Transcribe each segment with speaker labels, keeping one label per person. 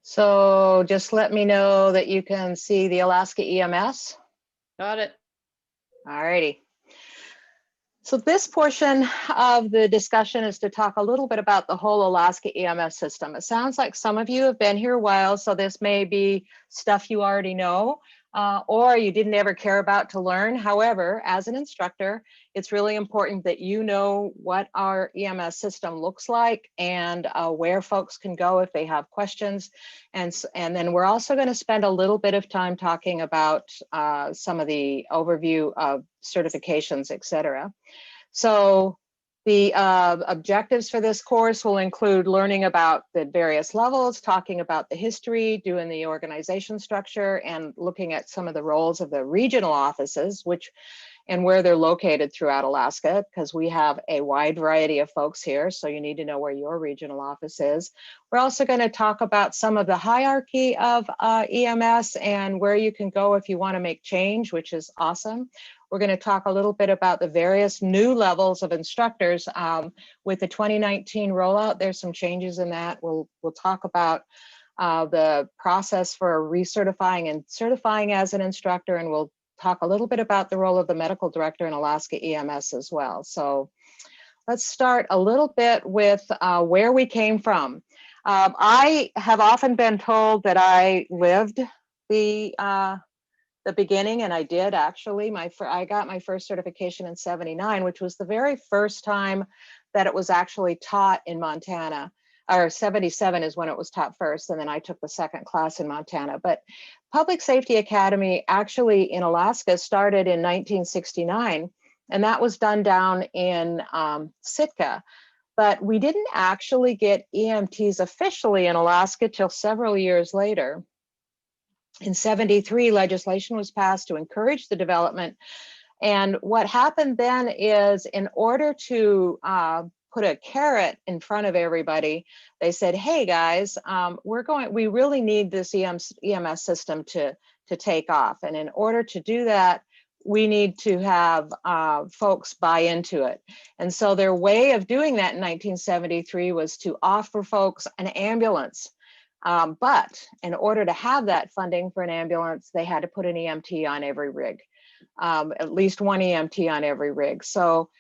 Speaker 1: So just let me know that you can see the Alaska EMS.
Speaker 2: Got it.
Speaker 1: All righty. So this portion of the discussion is to talk a little bit about the whole Alaska EMS system. It sounds like some of you have been here a while, so this may be stuff you already know, or you didn't ever care about to learn. However, as an instructor, it's really important that you know what our EMS system looks like and where folks can go if they have questions. And then we're also going to spend a little bit of time talking about some of the overview of certifications, et cetera. So the objectives for this course will include learning about the various levels, talking about the history, doing the organization structure, and looking at some of the roles of the regional offices, and where they're located throughout Alaska, because we have a wide variety of folks here, so you need to know where your regional office is. We're also going to talk about some of the hierarchy of EMS and where you can go if you want to make change, which is awesome. We're going to talk a little bit about the various new levels of instructors. With the 2019 rollout, there's some changes in that. We'll talk about the process for recertifying and certifying as an instructor, and we'll talk a little bit about the role of the medical director in Alaska EMS as well. So let's start a little bit with where we came from. I have often been told that I lived the beginning, and I did actually. I got my first certification in '79, which was the very first time that it was actually taught in Montana. Or '77 is when it was taught first, and then I took the second class in Montana. But Public Safety Academy actually in Alaska started in 1969, and that was done down in Sitka. But we didn't actually get EMTs officially in Alaska till several years later. In '73, legislation was passed to encourage the development. And what happened then is, in order to put a carrot in front of everybody, they said, hey guys, we really need this EMS system to take off. And in order to do that, we need to have folks buy into it. And so their way of doing that in 1973 was to offer folks an ambulance. But in order to have that funding for an ambulance, they had to put an EMT on every rig, at least one EMT on every rig. So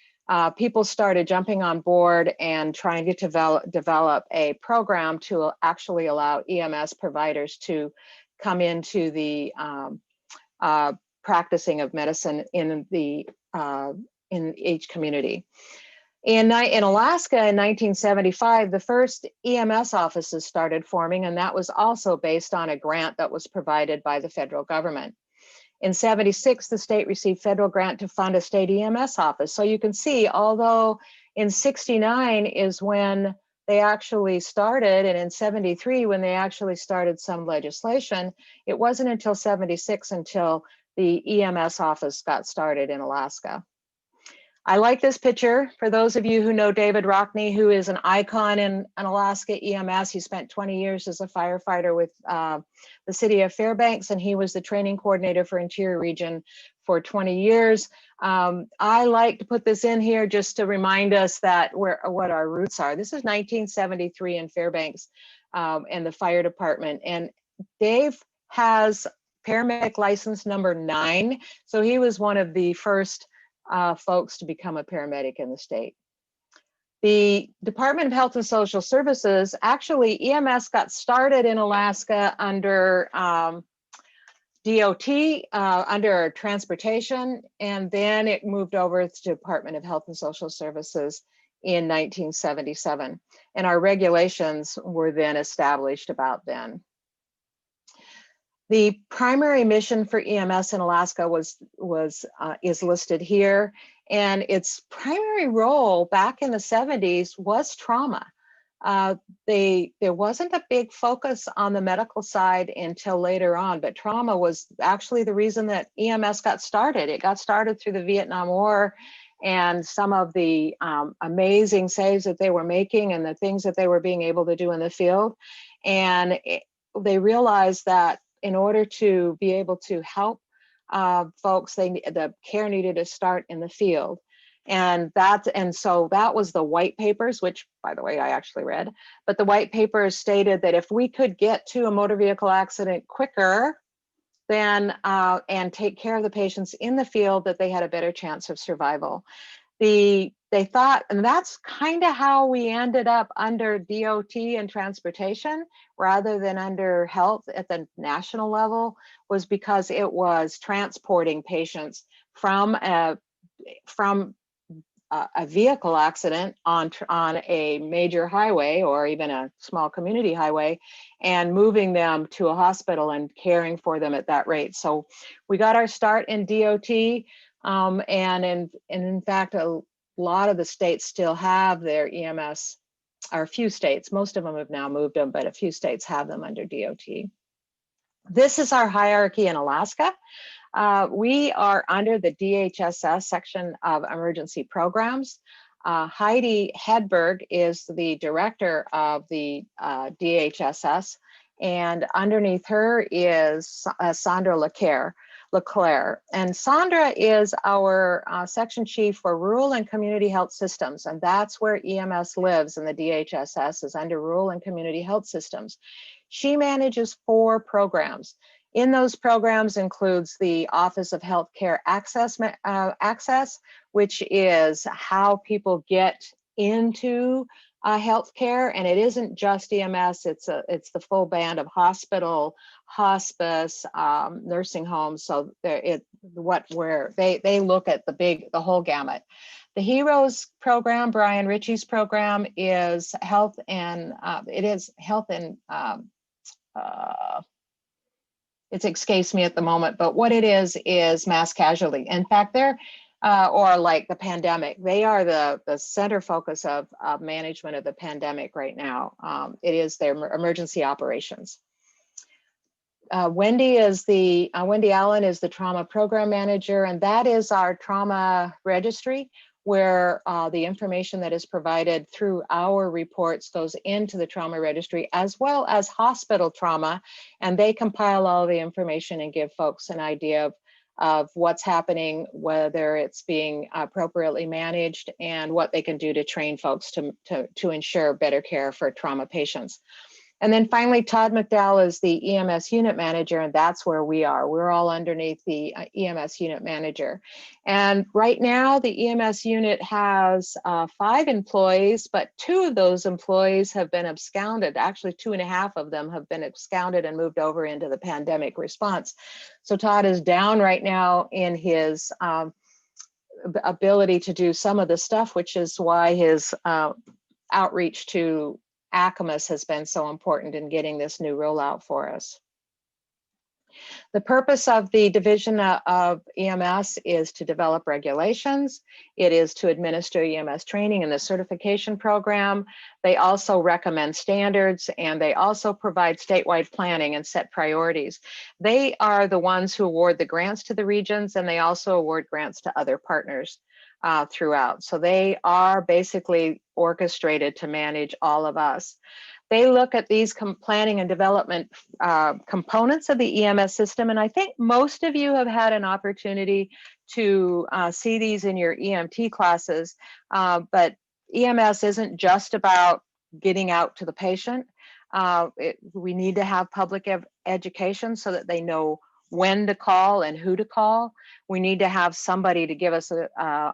Speaker 1: people started jumping on board and trying to develop a program to actually allow EMS providers to come into the practicing of medicine in each community. In Alaska in 1975, the first EMS offices started forming, and that was also based on a grant that was provided by the federal government. In '76, the state received federal grant to fund a state EMS office. So you can see, although in '69 is when they actually started, and in '73 when they actually started some legislation, it wasn't until '76 until the EMS office got started in Alaska. I like this picture. For those of you who know David Rockney, who is an icon in Alaska EMS, he spent 20 years as a firefighter with the city of Fairbanks, and he was the training coordinator for Interior Region for 20 years. I like to put this in here just to remind us that what our roots are. This is 1973 in Fairbanks and the fire department. And Dave has paramedic license number 9. So he was one of the first folks to become a paramedic in the state. The Department of Health and Social Services, actually EMS got started in Alaska under DOT, under transportation, and then it moved over to the Department of Health and Social Services in 1977. And our regulations were then established about then. The primary mission for EMS in Alaska is listed here, and its primary role back in the '70s was trauma. There wasn't a big focus on the medical side until later on, but trauma was actually the reason that EMS got started. It got started through the Vietnam War and some of the amazing saves that they were making and the things that they were being able to do in the field. And they realized that in order to be able to help folks, the care needed to start in the field. And so that was the white papers, which by the way, I actually read, but the white papers stated that if we could get to a motor vehicle accident quicker, then and take care of the patients in the field, that they had a better chance of survival. They thought, and that's kind of how we ended up under DOT and transportation rather than under health at the national level, was because it was transporting patients from a vehicle accident on a major highway or even a small community highway, and moving them to a hospital and caring for them at that rate. So we got our start in DOT, and in fact, a lot of the states still have their EMS, or a few states. Most of them have now moved them, but a few states have them under DOT. This is our hierarchy in Alaska. We are under the DHSS section of emergency programs. Heidi Hedberg is the director of the DHSS, and underneath her is Sandra Leclerc. And Sandra is our section chief for rural and community health systems, and that's where EMS lives, and the DHSS is under rural and community health systems. She manages 4 programs. In those programs includes the Office of Healthcare Access, which is how people get into healthcare, and it isn't just EMS. It's the full band of hospital, hospice, nursing homes. So they look at the whole gamut. The HEROES program, Brian Ritchie's program, is health and it escapes me at the moment, but what it is mass casualty. In fact, they're, or like the pandemic, they are the center focus of management of the pandemic right now. It is their emergency operations. Wendy Allen is the trauma program manager, and that is our trauma registry, where the information that is provided through our reports goes into the trauma registry, as well as hospital trauma, and they compile all the information and give folks an idea of what's happening, whether it's being appropriately managed, and what they can do to train folks to ensure better care for trauma patients. And then finally, Todd McDowell is the EMS unit manager, and that's where we are. We're all underneath the EMS unit manager. And right now, the EMS unit has 5 employees, but 2 of those employees have been absconded. Actually, 2.5 of them have been absconded and moved over into the pandemic response. So Todd is down right now in his ability to do some of the stuff, which is why his outreach to ACMAS has been so important in getting this new rollout for us. The purpose of the division of EMS is to develop regulations. It is to administer EMS training in the certification program. They also recommend standards, and they also provide statewide planning and set priorities. They are the ones who award the grants to the regions, and they also award grants to other partners throughout. So they are basically orchestrated to manage all of us. They look at these planning and development components of the EMS system, and I think most of you have had an opportunity to see these in your EMT classes, but EMS isn't just about getting out to the patient. We need to have public education so that they know when to call and who to call. We need to have somebody to give us an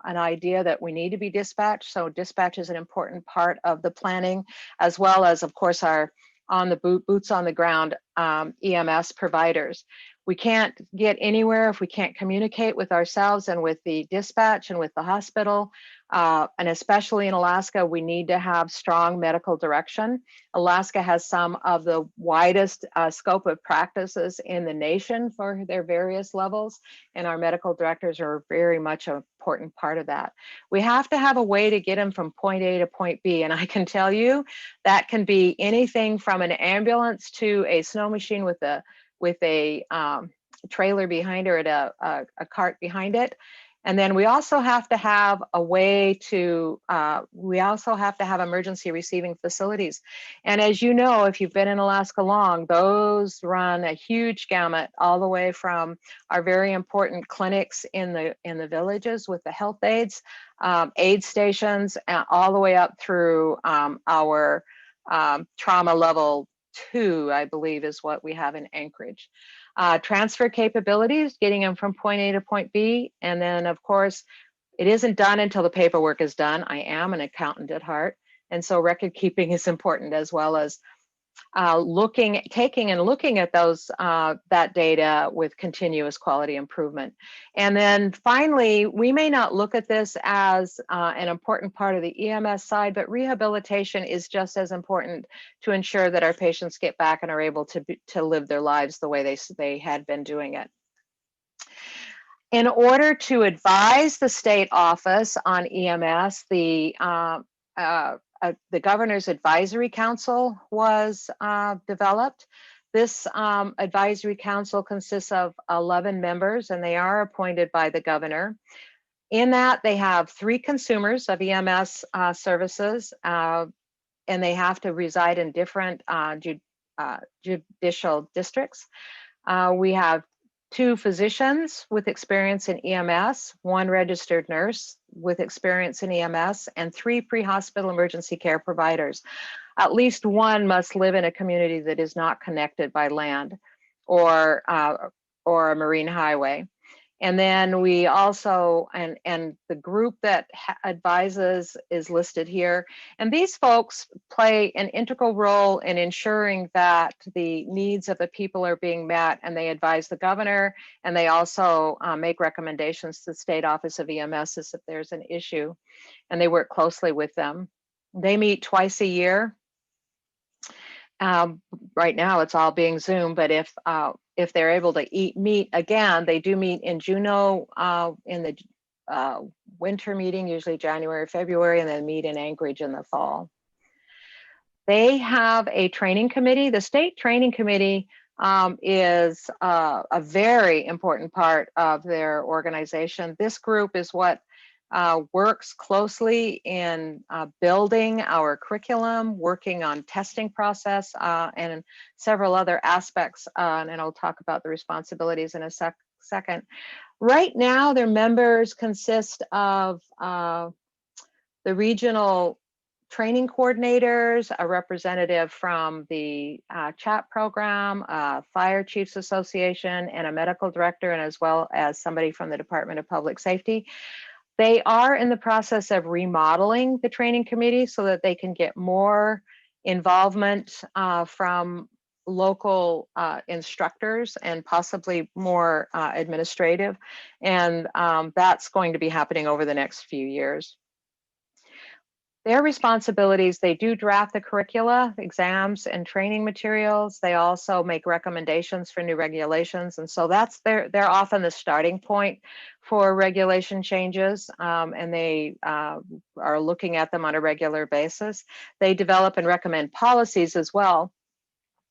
Speaker 1: idea that we need to be dispatched. So dispatch is an important part of the planning, as well as, of course, our boots on the ground EMS providers. We can't get anywhere if we can't communicate with ourselves and with the dispatch and with the hospital. And especially in Alaska, we need to have strong medical direction. Alaska has some of the widest scope of practices in the nation for their various levels, and our medical directors are very much an important part of that. We have to have a way to get them from point A to point B, and I can tell you that can be anything from an ambulance to a snow machine with a trailer behind her, a cart behind it. And then we also have to have a way to, we also have to have emergency receiving facilities. And as you know, if you've been in Alaska long, those run a huge gamut all the way from our very important clinics in the villages with the health aides, aid stations, all the way up through our trauma level 2, I believe is what we have in Anchorage. Transfer capabilities, getting them from point A to point B. And then of course, it isn't done until the paperwork is done. I am an accountant at heart. And so record keeping is important, as well as taking and looking at those that data with continuous quality improvement. And then finally, we may not look at this as an important part of the EMS side, but rehabilitation is just as important to ensure that our patients get back and are able to live their lives the way they had been doing it. In order to advise the state office on EMS, the Governor's Advisory Council was developed. This advisory council consists of 11 members, and they are appointed by the governor. In that, they have 3 consumers of EMS services, and they have to reside in different judicial districts. We have 2 physicians with experience in EMS, 1 registered nurse with experience in EMS, and 3 pre-hospital emergency care providers. At least 1 must live in a community that is not connected by land or a marine highway. And then we also, and the group that advises is listed here. And these folks play an integral role in ensuring that the needs of the people are being met, and they advise the governor, and they also make recommendations to the State Office of EMS if there's an issue, and they work closely with them. They meet twice a year. Right now it's all being Zoom, but if they're able to meet again, they do meet in Juneau in the winter meeting, usually January, February, and then meet in Anchorage in the fall. They have a training committee. The state training committee is a very important part of their organization. This group is what works closely in building our curriculum, working on testing process, and several other aspects. And I'll talk about the responsibilities in a second. Right now, their members consist of the regional training coordinators, a representative from the CHAP program, Fire Chiefs Association, and a medical director, and as well as somebody from the Department of Public Safety. They are in the process of remodeling the training committee so that they can get more involvement from local instructors and possibly more administrative. And that's going to be happening over the next few years. Their responsibilities, they do draft the curricula, exams, and training materials. They also make recommendations for new regulations. And so they're often the starting point for regulation changes, and they are looking at them on a regular basis. They develop and recommend policies as well.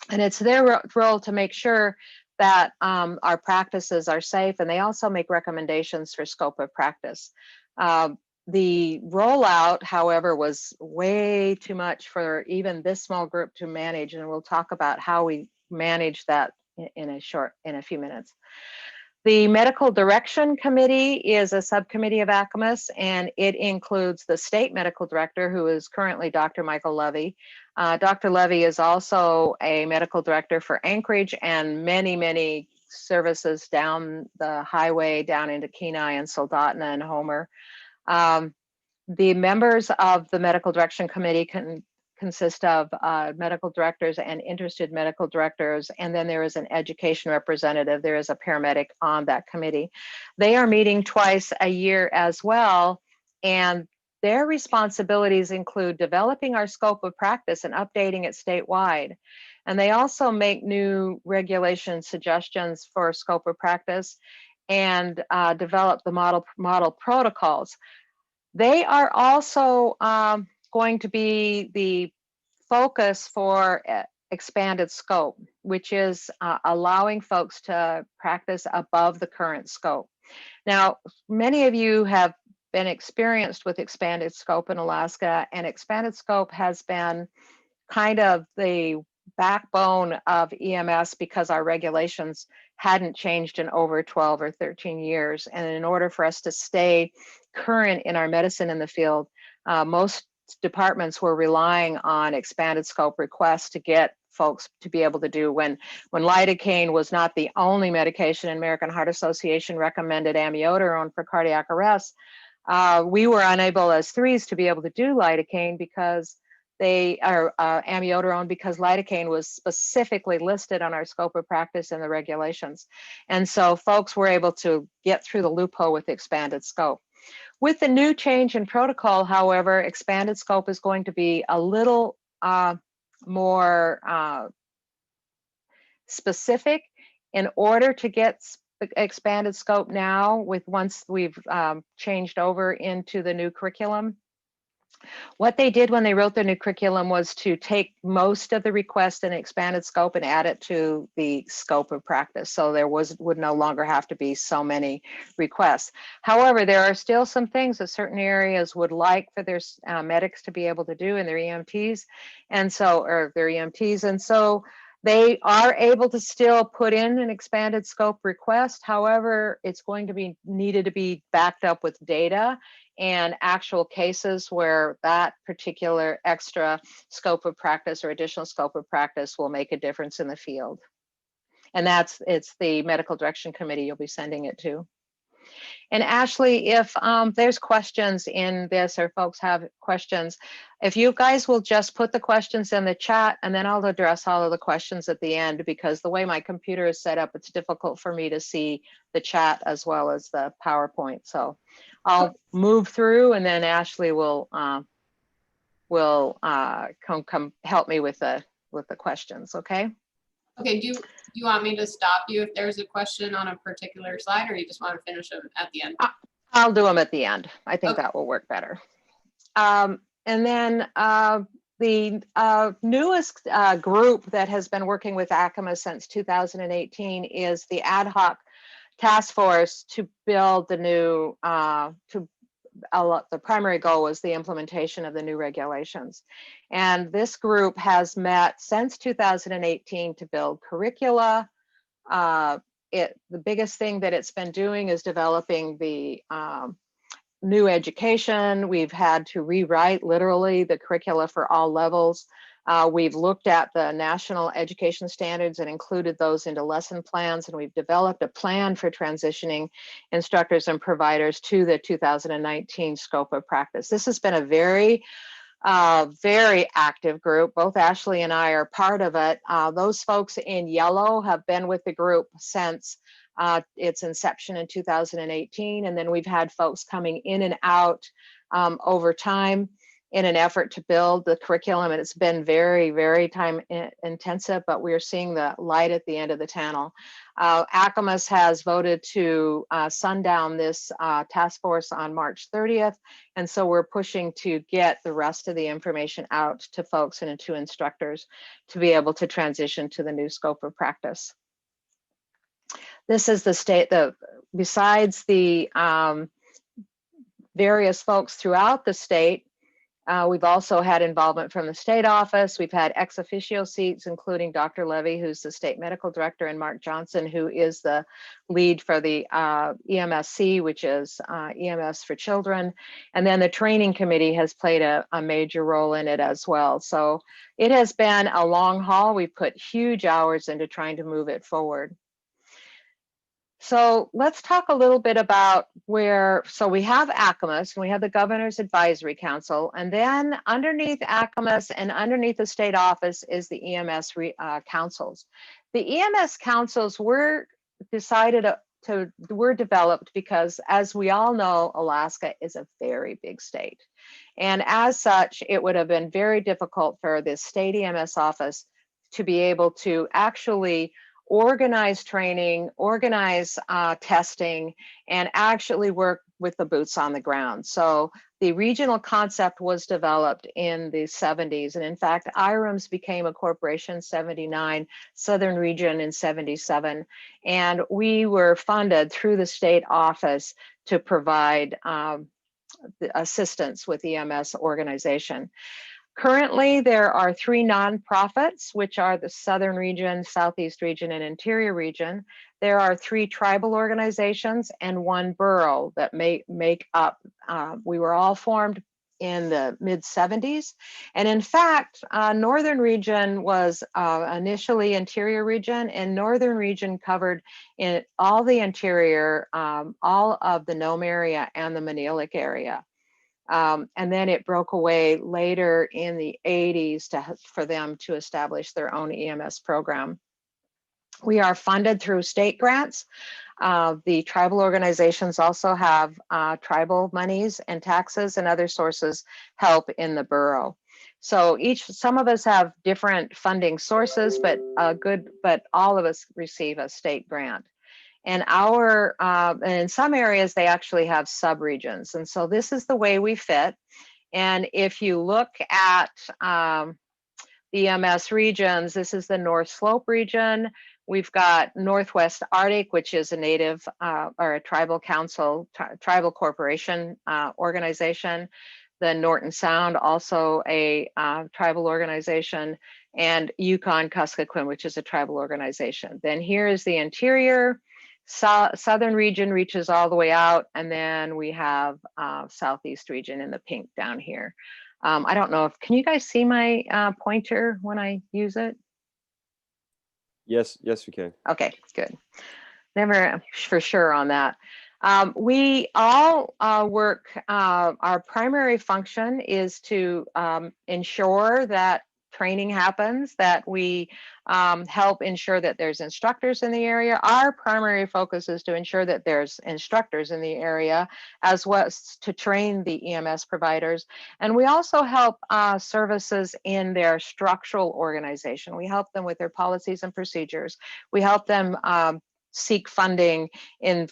Speaker 1: And it's their role to make sure that our practices are safe, and they also make recommendations for scope of practice. The rollout, however, was way too much for even this small group to manage, and we'll talk about how we manage that in a few minutes. The Medical Direction Committee is a subcommittee of ACMS, and it includes the state medical director, who is currently Dr. Michael Levy. Dr. Levy is also a medical director for Anchorage and many, many services down the highway, down into Kenai and Soldotna and Homer. The members of the Medical Direction Committee can consist of medical directors and interested medical directors, and then there is an education representative. There is a paramedic on that committee. They are meeting twice a year as well, and their responsibilities include developing our scope of practice and updating it statewide. And they also make new regulation suggestions for scope of practice and develop the model protocols. They are also going to be the focus for expanded scope, which is allowing folks to practice above the current scope. Now, many of you have been experienced with expanded scope in Alaska, and expanded scope has been kind of the backbone of EMS because our regulations hadn't changed in over 12 or 13 years. And in order for us to stay current in our medicine in the field, most departments were relying on expanded scope requests to get folks to be able to do when lidocaine was not the only medication, and American Heart Association recommended amiodarone for cardiac arrest. We were unable as threes to be able to do lidocaine because they are amiodarone because lidocaine was specifically listed on our scope of practice in the regulations. And so folks were able to get through the loophole with expanded scope. With the new change in protocol, however, expanded scope is going to be a little more specific. In order to get expanded scope now, once we've changed over into the new curriculum, what they did when they wrote the new curriculum was to take most of the requests in expanded scope and add it to the scope of practice. So there would no longer have to be so many requests. However, there are still some things that certain areas would like for their medics to be able to do in their EMTs, and so they are able to still put in an expanded scope request. However, it's going to be needed to be backed up with data and actual cases where that particular extra scope of practice or additional scope of practice will make a difference in the field. And it's the medical direction committee you'll be sending it to. And Ashley, if there's questions in this or folks have questions, if you guys will just put the questions in the chat, and then I'll address all of the questions at the end, because the way my computer is set up, it's difficult for me to see the chat as well as the PowerPoint. So I'll move through, and then Ashley will come help me with the questions. Okay.
Speaker 2: Okay. Do you want me to stop you if there's a question on a particular slide, or you just want to finish them at the end?
Speaker 1: I'll do them at the end. I think
Speaker 2: okay.
Speaker 1: that will work better. And then the newest group that has been working with ACMA since 2018 is the ad hoc task force to build the new, the primary goal was the implementation of the new regulations. And this group has met since 2018 to build curricula. The biggest thing that it's been doing is developing the new education. We've had to rewrite literally the curricula for all levels. We've looked at the national education standards and included those into lesson plans, and we've developed a plan for transitioning instructors and providers to the 2019 scope of practice. This has been a very active group. Both Ashley and I are part of it. Those folks in yellow have been with the group since its inception in 2018, and then we've had folks coming in and out over time in an effort to build the curriculum, and it's been very, very time intensive, but we're seeing the light at the end of the tunnel. ACMAS has voted to sundown this task force on March 30th, and so we're pushing to get the rest of the information out to folks and to instructors to be able to transition to the new scope of practice. This is the state, besides the various folks throughout the state, we've also had involvement from the state office. We've had ex officio seats, including Dr. Levy, who's the state medical director, and Mark Johnson, who is the lead for the EMSC, which is EMS for children. And then the training committee has played a major role in it as well. So it has been a long haul. We've put huge hours into trying to move it forward. So let's talk a little bit about so we have ACMAS, and we have the Governor's Advisory Council, and then underneath ACMAS and underneath the state office is the EMS councils. The EMS councils were developed because, as we all know, Alaska is a very big state. And as such, it would have been very difficult for the state EMS office to be able to actually organize training, organize testing, and actually work with the boots on the ground. So the regional concept was developed in the 70s. And in fact, IREMS became a corporation in 79, Southern Region in 77. And we were funded through the state office to provide assistance with EMS organization. Currently, there are 3 nonprofits, which are the Southern Region, Southeast Region, and Interior Region. There are 3 tribal organizations and 1 borough that make up. We were all formed in the mid-70s. And in fact, Northern Region was initially Interior Region, and Northern Region covered in all the interior, all of the Nome area and the Manilic area. And then it broke away later in the 80s for them to establish their own EMS program. We are funded through state grants. The tribal organizations also have tribal monies and taxes and other sources help in the borough. So some of us have different funding sources, but all of us receive a state grant. And in some areas, they actually have subregions. And so this is the way we fit. And if you look at the EMS regions, this is the North Slope region. We've got Northwest Arctic, which is a native or a tribal council, tribal corporation organization. The Norton Sound, also a tribal organization, and Yukon Kuskokwim, which is a tribal organization. Then here is the interior. Southern region reaches all the way out, and then we have Southeast region in the pink down here. I don't know can you guys see my pointer when I use it?
Speaker 3: Yes, we can.
Speaker 1: Okay, good. Never for sure on that. We all work, our primary function is to ensure that training happens, that we help ensure that there's instructors in the area. Our primary focus is to ensure that there's instructors in the area, as well as to train the EMS providers. And we also help services in their structural organization. We help them with their policies and procedures. We help them seek funding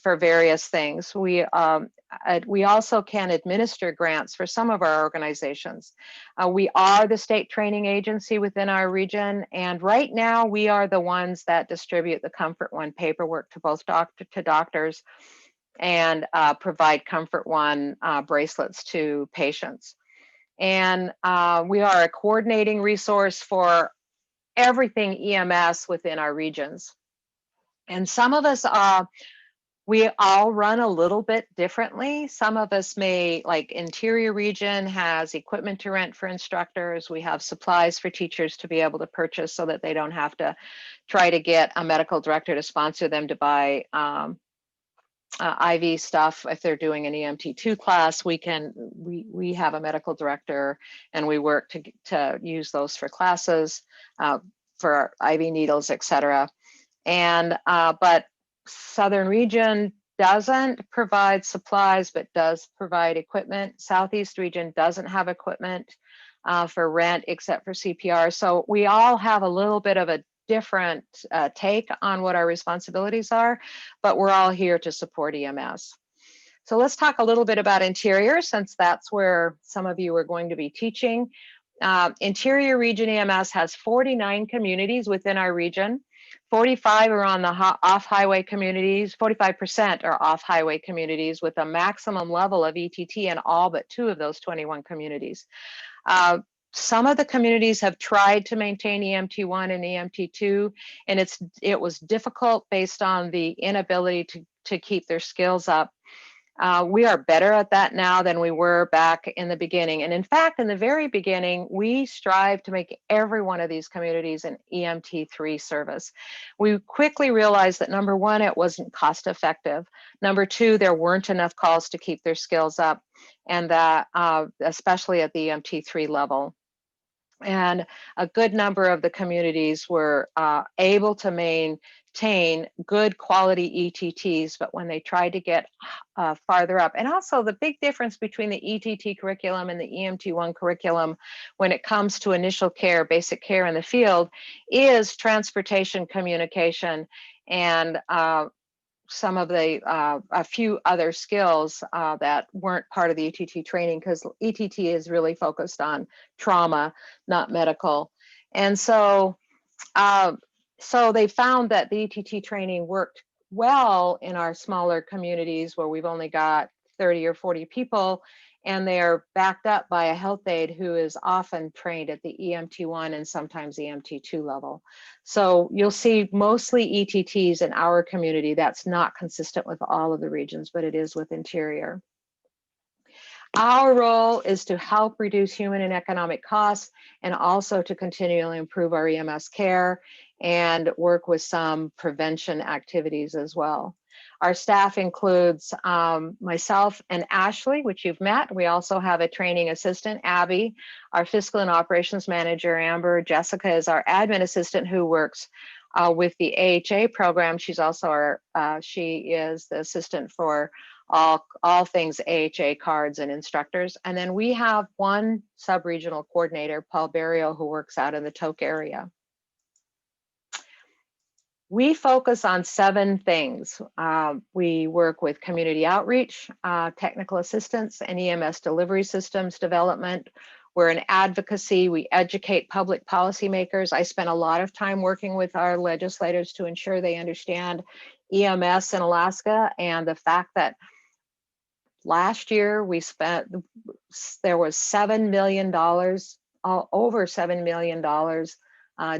Speaker 1: for various things. We also can administer grants for some of our organizations. We are the state training agency within our region, and right now we are the ones that distribute the Comfort One paperwork to both doctors and provide Comfort One bracelets to patients. And we are a coordinating resource for everything EMS within our regions. And some of us, we all run a little bit differently. Some of us like Interior Region has equipment to rent for instructors. We have supplies for teachers to be able to purchase so that they don't have to try to get a medical director to sponsor them to buy IV stuff. If they're doing an EMT2 class, we have a medical director, and we work to use those for classes, for IV needles, etc. And but Southern Region doesn't provide supplies, but does provide equipment. Southeast Region doesn't have equipment for rent except for CPR. So we all have a little bit of a different take on what our responsibilities are, but we're all here to support EMS. So let's talk a little bit about Interior, since that's where some of you are going to be teaching. Interior Region EMS has 49 communities within our region. 45 are on the off-highway communities. 45% are off-highway communities with a maximum level of ETT in all but 2 of those 21 communities. Some of the communities have tried to maintain EMT1 and EMT2, and it was difficult based on the inability to keep their skills up. We are better at that now than we were back in the beginning. And in fact, in the very beginning, we strive to make every one of these communities an EMT3 service. We quickly realized that, number one, it wasn't cost effective. Number two, there weren't enough calls to keep their skills up, and that especially at the EMT3 level. And a good number of the communities were able to maintain good quality ETTs, but when they tried to get farther up, and also the big difference between the ETT curriculum and the EMT1 curriculum when it comes to initial care, basic care in the field, is transportation communication and some of the a few other skills that weren't part of the ETT training, because ETT is really focused on trauma, not medical. And so so they found that the ETT training worked well in our smaller communities where we've only got 30 or 40 people, and they're backed up by a health aide who is often trained at the EMT1 and sometimes EMT2 level. So you'll see mostly ETTs in our community. That's not consistent with all of the regions, but it is with Interior. Our role is to help reduce human and economic costs, and also to continually improve our EMS care and work with some prevention activities as well. Our staff includes myself and Ashley, which you've met. We also have a training assistant, Abby, our fiscal and operations manager, Amber. Jessica is our admin assistant who works with the AHA program. She's also our, she is the assistant for all things AHA cards and instructors. And then we have one sub-regional coordinator, Paul Barrio, who works out in the Tok area. We focus on 7 things. We work with community outreach, technical assistance, and EMS delivery systems development. We're in advocacy. We educate public policymakers. I spent a lot of time working with our legislators to ensure they understand EMS in Alaska, and the fact that last year we spent, there was $7 million, over $7 million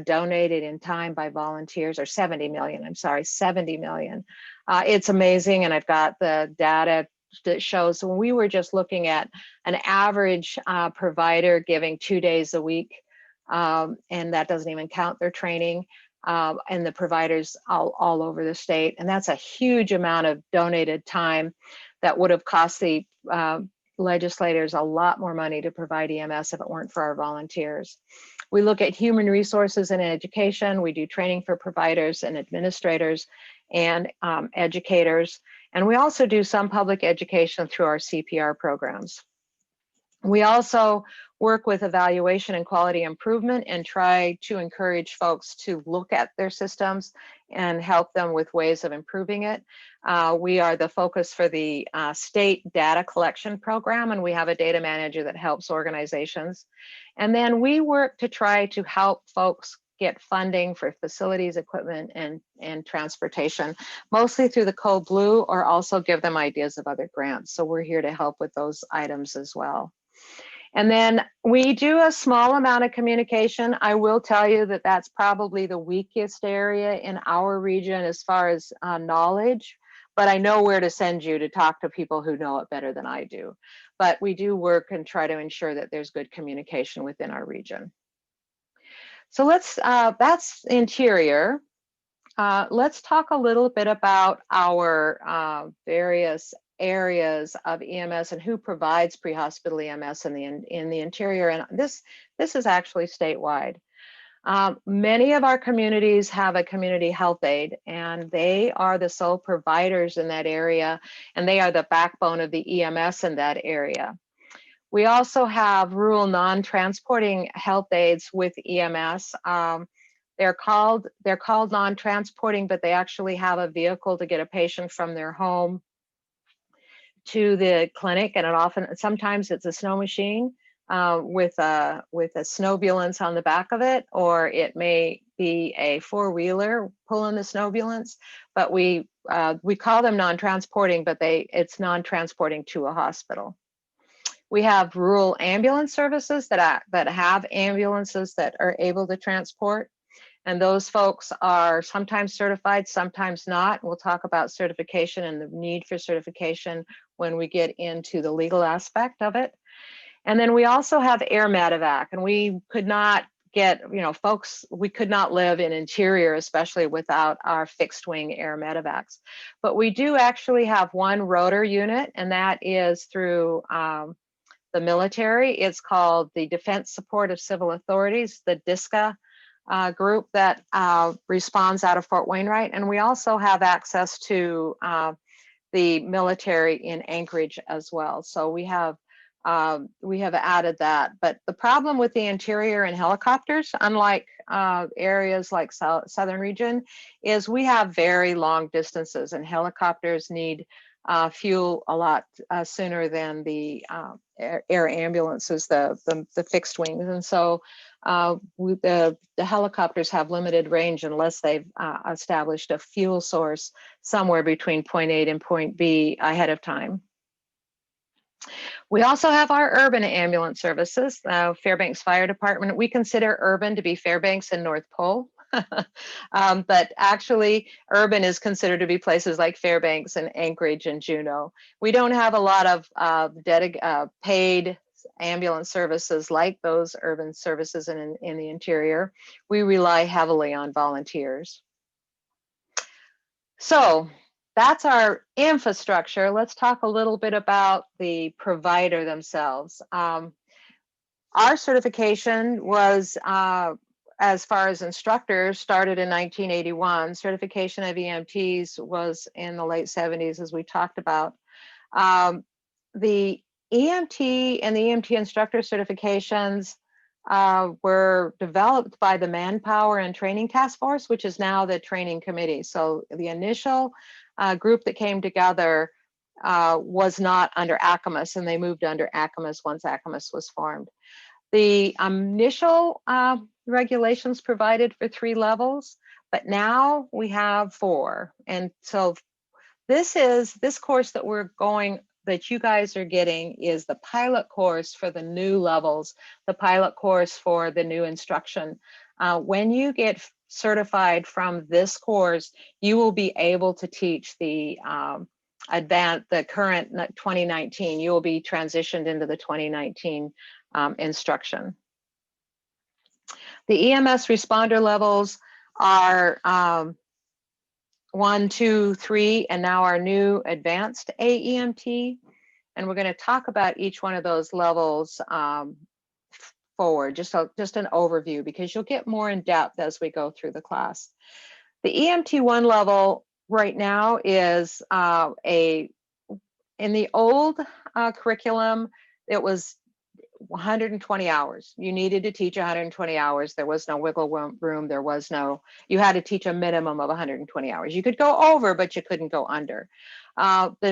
Speaker 1: donated in time by volunteers, or 70 million, I'm sorry, 70 million. It's amazing, and I've got the data that shows when we were just looking at an average provider giving 2 days a week, and that doesn't even count their training, and the providers all over the state. And that's a huge amount of donated time that would have cost the legislators a lot more money to provide EMS if it weren't for our volunteers. We look at human resources and education. We do training for providers and administrators and educators. And we also do some public education through our CPR programs. We also work with evaluation and quality improvement and try to encourage folks to look at their systems and help them with ways of improving it. We are the focus for the state data collection program, and we have a data manager that helps organizations. And then we work to try to help folks get funding for facilities, equipment, and transportation, mostly through the Code Blue, or also give them ideas of other grants. So we're here to help with those items as well. And then we do a small amount of communication. I will tell you that that's probably the weakest area in our region as far as knowledge, but I know where to send you to talk to people who know it better than I do. But we do work and try to ensure that there's good communication within our region. So let's, that's Interior. Let's talk a little bit about our various areas of EMS and who provides pre-hospital EMS in the Interior. And this is actually statewide. Many of our communities have a community health aide, and they are the sole providers in that area, and they are the backbone of the EMS in that area. We also have rural non-transporting health aides with EMS. They're called non-transporting, but they actually have a vehicle to get a patient from their home to the clinic, and sometimes it's a snow machine with a snowbulance on the back of it, or it may be a four-wheeler pulling the snowbulance. But we call them non-transporting, but it's non-transporting to a hospital. We have rural ambulance services that have ambulances that are able to transport. And those folks are sometimes certified, sometimes not. We'll talk about certification and the need for certification when we get into the legal aspect of it. And then we also have air medevac, and we could not get, folks, we could not live in Interior, especially without our fixed wing air medevacs. But we do actually have one rotor unit, and that is through the military. It's called the Defense Support of Civil Authorities, the DSCA group that responds out of Fort Wainwright. And we also have access to the military in Anchorage as well. So we have added that. But the problem with the Interior and helicopters, unlike areas like southern region is we have very long distances, and helicopters need fuel a lot sooner than the air ambulances, the fixed wings. And so the helicopters have limited range unless they've established a fuel source somewhere between point A and point B ahead of time. We also have our urban ambulance services. Fairbanks Fire Department, we consider urban to be Fairbanks and North Pole. But actually, urban is considered to be places like Fairbanks and Anchorage and Juneau. We don't have a lot of paid ambulance services like those urban services in the interior. We rely heavily on volunteers. So that's our infrastructure. Let's talk a little bit about the provider themselves. Our certification was, as far as instructors, started in 1981. Certification of EMTs was in the late 70s, as we talked about. The EMT and the EMT instructor certifications were developed by the Manpower and Training Task Force, which is now the training committee. So the initial group that came together was not under ACAMUS, and they moved under ACAMUS once ACAMUS was formed. The initial regulations provided for 3 levels, but now we have 4. And so this course that you guys are getting is the pilot course for the new levels, the pilot course for the new instruction. When you get certified from this course, you will be able to teach the current 2019. You will be transitioned into the 2019 instruction. The EMS responder levels are 1, 2, 3, and now our new advanced AEMT. And we're going to talk about each one of those levels forward, just an overview, because you'll get more in depth as we go through the class. The EMT1 level right now is in the old curriculum, it was 120 hours. You needed to teach 120 hours. There was no wiggle room. You had to teach a minimum of 120 hours. You could go over, but you couldn't go under.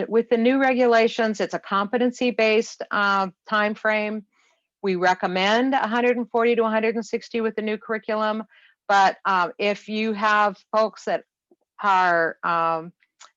Speaker 1: With the new regulations, it's a competency-based time frame. We recommend 140 to 160 with the new curriculum, but if you have folks that are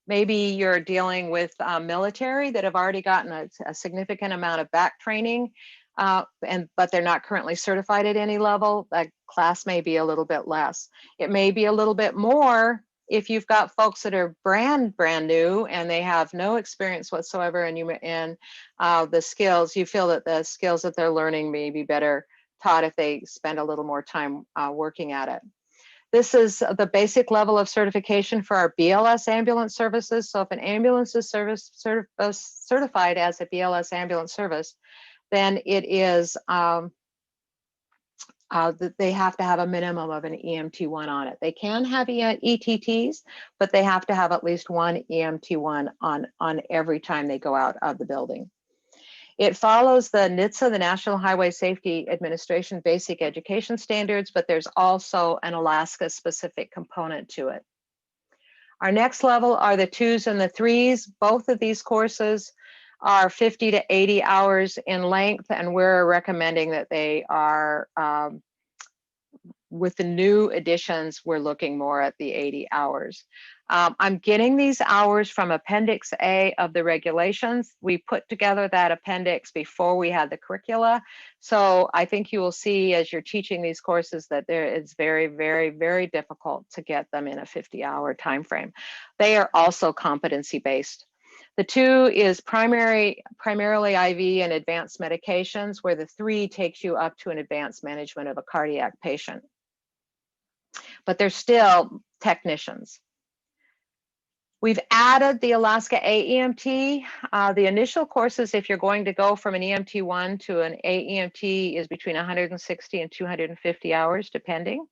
Speaker 1: maybe you're dealing with military that have already gotten a significant amount of back training, but they're not currently certified at any level, that class may be a little bit less. It may be a little bit more if you've got folks that are brand new and they have no experience whatsoever, and the skills, you feel that the skills that they're learning may be better taught if they spend a little more time working at it. This is the basic level of certification for our BLS ambulance services. So if an ambulance is certified as a BLS ambulance service, then it is they have to have a minimum of an EMT1 on it. They can have ETTs, but they have to have at least one EMT1 on every time they go out of the building. It follows the NHTSA, the National Highway Safety Administration basic education standards, but there's also an Alaska specific component to it. Our next level are the 2s and the 3s. Both of these courses are 50 to 80 hours in length, and we're recommending that they are, with the new additions, we're looking more at the 80 hours. I'm getting these hours from Appendix A of the regulations. We put together that appendix before we had the curricula. So I think you will see as you're teaching these courses that it's very, very, very difficult to get them in a 50-hour time frame. They are also competency-based. The 2 is primarily IV and advanced medications, where the 3 takes you up to an advanced management of a cardiac patient. But they're still technicians. We've added the Alaska AEMT. The initial courses, if you're going to go from an EMT1 to an AEMT, is between 160 and 250 hours, depending.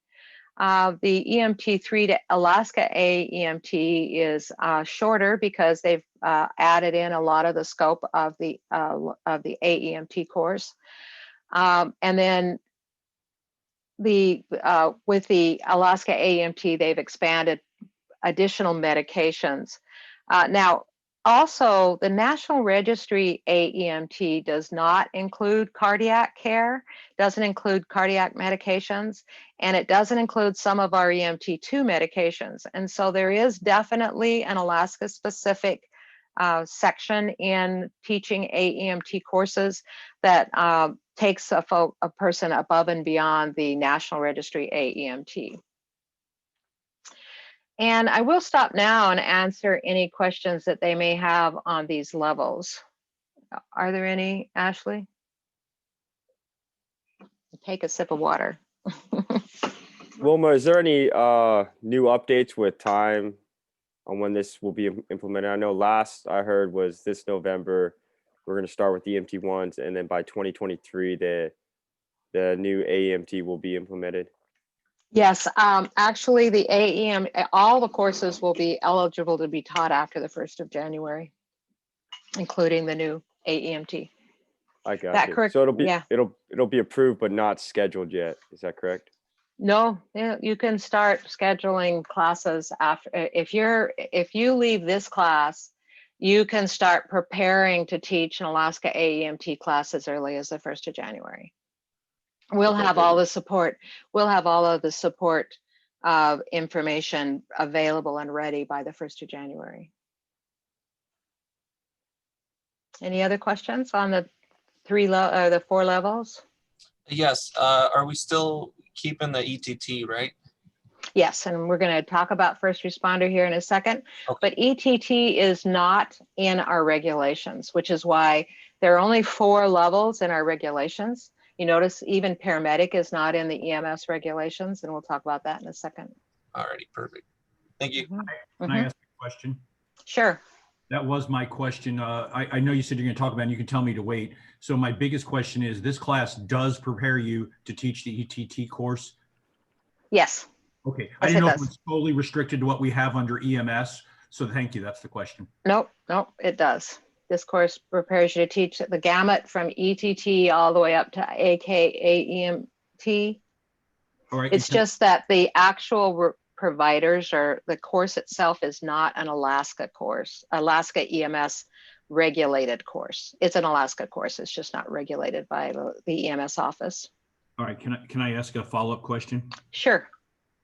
Speaker 1: The EMT3 to Alaska AEMT is shorter because they've added in a lot of the scope of the AEMT course. And then with the Alaska AEMT, they've expanded additional medications. Now, also, the National Registry AEMT does not include cardiac care, doesn't include cardiac medications, and it doesn't include some of our EMT2 medications. And so there is definitely an Alaska-specific section in teaching AEMT courses that takes a person above and beyond the National Registry AEMT. And I will stop now and answer any questions that they may have on these levels. Are there any, Ashley? Take a sip of water.
Speaker 3: Wilma, is there any new updates with time on when this will be implemented? I know last I heard was this November, we're going to start with the EMT1s, and then by 2023, the new AEMT will be implemented.
Speaker 1: Yes, actually the AEM, all the courses will be eligible to be taught after the 1st of January, including the new AEMT.
Speaker 3: I got
Speaker 1: That
Speaker 3: you.
Speaker 1: correct?
Speaker 3: So it'll be
Speaker 1: Yeah.
Speaker 3: it'll be approved but not scheduled yet. Is that correct?
Speaker 1: No, you can start scheduling classes after. If you leave this class, you can start preparing to teach an Alaska AEMT class as early as the 1st of January. We'll have all the support. We'll have all of the support information available and ready by the 1st of January. Any other questions on the the 4 levels?
Speaker 4: Yes. Are we still keeping the ETT, right?
Speaker 1: Yes, and we're going to talk about first responder here in a second.
Speaker 4: Okay.
Speaker 1: But ETT is not in our regulations, which is why there are only 4 levels in our regulations. You notice even paramedic is not in the EMS regulations, and we'll talk about that in a second.
Speaker 4: Alrighty, perfect. Thank you.
Speaker 5: Can I ask a question?
Speaker 1: Sure.
Speaker 5: That was my question. I know you said you're going to talk about it and you can tell me to wait. So my biggest question is, this class does prepare you to teach the ETT course?
Speaker 1: Yes.
Speaker 5: Okay.
Speaker 1: Yes,
Speaker 5: I didn't know
Speaker 1: it
Speaker 5: if it
Speaker 1: does.
Speaker 5: was totally restricted to what we have under EMS. So thank you. That's the question.
Speaker 1: Nope, it does. This course prepares you to teach the gamut from ETT all the way up to AKAEMT.
Speaker 5: All right.
Speaker 1: It's just that the actual providers, or the course itself, is not an Alaska course, Alaska EMS regulated course. It's an Alaska course. It's just not regulated by the EMS office.
Speaker 5: All right. Can I ask a follow-up question?
Speaker 1: Sure.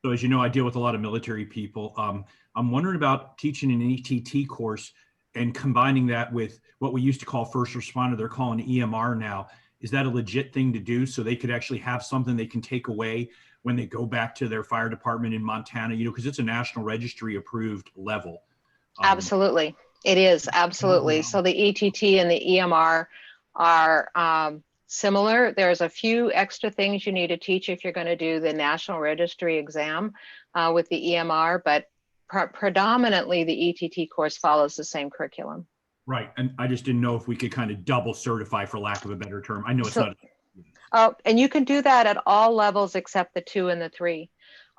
Speaker 5: So as you know, I deal with a lot of military people. I'm wondering about teaching an ETT course and combining that with what we used to call first responder. They're calling EMR now. Is that a legit thing to do, so they could actually have something they can take away when they go back to their fire department in Montana? You know, because it's a National Registry approved level.
Speaker 1: Absolutely. It is, absolutely. So the ETT and the EMR are similar. There's a few extra things you need to teach if you're going to do the National Registry exam with the EMR, but predominantly the ETT course follows the same curriculum.
Speaker 5: Right. And I just didn't know if we could kind of double certify, for lack of a better term. I know it's not.
Speaker 1: Oh, and you can do that at all levels except the 2 and the 3.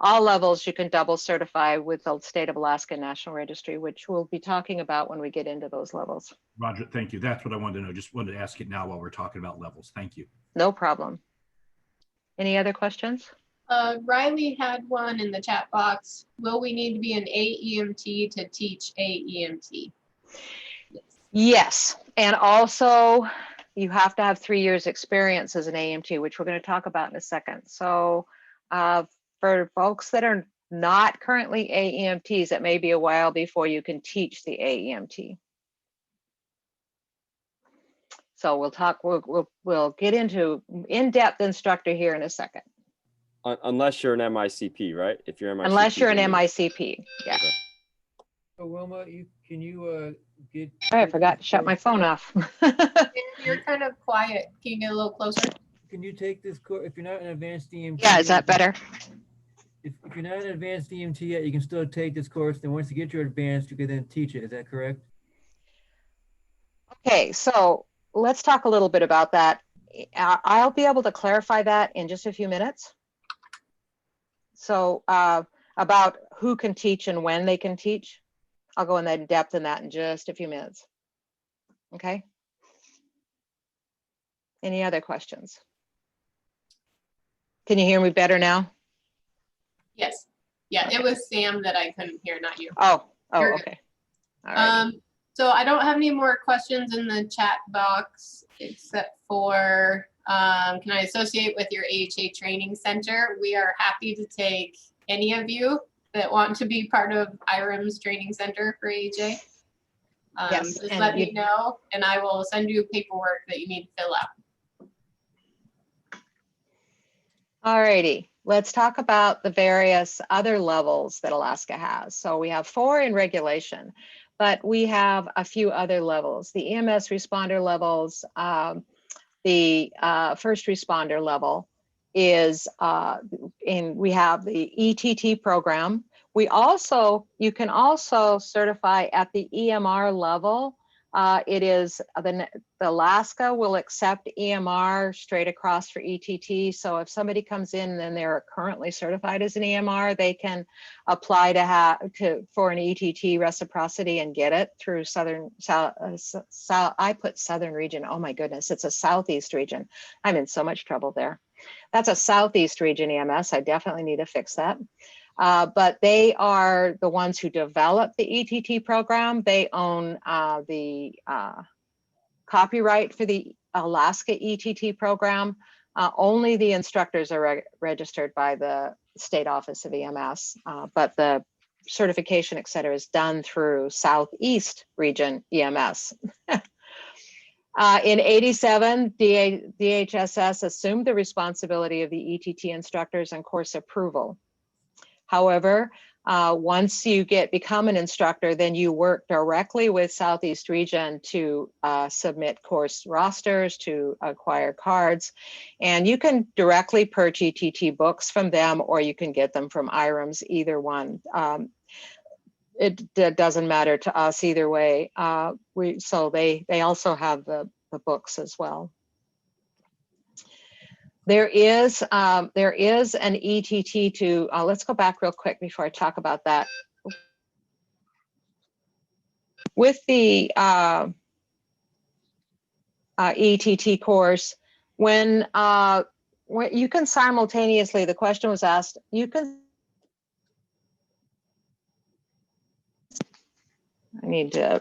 Speaker 1: All levels you can double certify with the State of Alaska National Registry, which we'll be talking about when we get into those levels.
Speaker 5: Roger, thank you. That's what I wanted to know. Just wanted to ask it now while we're talking about levels. Thank you.
Speaker 1: No problem. Any other questions?
Speaker 2: Riley had one in the chat box. Will we need to be an AEMT to teach AEMT?
Speaker 1: Yes, and also you have to have 3 years experience as an AEMT, which we're going to talk about in a second. So for folks that are not currently AEMTs, it may be a while before you can teach the AEMT. So we'll get into in-depth instructor here in a second.
Speaker 3: Unless you're an MICP, right? If you're MICP,
Speaker 1: Unless you're an
Speaker 3: then you-
Speaker 1: MICP, yeah.
Speaker 3: Okay.
Speaker 6: So Wilma, can you get?
Speaker 1: Oh, I forgot to shut my phone off.
Speaker 2: You're kind of quiet. Can you get a little closer?
Speaker 6: Can you take this course if you're not an advanced EMT?
Speaker 1: Yeah, is that better?
Speaker 6: If you're not an advanced EMT yet, you can still take this course. Then once you get your advanced, you can then teach it. Is that correct?
Speaker 1: Okay, so let's talk a little bit about that. I'll be able to clarify that in just a few minutes. So about who can teach and when they can teach. I'll go in depth in that in just a few minutes. Okay. Any other questions? Can you hear me better now?
Speaker 2: Yes. Yeah, it was Sam that I couldn't hear, not you.
Speaker 1: Oh,
Speaker 2: You're good.
Speaker 1: okay. All right.
Speaker 2: So I don't have any more questions in the chat box except for, can I associate with your AHA training center? We are happy to take any of you that want to be part of IRM's training center for AHA.
Speaker 1: Yes,
Speaker 2: Just
Speaker 1: and
Speaker 2: let me
Speaker 1: you-
Speaker 2: know and I will send you paperwork that you need to fill out.
Speaker 1: All righty, let's talk about the various other levels that Alaska has. So we have 4 in regulation, but we have a few other levels. The EMS responder levels, the first responder level is we have the ETT program. We also, you can also certify at the EMR level. It is the Alaska will accept EMR straight across for ETT. So if somebody comes in and they're currently certified as an EMR, they can apply for an ETT reciprocity and get it through I put Southern region. Oh my goodness, it's a Southeast region. I'm in so much trouble there. That's a Southeast region EMS. I definitely need to fix that. But they are the ones who develop the ETT program. They own the copyright for the Alaska ETT program. Only the instructors are registered by the State Office of EMS, but the certification, et cetera, is done through Southeast Region EMS. In '87, DHSS assumed the responsibility of the ETT instructors and course approval. However, once you become an instructor, then you work directly with Southeast Region to submit course rosters, to acquire cards, and you can directly purchase ETT books from them, or you can get them from IRMS, either one. It doesn't matter to us either way. So they also have the books as well. There is an ETT to, let's go back real quick before I talk about that. With the ETT course, when you can simultaneously, the question was asked, you can, I need to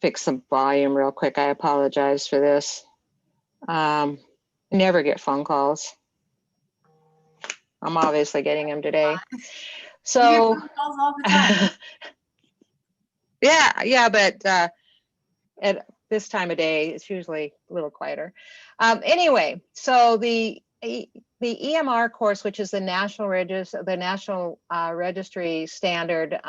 Speaker 1: fix some volume real quick. I apologize for this. I never get phone calls. I'm obviously getting them today. So
Speaker 2: You get phone calls all the time.
Speaker 1: yeah, but at this time of day, it's usually a little quieter. Anyway, so the EMR course, which is the National Registry standard,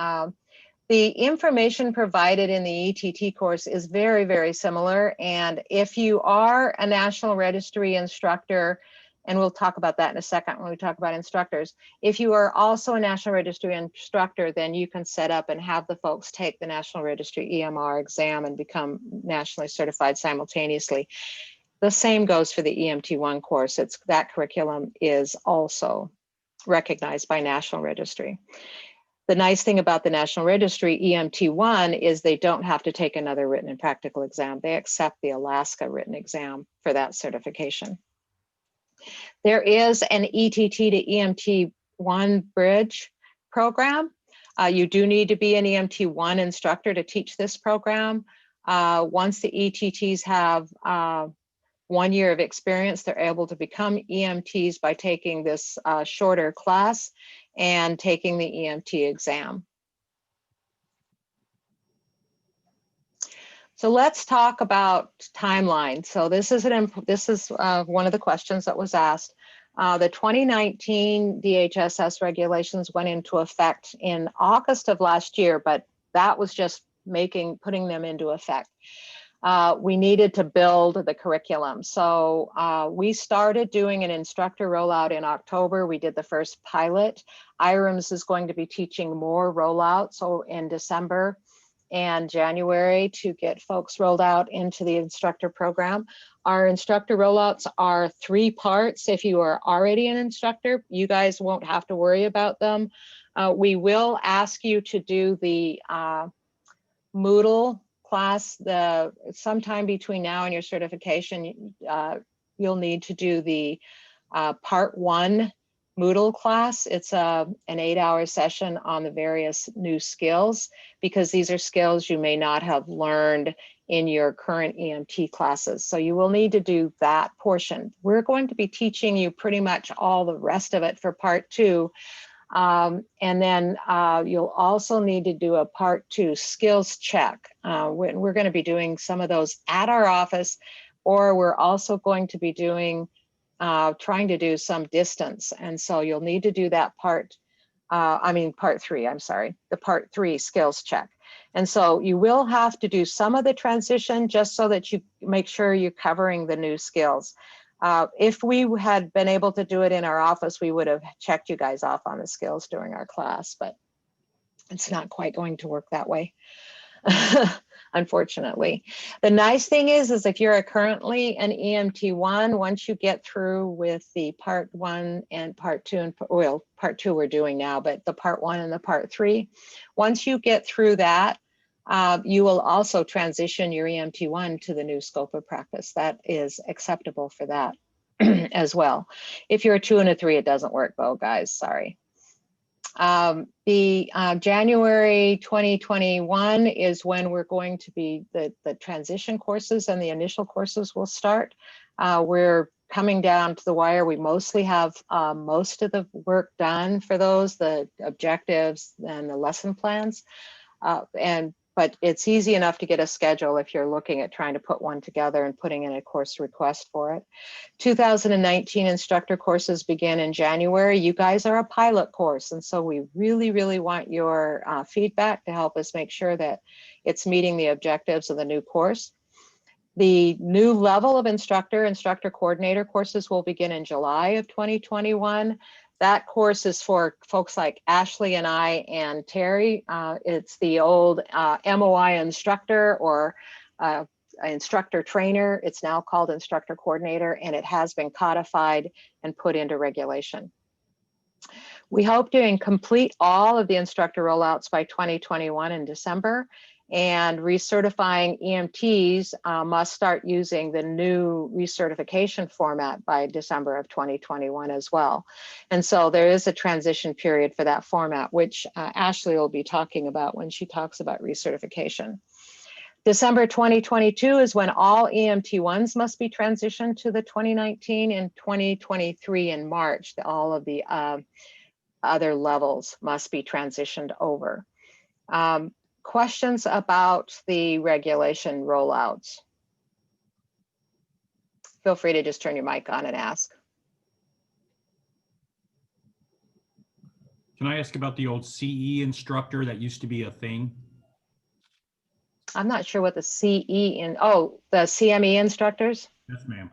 Speaker 1: the information provided in the ETT course is very, very similar. And if you are a National Registry instructor, and we'll talk about that in a second when we talk about instructors, if you are also a National Registry instructor, then you can set up and have the folks take the National Registry EMR exam and become nationally certified simultaneously. The same goes for the EMT1 course. That curriculum is also recognized by National Registry. The nice thing about the National Registry EMT1 is they don't have to take another written and practical exam. They accept the Alaska written exam for that certification. There is an ETT to EMT1 bridge program. You do need to be an EMT1 instructor to teach this program. Once the ETTs have 1 year of experience, they're able to become EMTs by taking this shorter class and taking the EMT exam. So let's talk about timeline. So this is one of the questions that was asked. The 2019 DHSS regulations went into effect in August of last year, but that was just putting them into effect. We needed to build the curriculum. So we started doing an instructor rollout in October. We did the first pilot. IRMS is going to be teaching more rollouts in December and January to get folks rolled out into the instructor program. Our instructor rollouts are 3 parts. If you are already an instructor, you guys won't have to worry about them. We will ask you to do the Moodle class sometime between now and your certification. You'll need to do the part 1 Moodle class. It's an 8-hour session on the various new skills, because these are skills you may not have learned in your current EMT classes. So you will need to do that portion. We're going to be teaching you pretty much all the rest of it for part 2. And then you'll also need to do a part 2 skills check. We're going to be doing some of those at our office, or we're also going to be doing trying to do some distance. And so you'll need to do that part 3, I'm sorry, the part 3 skills check. And so you will have to do some of the transition just so that you make sure you're covering the new skills. If we had been able to do it in our office, we would have checked you guys off on the skills during our class, but it's not quite going to work that way. Unfortunately. The nice thing is if you're currently an EMT1, once you get through with the part 1 and part 2, and well, part 2 we're doing now, but the part 1 and the part 3, once you get through that, you will also transition your EMT1 to the new scope of practice. That is acceptable for that as well. If you're a 2 and a 3, it doesn't work though, guys, sorry. The January 2021 is when we're going to be, the transition courses and the initial courses will start. We're coming down to the wire. We mostly have most of the work done for those, the objectives and the lesson plans. But it's easy enough to get a schedule if you're looking at trying to put one together and putting in a course request for it. 2019 instructor courses begin in January. You guys are a pilot course, and so we really, really want your feedback to help us make sure that it's meeting the objectives of the new course. The new level of instructor coordinator courses will begin in July of 2021. That course is for folks like Ashley and I and Terry. It's the old MOI instructor or instructor trainer. It's now called instructor coordinator, and it has been codified and put into regulation. We hope to complete all of the instructor rollouts by 2021 in December. And recertifying EMTs must start using the new recertification format by December of 2021 as well. And so there is a transition period for that format, which Ashley will be talking about when she talks about recertification. December 2022 is when all EMT1s must be transitioned to the 2019, and 2023 in March, all of the other levels must be transitioned over. Questions about the regulation rollouts? Feel free to just turn your mic on and ask.
Speaker 5: Can I ask about the old CE instructor that used to be a thing?
Speaker 1: I'm not sure what the CE the CME instructors?
Speaker 5: Yes, ma'am.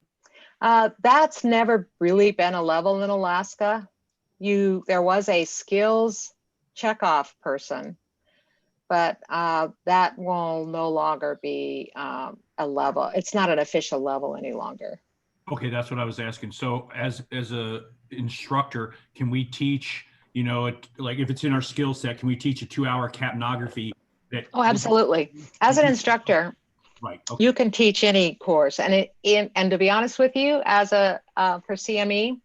Speaker 1: That's never really been a level in Alaska. There was a skills checkoff person, but that will no longer be a level. It's not an official level any longer.
Speaker 5: Okay, that's what I was asking. So as a instructor, can we teach, like if it's in our skill set, can we teach a 2-hour capnography?
Speaker 1: Oh, absolutely. As an instructor,
Speaker 5: right, okay.
Speaker 1: You can teach any course. And to be honest with you, as for CME,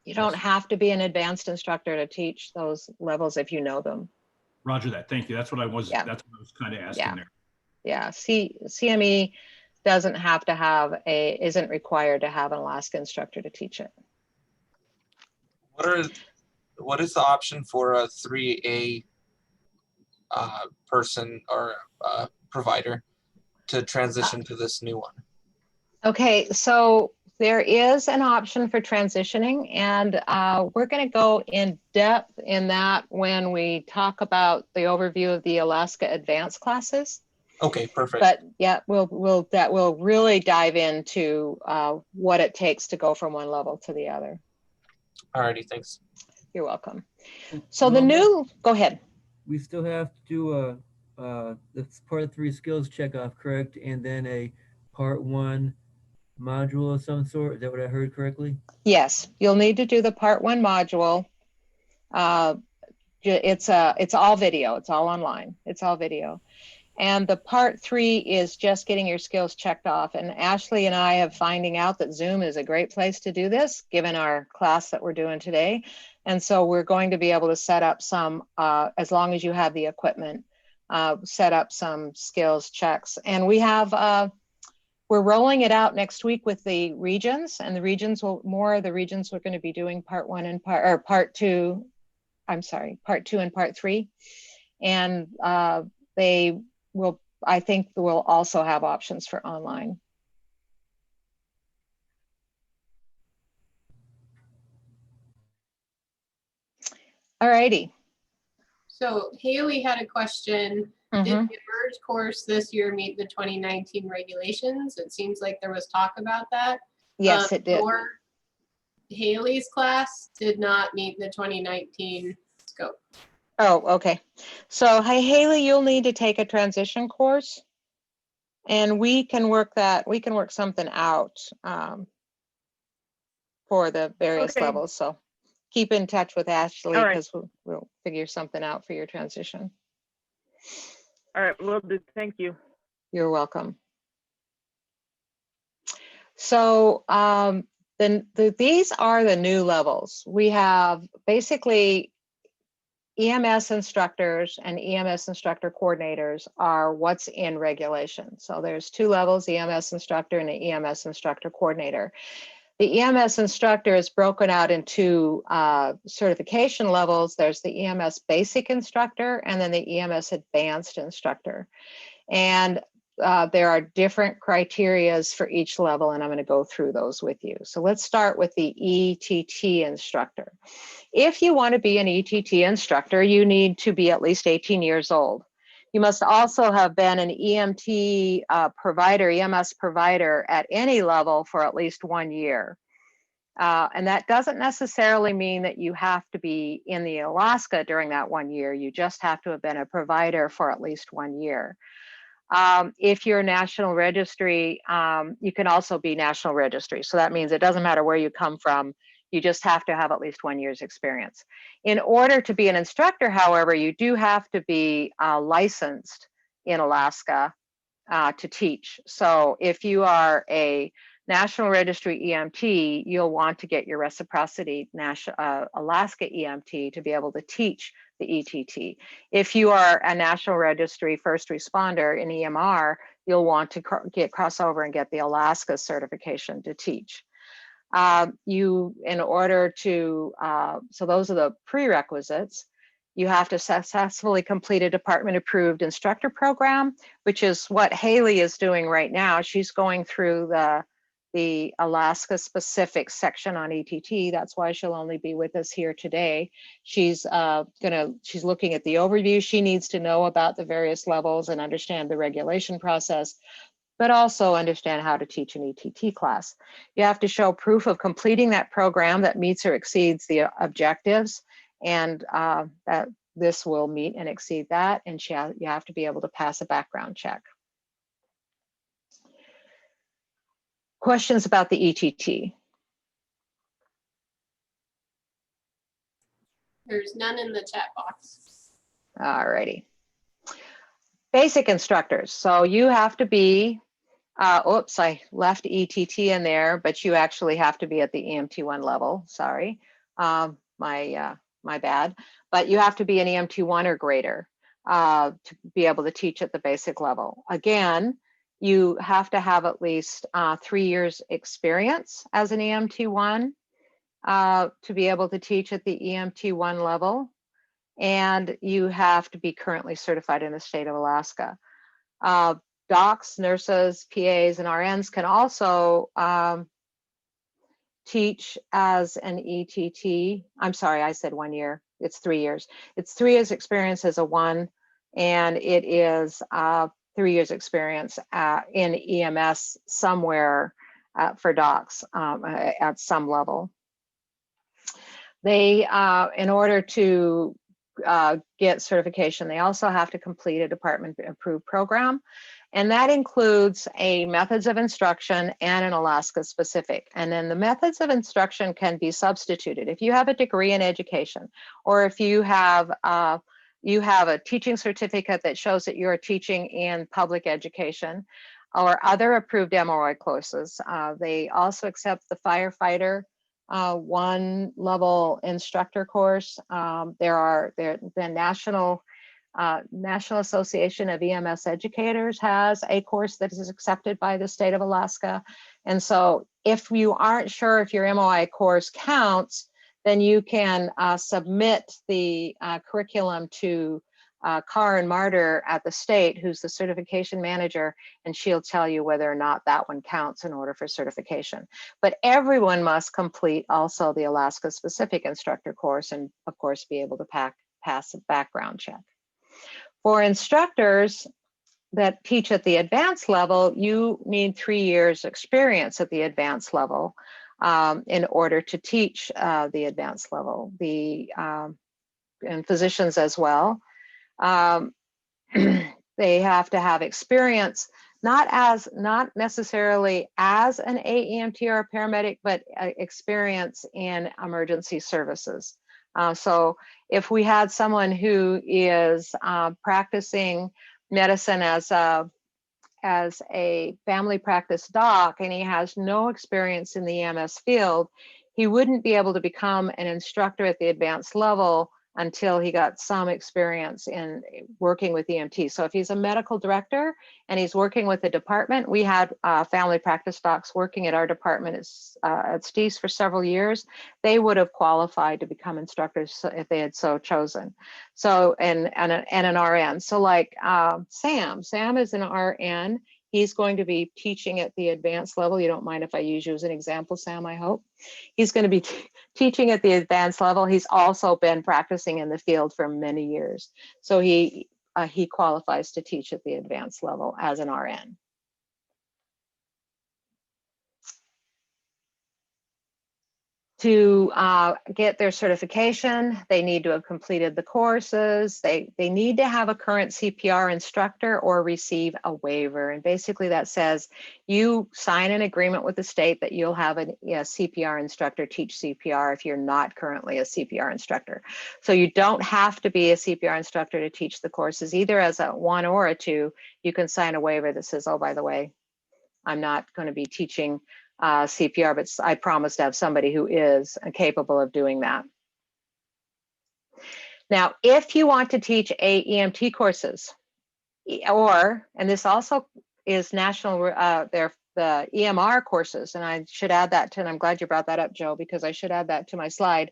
Speaker 1: you don't have to be an advanced instructor to teach those levels if you know them.
Speaker 5: Roger that. Thank you. That's what I was. Yeah. That's what I was kind of asking there. Yeah.
Speaker 1: CME doesn't have to isn't required to have an Alaska instructor to teach it.
Speaker 4: What is the option for a 3A person or provider to transition to this new one?
Speaker 1: Okay, so there is an option for transitioning, and we're going to go in depth in that when we talk about the overview of the Alaska Advanced classes.
Speaker 4: Okay, perfect.
Speaker 1: But yeah, we'll really dive into what it takes to go from one level to the other.
Speaker 4: Alrighty, thanks.
Speaker 1: You're welcome. So go ahead.
Speaker 6: We still have to do the part 3 skills checkoff, correct? And then a part 1 module of some sort. Is that what I heard correctly?
Speaker 1: Yes, you'll need to do the part 1 module. It's all video. It's all online. It's all video. And the part 3 is just getting your skills checked off. And Ashley and I have finding out that Zoom is a great place to do this, given our class that we're doing today. And so we're going to be able to set up some, as long as you have the equipment, set up some skills checks. And we have, we're rolling it out next week with the regions, and the regions will, more of the regions are going to be doing part 2 and part 3. And they will, I think we'll also have options for online. All righty.
Speaker 2: So Haley had a question. Did the Emerge course this year meet the 2019 regulations? It seems like there was talk about that.
Speaker 1: Yes, it did.
Speaker 2: Or Haley's class did not meet the 2019 scope.
Speaker 1: Oh, okay. So, hey, Haley, you'll need to take a transition course, and we can work that. We can work something out for the various levels. So, keep in touch with Ashley, because we'll figure something out for your transition.
Speaker 7: All right, will do. Thank you.
Speaker 1: You're welcome. So these are the new levels. We have basically EMS instructors and EMS instructor coordinators are what's in regulation. So there's 2 levels, EMS instructor and the EMS instructor coordinator. The EMS instructor is broken out into certification levels. There's the EMS basic instructor and then the EMS advanced instructor. And there are different criterias for each level, and I'm going to go through those with you. So let's start with the ETT instructor. If you want to be an ETT instructor, you need to be at least 18 years old. You must also have been an EMT provider, EMS provider at any level for at least 1 year. And that doesn't necessarily mean that you have to be in the Alaska during that 1 year. You just have to have been a provider for at least 1 year. If you're National Registry, you can also be National Registry. So that means it doesn't matter where you come from. You just have to have at least 1 year's experience. In order to be an instructor, however, you do have to be licensed in Alaska to teach. So if you are a National Registry EMT, you'll want to get your reciprocity Alaska EMT to be able to teach the ETT. If you are a National Registry first responder in EMR, you'll want to get crossover and get the Alaska certification to teach. In order to, so those are the prerequisites. You have to successfully complete a department approved instructor program, which is what Haley is doing right now. She's going through the Alaska specific section on ETT. That's why she'll only be with us here today. She's looking at the overview. She needs to know about the various levels and understand the regulation process, but also understand how to teach an ETT class. You have to show proof of completing that program that meets or exceeds the objectives, and that this will meet and exceed that, and you have to be able to pass a background check. Questions about the ETT?
Speaker 2: There's none in the chat box.
Speaker 1: All righty. Basic instructors. So you have to be, oops, I left ETT in there, but you actually have to be at the EMT1 level. Sorry, my bad. But you have to be an EMT1 or greater to be able to teach at the basic level. Again, you have to have at least 3 years experience as an EMT1 to be able to teach at the EMT1 level. And you have to be currently certified in the state of Alaska. Docs, nurses, PAs, and RNs can also teach as an ETT. I'm sorry, I said 1 year. It's 3 years. It's 3 years experience as a 1, and it is 3 years experience in EMS somewhere for docs at some level. They, in order to get certification, they also have to complete a department approved program. And that includes a methods of instruction and an Alaska specific. And then the methods of instruction can be substituted. If you have a degree in education, or if you have you have a teaching certificate that shows that you're teaching in public education or other approved MOI courses. They also accept the firefighter 1 level instructor course. The National Association of EMS Educators has a course that is accepted by the state of Alaska. And so if you aren't sure if your MOI course counts, then you can submit the curriculum to Karen Martyr at the state, who's the certification manager, and she'll tell you whether or not that one counts in order for certification. But everyone must complete also the Alaska specific instructor course and of course be able to pass a background check. For instructors that teach at the advanced level, you need 3 years experience at the advanced level in order to teach the advanced level, and physicians as well. They have to have experience, not necessarily as an AEMT or a paramedic, but experience in emergency services. So if we had someone who is practicing medicine as a family practice doc and he has no experience in the EMS field, he wouldn't be able to become an instructor at the advanced level until he got some experience in working with EMT. So if he's a medical director and he's working with the department, we had family practice docs working at our department at STEES for several years. They would have qualified to become instructors if they had so chosen. So, and an RN. So like Sam is an RN. He's going to be teaching at the advanced level. You don't mind if I use you as an example, Sam, I hope. He's going to be teaching at the advanced level. He's also been practicing in the field for many years. So he qualifies to teach at the advanced level as an RN. To get their certification, they need to have completed the courses. They need to have a current CPR instructor or receive a waiver. And basically that says you sign an agreement with the state that you'll have a CPR instructor teach CPR if you're not currently a CPR instructor. So you don't have to be a CPR instructor to teach the courses, either as a 1 or a 2. You can sign a waiver that says, oh, by the way, I'm not going to be teaching CPR, but I promise to have somebody who is capable of doing that. Now, if you want to teach AEMT courses, and this also is national, the EMR courses, and I should add that to, and I'm glad you brought that up, Joe, because I should add that to my slide.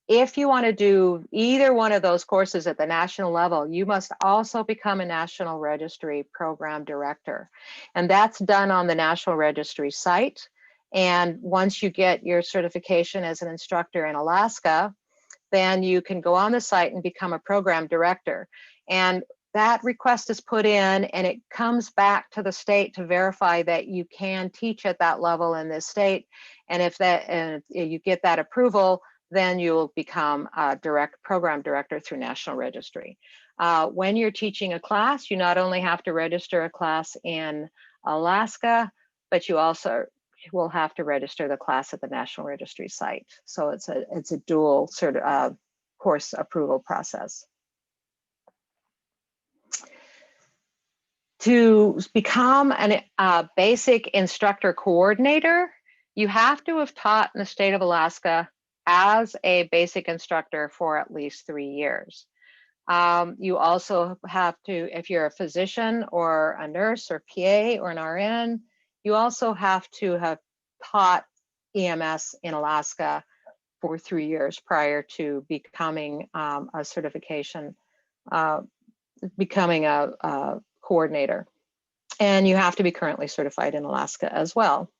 Speaker 1: If you want to do either one of those courses at the national level, you must also become a National Registry Program Director. And that's done on the National Registry site. And once you get your certification as an instructor in Alaska, then you can go on the site and become a program director. And that request is put in and it comes back to the state to verify that you can teach at that level in this state. And if you get that approval, then you'll become a program director through National Registry. When you're teaching a class, you not only have to register a class in Alaska, but you also will have to register the class at the National Registry site. So it's a dual sort of course approval process. To become a basic instructor coordinator, you have to have taught in the state of Alaska as a basic instructor for at least 3 years. You also have to, if you're a physician or a nurse or PA or an RN, you also have to have taught EMS in Alaska for 3 years prior to becoming a certification, becoming a coordinator. And you have to be currently certified in Alaska as well.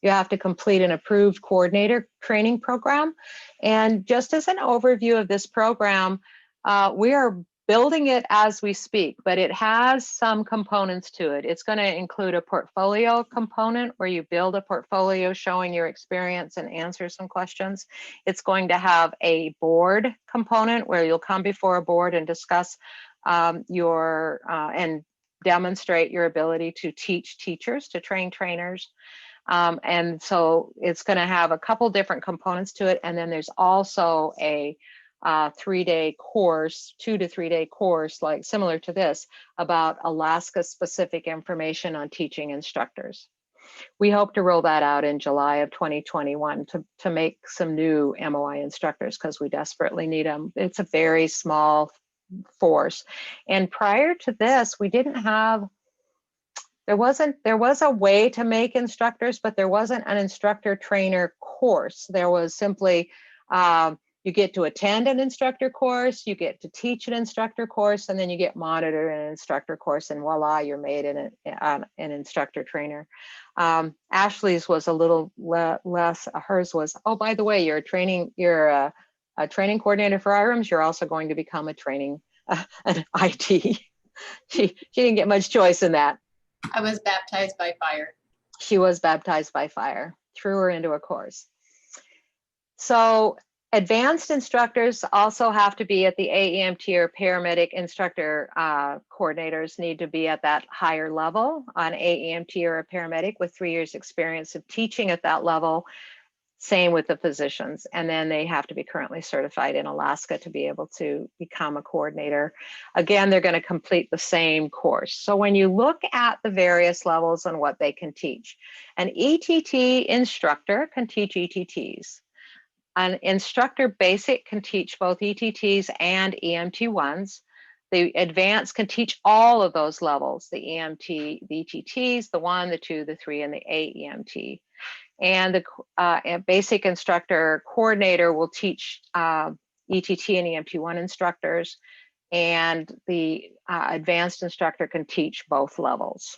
Speaker 1: You have to complete an approved coordinator training program. And just as an overview of this program, we are building it as we speak, but it has some components to it. It's going to include a portfolio component where you build a portfolio showing your experience and answer some questions. It's going to have a board component where you'll come before a board and discuss and demonstrate your ability to teach teachers, to train trainers. And so it's going to have a couple different components to it. And then there's also a 3-day course, 2 to 3 day course, like similar to this, about Alaska specific information on teaching instructors. We hope to roll that out in July of 2021 to make some new MOI instructors, because we desperately need them. It's a very small force. And prior to this, we didn't have, there was a way to make instructors, but there wasn't an instructor trainer course. There was simply, you get to attend an instructor course, you get to teach an instructor course, and then you get monitored in an instructor course, and voila, you're made an instructor trainer. Ashley's was a little less, hers was, oh, by the way, you're a training coordinator for IRMS, you're also going to become a training, an IT. She didn't get much choice in that.
Speaker 2: I was baptized by fire.
Speaker 1: She was baptized by fire, threw her into a course. So advanced instructors also have to be at the AEMT or paramedic instructor coordinators need to be at that higher level on AEMT or a paramedic with 3 years experience of teaching at that level. Same with the physicians. And then they have to be currently certified in Alaska to be able to become a coordinator. Again, they're going to complete the same course. So when you look at the various levels and what they can teach, an ETT instructor can teach ETTs. An instructor basic can teach both ETTs and EMT1s. The advanced can teach all of those levels, the EMT, the ETTs, the 1, the 2, the 3, and the AEMT. And the basic instructor coordinator will teach ETT and EMT1 instructors, and the advanced instructor can teach both levels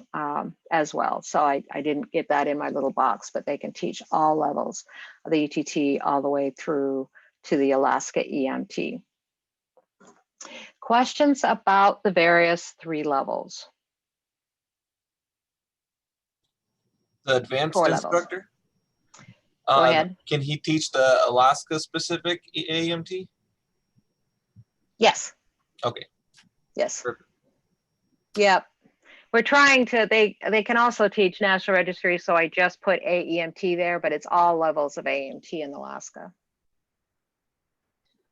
Speaker 1: as well. So I didn't get that in my little box, but they can teach all levels of the ETT all the way through to the Alaska EMT. Questions about the various 3 levels?
Speaker 4: The advanced
Speaker 1: 4 levels.
Speaker 4: instructor?
Speaker 1: Go ahead.
Speaker 4: Can he teach the Alaska specific AEMT?
Speaker 1: Yes.
Speaker 4: Okay.
Speaker 1: Yes.
Speaker 4: Perfect.
Speaker 1: Yep. We're trying to, they can also teach National Registry, so I just put AEMT there, but it's all levels of AEMT in Alaska.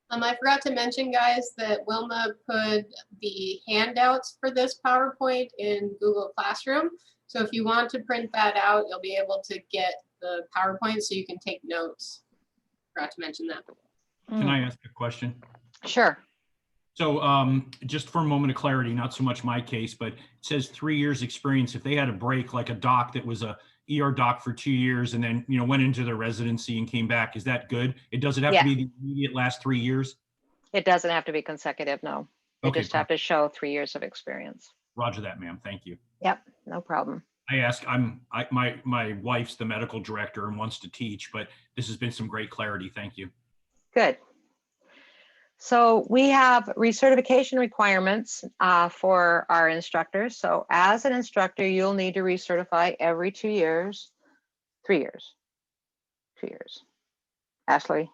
Speaker 2: I forgot to mention, guys, that Wilma put the handouts for this PowerPoint in Google Classroom. So if you want to print that out, you'll be able to get the PowerPoint so you can take notes. Forgot to mention that.
Speaker 5: Can I ask a question?
Speaker 1: Sure.
Speaker 5: So just for a moment of clarity, not so much my case, but it says 3 years experience. If they had a break, like a doc that was a ER doc for 2 years and then, you know, went into their residency and came back, is that good? It doesn't have to be the immediate last 3 years?
Speaker 1: It doesn't have to be consecutive, no. You
Speaker 5: Okay,
Speaker 1: just have to show 3 years of experience.
Speaker 5: Roger that, ma'am. Thank you.
Speaker 1: Yep, no problem.
Speaker 5: I ask, my wife's the medical director and wants to teach, but this has been some great clarity. Thank you.
Speaker 1: Good. So we have recertification requirements for our instructors. So as an instructor, you'll need to recertify every 2 years, 3 years, 2 years. Ashley?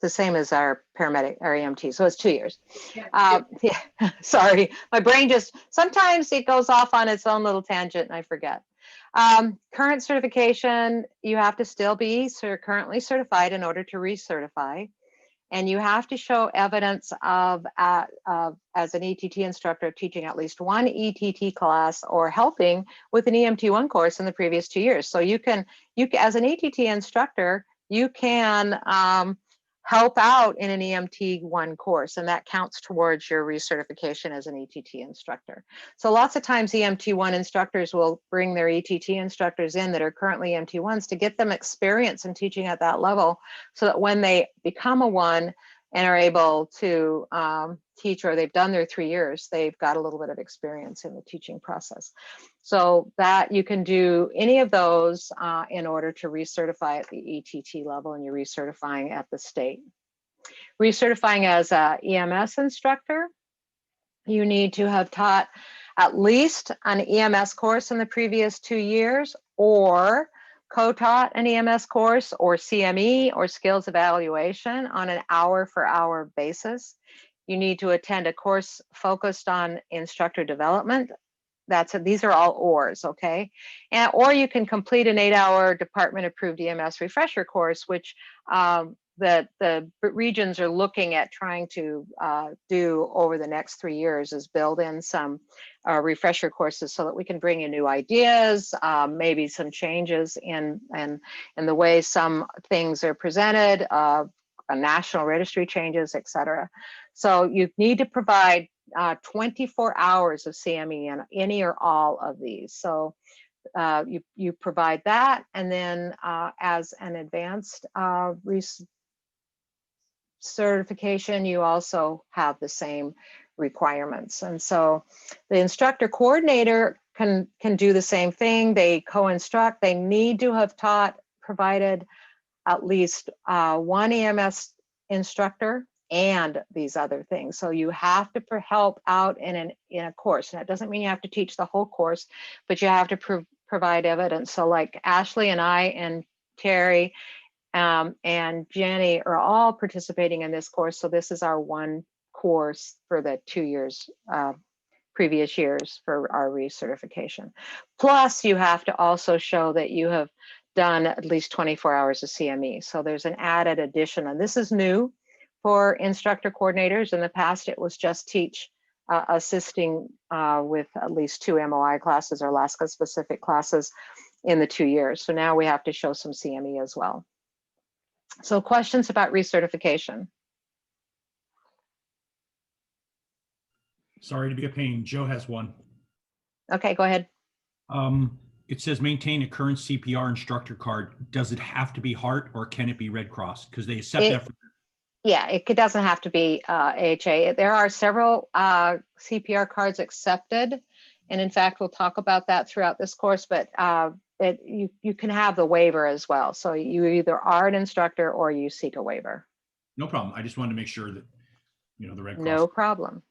Speaker 1: The same as our paramedic, our EMT, so it's 2 years. Yeah, sorry, my brain just, sometimes it goes off on its own little tangent and I forget. Current certification, you have to still be currently certified in order to recertify. And you have to show evidence of, as an ETT instructor, teaching at least 1 ETT class or helping with an EMT1 course in the previous 2 years. So you can, as an ETT instructor, you can help out in an EMT1 course, and that counts towards your recertification as an ETT instructor. So lots of times EMT1 instructors will bring their ETT instructors in that are currently EMT1s to get them experience in teaching at that level, so that when they become a 1 and are able to teach, or they've done their 3 years, they've got a little bit of experience in the teaching process. So that you can do any of those in order to recertify at the ETT level, and you're recertifying at the state. Recertifying as a EMS instructor, you need to have taught at least an EMS course in the previous 2 years, or co-taught an EMS course or CME or skills evaluation on an hour-for-hour basis. You need to attend a course focused on instructor development. These are all ORs, okay? Or you can complete an 8-hour department-approved EMS refresher course, which that the regions are looking at trying to do over the next 3 years is build in some refresher courses so that we can bring in new ideas, maybe some changes in the way some things are presented, a national registry changes, etc. So you need to provide 24 hours of CME in any or all of these. So you provide that, and then as an advanced certification, you also have the same requirements. And so the instructor coordinator can do the same thing. They co-instruct. They need to have provided at least one EMS instructor and these other things. So you have to help out in a course. And it doesn't mean you have to teach the whole course, but you have to provide evidence. So like Ashley and I and Terry and Jenny are all participating in this course. So this is our one course for the 2 years, previous years for our recertification. Plus you have to also show that you have done at least 24 hours of CME. So there's an added addition, and this is new for instructor coordinators. In the past, it was just assisting with at least 2 MOI classes or Alaska specific classes in the 2 years. So now we have to show some CME as well. So questions about recertification?
Speaker 5: Sorry to be a pain. Joe has one.
Speaker 1: Okay, go ahead.
Speaker 5: It says maintain a current CPR instructor card. Does it have to be Heart or can it be Red Cross? Because they accept that.
Speaker 1: Yeah, it doesn't have to be AHA. There are several CPR cards accepted. And in fact, we'll talk about that throughout this course, but you can have the waiver as well. So you either are an instructor or you seek a waiver.
Speaker 5: No problem. I just wanted to make sure that, the Red Cross.
Speaker 1: No problem.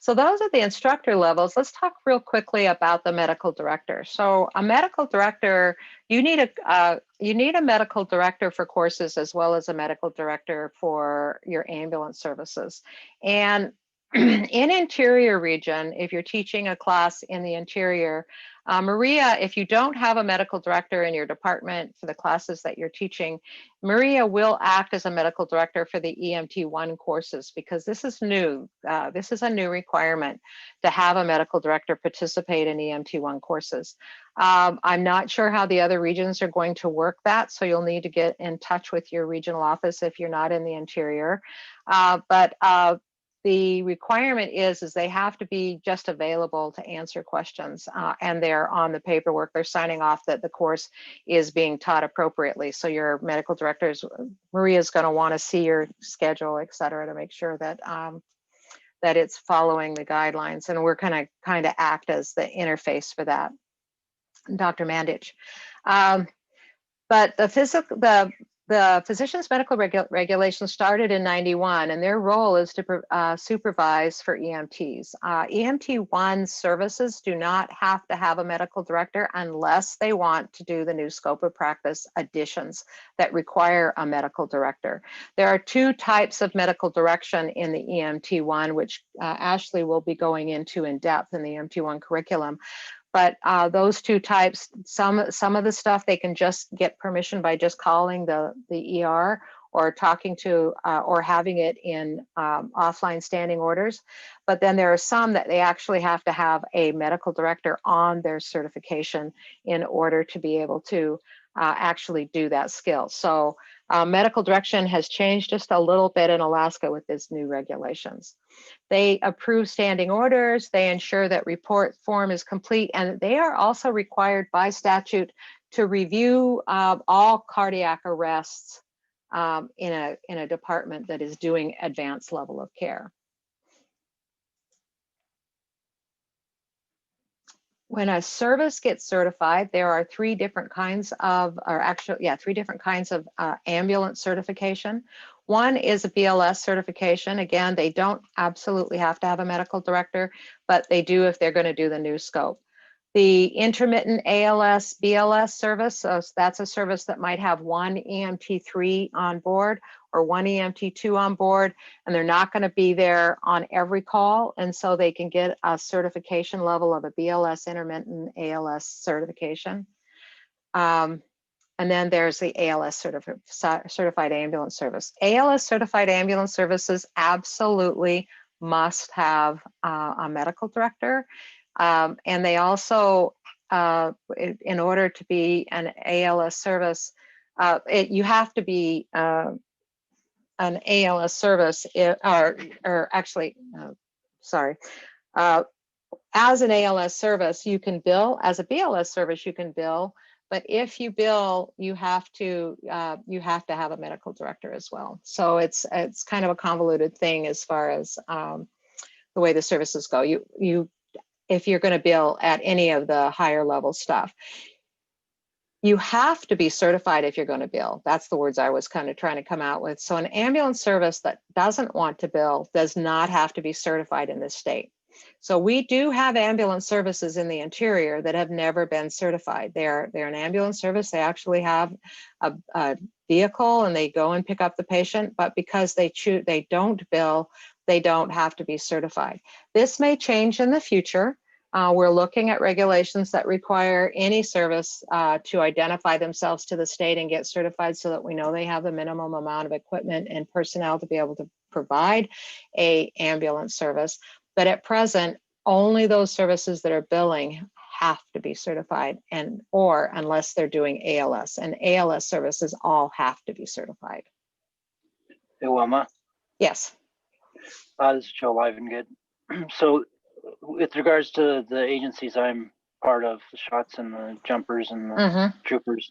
Speaker 1: So those are the instructor levels. Let's talk real quickly about the medical director. So a medical director, you need a medical director for courses as well as a medical director for your ambulance services. And in interior region, if you're teaching a class in the interior, Maria, if you don't have a medical director in your department for the classes that you're teaching, Maria will act as a medical director for the EMT1 courses because this is new. This is a new requirement to have a medical director participate in EMT1 courses. I'm not sure how the other regions are going to work that, so you'll need to get in touch with your regional office if you're not in the interior. But the requirement is they have to be just available to answer questions, and they're on the paperwork. They're signing off that the course is being taught appropriately. So your medical directors, Maria's going to want to see your schedule, et cetera, to make sure that that it's following the guidelines. And we're kind of act as the interface for that, Dr. Mandich. But the physician's medical regulation started in '91, and their role is to supervise for EMTs. EMT1 services do not have to have a medical director unless they want to do the new scope of practice additions that require a medical director. There are 2 types of medical direction in the EMT1, which Ashley will be going into in depth in the EMT1 curriculum. But those 2 types, some of the stuff they can just get permission by just calling the ER or talking to or having it in offline standing orders. But then there are some that they actually have to have a medical director on their certification in order to be able to actually do that skill. So medical direction has changed just a little bit in Alaska with these new regulations. They approve standing orders, they ensure that report form is complete, and they are also required by statute to review all cardiac arrests in a department that is doing advanced level of care. When a service gets certified, there are 3 different kinds of, ambulance certification. One is a BLS certification. Again, they don't absolutely have to have a medical director, but they do if they're going to do the new scope. The intermittent ALS, BLS service, so that's a service that might have 1 EMT3 on board or 1 EMT2 on board, and they're not going to be there on every call, and so they can get a certification level of a BLS intermittent ALS certification. And And then there's the ALS certified ambulance service. ALS certified ambulance services absolutely must have a medical director. And they also, in order to be an ALS service, you have to be an ALS service, or actually, sorry, as an ALS service, you can bill. As a BLS service, you can bill. But if you bill, you have to have a medical director as well. So it's kind of a convoluted thing as far as the way the services go. If you're going to bill at any of the higher level stuff, you have to be certified if you're going to bill. That's the words I was kind of trying to come out with. So an ambulance service that doesn't want to bill does not have to be certified in this state. So we do have ambulance services in the interior that have never been certified. They're an ambulance service. They actually have a vehicle and they go and pick up the patient, but because they don't bill, they don't have to be certified. This may change in the future. We're looking at regulations that require any service to identify themselves to the state and get certified so that we know they have the minimum amount of equipment and personnel to be able to provide an ambulance service. But at present, only those services that are billing have to be certified, or unless they're doing ALS, and ALS services all have to be certified.
Speaker 8: Hey, Wilma.
Speaker 1: Yes.
Speaker 8: This is Joe Livengood. So with regards to the agencies I'm part of, the shots and the jumpers and the troopers,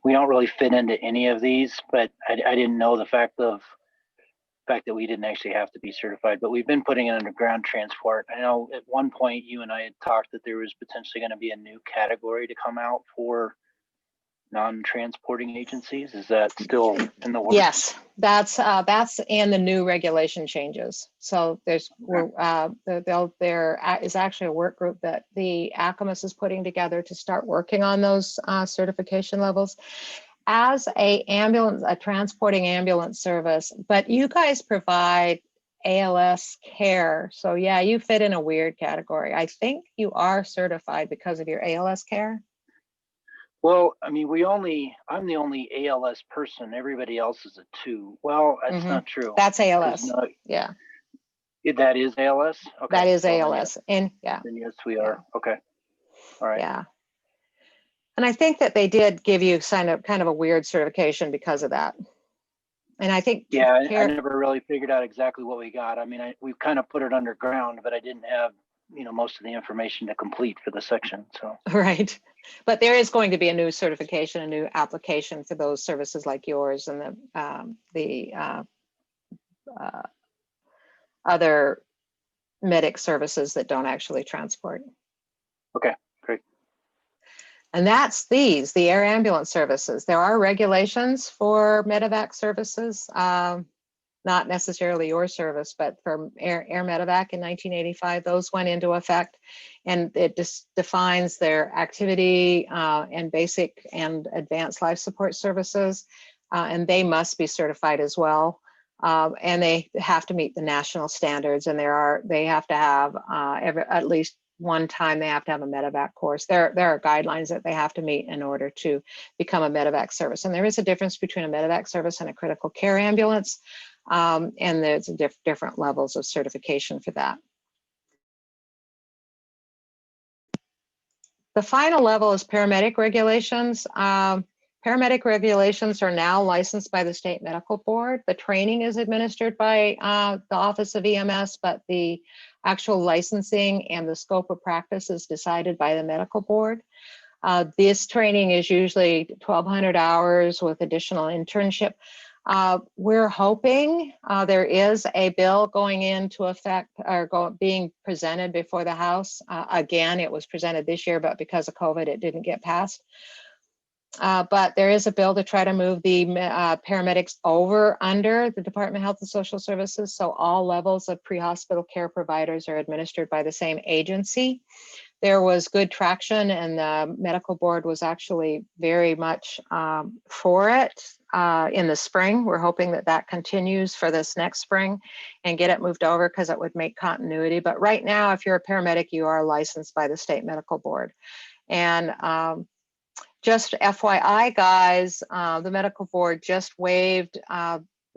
Speaker 8: we don't really fit into any of these, but I didn't know the fact that we didn't actually have to be certified, but we've been putting it under ground transport. I know at one point you and I had talked that there was potentially going to be a new category to come out for non-transporting agencies. Is that still in the works?
Speaker 1: Yes, that's in the new regulation changes. So there is actually a work group that the ACMS is putting together to start working on those certification levels. As a transporting ambulance service, but you guys provide ALS care. So yeah, you fit in a weird category. I think you are certified because of your ALS care.
Speaker 8: Well, I mean, I'm the only ALS person. Everybody else is a 2. Well, that's not true.
Speaker 1: That's ALS. Yeah.
Speaker 8: That is ALS? Okay.
Speaker 1: That is
Speaker 8: well,
Speaker 1: ALS.
Speaker 8: Then
Speaker 1: yeah.
Speaker 8: Then yes, we are. Okay. All right.
Speaker 1: Yeah. And I think that they did give you kind of a weird certification because of that. And I think
Speaker 8: I never really figured out exactly what we got. I mean, we've kind of put it underground, but I didn't have, most of the information to complete for the section. So
Speaker 1: right. But there is going to be a new certification, a new application for those services like yours and the other medic services that don't actually transport.
Speaker 8: Okay, great.
Speaker 1: And that's the air ambulance services. There are regulations for medevac services, not necessarily your service, but for air medevac in 1985, those went into effect, and it just defines their activity and basic and advanced life support services, and they must be certified as well. And they have to meet the national standards, and they have to have at least one time they have to have a medevac course. There are guidelines that they have to meet in order to become a medevac service. And there is a difference between a medevac service and a critical care ambulance. And there's different levels of certification for that. The final level is paramedic regulations. Paramedic regulations are now licensed by the state medical board. The training is administered by the Office of EMS, but the actual licensing and the scope of practice is decided by the medical board. This training is usually 1,200 hours with additional internship. We're hoping there is a bill going into effect or being presented before the House. Again, it was presented this year, but because of COVID, it didn't get passed. But there is a bill to try to move the paramedics under the Department of Health and Social Services. So all levels of pre-hospital care providers are administered by the same agency. There was good traction, and the medical board was actually very much for it in the spring. We're hoping that continues for this next spring and get it moved over because it would make continuity. But right now, if you're a paramedic, you are licensed by the state medical board. And just FYI, guys, the medical board just waived.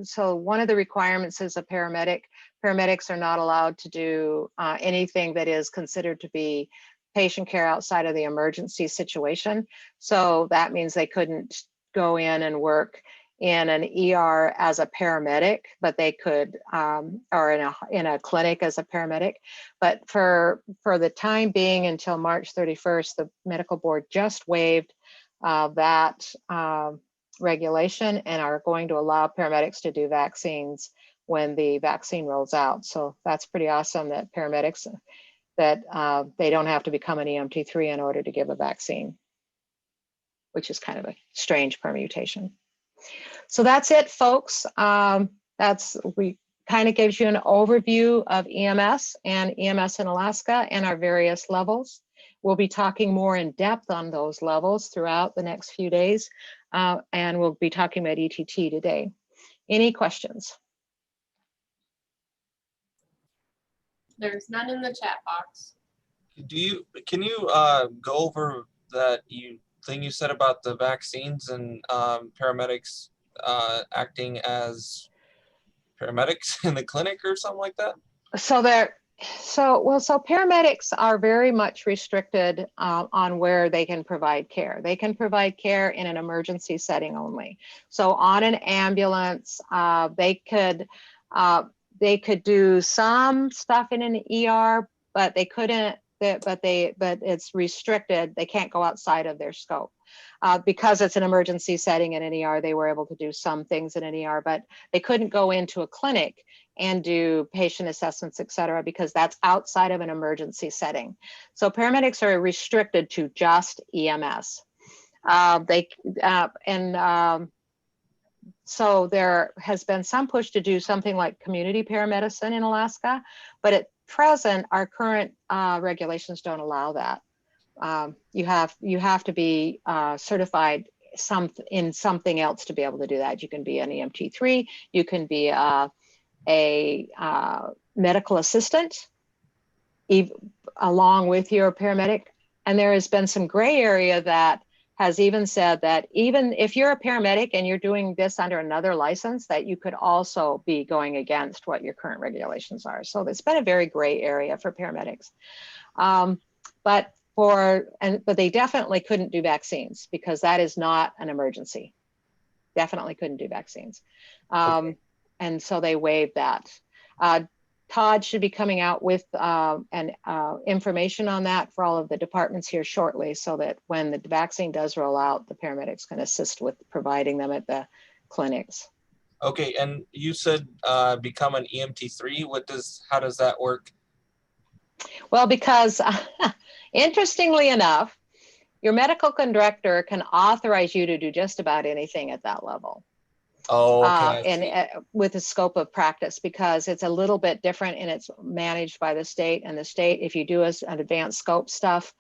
Speaker 1: So one of the requirements is a paramedic. Paramedics are not allowed to do anything that is considered to be patient care outside of the emergency situation. So that means they couldn't go in and work in an ER as a paramedic, but they could, or in a clinic as a paramedic. But for the time being until March 31st, the medical board just waived that regulation and are going to allow paramedics to do vaccines when the vaccine rolls out. So that's pretty awesome that paramedics, that they don't have to become an EMT3 in order to give a vaccine, which is kind of a strange permutation. So that's it, folks. We kind of gives you an overview of EMS and EMS in Alaska and our various levels. We'll be talking more in depth on those levels throughout the next few days, and we'll be talking about ETT today. Any questions?
Speaker 2: There's none in the chat box.
Speaker 4: Can you go over that thing you said about the vaccines and paramedics acting as paramedics in the clinic or something like that?
Speaker 1: So paramedics are very much restricted on where they can provide care. They can provide care in an emergency setting only. So on an ambulance, they could do some stuff in an ER, but they couldn't. But it's restricted. They can't go outside of their scope. Because it's an emergency setting in an ER, they were able to do some things in an ER, but they couldn't go into a clinic and do patient assessments, et cetera, because that's outside of an emergency setting. So paramedics are restricted to just EMS. So there has been some push to do something like community paramedicine in Alaska, but at present, our current regulations don't allow that. You have to be certified in something else to be able to do that. You can be an EMT3, you can be a medical assistant along with your paramedic. And there has been some gray area that has even said that even if you're a paramedic and you're doing this under another license, that you could also be going against what your current regulations are. So it's been a very gray area for paramedics. But they definitely couldn't do vaccines because that is not an emergency. Definitely couldn't do vaccines.
Speaker 4: Okay.
Speaker 1: And so they waived that. Todd should be coming out with information on that for all of the departments here shortly, so that when the vaccine does roll out, the paramedics can assist with providing them at the clinics.
Speaker 4: Okay, and you said become an EMT3. How does that work?
Speaker 1: Well, because interestingly enough, your medical director can authorize you to do just about anything at that level.
Speaker 4: Oh, okay.
Speaker 1: And with the scope of practice, because it's a little bit different and it's managed by the state, and the state, if you do an advanced scope stuff.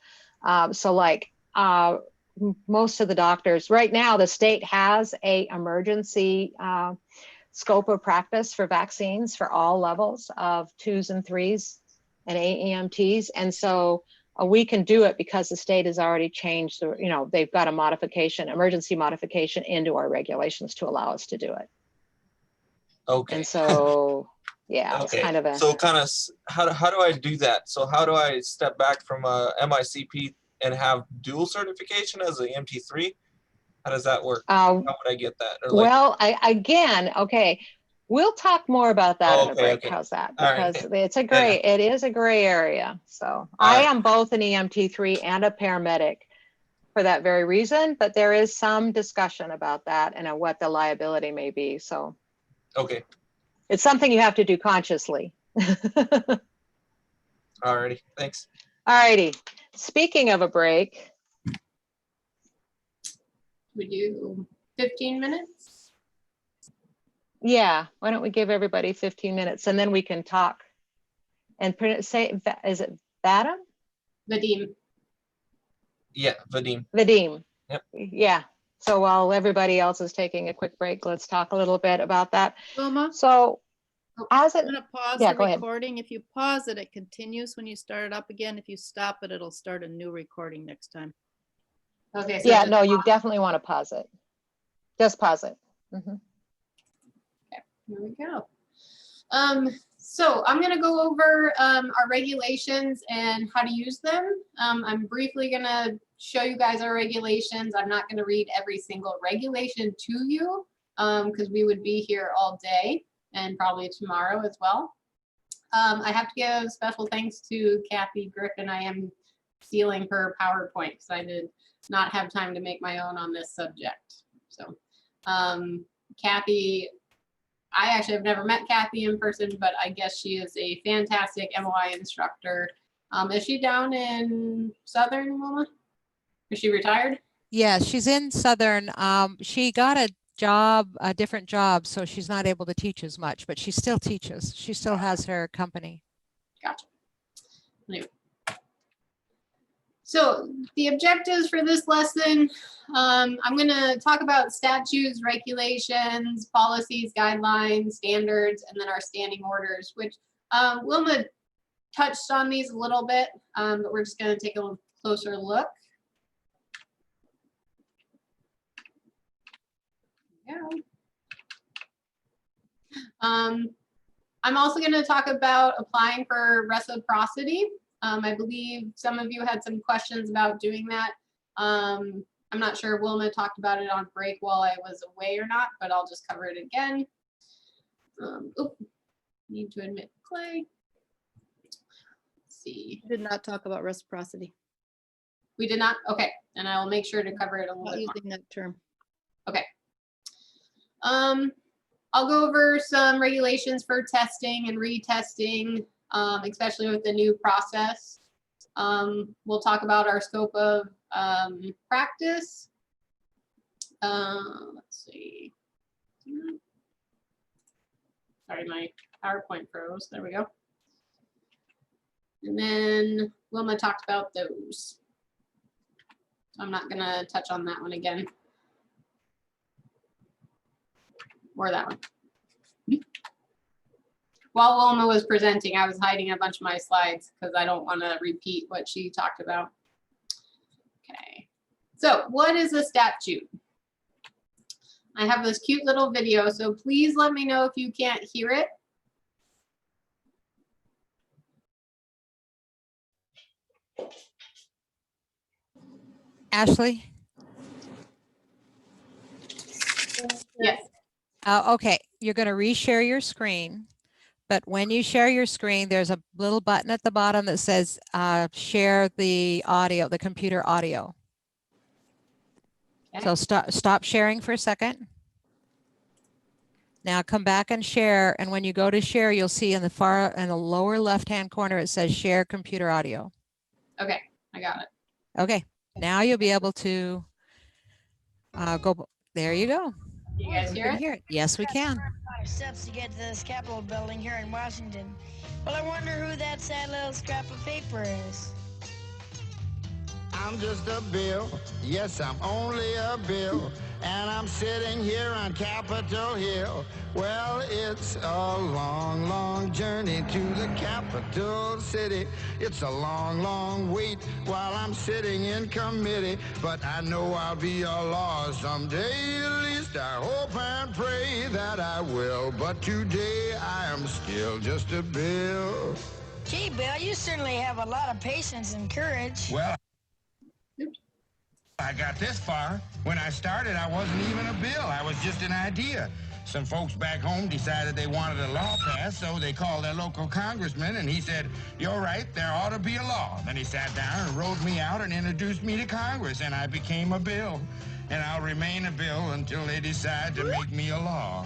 Speaker 1: So like most of the doctors right now, the state has a emergency scope of practice for vaccines for all levels of 2s and 3s and AEMTs. And so we can do it because the state has already changed, they've got a emergency modification into our regulations to allow us to do it.
Speaker 4: Okay.
Speaker 1: And so, yeah,
Speaker 4: okay.
Speaker 1: It's kind of a.
Speaker 4: So how do I do that? So how do I step back from a MICP and have dual certification as an MT3? How does that work? How would I get that?
Speaker 1: Okay. We'll talk more about that in a break.
Speaker 4: Okay.
Speaker 1: How's that?
Speaker 4: All
Speaker 1: Because
Speaker 4: right.
Speaker 1: it is a gray area. So I am both an EMT3 and a paramedic for that very reason, but there is some discussion about that and what the liability may be. So
Speaker 4: okay.
Speaker 1: It's something you have to do consciously.
Speaker 4: Alrighty, thanks.
Speaker 1: Alrighty. Speaking of a break.
Speaker 2: We do 15 minutes?
Speaker 1: Yeah, why don't we give everybody 15 minutes and then we can talk and say, is it Vadim?
Speaker 2: Vadim.
Speaker 4: Yeah, Vadim.
Speaker 1: Vadim.
Speaker 4: Yep.
Speaker 1: Yeah. So while everybody else is taking a quick break, let's talk a little bit about that.
Speaker 9: Wilma,
Speaker 1: So as
Speaker 9: I'm gonna pause
Speaker 1: yeah,
Speaker 9: the
Speaker 1: go ahead.
Speaker 9: recording. If you pause it, it continues when you start it up again. If you stop it, it'll start a new recording next time.
Speaker 2: Okay. So
Speaker 1: Yeah,
Speaker 2: just
Speaker 1: no, you definitely want to pause it. Just pause it. Mhm.
Speaker 2: Here we go. So I'm going to go over our regulations and how to use them. I'm briefly going to show you guys our regulations. I'm not going to read every single regulation to you because we would be here all day and probably tomorrow as well. I have to give special thanks to Kathy Griffin. I am stealing her PowerPoint because I did not have time to make my own on this subject. So Kathy, I actually have never met Kathy in person, but I guess she is a fantastic MOI instructor. Is she down in Southern, Wilma? Is she retired?
Speaker 9: Yeah, she's in Southern. She got a job, a different job, so she's not able to teach as much, but she still teaches. She still has her company.
Speaker 2: Gotcha. Anyway. So the objectives for this lesson, I'm going to talk about statutes, regulations, policies, guidelines, standards, and then our standing orders, which Wilma touched on these a little bit, but we're just going to take a little closer look. Yeah. I'm also going to talk about applying for reciprocity. I believe some of you had some questions about doing that. I'm not sure if Wilma talked about it on break while I was away or not, but I'll just cover it again. Need to admit Clay. Let's see.
Speaker 10: Did not talk about reciprocity.
Speaker 2: We did not? Okay, and I will make sure to cover it a little
Speaker 10: Not
Speaker 2: bit more.
Speaker 10: using that term.
Speaker 2: Okay. I'll go over some regulations for testing and retesting, especially with the new process. We'll talk about our scope of practice. Let's see. Sorry, my PowerPoint froze. There we go. And then Wilma talked about those. So I'm not going to touch on that one again. Or that one. While Wilma was presenting, I was hiding a bunch of my slides because I don't want to repeat what she talked about. Okay, so what is a statute? I have this cute little video, so please let me know if you can't hear it.
Speaker 9: Ashley?
Speaker 2: Yes.
Speaker 9: Okay, you're going to reshare your screen, but when you share your screen, there's a little button at the bottom that says share the audio, the computer audio.
Speaker 2: Okay.
Speaker 9: So stop sharing for a second. Now come back and share, and when you go to share, you'll see in the lower left-hand corner, it says share computer audio.
Speaker 2: Okay, I got it.
Speaker 9: Okay, now you'll be able to go. There you go.
Speaker 2: You guys
Speaker 9: We
Speaker 2: hear
Speaker 9: can
Speaker 2: it?
Speaker 9: hear it. Yes, we can.
Speaker 11: Steps to get to this Capitol building here in Washington. Well, I wonder who that sad little scrap of paper is.
Speaker 12: I'm just a bill. Yes, I'm only a bill. And I'm sitting here on Capitol Hill. Well, it's a long, long journey to the capital city. It's a long, long wait while I'm sitting in committee. But I know I'll be a law someday. At least I hope and pray that I will. But today I am still just a bill.
Speaker 11: Gee, Bill, you certainly have a lot of patience and courage.
Speaker 12: Well, I got this far. When I started, I wasn't even a bill. I was just an idea. Some folks back home decided they wanted a law passed, so they called their local congressman, and he said, "You're right, there ought to be a law." Then he sat down and wrote me out and introduced me to Congress, and I became a bill. And I'll remain a bill until they decide to make me a law.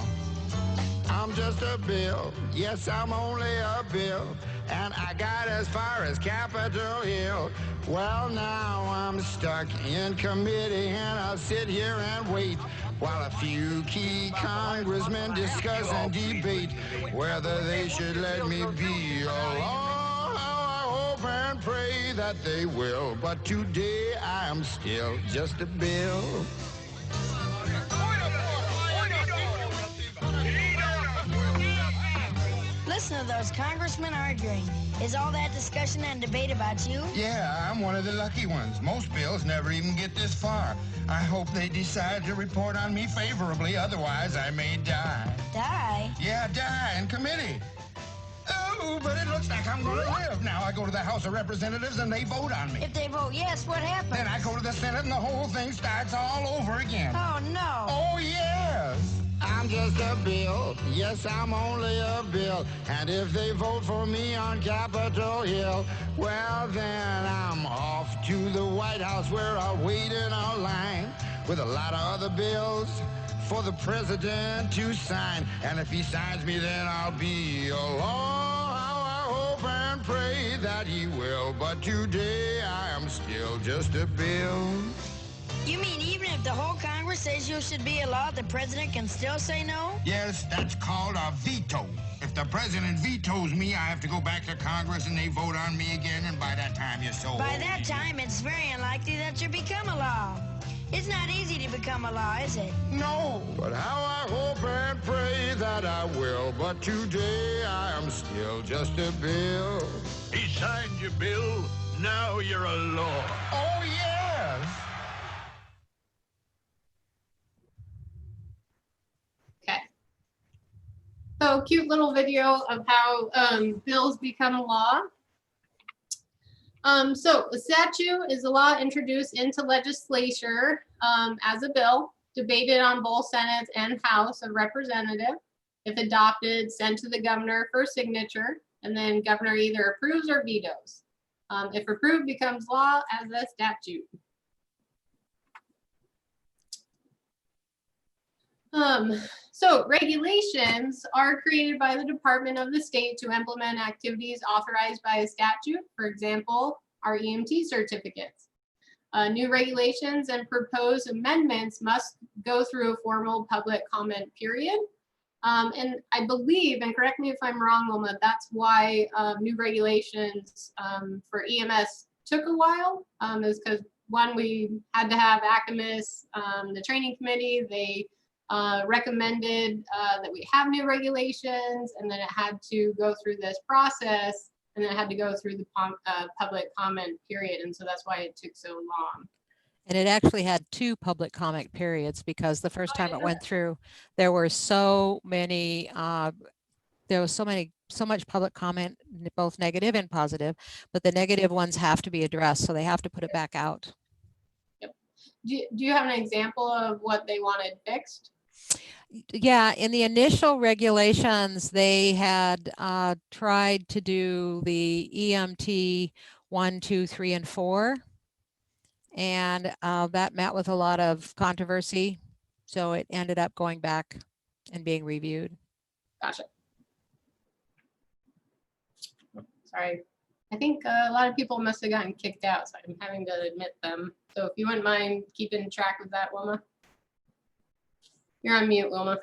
Speaker 12: I'm just a bill. Yes, I'm only a bill. And I got as far as Capitol Hill. Well, now I'm stuck in committee, and I'll sit here and wait while a few key congressmen discuss and debate whether they should let me be a law. I hope and pray that they will. But today I am still just a bill.
Speaker 11: Listen listen to those congressmen arguing. Is all that discussion and debate about you?
Speaker 12: Yeah, I'm one of the lucky ones. Most bills never even get this far. I hope they decide to report on me favorably, otherwise I may die.
Speaker 11: Die?
Speaker 12: Yeah, die in committee. Oh, but it looks like I'm gonna live. Now I go to the House of Representatives and they vote on me.
Speaker 11: If they vote yes, what happens?
Speaker 12: Then I go to the Senate and the whole thing starts all over again.
Speaker 11: Oh, no.
Speaker 12: Oh, yes. I'm just a bill. Yes, I'm only a bill. And if they vote for me on Capitol Hill, well, then I'm off to the White House where I'll wait in a line with a lot of other bills for the president to sign. And if he signs me, then I'll be a law. How I hope and pray that he will. But today I am still just a bill.
Speaker 11: You mean even if the whole Congress says you should be a law, the president can still say no?
Speaker 12: Yes, that's called a veto. If the president vetoes me, I have to go back to Congress and they vote on me again, and by that time you're so
Speaker 11: By
Speaker 12: old.
Speaker 11: that time, it's very unlikely that you become a law. It's not easy to become a law, is it?
Speaker 12: No, but how I hope and pray that I will. But today I am still just a bill.
Speaker 13: He signed your bill. Now you're a law.
Speaker 12: Oh, yes.
Speaker 2: Okay. So cute little video of how bills become law. So a statute is a law introduced into legislature as a bill, debated on both Senate and House of Representatives. If adopted, sent to the governor for signature, and then governor either approves or vetoes. If approved, becomes law as a statute. So regulations are created by the Department of the State to implement activities authorized by a statute. For example, our EMT certificates. New regulations and proposed amendments must go through a formal public comment period. And I believe, and correct me if I'm wrong, Wilma, that's why new regulations for EMS took a while, is because one, we had to have ACAMIS, the training committee, they recommended that we have new regulations, and then it had to go through this process, and then it had to go through the public comment period. And so that's why it took so long.
Speaker 9: And it actually had 2 public comment periods, because the first time it went through, there were so many, so much public comment, both negative and positive, but the negative ones have to be addressed. So they have to put it back out.
Speaker 2: Yep. Do you have an example of what they wanted fixed?
Speaker 9: Yeah, in the initial regulations, they had tried to do the EMT 1, 2, 3, and 4. And that met with a lot of controversy. So it ended up going back and being reviewed.
Speaker 2: Gotcha. Sorry. I think a lot of people must have gotten kicked out, so I'm having to admit them. So if you wouldn't mind keeping track of that, Wilma. You're on mute, Wilma.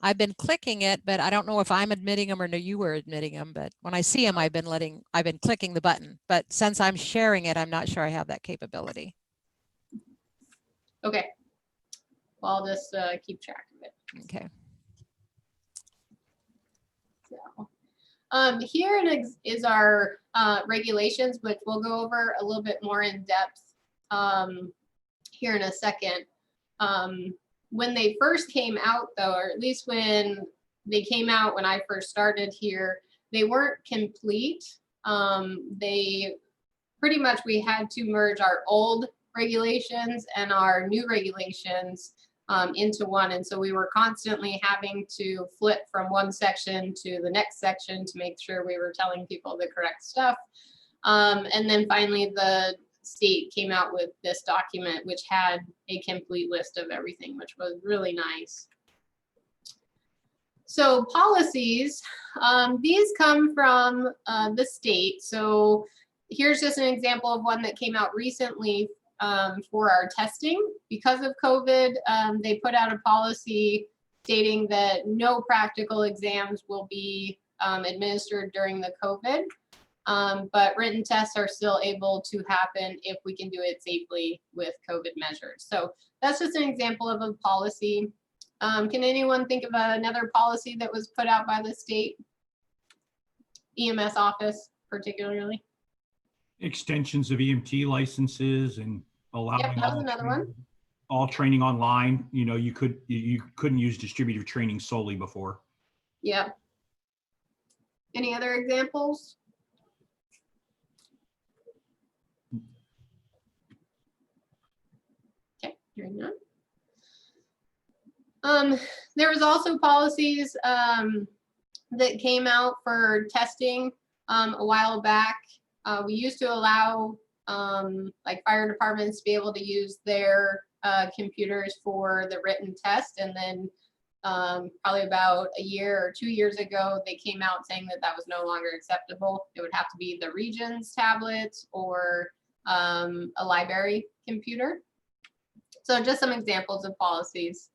Speaker 9: I've been clicking it, but I don't know if I'm admitting them or no, you were admitting them. But when I see them, I've been clicking the button. But since I'm sharing it, I'm not sure I have that capability.
Speaker 2: Okay. Well, I'll just keep track of it.
Speaker 9: Okay.
Speaker 2: So, here is our regulations, which we'll go over a little bit more in depth here in a second. When they first came out, though, or at least when they came out when I first started here, they weren't complete. They pretty much, we had to merge our old regulations and our new regulations into one. And so we were constantly having to flip from one section to the next section to make sure we were telling people the correct stuff. And then finally, the state came out with this document, which had a complete list of everything, which was really nice. So policies, these come from the state. So here's just an example of one that came out recently for our testing. Because of COVID, they put out a policy stating that no practical exams will be administered during the COVID. But written tests are still able to happen if we can do it safely with COVID measures. So that's just an example of a policy. Can anyone think of another policy that was put out by the state EMS office particularly?
Speaker 5: Extensions of EMT licenses and allowing
Speaker 2: Yep, that was another one.
Speaker 5: all training online. You know, you couldn't use distributor training solely before.
Speaker 2: Yep. Any other examples? Okay, hearing none. There was also policies that came out for testing a while back. We used to allow like fire departments to be able to use their computers for the written test, and then probably about a year or 2 years ago, they came out saying that that was no longer acceptable. It would have to be the region's tablet or a library computer. So just some examples of policies.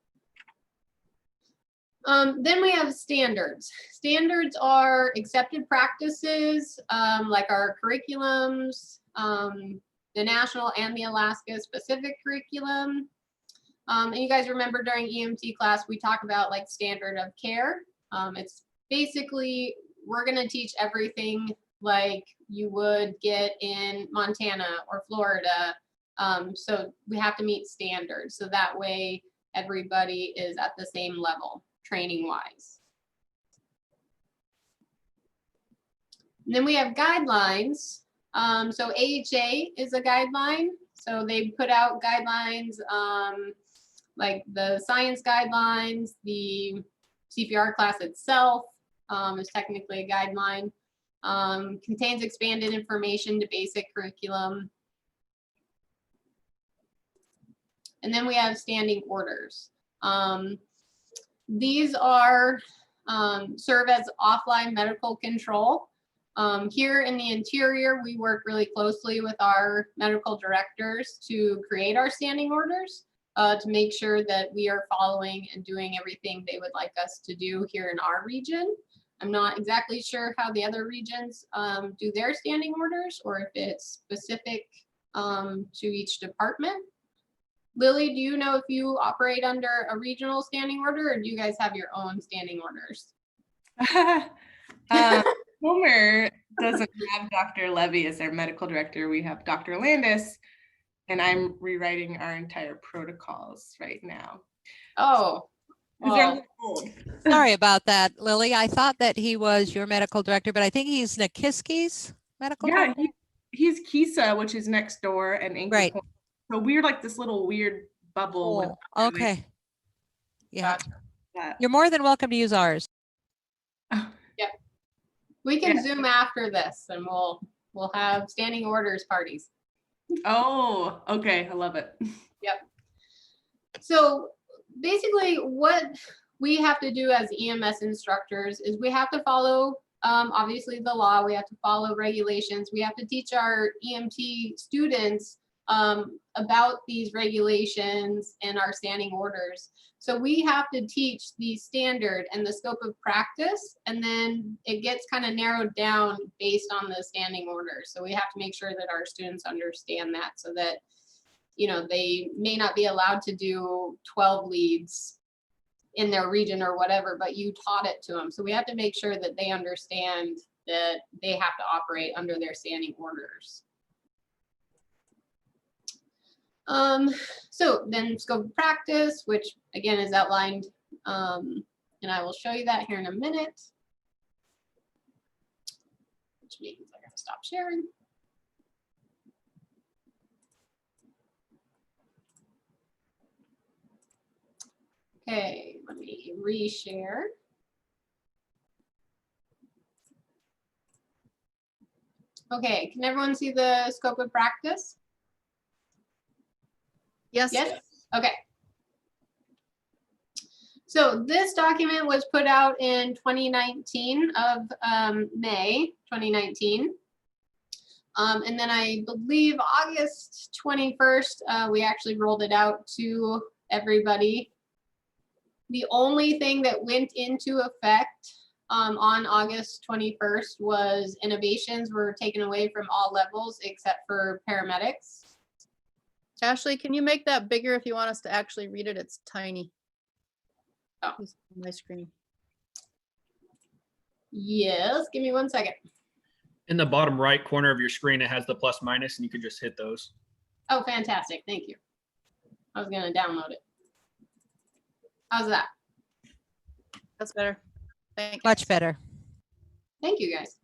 Speaker 2: Then we have standards. Standards are accepted practices, like our curriculums, the national and the Alaska specific curriculum. And you guys remember during EMT class, we talk about like standard of care. It's basically, we're gonna teach everything like you would get in Montana or Florida. So we have to meet standards. So that way everybody is at the same level training wise. And then we have guidelines. So AHA is a guideline. So they put out guidelines like the science guidelines, the CPR class itself is technically a guideline, contains expanded information to basic curriculum. And then we have standing orders. These are serve as offline medical control. Here in the interior, we work really closely with our medical directors to create our standing orders to make sure that we are following and doing everything they would like us to do here in our region. I'm not exactly sure how the other regions do their standing orders or if it's specific to each department. Lily, do you know if you operate under a regional standing order or do you guys have your own standing orders?
Speaker 14: Homer doesn't have Dr. Levy as their medical director. We have Dr. Landis, and I'm rewriting our entire protocols right now.
Speaker 2: Oh,
Speaker 14: They're old.
Speaker 9: Sorry about that, Lily. I thought that he was your medical director, but I think he's Nikiski's medical director.
Speaker 14: He's Kisa, which is next door, and Anchor
Speaker 9: Right.
Speaker 14: Point. So we're like this little weird bubble. With
Speaker 9: Okay. Yeah.
Speaker 14: that.
Speaker 9: You're more than welcome to use ours.
Speaker 2: Yep. We can Zoom after this and we'll have standing orders parties.
Speaker 14: Oh, okay. I love it.
Speaker 2: Yep. So basically what we have to do as EMS instructors is we have to follow obviously the law, we have to follow regulations, we have to teach our EMT students about these regulations and our standing orders. So we have to teach the standard and the scope of practice, and then it gets kind of narrowed down based on the standing orders. So we have to make sure that our students understand that so that, you know, they may not be allowed to do 12 leads in their region or whatever, but you taught it to them. So we have to make sure that they understand that they have to operate under their standing orders. So then scope of practice, which again is outlined, and I will show you that here in a minute, which means I gotta stop sharing. Okay, let me reshare. Okay, can everyone see the scope of practice?
Speaker 10: Yes.
Speaker 2: Yes? Okay. So this document was put out in 2019 of May 2019. And then I believe August 21st, we actually rolled it out to everybody. The only thing that went into effect on August 21st was innovations were taken away from all levels except for paramedics.
Speaker 10: Ashley, can you make that bigger if you want us to actually read it? It's tiny.
Speaker 2: Oh,
Speaker 10: my screen.
Speaker 2: Yes, give me 1 second.
Speaker 15: In the bottom right corner of your screen, it has the plus minus, and you can just hit those.
Speaker 2: Oh, fantastic. Thank you. I was going to download it. How's that?
Speaker 10: That's better. Thanks.
Speaker 9: Much better.
Speaker 2: Thank you guys.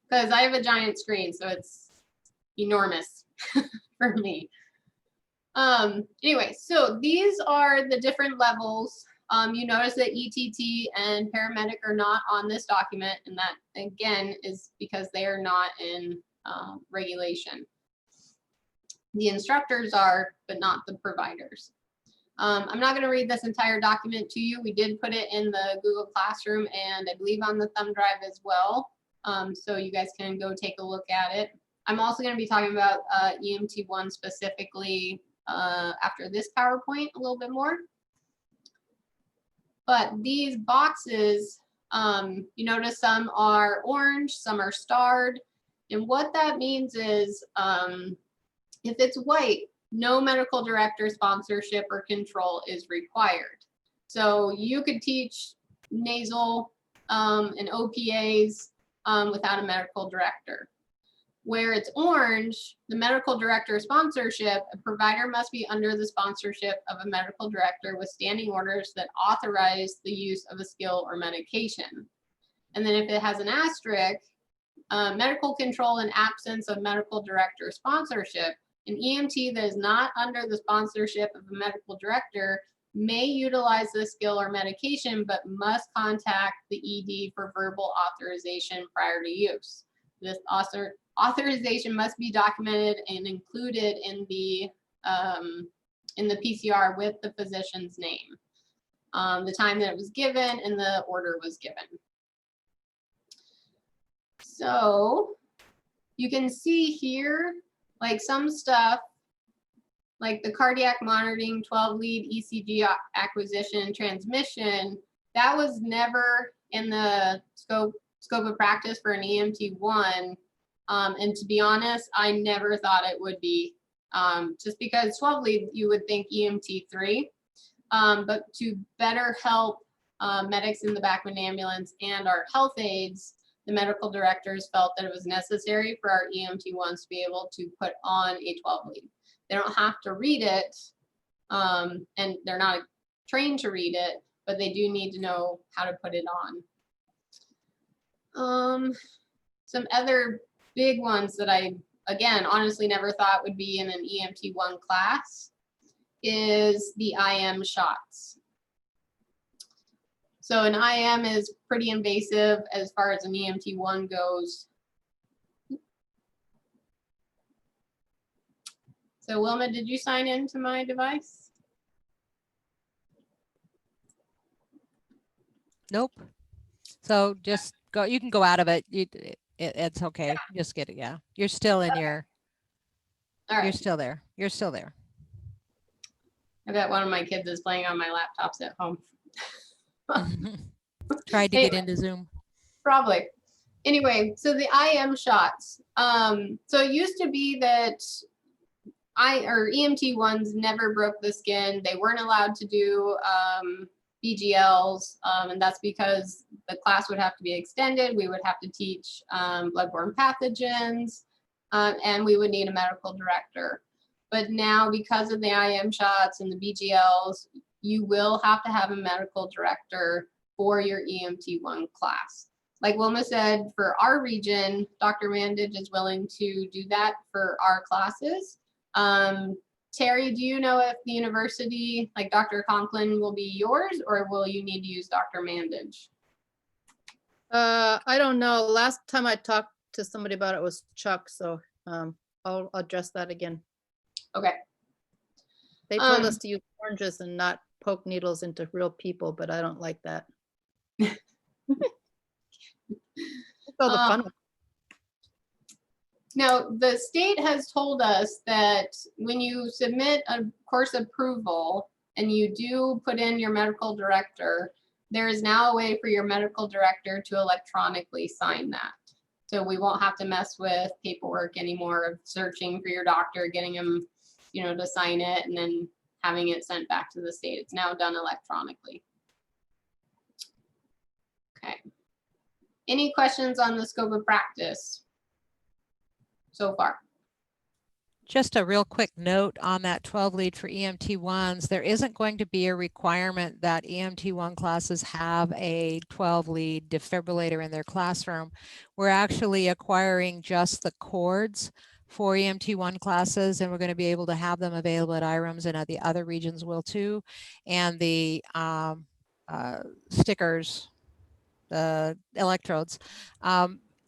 Speaker 2: Because I have a giant screen, so it's enormous for me. Anyway, so these are the different levels. You notice that ETT and paramedic are not on this document, and that again is because they are not in regulation. The instructors are, but not the providers. I'm not going to read this entire document to you. We did put it in the Google Classroom and I believe on the thumb drive as well. So you guys can go take a look at it. I'm also going to be talking about EMT1 specifically after this PowerPoint a little bit more. But these boxes, you notice some are orange, some are starred. And what that means is if it's white, no medical director sponsorship or control is required. So you could teach nasal and OPAs without a medical director. Where it's orange, the medical director sponsorship, a provider must be under the sponsorship of a medical director with standing orders that authorize the use of a skill or medication. And then if it has an asterisk, medical control in absence of medical director sponsorship, an EMT that is not under the sponsorship of a medical director may utilize the skill or medication, but must contact the ED for verbal authorization prior to use. This authorization must be documented and included in the PCR with the physician's name, the time that it was given, and the order was given. So you can see here, like some stuff, like the cardiac monitoring, 12-lead ECG acquisition and transmission, that was never in the scope of practice for an EMT1. And to be honest, I never thought it would be, just because 12-lead, you would think EMT3. But to better help medics in the back of an ambulance and our health aides, the medical directors felt that it was necessary for our EMT1s to be able to put on a 12-lead. They don't have to read it, and they're not trained to read it, but they do need to know how to put it on. Some other big ones that I, again, honestly never thought would be in an EMT1 class is the IM shots. So an IM is pretty invasive as far as an EMT1 goes. So Wilma, did you sign into my device?
Speaker 9: Nope. So just go, you can go out of it. It's okay. Just get it. Yeah. You're still in your,
Speaker 2: all right.
Speaker 9: You're still there. You're still there.
Speaker 2: I bet one of my kids is playing on my laptops at home.
Speaker 9: Tried to get into Zoom.
Speaker 2: Probably. Anyway, so the IM shots. So it used to be that EMT1s never broke the skin. They weren't allowed to do BGLs, and that's because the class would have to be extended. We would have to teach bloodborne pathogens, and we would need a medical director. But now, because of the IM shots and the BGLs, you will have to have a medical director for your EMT1 class. Like Wilma said, for our region, Dr. Mandage is willing to do that for our classes. Terry, do you know if the university, like Dr. Conklin, will be yours, or will you need to use Dr. Mandage?
Speaker 10: I don't know. Last time I talked to somebody about it was Chuck, so I'll address that again.
Speaker 2: Okay.
Speaker 10: They told us to use oranges and not poke needles into real people, but I don't like that. All the fun.
Speaker 2: Now, the state has told us that when you submit a course approval and you do put in your medical director, there is now a way for your medical director to electronically sign that. So we won't have to mess with paperwork anymore of searching for your doctor, getting him, to sign it and then having it sent back to the state. It's now done electronically. Okay. Any questions on the scope of practice so far?
Speaker 9: Just a real quick note on that 12 lead for EMT1s. There isn't going to be a requirement that EMT1 classes have a 12 lead defibrillator in their classroom. We're actually acquiring just the cords for EMT1 classes, and we're going to be able to have them available at IREMS, and the other regions will too. And the stickers, the electrodes.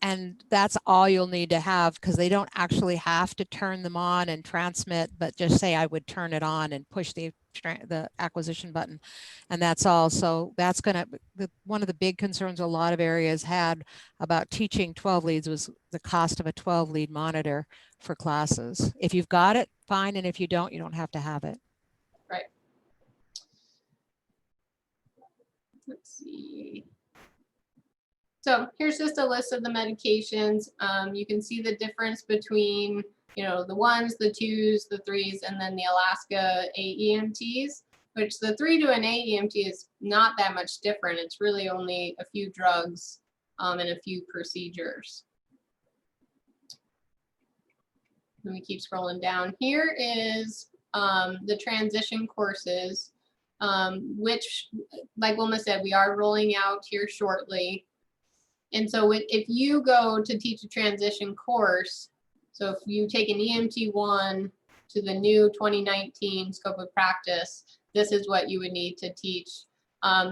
Speaker 9: And that's all you'll need to have, because they don't actually have to turn them on and transmit, but just say I would turn it on and push the acquisition button, and that's all. So that's going to, one of the big concerns a lot of areas had about teaching 12 leads was the cost of a 12 lead monitor for classes. If you've got it, fine, and if you don't, you don't have to have it.
Speaker 2: Right. Let's see. So here's just a list of the medications. You can see the difference between, you know, the 1s, the 2s, the 3s, and then the Alaska AEMTs, which the 3 to an AEMT is not that much different. It's really only a few drugs and a few procedures. Let me keep scrolling down. Here is the transition courses, which, like Wilma said, we are rolling out here shortly. And so if you go to teach a transition course, so if you take an EMT1 to the new 2019 scope of practice, this is what you would need to teach.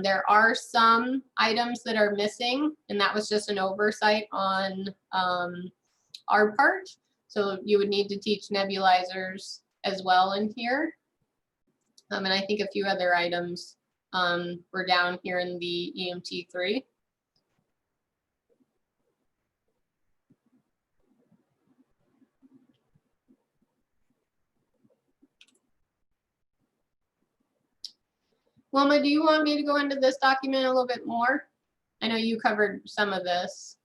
Speaker 2: There are some items that are missing, and that was just an oversight on our part. So you would need to teach nebulizers as well in here. And I think a few other items were down here in the EMT3. Wilma, do you want me to go into this document a little bit more? I know you covered some of this.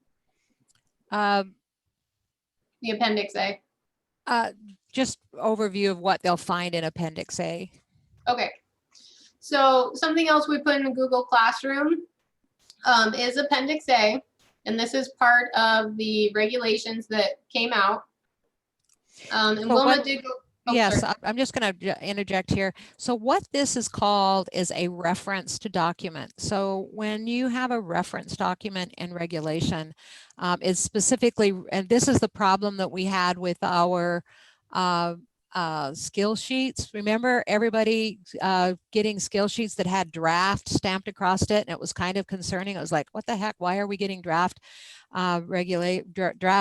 Speaker 2: The Appendix A.
Speaker 9: Just overview of what they'll find in Appendix A.
Speaker 2: Okay. So something else we put in the Google Classroom is Appendix A, and this is part of the regulations that came out. And
Speaker 9: So
Speaker 2: Wilma did go. Oh,
Speaker 9: yes,
Speaker 2: sorry.
Speaker 9: I'm just going to interject here. So what this is called is a reference to document. So when you have a reference document in regulation, it's specifically, and this is the problem that we had with our skill sheets. Remember everybody getting skill sheets that had draft stamped across it, and it was kind of concerning. It was like, what the heck, why are we getting draft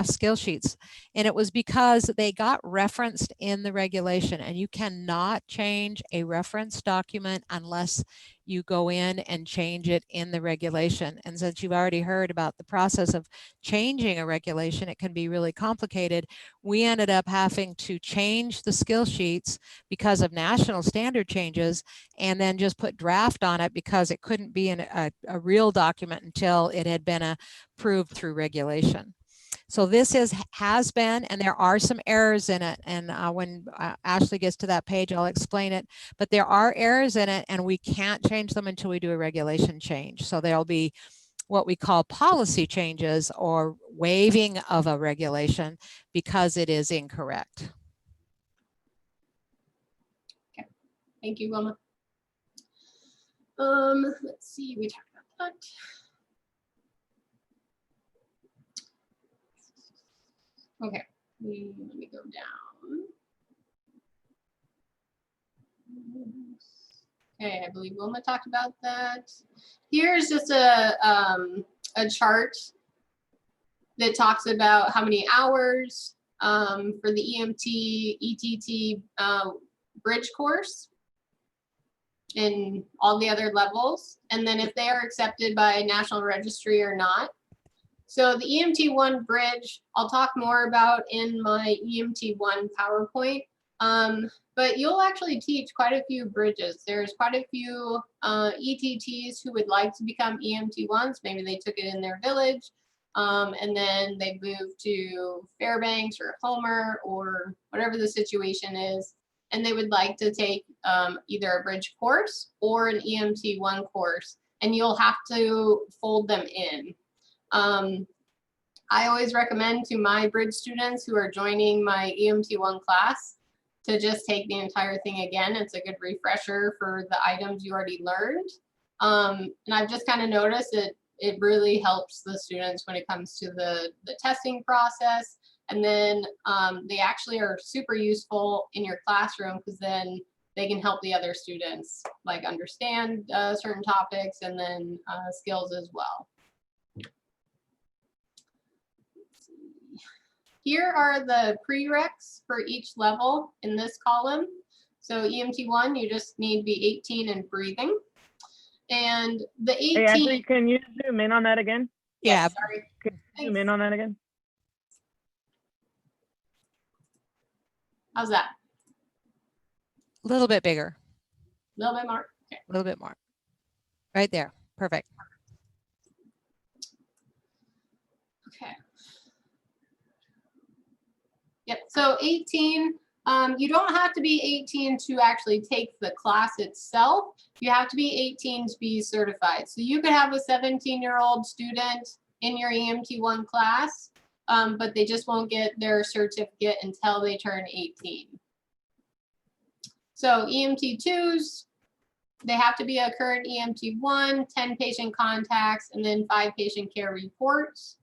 Speaker 9: skill sheets? And it was because they got referenced in the regulation, and you cannot change a reference document unless you go in and change it in the regulation. And since you've already heard about the process of changing a regulation, it can be really complicated. We ended up having to change the skill sheets because of national standard changes, and then just put draft on it because it couldn't be in a real document until it had been approved through regulation. So this has been, and there are some errors in it. And when Ashley gets to that page, I'll explain it. But there are errors in it, and we can't change them until we do a regulation change. So there'll be what we call policy changes or waiving of a regulation because it is incorrect.
Speaker 2: Okay, thank you, Wilma. Let's see, we talked about that. Okay, let me go down. Okay, I believe Wilma talked about that. Here's just a chart that talks about how many hours for the EMT, ETT bridge course and all the other levels, and then if they are accepted by a national registry or not. So the EMT1 bridge, I'll talk more about in my EMT1 PowerPoint, but you'll actually teach quite a few bridges. There's quite a few ETTs who would like to become EMT1s. Maybe they took it in their village, and then they moved to Fairbanks or Homer or whatever the situation is, and they would like to take either a bridge course or an EMT1 course and you'll have to fold them in. I always recommend to my bridge students who are joining my EMT1 class to just take the entire thing again. It's a good refresher for the items you already learned. And I've just kind of noticed it really helps the students when it comes to the testing process. And then they actually are super useful in your classroom, because then they can help the other students like understand certain topics and then skills as well. Here are the prereqs for each level in this column. So EMT1, you just need to be 18 and breathing. And the 18.
Speaker 7: Hey, Ashley, can you zoom in on that again?
Speaker 9: Yeah.
Speaker 2: Sorry.
Speaker 7: Can you zoom in on that again?
Speaker 2: How's that?
Speaker 9: A little bit bigger.
Speaker 2: A little bit more. Okay.
Speaker 9: A little bit more. Right there. Perfect.
Speaker 2: Okay. Yep. So 18. You don't have to be 18 to actually take the class itself. You have to be 18 to be certified. So you could have a 17-year-old student in your EMT1 class, but they just won't get their certificate until they turn 18. So EMT2s, they have to be a current EMT1, 10 patient contacts, and then 5 patient care reports.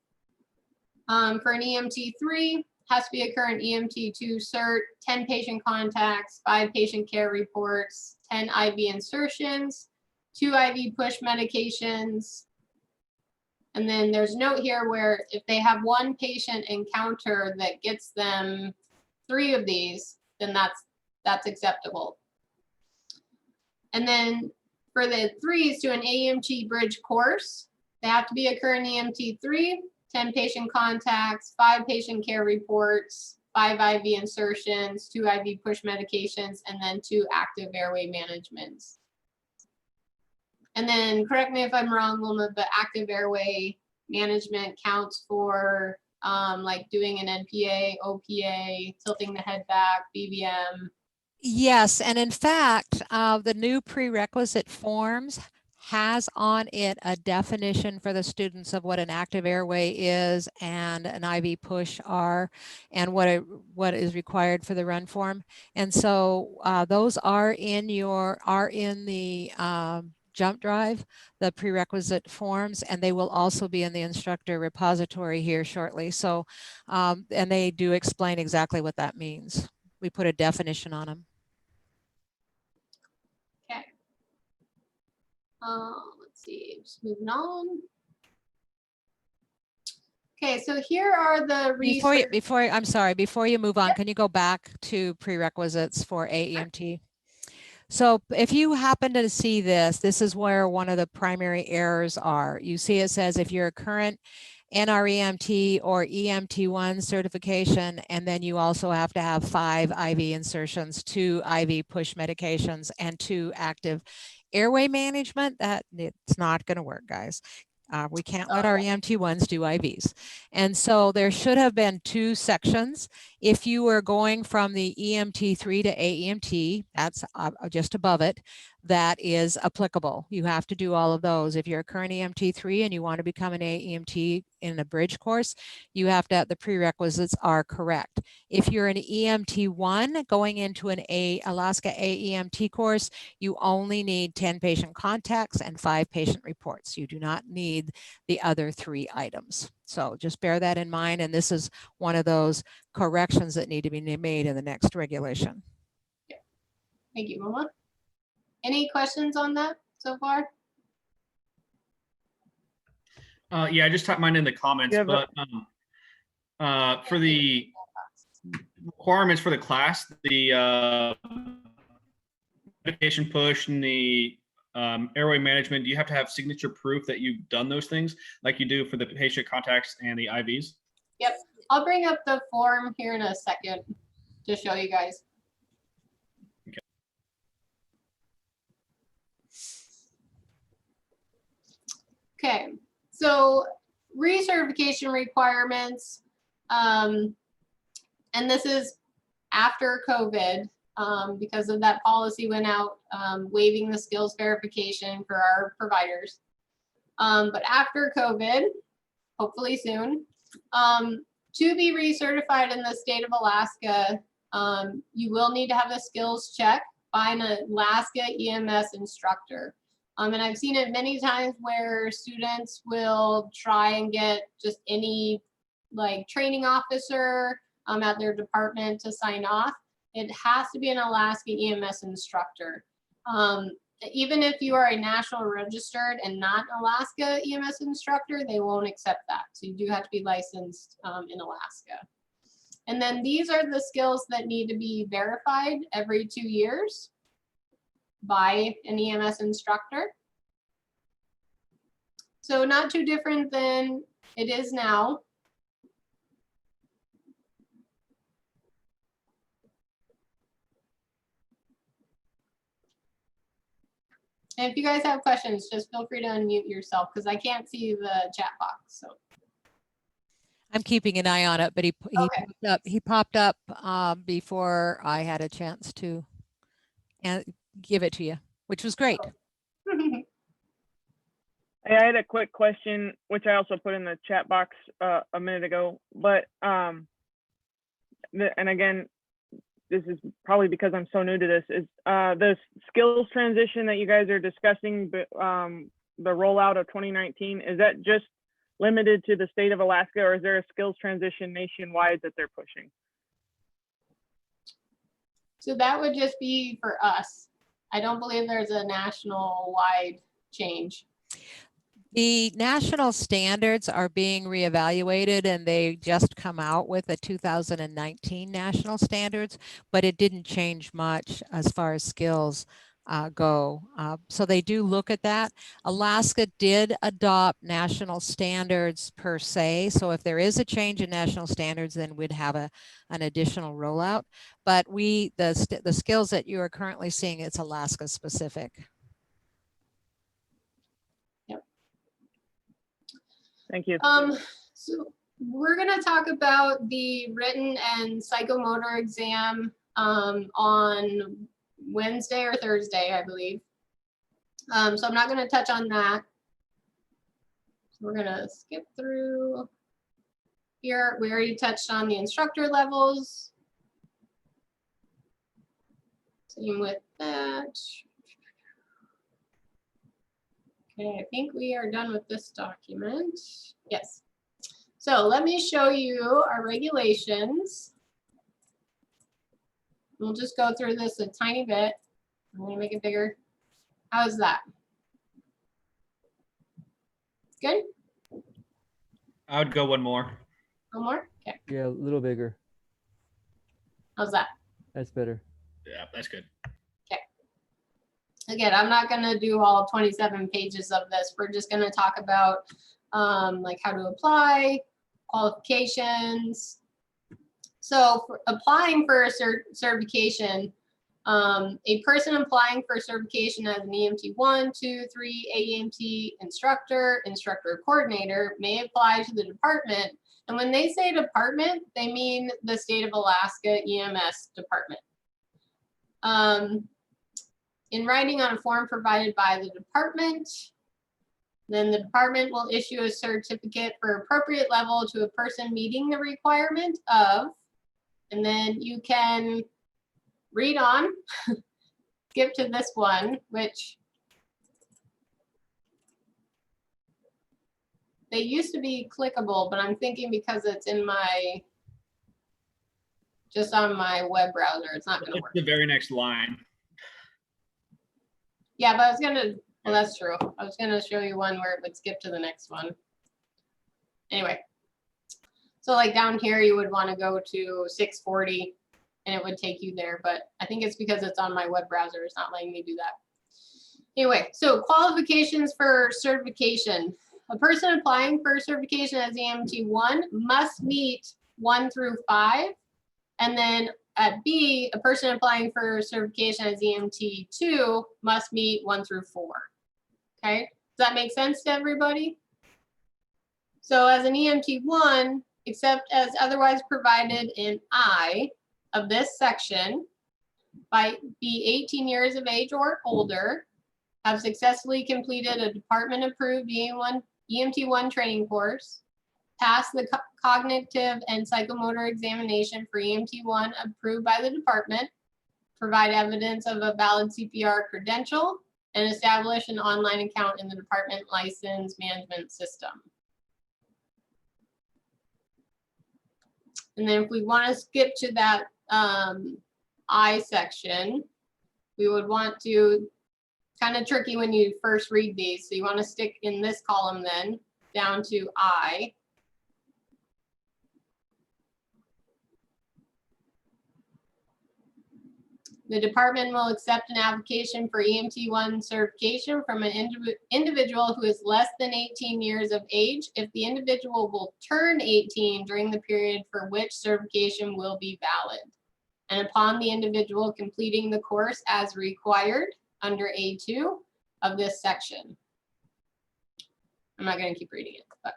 Speaker 2: For an EMT3, has to be a current EMT2 cert, 10 patient contacts, 5 patient care reports, 10 IV insertions, 2 IV push medications. And then there's a note here where if they have one patient encounter that gets them 3 of these, then that's acceptable. And then for the 3s to an AEMT bridge course, they have to be a current EMT3, 10 patient contacts, 5 patient care reports, 5 IV insertions, 2 IV push medications, and then 2 active airway managements. And then correct me if I'm wrong, Wilma, but active airway management counts for like doing an NPA, OPA, tilting the head back, BVM.
Speaker 9: Yes, and in fact, the new prerequisite forms has on it a definition for the students of what an active airway is and an IV push are, and what is required for the run form. And so those are in the jump drive, the prerequisite forms, and they will also be in the instructor repository here shortly. So, and they do explain exactly what that means. We put a definition on them.
Speaker 2: Okay. Let's see, just moving on. Okay, so here are the
Speaker 9: before you move on, yep. Can you go back to prerequisites for AEMT? So if you happen to see this is where one of the primary errors are. You see it says if you're a current NREMT or EMT1 certification, and then you also have to have 5 IV insertions, 2 IV push medications, and 2 active airway management. That it's not going to work, guys. We can't let our EMT1s do IVs. And so there should have been 2 sections. If you were going from the EMT3 to AEMT, that's just above it, that is applicable. You have to do all of those. If you're a current EMT3 and you want to become an AEMT in a bridge course, you have to have the prerequisites are correct. If you're an EMT1 going into an Alaska AEMT course, you only need 10 patient contacts and 5 patient reports. You do not need the other 3 items. So just bear that in mind. And this is one of those corrections that need to be made in the next regulation.
Speaker 2: Thank you, Mama. Any questions on that so far?
Speaker 15: Yeah, I just typed mine in the comments, but for the requirements for the class, the medication push and the airway management, do you have to have signature proof that you've done those things like you do for the patient contacts and the IVs?
Speaker 2: Yep, I'll bring up the form here in a second to show you guys. Okay, so recertification requirements, and this is after COVID, because of that policy went out waiving the skills verification for our providers. But after COVID, hopefully soon, to be recertified in the state of Alaska, you will need to have a skills check by an Alaska EMS instructor. And I've seen it many times where students will try and get just any like training officer at their department to sign off. It has to be an Alaska EMS instructor. Even if you are a national registered and not an Alaska EMS instructor, they won't accept that. So you do have to be licensed in Alaska. And then these are the skills that need to be verified every 2 years by an EMS instructor. So not too different than it is now. And if you guys have questions, just feel free to unmute yourself because I can't see the chat box. So
Speaker 9: I'm keeping an eye on it, but he popped up before I had a chance to give it to you, which was great.
Speaker 7: Hey, I had a quick question, which I also put in the chat box a minute ago. But and again, this is probably because I'm so new to this. Is the skills transition that you guys are discussing, the rollout of 2019, is that just limited to the state of Alaska, or is there a skills transition nationwide that they're pushing?
Speaker 2: So that would just be for us. I don't believe there's a national wide change.
Speaker 9: The national standards are being reevaluated, and they just come out with the 2019 national standards, but it didn't change much as far as skills go. So they do look at that. Alaska did adopt national standards per se. So if there is a change in national standards, then we'd have an additional rollout. But the skills that you are currently seeing, it's Alaska specific.
Speaker 7: Thank you.
Speaker 2: So we're going to talk about the written and psychomotor exam on Wednesday or Thursday, I believe. So I'm not going to touch on that. So we're going to skip through here. We already touched on the instructor levels. Same with that. Okay, I think we are done with this document. Yes. So let me show you our regulations. We'll just go through this a tiny bit. I'm going to make it bigger. How's that? Good?
Speaker 15: I would go one more.
Speaker 2: One more? Okay.
Speaker 6: Yeah, a little bigger.
Speaker 2: How's that?
Speaker 6: That's better.
Speaker 15: Yeah, that's good.
Speaker 2: Again, I'm not going to do all 27 pages of this. We're just going to talk about like how to apply, qualifications. So for applying for a certification, a person applying for certification as an EMT 1, 2, 3, AEMT instructor, instructor coordinator may apply to the department. And when they say department, they mean the state of Alaska EMS department. In writing on a form provided by the department, then the department will issue a certificate for appropriate level to a person meeting the requirement of, and then you can read on, skip to this one, which they used to be clickable, but I'm thinking because it's in my, just on my web browser, it's not gonna work.
Speaker 15: The very next line.
Speaker 2: Yeah, but I was gonna, well, that's true. I was gonna show you one where it would skip to the next one. Anyway, so like down here, you would want to go to 640 and it would take you there, but I think it's because it's on my web browser. It's not letting me do that. Anyway, so qualifications for certification. A person applying for certification as EMT 1 must meet 1 through 5, and then at B, a person applying for certification as EMT 2 must meet 1 through 4. Okay, does that make sense to everybody? So as an EMT 1, except as otherwise provided in I of this section, be 18 years of age or older, have successfully completed a department-approved EMT1 training course, passed the cognitive and psychomotor examination for EMT1 approved by the department, provide evidence of a valid CPR credential, and establish an online account in the department license management system. And then if we want to skip to that I section, we would want to, kind of tricky when you first read these, so you want to stick in this column then, down to I. The department will accept an application for EMT1 certification from an individual who is less than 18 years of age if the individual will turn 18 during the period for which certification will be valid, and upon the individual completing the course as required under A2 of this section. I'm not going to keep reading it, but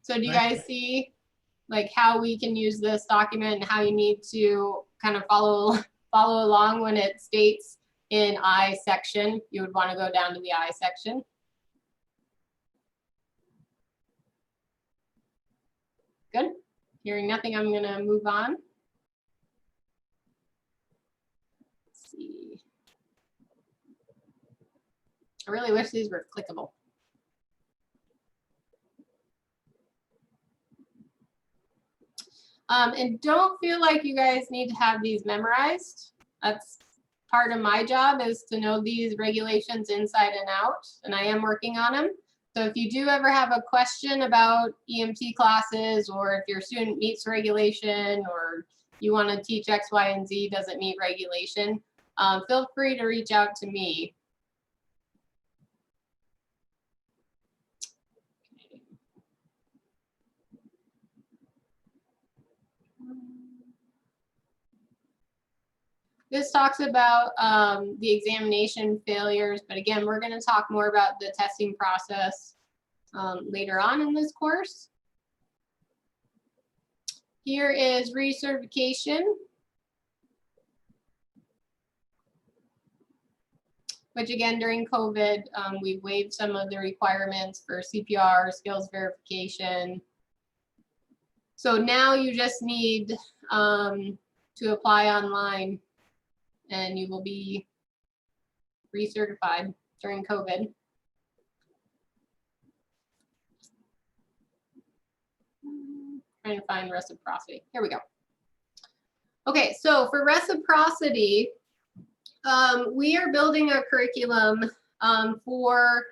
Speaker 2: so do you guys see like how we can use this document and how you need to kind of follow along when it states in I section? You would want to go down to the I section. Good. Hearing nothing, I'm going to move on. Let's see. I really wish these were clickable. And don't feel like you guys need to have these memorized. That's part of my job, is to know these regulations inside and out, and I am working on them. So if you do ever have a question about EMT classes, or if your student meets regulation, or you want to teach X, Y, and Z doesn't meet regulation, feel free to reach out to me. This talks about the examination failures, but again, we're going to talk more about the testing process later on in this course. Here is recertification, which again, during COVID, we waived some of the requirements for CPR, skills verification. So now you just need to apply online, and you will be recertified during COVID. Trying to find reciprocity. Here we go. Okay, so for reciprocity, we are building a curriculum for,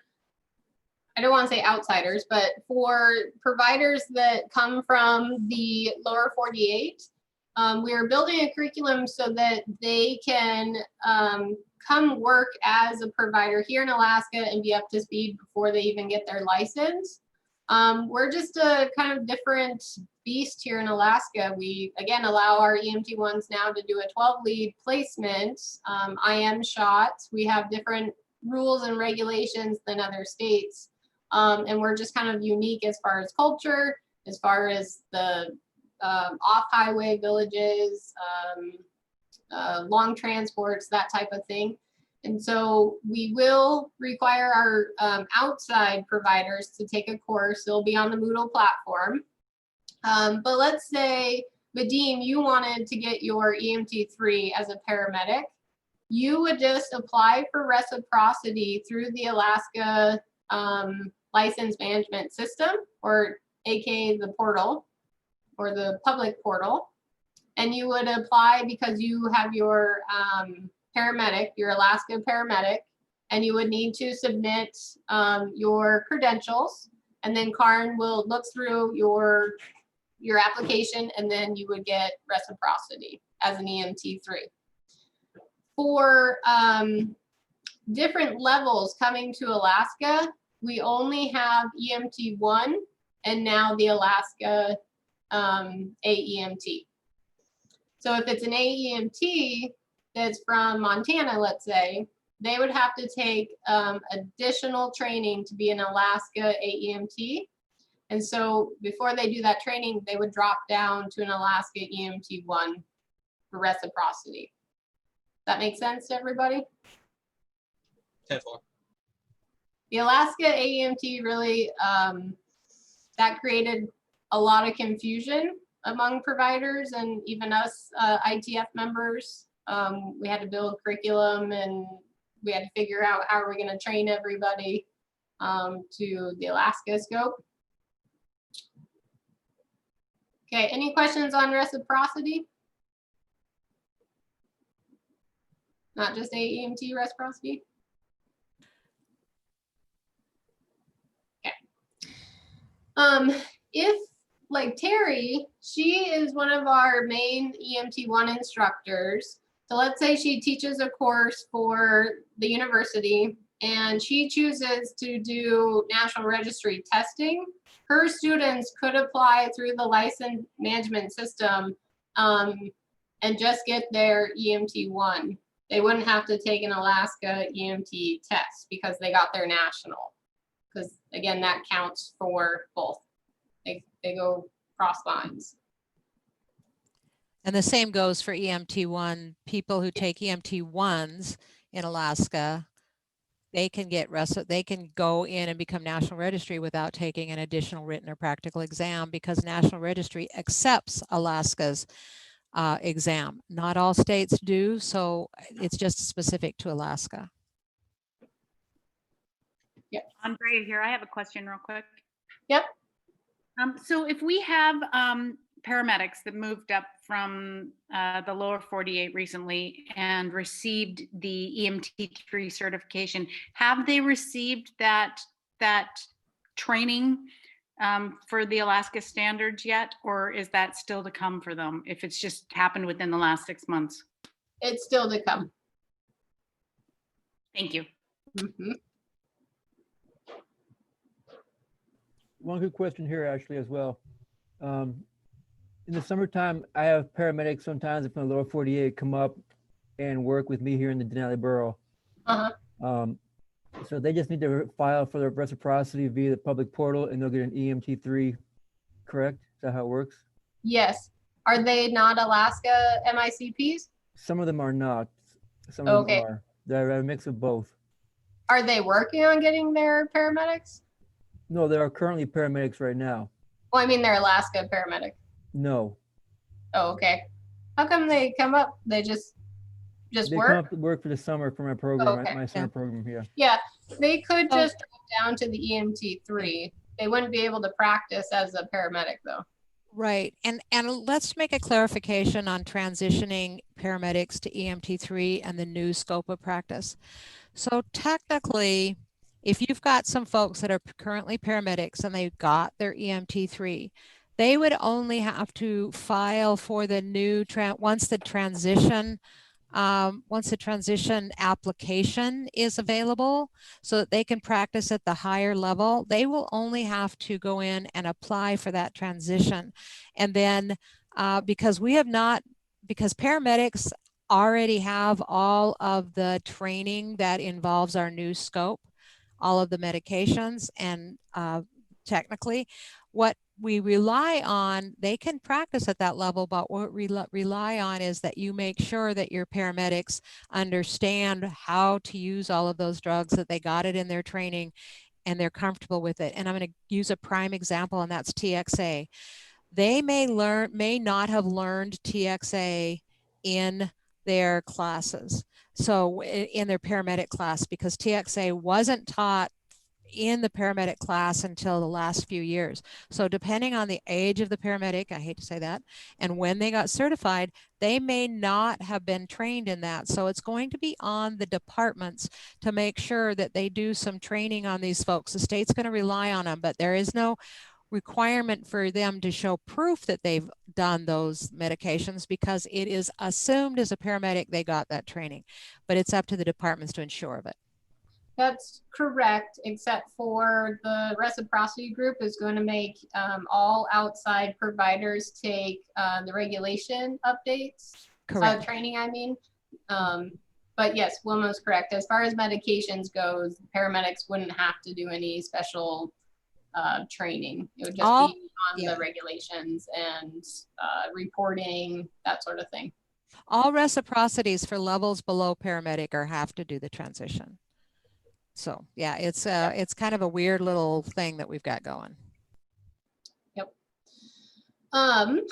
Speaker 2: I don't want to say outsiders, but for providers that come from the lower 48. We are building a curriculum so that they can come work as a provider here in Alaska and be up to speed before they even get their license. We're just a kind of different beast here in Alaska. We, again, allow our EMT1s now to do a 12-lead placement, IM shots. We have different rules and regulations than other states. And we're just kind of unique as far as culture, as far as the off-highway villages, long transports, that type of thing. And so we will require our outside providers to take a course. It'll be on the Moodle platform. But let's say, Vadim, you wanted to get your EMT3 as a paramedic. You would just apply for reciprocity through the Alaska license management system, or AKA the portal, or the public portal. And you would apply because you have your paramedic, your Alaska paramedic, and you would need to submit your credentials, and then Karin will look through your application, and then you would get reciprocity as an EMT3. For different levels coming to Alaska, we only have EMT1 and now the Alaska AEMT. So if it's an AEMT that's from Montana, let's say, they would have to take additional training to be an Alaska AEMT. And so before they do that training, they would drop down to an Alaska EMT1 for reciprocity. That makes sense to everybody?
Speaker 4: 10-4.
Speaker 2: The Alaska AEMT really, that created a lot of confusion among providers and even us ITF members. We had to build curriculum and we had to figure out how we're going to train everybody to the Alaska scope. Okay, any questions on reciprocity? Not just AEMT reciprocity? Okay. If, like Terry, she is one of our main EMT1 instructors. So let's say she teaches a course for the university and she chooses to do national registry testing. Her students could apply through the license management system and just get their EMT1. They wouldn't have to take an Alaska EMT test because they got their national. Because again, that counts for both. They go cross lines.
Speaker 9: And the same goes for EMT1. People who take EMT1s in Alaska, they can go in and become National Registry without taking an additional written or practical exam because National Registry accepts Alaska's exam. Not all states do, so it's just specific to Alaska.
Speaker 2: Yep.
Speaker 16: Andrea here. I have a question real quick.
Speaker 2: Yep.
Speaker 16: So if we have paramedics that moved up from the lower 48 recently and received the EMT3 certification, have they received that training for the Alaska standards yet, or is that still to come for them if it's just happened within the last 6 months?
Speaker 2: It's still to come.
Speaker 16: Thank you.
Speaker 2: Mm-hmm.
Speaker 6: One good question here, actually, as well. In the summertime, I have paramedics sometimes from the lower 48 come up and work with me here in the Denali Borough. So they just need to file for their reciprocity via the public portal and they'll get an EMT3, correct? Is that how it works?
Speaker 2: Yes. Are they not Alaska MICPs?
Speaker 6: Some of them are not. Some of them are. They're a mix of both.
Speaker 2: Are they working on getting their paramedics?
Speaker 6: No, there are currently paramedics right now.
Speaker 2: Well, I mean, they're Alaska paramedic.
Speaker 6: No.
Speaker 2: Oh, okay. How come they come up? They just
Speaker 6: They
Speaker 2: work?
Speaker 6: come up to work for the summer for my program,
Speaker 2: Okay.
Speaker 6: my summer program here.
Speaker 2: Yeah, they could just drop down to the EMT3. They wouldn't be able to practice as a paramedic though.
Speaker 9: Right, and let's make a clarification on transitioning paramedics to EMT3 and the new scope of practice. So technically, if you've got some folks that are currently paramedics and they've got their EMT3, they would only have to file for the new, once the transition application is available so that they can practice at the higher level, they will only have to go in and apply for that transition. And then because paramedics already have all of the training that involves our new scope, all of the medications, and technically what we rely on, they can practice at that level, but what we rely on is that you make sure that your paramedics understand how to use all of those drugs, that they got it in their training and they're comfortable with it. And I'm going to use a prime example, and that's TXA. They may not have learned TXA in their classes. So in their paramedic class, because TXA wasn't taught in the paramedic class until the last few years. So depending on the age of the paramedic, I hate to say that, and when they got certified, they may not have been trained in that. So it's going to be on the departments to make sure that they do some training on these folks. The state's going to rely on them, but there is no requirement for them to show proof that they've done those medications because it is assumed as a paramedic they got that training, but it's up to the departments to ensure of it.
Speaker 2: That's correct, except for the reciprocity group is going to make all outside providers take the regulation updates.
Speaker 9: Correct.
Speaker 2: Training, I mean. But yes, Wilma's correct. As far as medications goes, paramedics wouldn't have to do any special training. It would just be on the regulations and reporting, that sort of thing.
Speaker 9: All reciprocities for levels below paramedic have to do the transition. So yeah, it's kind of a weird little thing that we've got going.
Speaker 2: Yep. Let's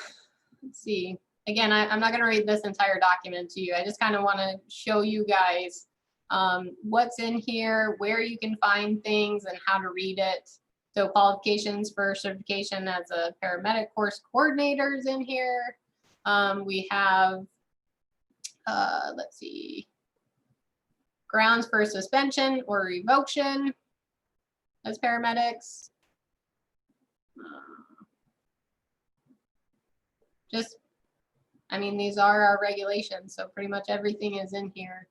Speaker 2: see. Again, I'm not going to read this entire document to you. I just kind of want to show you guys what's in here, where you can find things, and how to read it. So qualifications for certification as a paramedic course coordinator is in here. We have, let's see, grounds for suspension or revocation as paramedics. I mean, these are our regulations, so pretty much everything is in here.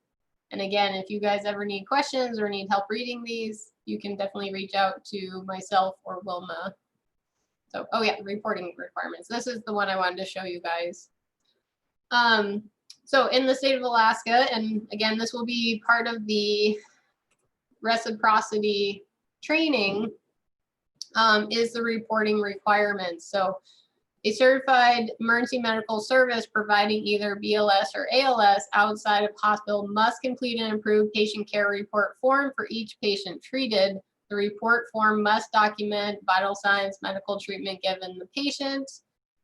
Speaker 2: And again, if you guys ever need questions or need help reading these, you can definitely reach out to myself or Wilma. So, oh yeah, reporting requirements. This is the one I wanted to show you guys. So in the state of Alaska, and again, this will be part of the reciprocity training, is the reporting requirements. So a certified emergency medical service providing either BLS or ALS outside of hospital must complete an approved patient care report form for each patient treated. The report form must document vital signs, medical treatment given the patient.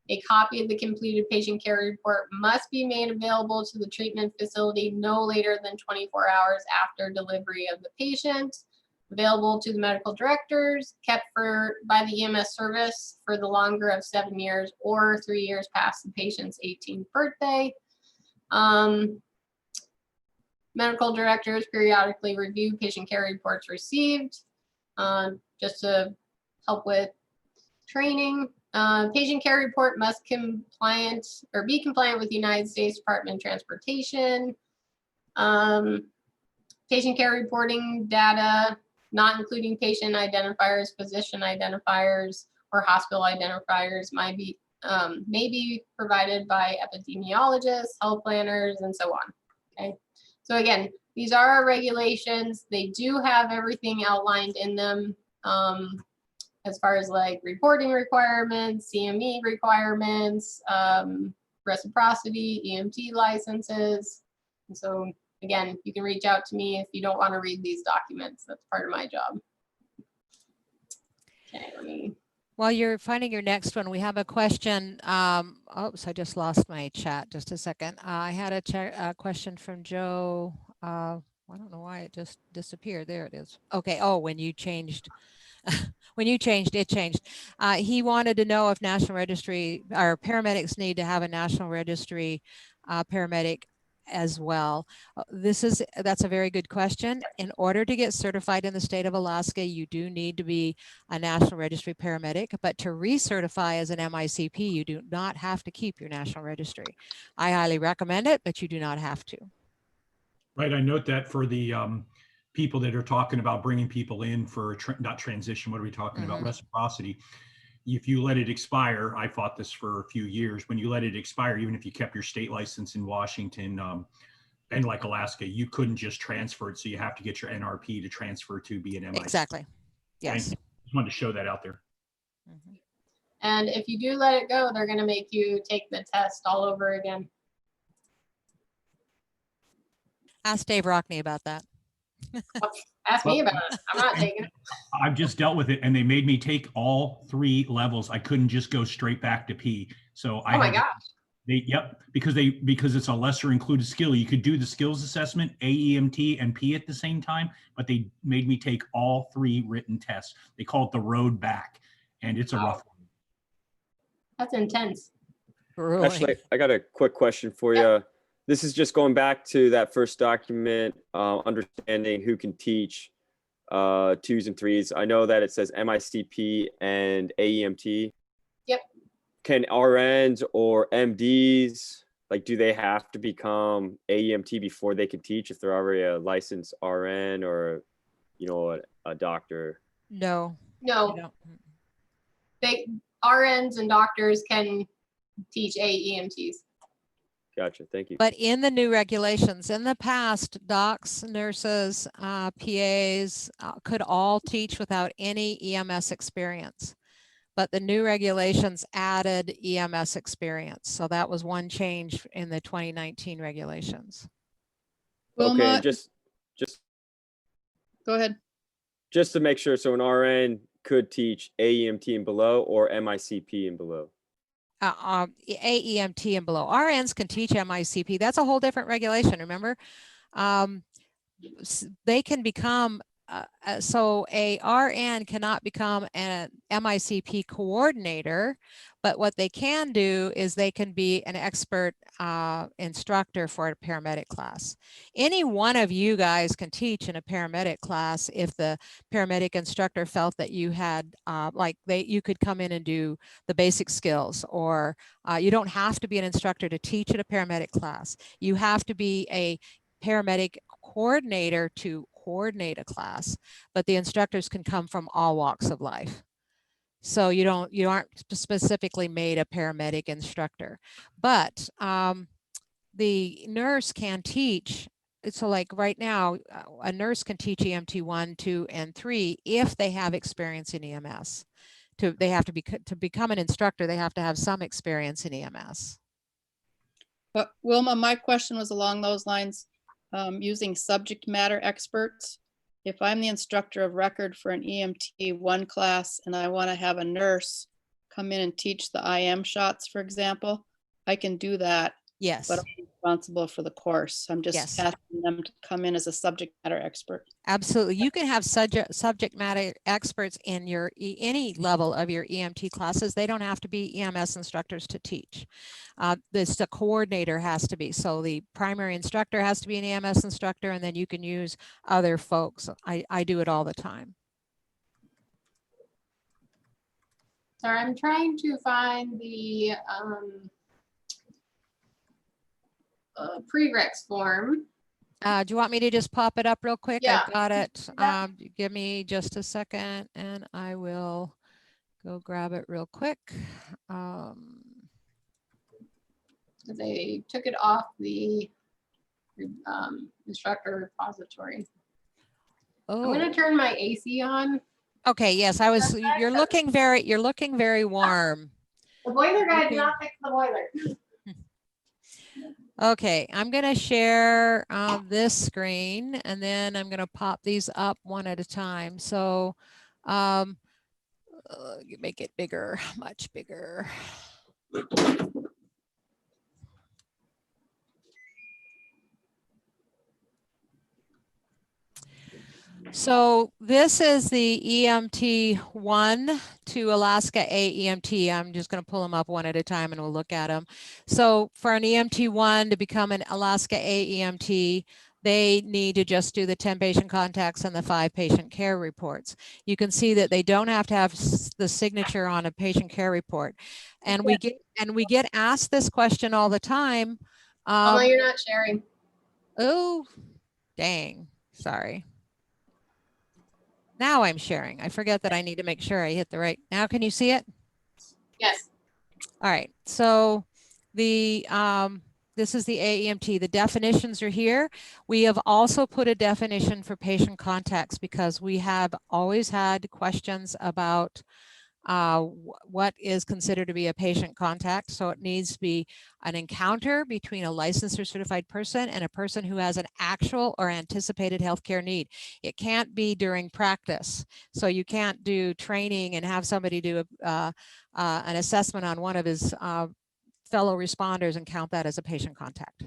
Speaker 2: A copy of the completed patient care report must be made available to the treatment facility no later than 24 hours after delivery of the patient. Available to the medical directors, kept by the EMS service for the longer of 7 years or 3 years past the patient's 18th birthday. Medical directors periodically review patient care reports received, just to help with training. Patient care report must be compliant with the United States Department of Transportation. Patient care reporting data, not including patient identifiers, physician identifiers, or hospital identifiers, may be provided by epidemiologists, health planners, and so on. Okay, so again, these are our regulations. They do have everything outlined in them, as far as like reporting requirements, CME requirements, reciprocity, EMT licenses, and so. Again, you can reach out to me if you don't want to read these documents. That's part of my job. Okay, let me.
Speaker 9: While you're finding your next one, we have a question. Oops, I just lost my chat. Just a second. I had a question from Joe. I don't know why it just disappeared. There it is. Okay. Oh, when you changed, it changed. He wanted to know if National Registry or paramedics need to have a National Registry paramedic as well. That's a very good question. In order to get certified in the state of Alaska, you do need to be a National Registry paramedic, but to recertify as an MICP, you do not have to keep your National Registry. I highly recommend it, but you do not have to.
Speaker 5: Right, I note that for the people that are talking about bringing people in for not transition, what are we talking about? Reciprocity. If you let it expire, I fought this for a few years. When you let it expire, even if you kept your state license in Washington and like Alaska, you couldn't just transfer it. So you have to get your NRP to transfer to be an MIC.
Speaker 9: Exactly. Yes.
Speaker 5: Just wanted to show that out there.
Speaker 2: And if you do let it go, they're going to make you take the test all over again.
Speaker 9: Ask Dave Rockney about that.
Speaker 2: Ask me about it. I'm not taking it.
Speaker 5: I've just dealt with it, and they made me take all 3 levels. I couldn't just go straight back to P. So
Speaker 2: oh my gosh.
Speaker 5: Because it's a lesser included skill. You could do the skills assessment, AEMT and P at the same time, but they made me take all 3 written tests. They call it the road back, and it's a rough one.
Speaker 2: That's intense.
Speaker 9: Really?
Speaker 3: Actually, I got a quick question for you. This is just going back to that first document, understanding who can teach 2s and 3s. I know that it says MICP and AEMT.
Speaker 2: Yep.
Speaker 3: Can RNs or MDs, like, do they have to become AEMT before they can teach if they're already a licensed RN or, you know, a doctor?
Speaker 2: No. RNs and doctors can teach AEMTs.
Speaker 3: Gotcha. Thank you.
Speaker 9: But in the new regulations, in the past, docs, nurses, PAs could all teach without any EMS experience. But the new regulations added EMS experience. So that was one change in the 2019 regulations.
Speaker 10: Wilma,
Speaker 3: okay, just
Speaker 10: go go ahead.
Speaker 3: Just to make sure, so an RN could teach AEMT and below or MICP and below?
Speaker 9: AEMT and below. RNs can teach MICP. That's a whole different regulation, remember? They can become, so a RN cannot become an MICP coordinator, but what they can do is they can be an expert instructor for a paramedic class. Any one of you guys can teach in a paramedic class if the paramedic instructor felt that you had, you could come in and do the basic skills, or you don't have to be an instructor to teach at a paramedic class. You have to be a paramedic coordinator to coordinate a class, but the instructors can come from all walks of life. So you aren't specifically made a paramedic instructor, but the nurse can teach. So like right now, a nurse can teach EMT 1, 2, and 3 if they have experience in EMS. To become an instructor, they have to have some experience in EMS.
Speaker 10: But Wilma, my question was along those lines, using subject matter experts. If I'm the instructor of record for an EMT 1 class and I want to have a nurse come in and teach the IM shots, for example, I can do that.
Speaker 9: Yes.
Speaker 10: But I'm responsible for the course. I'm just asking them to come in as a subject matter expert. Absolutely.
Speaker 9: You can have subject matter experts in your any level of your EMT classes. They don't have to be EMS instructors to teach. The coordinator has to be. So the primary instructor has to be an EMS instructor, and then you can use other folks. I do it all the time.
Speaker 2: Sorry, I'm trying to find the prereqs form.
Speaker 9: Do you want me to just pop it up real quick?
Speaker 2: Yeah.
Speaker 9: I've got it. Give me just a second and I will go grab it real quick.
Speaker 2: They took it off the instructor repository.
Speaker 9: Oh.
Speaker 2: I'm going to turn my AC on.
Speaker 9: Okay, yes, you're looking very warm.
Speaker 2: The boiler guy did not fix the boiler.
Speaker 9: Okay, I'm going to share this screen and then I'm going to pop these up one at a time. So you make it bigger, much bigger. So this is the EMT 1 to Alaska AEMT. I'm just going to pull them up one at a time and we'll look at them. So for an EMT 1 to become an Alaska AEMT, they need to just do the 10 patient contacts and the 5 patient care reports. You can see that they don't have to have the signature on a patient care report. And we get asked this question all the time.
Speaker 2: Although you're not sharing.
Speaker 9: Oh, dang, sorry. Now I'm sharing. I forget that I need to make sure I hit the right. Now can you see it?
Speaker 2: Yes.
Speaker 9: All right. So the this is the AEMT. The definitions are here. We have also put a definition for patient contacts because we have always had questions about what is considered to be a patient contact. So it needs to be an encounter between a licensed or certified person and a person who has an actual or anticipated healthcare need. It can't be during practice. So you can't do training and have somebody do an assessment on one of his fellow responders and count that as a patient contact.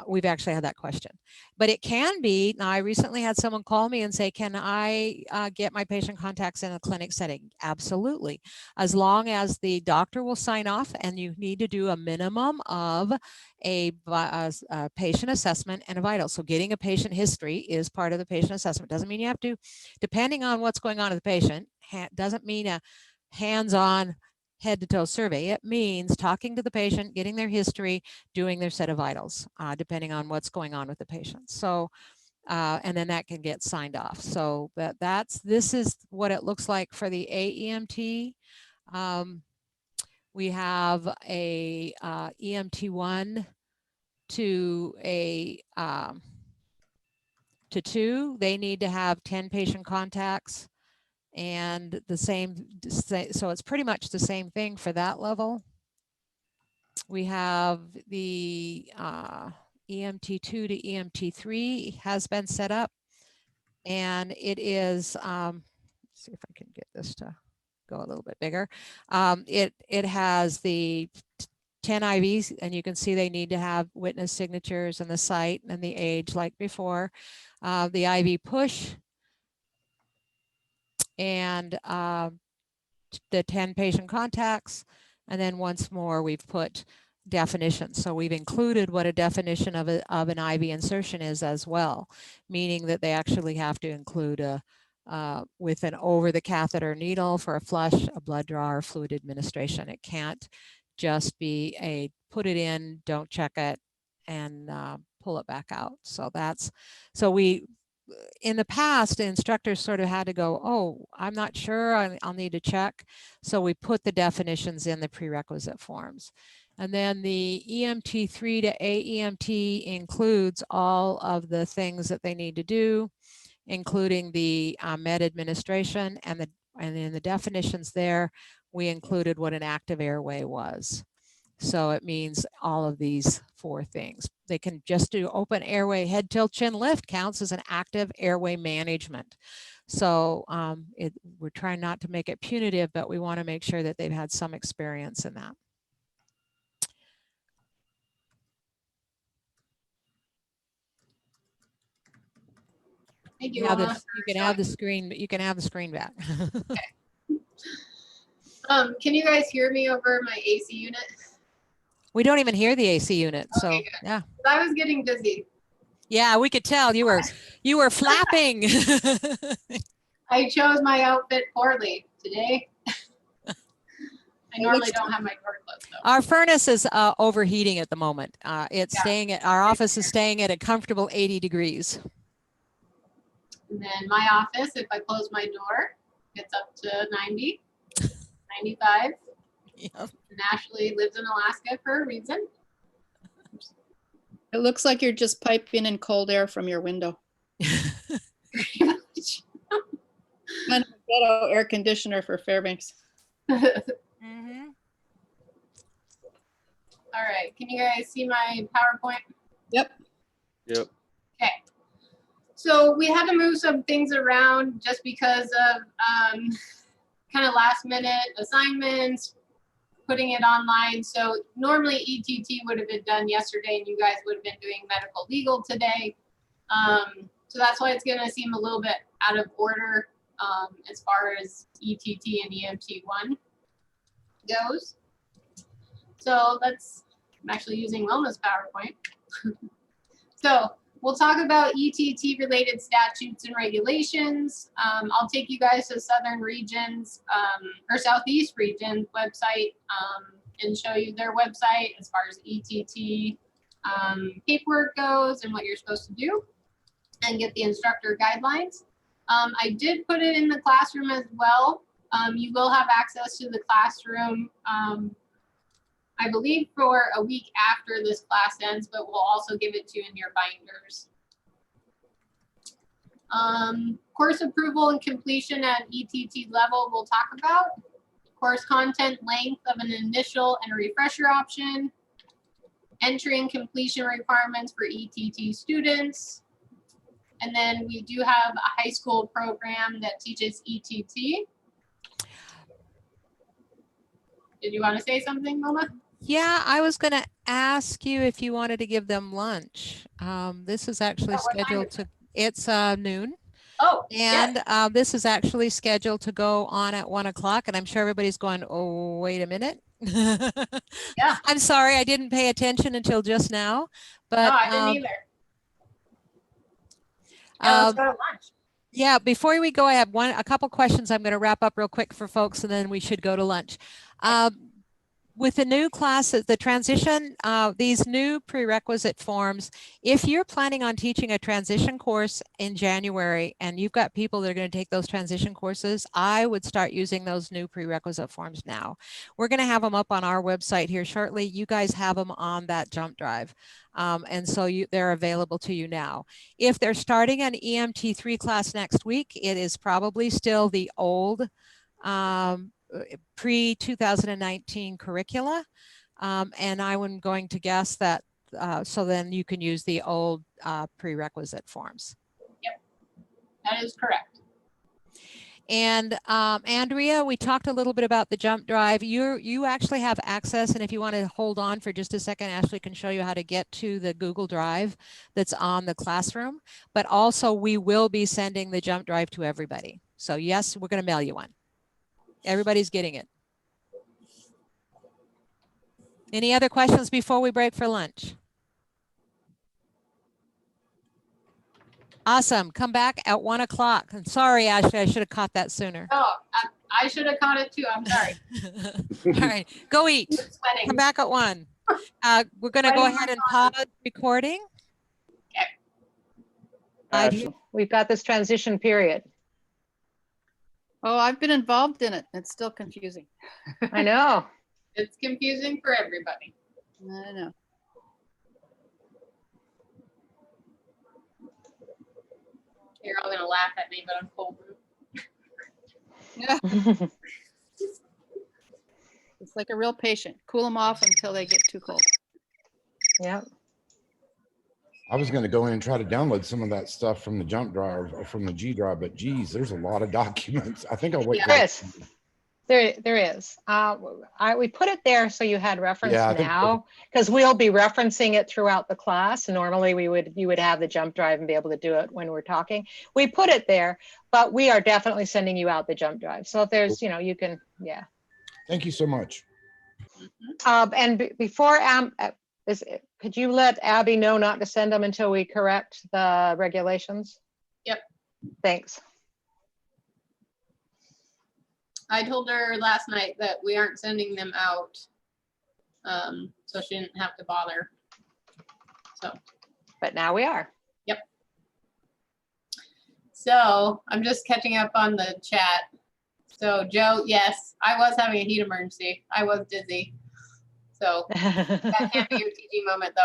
Speaker 9: We've actually had that question, but it can be. Now, I recently had someone call me and say, can I get my patient contacts in a clinic setting? Absolutely. As long as the doctor will sign off, and you need to do a minimum of a patient assessment and a vital. So getting a patient history is part of the patient assessment. Doesn't mean you have to, depending on what's going on with the patient, doesn't mean a hands-on head to toe survey. It means talking to the patient, getting their history, doing their set of vitals, depending on what's going on with the patient. So, and then that can get signed off. So this is what it looks like for the AEMT. We have a EMT 1 to a to 2. They need to have 10 patient contacts. And the same, so it's pretty much the same thing for that level. We have the EMT 2 to EMT 3 has been set up. And it is, let's see if I can get this to go a little bit bigger. It has the 10 IVs, and you can see they need to have witness signatures and the site and the age like before. The IV push and the 10 patient contacts. And then once more, we've put definitions. So we've included what a definition of an IV insertion is as well, meaning that they actually have to include with an over the catheter needle for a flush, a blood draw, or fluid administration. It can't just be a put it in, don't check it, and pull it back out. So we, in the past, the instructors sort of had to go, oh, I'm not sure, I'll need to check. So we put the definitions in the prerequisite forms. And then the EMT3 to AEMT includes all of the things that they need to do, including the med administration, and in the definitions there, we included what an active airway was. So it means all of these 4 things. They can just do open airway, head tilt, chin lift counts as an active airway management. So we're trying not to make it punitive, but we want to make sure that they've had some experience in that.
Speaker 2: Thank you.
Speaker 9: You can have the screen, but you can have the screen back.
Speaker 2: Can you guys hear me over my AC unit?
Speaker 9: We don't even hear the AC unit, so
Speaker 2: Okay,
Speaker 9: yeah.
Speaker 2: I was getting dizzy.
Speaker 9: Yeah, we could tell you were flapping.
Speaker 2: I chose my outfit poorly today. I normally don't have my door closed though.
Speaker 9: Our furnace is overheating at the moment. Our office is staying at a comfortable 80 degrees.
Speaker 2: And then my office, if I close my door, gets up to 90, 95.
Speaker 9: Yep.
Speaker 2: And Ashley lives in Alaska for a reason.
Speaker 10: It looks like you're just piping in cold air from your window. Kind of a ghetto air conditioner for Fairbanks.
Speaker 9: Mm-hmm.
Speaker 2: All right, can you guys see my PowerPoint?
Speaker 10: Yep.
Speaker 3: Yep.
Speaker 2: Okay. So we had to move some things around just because of kind of last minute assignments, putting it online. So normally ETT would have been done yesterday and you guys would have been doing medical legal today. So that's why it's gonna seem a little bit out of order as far as ETT and EMT1 goes. So I'm actually using Wilma's PowerPoint. So we'll talk about ETT related statutes and regulations. I'll take you guys to Southern Regions or Southeast Region website and show you their website as far as ETT paperwork goes and what you're supposed to do, and get the instructor guidelines. I did put it in the classroom as well. You will have access to the classroom, I believe, for a week after this class ends, but we'll also give it to you in your binders. Course approval and completion at ETT level we'll talk about. Course content length of an initial and a refresher option. Entry and completion requirements for ETT students. And then we do have a high school program that teaches ETT. Did you want to say something, Mama?
Speaker 9: Yeah, I was going to ask you if you wanted to give them lunch. This is actually scheduled to, it's noon.
Speaker 2: Oh,
Speaker 9: and
Speaker 2: yes.
Speaker 9: This is actually scheduled to go on at 1 o'clock, and I'm sure everybody's going, oh, wait a minute.
Speaker 2: Yeah.
Speaker 9: I'm sorry, I didn't pay attention until just now. But
Speaker 2: no, I didn't either. Yeah, let's go to lunch.
Speaker 9: Yeah, before we go, I have a couple questions I'm going to wrap up real quick for folks, and then we should go to lunch. With the new classes, the transition, these new prerequisite forms, if you're planning on teaching a transition course in January and you've got people that are going to take those transition courses, I would start using those new prerequisite forms now. We're going to have them up on our website here shortly. You guys have them on that jump drive. And so they're available to you now. If they're starting an EMT3 class next week, it is probably still the old pre-2019 curricula, and I'm going to guess that so then you can use the old prerequisite forms.
Speaker 2: Yep. That is correct.
Speaker 9: And Andrea, we talked a little bit about the jump drive. You actually have access, and if you want to hold on for just a second, Ashley can show you how to get to the Google Drive that's on the classroom. But also, we will be sending the jump drive to everybody. So yes, we're going to mail you one. Everybody's getting it. Any other questions before we break for lunch? Awesome. Come back at 1 o'clock. I'm sorry, Ashley, I should have caught that sooner.
Speaker 2: Oh, I should have caught it too. I'm sorry.
Speaker 9: All right, go eat.
Speaker 2: Sweating.
Speaker 9: Come back at 1. We're going to go ahead and pause recording.
Speaker 1: We've got this transition period.
Speaker 10: Oh, I've been involved in it. It's still confusing.
Speaker 1: I know.
Speaker 2: It's confusing for everybody.
Speaker 10: I know.
Speaker 2: You're all gonna laugh at me, but I'm cold.
Speaker 10: Yeah. It's like a real patient. Cool them off until they get too cold.
Speaker 1: Yeah.
Speaker 12: I was going to go in and try to download some of that stuff from the jump drive or from the G drive, but geez, there's a lot of documents. I think I'll wait.
Speaker 1: There is. There is. We put it there so you had reference now, because we'll be referencing it throughout the class. Normally you would have the jump drive and be able to do it when we're talking. We put it there, but we are definitely sending you out the jump drive. So if there's, you can, yeah.
Speaker 12: Thank you so much.
Speaker 1: And before, could you let Abby know not to send them until we correct the regulations?
Speaker 2: Yep.
Speaker 1: Thanks.
Speaker 2: I told her last night that we aren't sending them out, so she didn't have to bother. So.
Speaker 1: But now we are.
Speaker 2: Yep. So I'm just catching up on the chat. So Joe, yes, I was having a heat emergency. I was dizzy. So that can't be a TG moment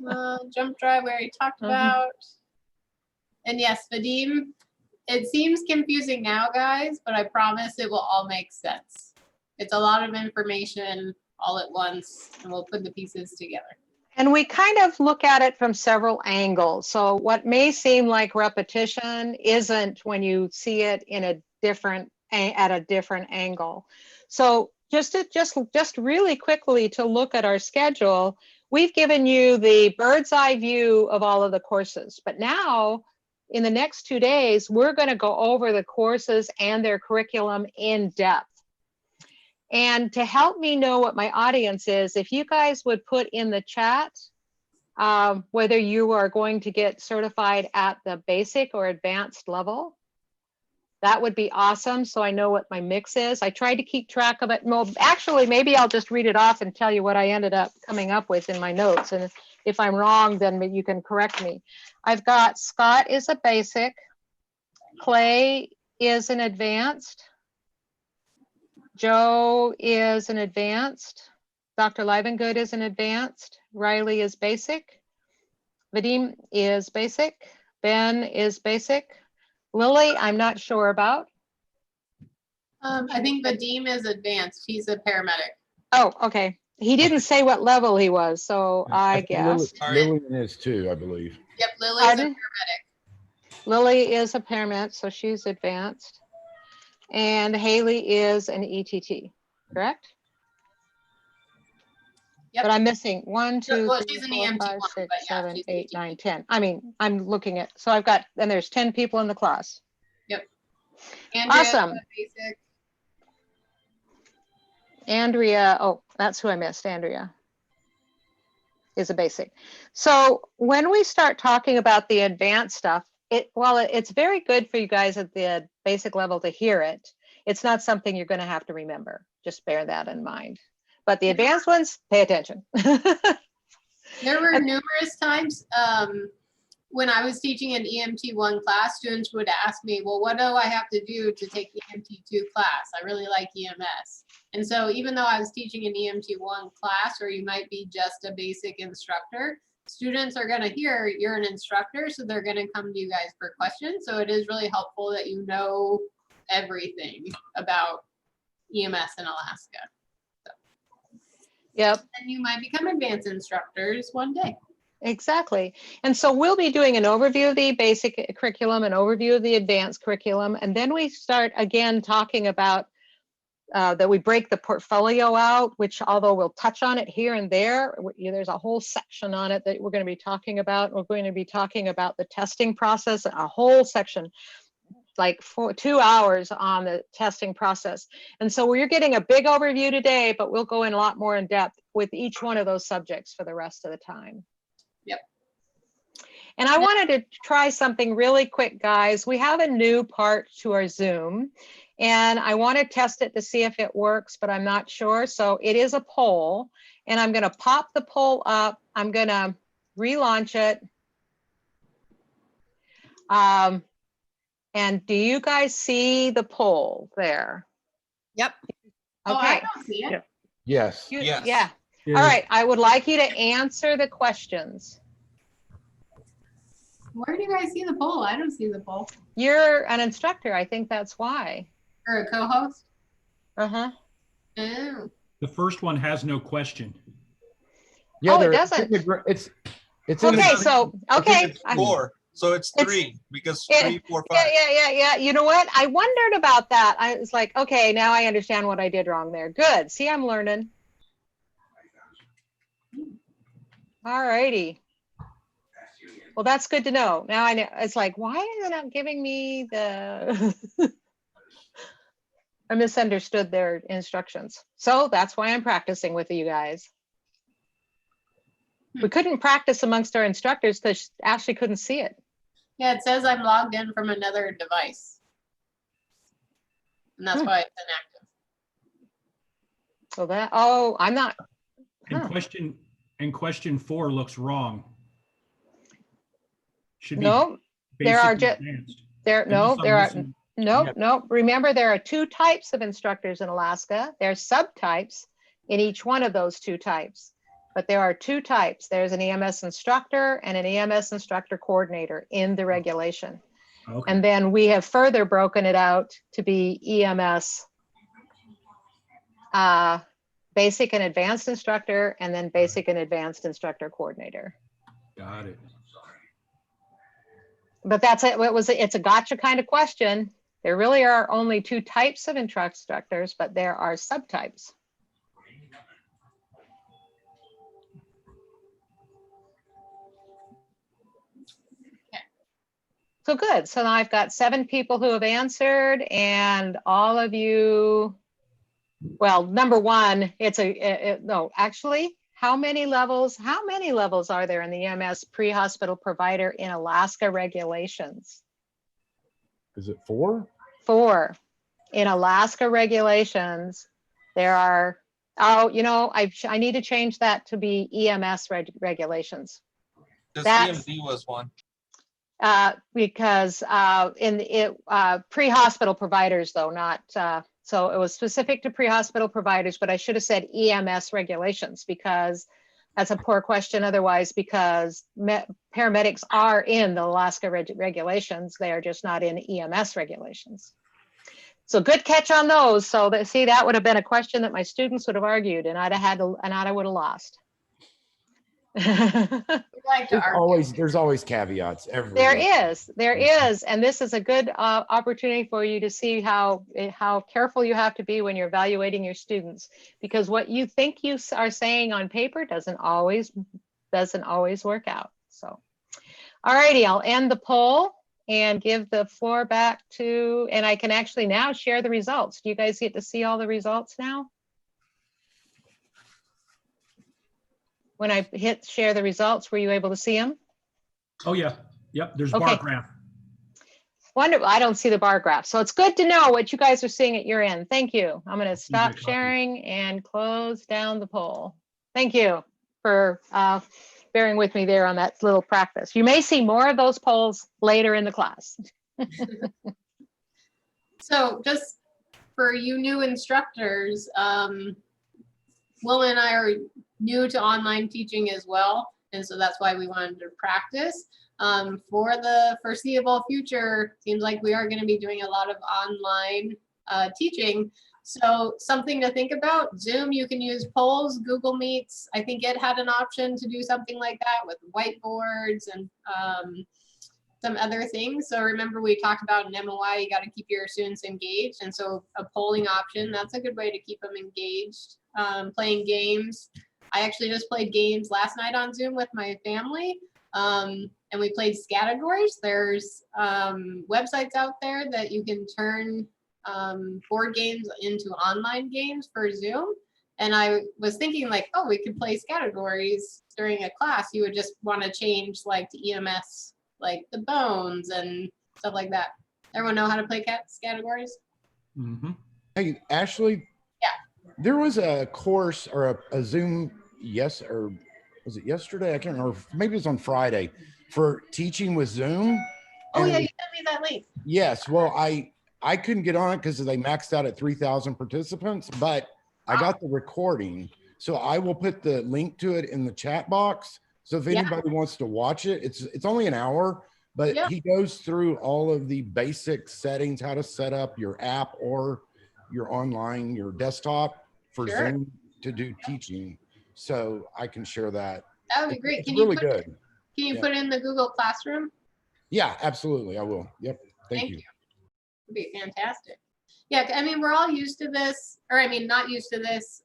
Speaker 2: though. Jump drive we already talked about. And yes, Vadim, it seems confusing now, guys, but I promise it will all make sense. It's a lot of information all at once, and we'll put the pieces together.
Speaker 1: And we kind of look at it from several angles. So what may seem like repetition isn't when you see it in a different, at a different angle. So just really quickly to look at our schedule, we've given you the bird's eye view of all of the courses, but now in the next 2 days, we're going to go over the courses and their curriculum in depth. And to help me know what my audience is, if you guys would put in the chat whether you are going to get certified at the basic or advanced level, that would be awesome. So I know what my mix is. I tried to keep track of it. Well, actually, maybe I'll just read it off and tell you what I ended up coming up with in my notes. And if I'm wrong, then you can correct me. I've got Scott is a basic, Clay is an advanced, Joe is an advanced, Dr. Livengood is an advanced, Riley is basic, Vadim is basic, Ben is basic, Lily, I'm not sure about.
Speaker 2: I think Vadim is advanced. He's a paramedic.
Speaker 1: Oh, okay. He didn't say what level he was, so I guess.
Speaker 12: Lillian is too, I believe.
Speaker 2: Yep, Lily's a paramedic.
Speaker 1: Lily is a paramedic, so she's advanced. And Haley is an ETT, correct?
Speaker 2: Yep.
Speaker 1: But I'm missing 1, 2,
Speaker 2: Well,
Speaker 1: 3,
Speaker 2: she's an
Speaker 1: 4,
Speaker 2: EMT
Speaker 1: 5,
Speaker 2: one,
Speaker 1: 6,
Speaker 2: but yeah,
Speaker 1: 7,
Speaker 2: she's
Speaker 1: 8, 9, 10. I mean, I'm looking at, so I've got, and there's 10 people in the class.
Speaker 2: Yep. Andrea's
Speaker 1: Awesome.
Speaker 2: a basic.
Speaker 1: Andrea, oh, that's who I missed. Andrea is a basic. So when we start talking about the advanced stuff, it's very good for you guys at the basic level to hear it. It's not something you're going to have to remember. Just bear that in mind. But the advanced ones, pay attention.
Speaker 2: There were numerous times when I was teaching an EMT1 class, students would ask me, well, what do I have to do to take EMT2 class? I really like EMS. And so even though I was teaching an EMT1 class, or you might be just a basic instructor, students are going to hear you're an instructor, so they're going to come to you guys for questions. So it is really helpful that you know everything about EMS in Alaska. So.
Speaker 1: Yep.
Speaker 2: And you might become advanced instructors one day.
Speaker 1: Exactly. And so we'll be doing an overview of the basic curriculum, an overview of the advanced curriculum, and then we start again talking about that we break the portfolio out, which although we'll touch on it here and there, there's a whole section on it that we're going to be talking about. We're going to be talking about the testing process, a whole section, like 2 hours on the testing process. And so we're getting a big overview today, but we'll go in a lot more in depth with each one of those subjects for the rest of the time.
Speaker 2: Yep.
Speaker 1: And I wanted to try something really quick, guys. We have a new part to our Zoom, and I want to test it to see if it works, but I'm not sure. So it is a poll, and I'm going to pop the poll up. I'm going to relaunch it. And do you guys see the poll there?
Speaker 10: Yep.
Speaker 2: Oh,
Speaker 1: Okay.
Speaker 2: I don't see it.
Speaker 12: Yes.
Speaker 4: Yes.
Speaker 1: Yeah. All right. I would like you to answer the questions.
Speaker 2: Where do you guys see the poll? I don't see the poll.
Speaker 1: You're an instructor. I think that's why.
Speaker 2: Or a co-host?
Speaker 1: Uh-huh.
Speaker 2: Oh.
Speaker 5: The first one has no question.
Speaker 12: Yeah,
Speaker 1: Oh, it
Speaker 12: there-
Speaker 1: doesn't.
Speaker 12: It's in
Speaker 1: Okay,
Speaker 12: the,
Speaker 1: so,
Speaker 4: I think
Speaker 1: okay.
Speaker 4: it's 4. So it's
Speaker 1: It's-
Speaker 4: 3 because
Speaker 1: Yeah,
Speaker 4: 3, 4, 5.
Speaker 1: Yeah. You know what? I wondered about that. I was like, okay, now I understand what I did wrong there. Good. See, I'm learning. All righty. Well, that's good to know. Now I know. It's like, why are they not giving me the... I misunderstood their instructions. So that's why I'm practicing with you guys. We couldn't practice amongst our instructors because Ashley couldn't see it.
Speaker 2: Yeah, it says I'm logged in from another device. And that's why it's inactive.
Speaker 1: So that, oh, I'm not.
Speaker 5: And question 4 looks wrong. Should be
Speaker 1: No, there are
Speaker 5: basic
Speaker 1: just,
Speaker 5: and advanced.
Speaker 1: there, no,
Speaker 5: Unless I'm
Speaker 1: there are,
Speaker 5: missing-
Speaker 1: no. Remember, there are 2 types of instructors in Alaska. There are subtypes in each one of those 2 types. But there are 2 types. There's an EMS instructor and an EMS instructor coordinator in the regulation.
Speaker 5: Okay.
Speaker 1: And then we have further broken it out to be EMS basic and advanced instructor, and then basic and advanced instructor coordinator.
Speaker 5: Got it.
Speaker 1: But that's it. It's a gotcha kind of question. There really are only 2 types of instructors, but there are subtypes. So good. So now I've got 7 people who have answered, and all of you, well, number 1, no, actually, how many levels are there in the EMS pre-hospital provider in Alaska regulations?
Speaker 12: is it 4?
Speaker 1: 4. In Alaska regulations, there are, oh, you know, I need to change that to be EMS regulations.
Speaker 4: Because EMD was 1.
Speaker 1: Because pre-hospital providers, though, not, so it was specific to pre-hospital providers, but I should have said EMS regulations, because that's a poor question otherwise, because paramedics are in the Alaska regulations. They are just not in EMS regulations. So good catch on those. So that, see, that would have been a question that my students would have argued, and I would have lost.
Speaker 12: There's always caveats everywhere.
Speaker 1: There is, and this is a good opportunity for you to see how careful you have to be when you're evaluating your students, because what you think you are saying on paper doesn't always work out. So, all righty, I'll end the poll and give the floor back to, and I can actually now share the results. Do you guys get to see all the results now? When I hit share the results, were you able to see them?
Speaker 5: Oh, yeah. Yep. There's
Speaker 1: Okay.
Speaker 5: bar graph.
Speaker 1: Wonderful. I don't see the bar graph. So it's good to know what you guys are seeing at your end. Thank you. I'm going to stop sharing and close down the poll. Thank you for bearing with me there on that little practice. You may see more of those polls later in the class.
Speaker 2: So just for you new instructors, Will and I are new to online teaching as well. And so that's why we wanted to practice. For the foreseeable future, seems like we are going to be doing a lot of online teaching. So something to think about. Zoom, you can use polls. Google Meets, I think it had an option to do something like that with whiteboards and some other things. So remember we talked about in MOI, you got to keep your students engaged. And so a polling option, that's a good way to keep them engaged. Playing games. I actually just played games last night on Zoom with my family. And we played categories. There's websites out there that you can turn board games into online games for Zoom. And I was thinking like, oh, we could play categories during a class. You would just want to change like to EMS, like the bones and stuff like that. Everyone know how to play categories?
Speaker 5: Mm-hmm.
Speaker 12: Hey, Ashley.
Speaker 2: Yeah.
Speaker 12: There was a course or a Zoom, or was it yesterday? I can't remember. Maybe it was on Friday for teaching with Zoom.
Speaker 2: Oh
Speaker 12: And
Speaker 2: yeah, you sent me that link.
Speaker 12: yes. Well, I couldn't get on it because they maxed out at 3,000 participants, but I got the recording. So I will put the link to it in the chat box. So if anybody wants to watch it, it's only an hour, but he goes through all of the basic settings, how to set up your app or your online, your desktop for Zoom to do teaching. So I can share that.
Speaker 2: That would be great.
Speaker 12: It's really good.
Speaker 2: Can you put in the Google Classroom?
Speaker 12: Yeah, absolutely. I will. Yep. Thank you.
Speaker 2: It'd be fantastic. Yeah, I mean, we're all used to this, or I mean, not used to this.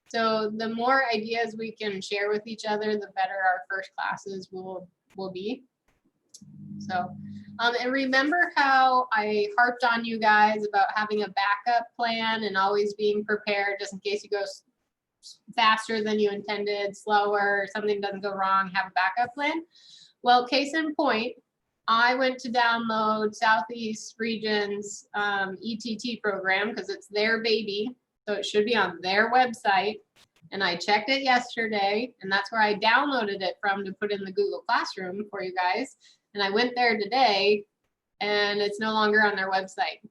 Speaker 2: So the more ideas we can share with each other, the better our first classes will be. So, and remember how I harped on you guys about having a backup plan and always being prepared just in case you go faster than you intended, slower, something doesn't go wrong, have a backup plan. Well, case in point, I went to download Southeast Region's ETT program because it's their baby. So it should be on their website. And I checked it yesterday, and that's where I downloaded it from to put in the Google Classroom for you guys. And I went there today, and it's no longer on their website.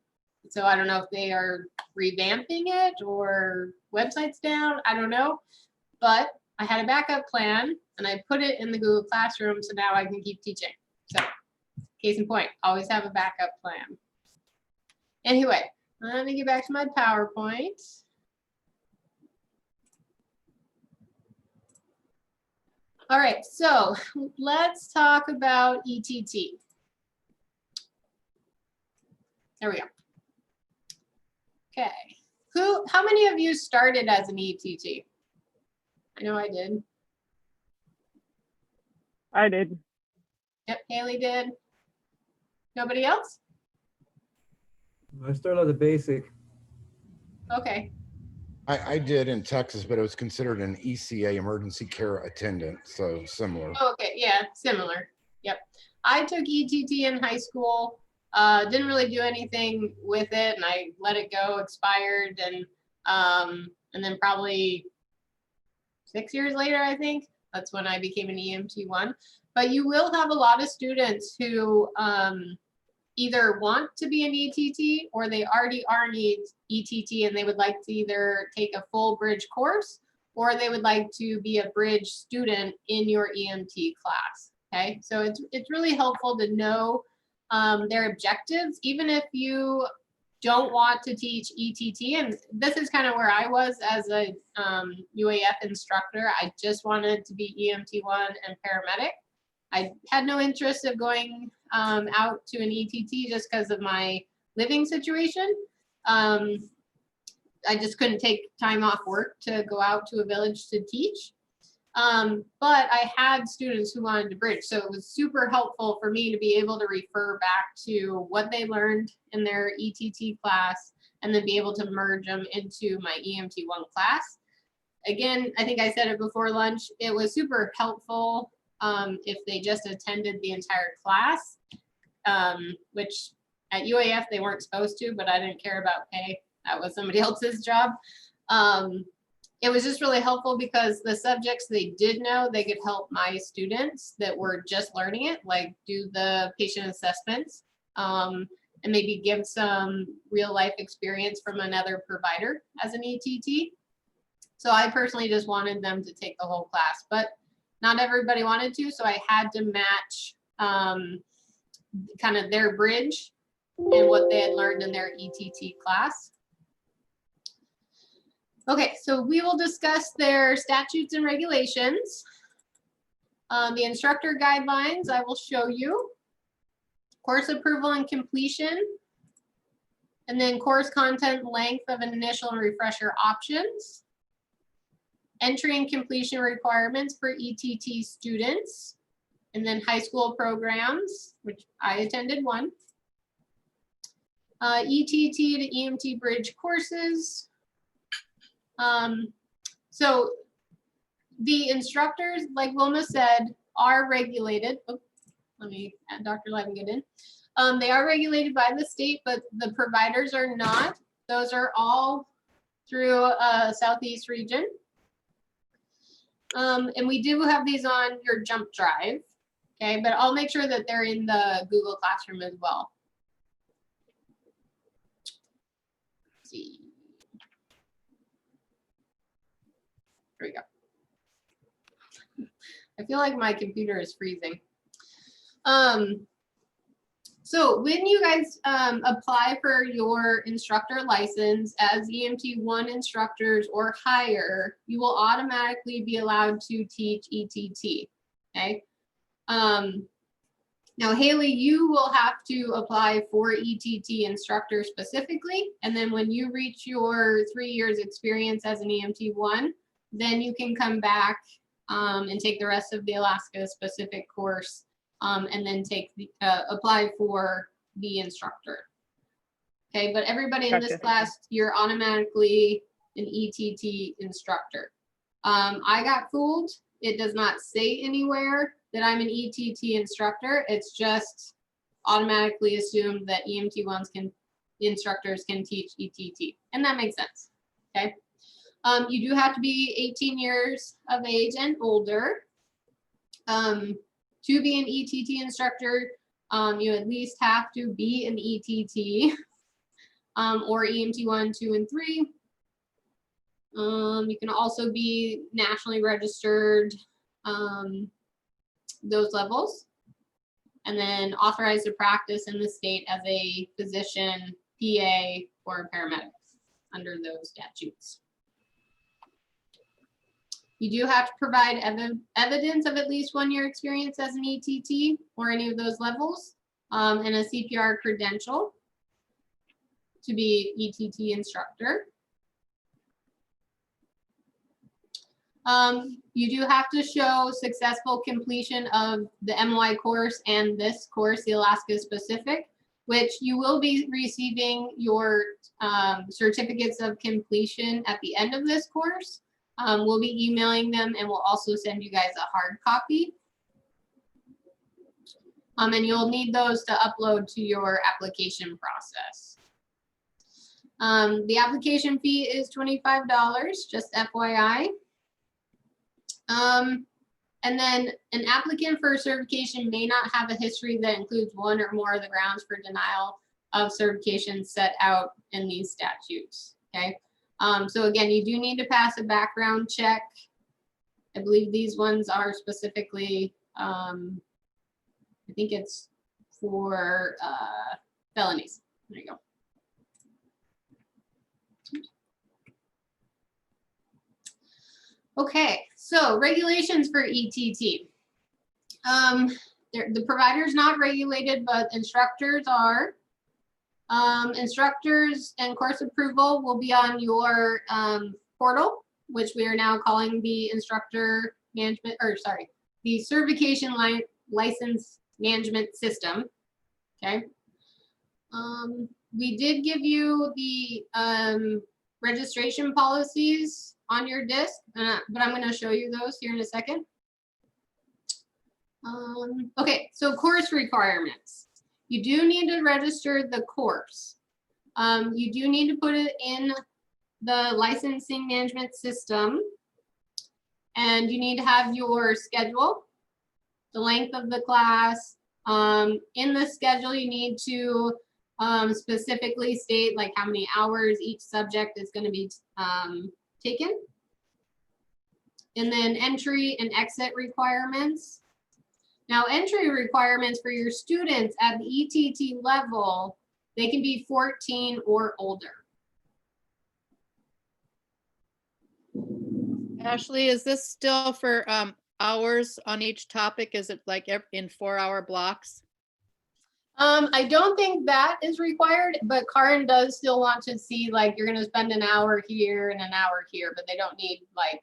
Speaker 2: So I don't know if they are revamping it or website's down. I don't know. But I had a backup plan, and I put it in the Google Classroom, so now I can keep teaching. So case in point, always have a backup plan. Anyway, let me get back to my PowerPoint. All right, so let's talk about ETT. There we go. Okay, how many of you started as an ETT? I know I did.
Speaker 7: I did.
Speaker 2: Yep, Haley did. Nobody else?
Speaker 6: I started as a basic.
Speaker 2: Okay.
Speaker 12: I did in Texas, but it was considered an ECA, emergency care attendant, so similar.
Speaker 2: Okay, yeah, similar. Yep. I took ETT in high school. Didn't really do anything with it, and I let it go, expired, and then probably 6 years later, I think, that's when I became an EMT1. But you will have a lot of students who either want to be an ETT or they already are an ETT and they would like to either take a full bridge course or they would like to be a bridge student in your EMT class. Okay, so it's really helpful to know their objectives, even if you don't want to teach ETT. And this is kind of where I was as a UAF instructor. I just wanted to be EMT1 and paramedic. I had no interest of going out to an ETT just because of my living situation. I just couldn't take time off work to go out to a village to teach. But I had students who wanted to bridge, so it was super helpful for me to be able to refer back to what they learned in their ETT class and then be able to merge them into my EMT1 class. Again, I think I said it before lunch, it was super helpful if they just attended the entire class, which at UAF they weren't supposed to, but I didn't care about pay. That was somebody else's job. It was just really helpful because the subjects they did know, they could help my students that were just learning it, like do the patient assessments, and maybe give some real life experience from another provider as an ETT. So I personally just wanted them to take the whole class, but not everybody wanted to, so I had to match kind of their bridge and what they had learned in their ETT class. Okay, so we will discuss their statutes and regulations. The instructor guidelines I will show you. Course approval and completion. And then course content length of an initial and refresher options. Entry and completion requirements for ETT students. And then high school programs, which I attended one. ETT to EMT bridge courses. So the instructors, like Wilma said, are regulated. Oh, let me add Dr. Levin get in. They are regulated by the state, but the providers are not. Those are all through Southeast region. And we do have these on your jump drive. Okay, but I'll make sure that they're in the Google Classroom as well. Let's see. Here we go. I feel like my computer is freezing. So when you guys apply for your instructor license as EMT1 instructors or higher, you will automatically be allowed to teach ETT, okay? Now, Haley, you will have to apply for ETT instructor specifically, and then when you reach your 3 years experience as an EMT1, then you can come back and take the rest of the Alaska specific course and then take the, apply for the instructor. Okay, but everybody in this class, you're automatically an ETT instructor. I got fooled. It does not say anywhere that I'm an ETT instructor. It's just automatically assumed that EMT1s instructors can teach ETT, and that makes sense. Okay. You do have to be 18 years of age and older. To be an ETT instructor, you at least have to be an ETT or EMT1, 2, and 3. You can also be nationally registered, those levels, and then authorized to practice in the state as a physician, PA, or paramedic under those statutes. You do have to provide evidence of at least 1 year experience as an ETT or any of those levels, and a CPR credential to be ETT instructor. You do have to show successful completion of the MY course and this course, the Alaska Specific, which you will be receiving your certificates of completion at the end of this course. We'll be emailing them, and we'll also send you guys a hard copy. And you'll need those to upload to your application process. The application fee is $25, just FYI. And then an applicant for certification may not have a history that includes one or more of the grounds for denial of certification set out in these statutes, okay? So again, you do need to pass a background check. I believe these ones are specifically, I think it's for felonies. There you go. Okay, so regulations for ETT. The provider's not regulated, but instructors are. Instructors and course approval will be on your portal, which we are now calling the instructor management, or sorry, the certification license management system. Okay. We did give you the registration policies on your disc, but I'm going to show you those here in a second. Okay, so course requirements. You do need to register the course. You do need to put it in the licensing management system, and you need to have your schedule, the length of the class. In the schedule, you need to specifically state like how many hours each subject is going to be taken. And then entry and exit requirements. Now, entry requirements for your students at the ETT level, they can be 14 or older.
Speaker 10: Ashley, is this still for hours on each topic? Is it like in 4-hour blocks?
Speaker 2: I don't think that is required, but Karin does still want to see, like, you're gonna spend an hour here and an hour here, but they don't need like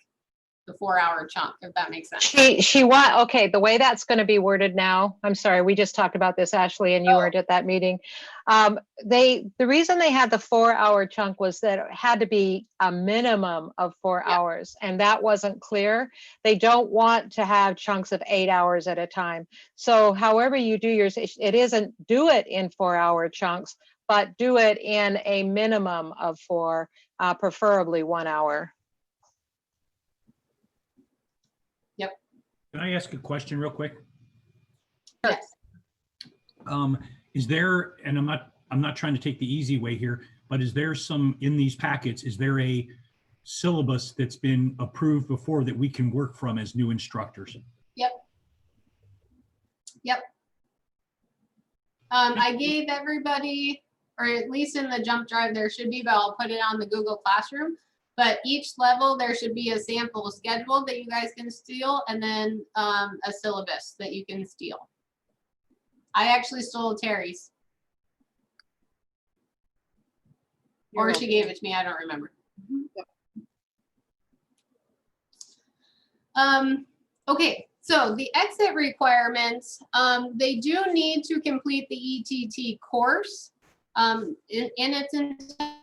Speaker 2: the 4-hour chunk, if that makes sense.
Speaker 1: Okay, the way that's going to be worded now, I'm sorry, we just talked about this, Ashley, and you weren't at that meeting. The reason they had the 4-hour chunk was that it had to be a minimum of 4 hours, and that wasn't clear. They don't want to have chunks of 8 hours at a time. So however you do yours, it isn't do it in 4-hour chunks, but do it in a minimum of 4, preferably 1 hour.
Speaker 5: Can I ask a question real quick?
Speaker 2: Yes.
Speaker 5: Is there, and I'm not trying to take the easy way here, but is there some in these packets, is there a syllabus that's been approved before that we can work from as new instructors?
Speaker 2: Yep. Yep. I gave everybody, or at least in the jump drive, there should be, but I'll put it on the Google Classroom. But each level, there should be a sample schedule that you guys can steal, and then a syllabus that you can steal. I actually stole Terry's. Or she gave it to me, I don't remember. Okay, so the exit requirements, they do need to complete the ETT course in its entirety.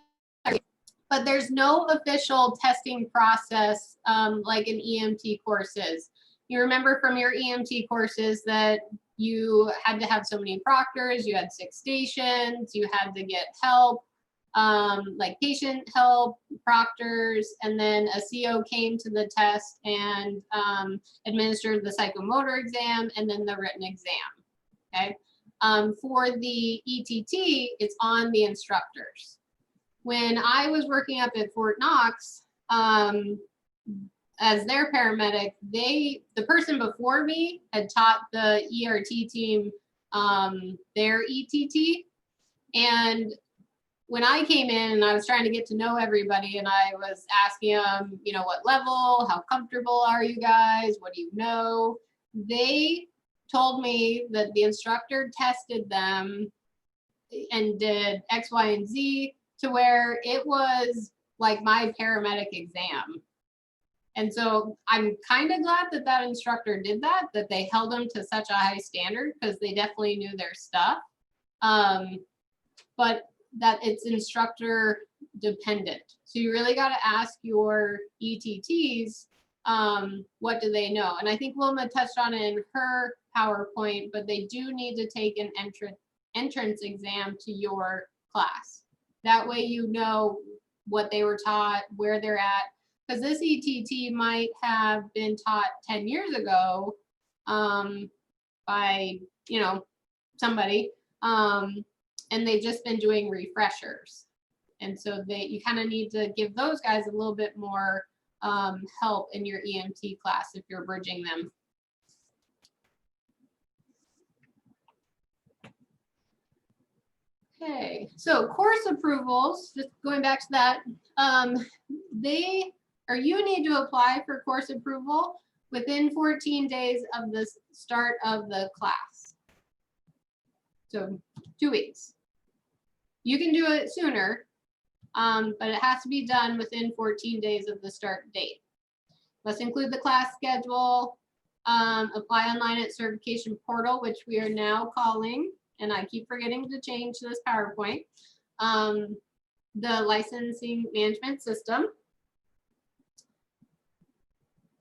Speaker 2: But there's no official testing process like an EMT course is. You remember from your EMT courses that you had to have so many proctors, you had 6 stations, you had to get help, like patient help, proctors, and then a CO came to the test and administered the psychomotor exam and then the written exam, okay? For the ETT, it's on the instructors. When I was working up at Fort Knox, as their paramedic, the person before me had taught the ERT team their ETT. And when I came in and I was trying to get to know everybody and I was asking them, you know, what level, how comfortable are you guys? What do you know? They told me that the instructor tested them and did X, Y, and Z, to where it was like my paramedic exam. And so I'm kind of glad that that instructor did that, that they held them to such a high standard, because they definitely knew their stuff. But that it's instructor dependent. So you really got to ask your ETTs, what do they know? And I think Wilma touched on it in her PowerPoint, but they do need to take an entrance exam to your class. That way you know what they were taught, where they're at, because this ETT might have been taught 10 years ago by, you know, somebody, and they've just been doing refreshers. And so you kind of need to give those guys a little bit more help in your EMT class if you're bridging them. Okay, so course approvals, just going back to that, you need to apply for course approval within 14 days of the start of the class. So 2 weeks. You can do it sooner, but it has to be done within 14 days of the start date. Must include the class schedule, apply online at certification portal, which we are now calling, and I keep forgetting to change this PowerPoint, the licensing management system.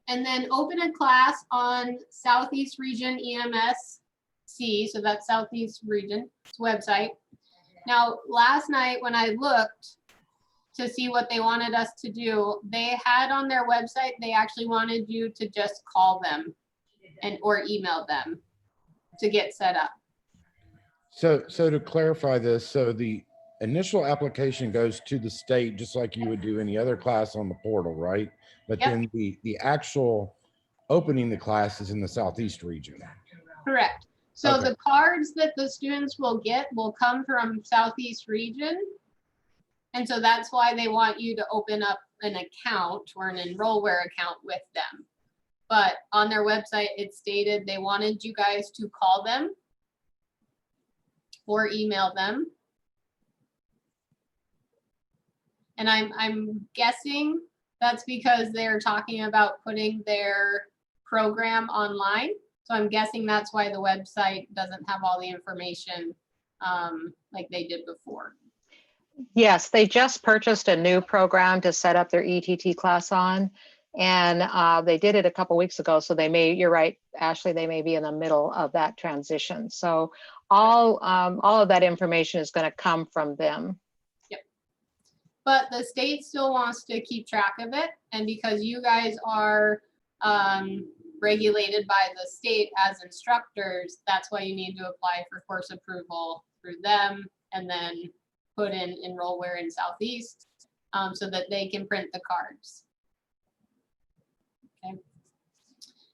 Speaker 2: And then open a class on Southeast Region EMSC, so that's Southeast Region's website. Now, last night when I looked to see what they wanted us to do, they had on their website, they actually wanted you to just call them or email them to get set up.
Speaker 12: So to clarify this, so the initial application goes to the state just like you would do any other class on the portal, right? But
Speaker 2: Yep.
Speaker 12: then the actual opening the class is in the Southeast region.
Speaker 2: Correct. So
Speaker 12: Okay.
Speaker 2: the cards that the students will get will come from Southeast Region. And so that's why they want you to open up an account or an Enrollware account with them. But on their website, it stated they wanted you guys to call them or email them. And I'm guessing that's because they're talking about putting their program online. So I'm guessing that's why the website doesn't have all the information like they did before.
Speaker 1: Yes, they just purchased a new program to set up their ETT class on. And they did it a couple weeks ago. So they may, you're right, Ashley, they may be in the middle of that transition. So all of that information is going to come from them.
Speaker 2: Yep. But the state still wants to keep track of it. And because you guys are regulated by the state as instructors, that's why you need to apply for course approval through them and then put in Enrollware in Southeast so that they can print the cards. Okay.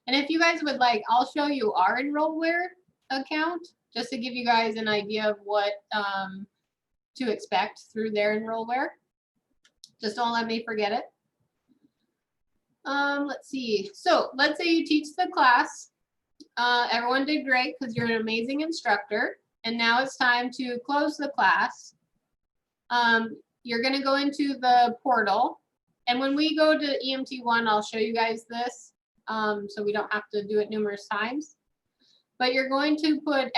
Speaker 2: And if you guys would like, I'll show you our Enrollware account just to give you guys an idea of what to expect through their Enrollware. Just don't let me forget it. Let's see. So let's say you teach the class. Everyone did great because you're an amazing instructor. And now it's time to close the class. You're going to go into the portal. And when we go to EMT1, I'll show you guys this so we don't have to do it numerous times. But you're going to put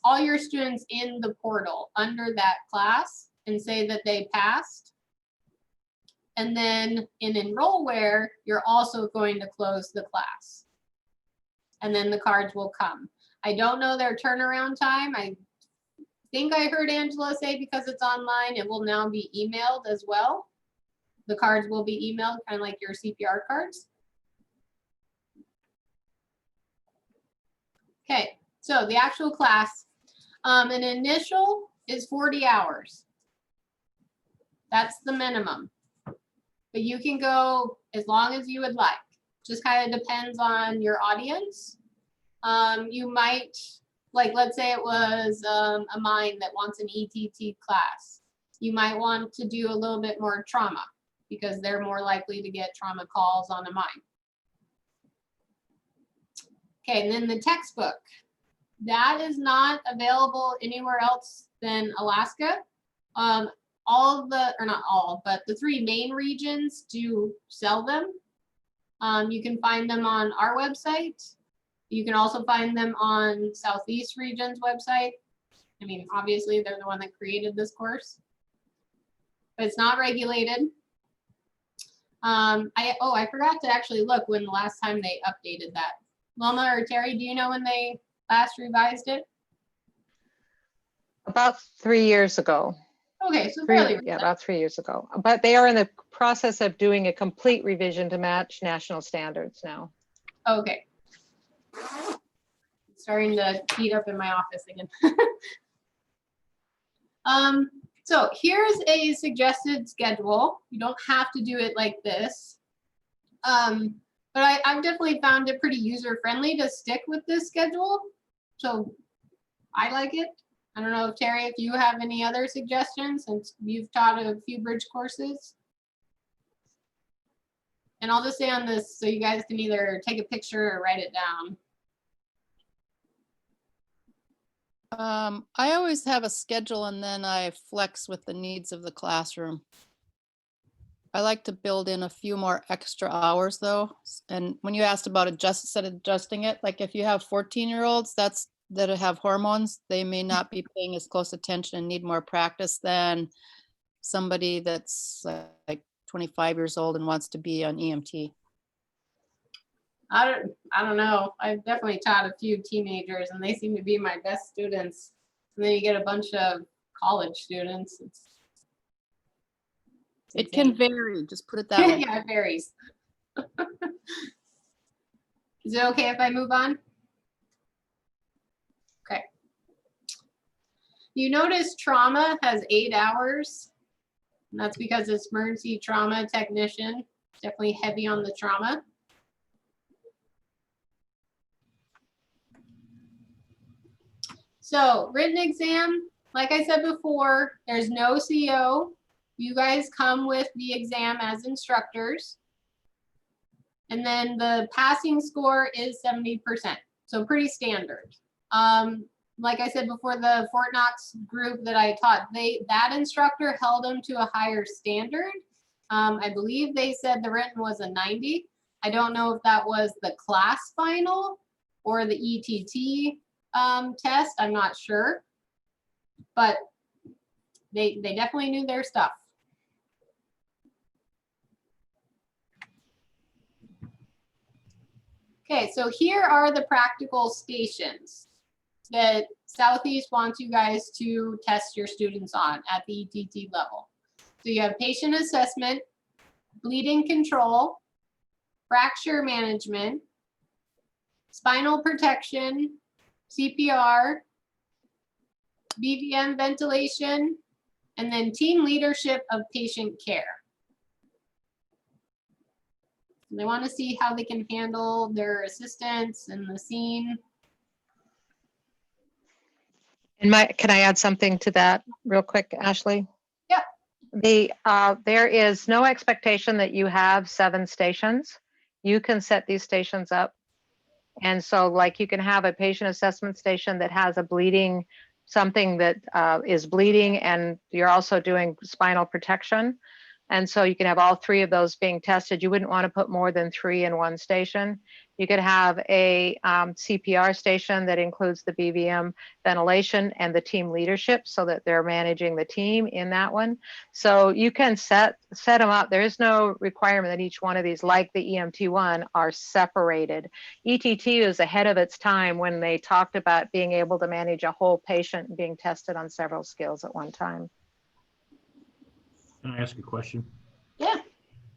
Speaker 2: all your students in the portal under that class and say that they passed. And then in Enrollware, you're also going to close the class. And then the cards will come. I don't know their turnaround time. I think I heard Angela say because it's online, it will now be emailed as well. The cards will be emailed, kind of like your CPR cards. Okay, so the actual class, an initial is 40 hours. That's the minimum. But you can go as long as you would like. Just kind of depends on your audience. You might, like, let's say it was a mine that wants an ETT class. You might want to do a little bit more trauma because they're more likely to get trauma calls on a mine. Okay, and then the textbook. That is not available anywhere else than Alaska. All of the, or not all, but the 3 main regions do sell them. You can find them on our website. You can also find them on Southeast region's website. I mean, obviously they're the one that created this course, but it's not regulated. I forgot to actually look when the last time they updated that. Wilma or Terry, do you know when they last revised it?
Speaker 1: About 3 years ago.
Speaker 2: Okay, so fairly recent.
Speaker 1: Yeah, about 3 years ago. But they are in the process of doing a complete revision to match national standards now.
Speaker 2: Okay. It's starting to heat up in my office again. So here's a suggested schedule. You don't have to do it like this. But I've definitely found it pretty user-friendly to stick with this schedule. So I like it. I don't know if Terry, if you have any other suggestions since you've taught a few bridge courses. And I'll just say on this so you guys can either take a picture or write it down.
Speaker 10: I always have a schedule and then I flex with the needs of the classroom. I like to build in a few more extra hours though. And when you asked about adjusting it, like if you have 14-year-olds that have hormones, they may not be paying as close attention and need more practice than somebody that's like 25 years old and wants to be on EMT.
Speaker 2: I don't know. I've definitely taught a few teenagers and they seem to be my best students. And then you get a bunch of college students.
Speaker 10: It can vary, just put it that way.
Speaker 2: Yeah, it varies. Is it okay if I move on? Okay. You notice trauma has 8 hours. And that's because it's emergency trauma technician. Definitely heavy on the trauma. So written exam, like I said before, there's no CO. You guys come with the exam as instructors. And then the passing score is 70%. So pretty standard. Like I said before, the Fort Knox group that I taught, that instructor held them to a higher standard. I believe they said the written was a 90. I don't know if that was the class final or the ETT test. I'm not sure, but they definitely knew their stuff. Okay, so here are the practical stations that Southeast wants you guys to test your students on at the ETT level. So you have patient assessment, bleeding control, fracture management, spinal protection, CPR, BVM ventilation, and then team leadership of patient care. They want to see how they can handle their assistants and the scene.
Speaker 1: And can I add something to that real quick, Ashley?
Speaker 2: Yeah.
Speaker 1: There is no expectation that you have 7 stations. You can set these stations up. And so like you can have a patient assessment station that has a bleeding, something that is bleeding, and you're also doing spinal protection. And so you can have all 3 of those being tested. You wouldn't want to put more than 3 in one station. You could have a CPR station that includes the BVM ventilation and the team leadership so that they're managing the team in that one. So you can set them up. There is no requirement that each one of these, like the EMT one, are separated. ETT is ahead of its time when they talked about being able to manage a whole patient and being tested on several skills at one time.
Speaker 5: Can I ask a question?
Speaker 2: Yeah,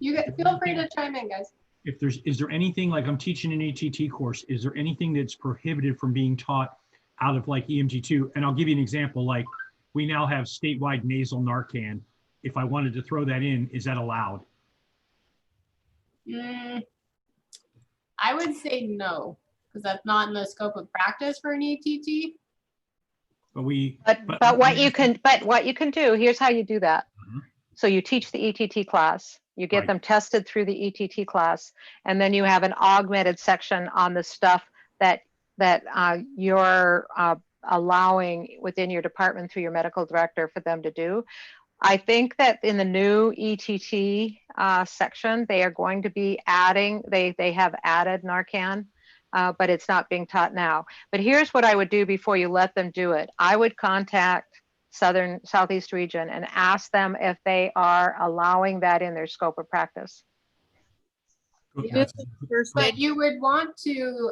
Speaker 2: feel free to chime in, guys.
Speaker 5: Is there anything, like I'm teaching an ETT course, is there anything that's prohibited from being taught out of like EMT2? And I'll give you an example, like we now have statewide nasal Narcan. If I wanted to throw that in, is that allowed?
Speaker 2: I would say no, because that's not in the scope of practice for an ETT.
Speaker 1: But what you can do, here's how you do that. So you teach the ETT class, you get them tested through the ETT class, and then you have an augmented section on the stuff that you're allowing within your department through your medical director for them to do. I think that in the new ETT section, they are going to be adding, they have added Narcan, but it's not being taught now. But here's what I would do before you let them do it. I would contact Southeast region and ask them if they are allowing that in their scope of practice.
Speaker 2: But you would want to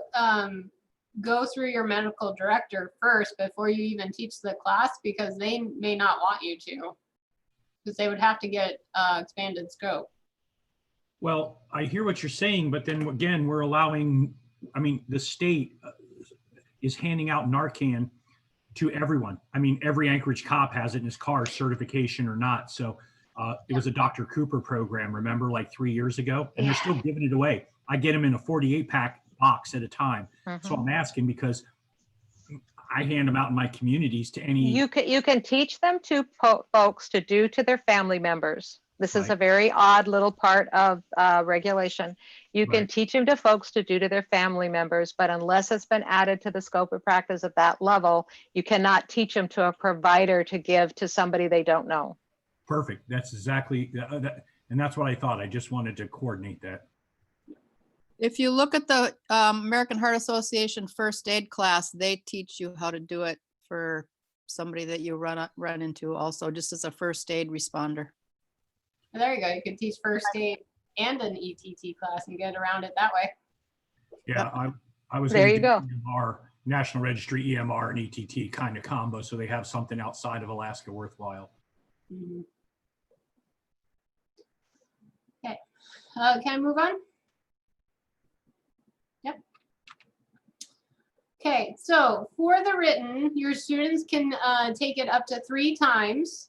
Speaker 2: go through your medical director first before you even teach the class, because they may not want you to, because they would have to get expanded scope.
Speaker 5: Well, I hear what you're saying, but then again, we're allowing, I mean, the state is handing out Narcan to everyone. I mean, every Anchorage cop has it in his car, certification or not. So it was a Dr. Cooper program, remember, like 3 years ago, and they're still giving it away. I get them in a 48-pack box at a time. So I'm asking because I hand them out in my communities to any.
Speaker 1: You can teach them to folks to do to their family members. This is a very odd little part of regulation. You can teach them to folks to do to their family members, but unless it's been added to the scope of practice at that level, you cannot teach them to a provider to give to somebody they don't know.
Speaker 5: Perfect. That's exactly, and that's what I thought. I just wanted to coordinate that.
Speaker 10: If you look at the American Heart Association first aid class, they teach you how to do it for somebody that you run into also, just as a first aid responder.
Speaker 2: There you go. You can teach first aid and an ETT class and get around it that way.
Speaker 5: Yeah, I was
Speaker 1: there you go.
Speaker 5: EMR, National Registry, EMR, and ETT kind of combo, so they have something outside of Alaska worthwhile.
Speaker 2: Okay, can I move on? Yep. Okay, so for the written, your students can take it up to 3 times.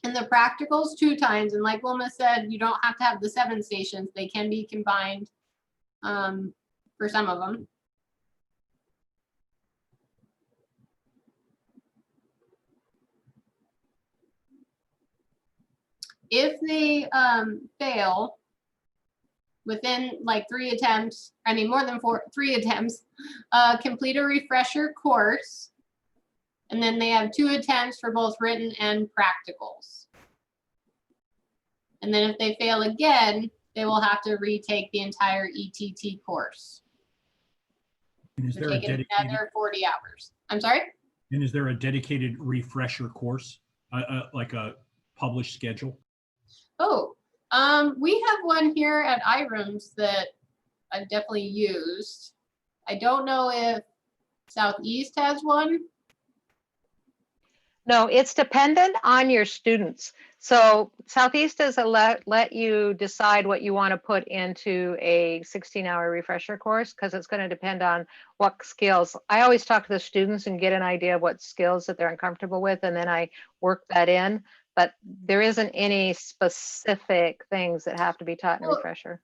Speaker 2: And the practicals 2 times. And like Wilma said, you don't have to have the 7 stations. They can be combined for some of them. if they fail within like 3 attempts, I mean more than 3 attempts, complete a refresher course, and then they have 2 attempts for both written and practicals. And then if they fail again, they will have to retake the entire ETT course.
Speaker 5: And is there a
Speaker 2: Taking
Speaker 5: dedicated,
Speaker 2: another 40 hours. I'm sorry?
Speaker 5: and is there a dedicated refresher course, like a published schedule?
Speaker 2: Oh, we have one here at IREMS that I've definitely used. I don't know if Southeast has one.
Speaker 1: No, it's dependent on your students. So Southeast does let you decide what you want to put into a 16-hour refresher course, because it's going to depend on what skills. I always talk to the students and get an idea of what skills that they're uncomfortable with, and then I work that in. But there isn't any specific things that have to be taught in a refresher.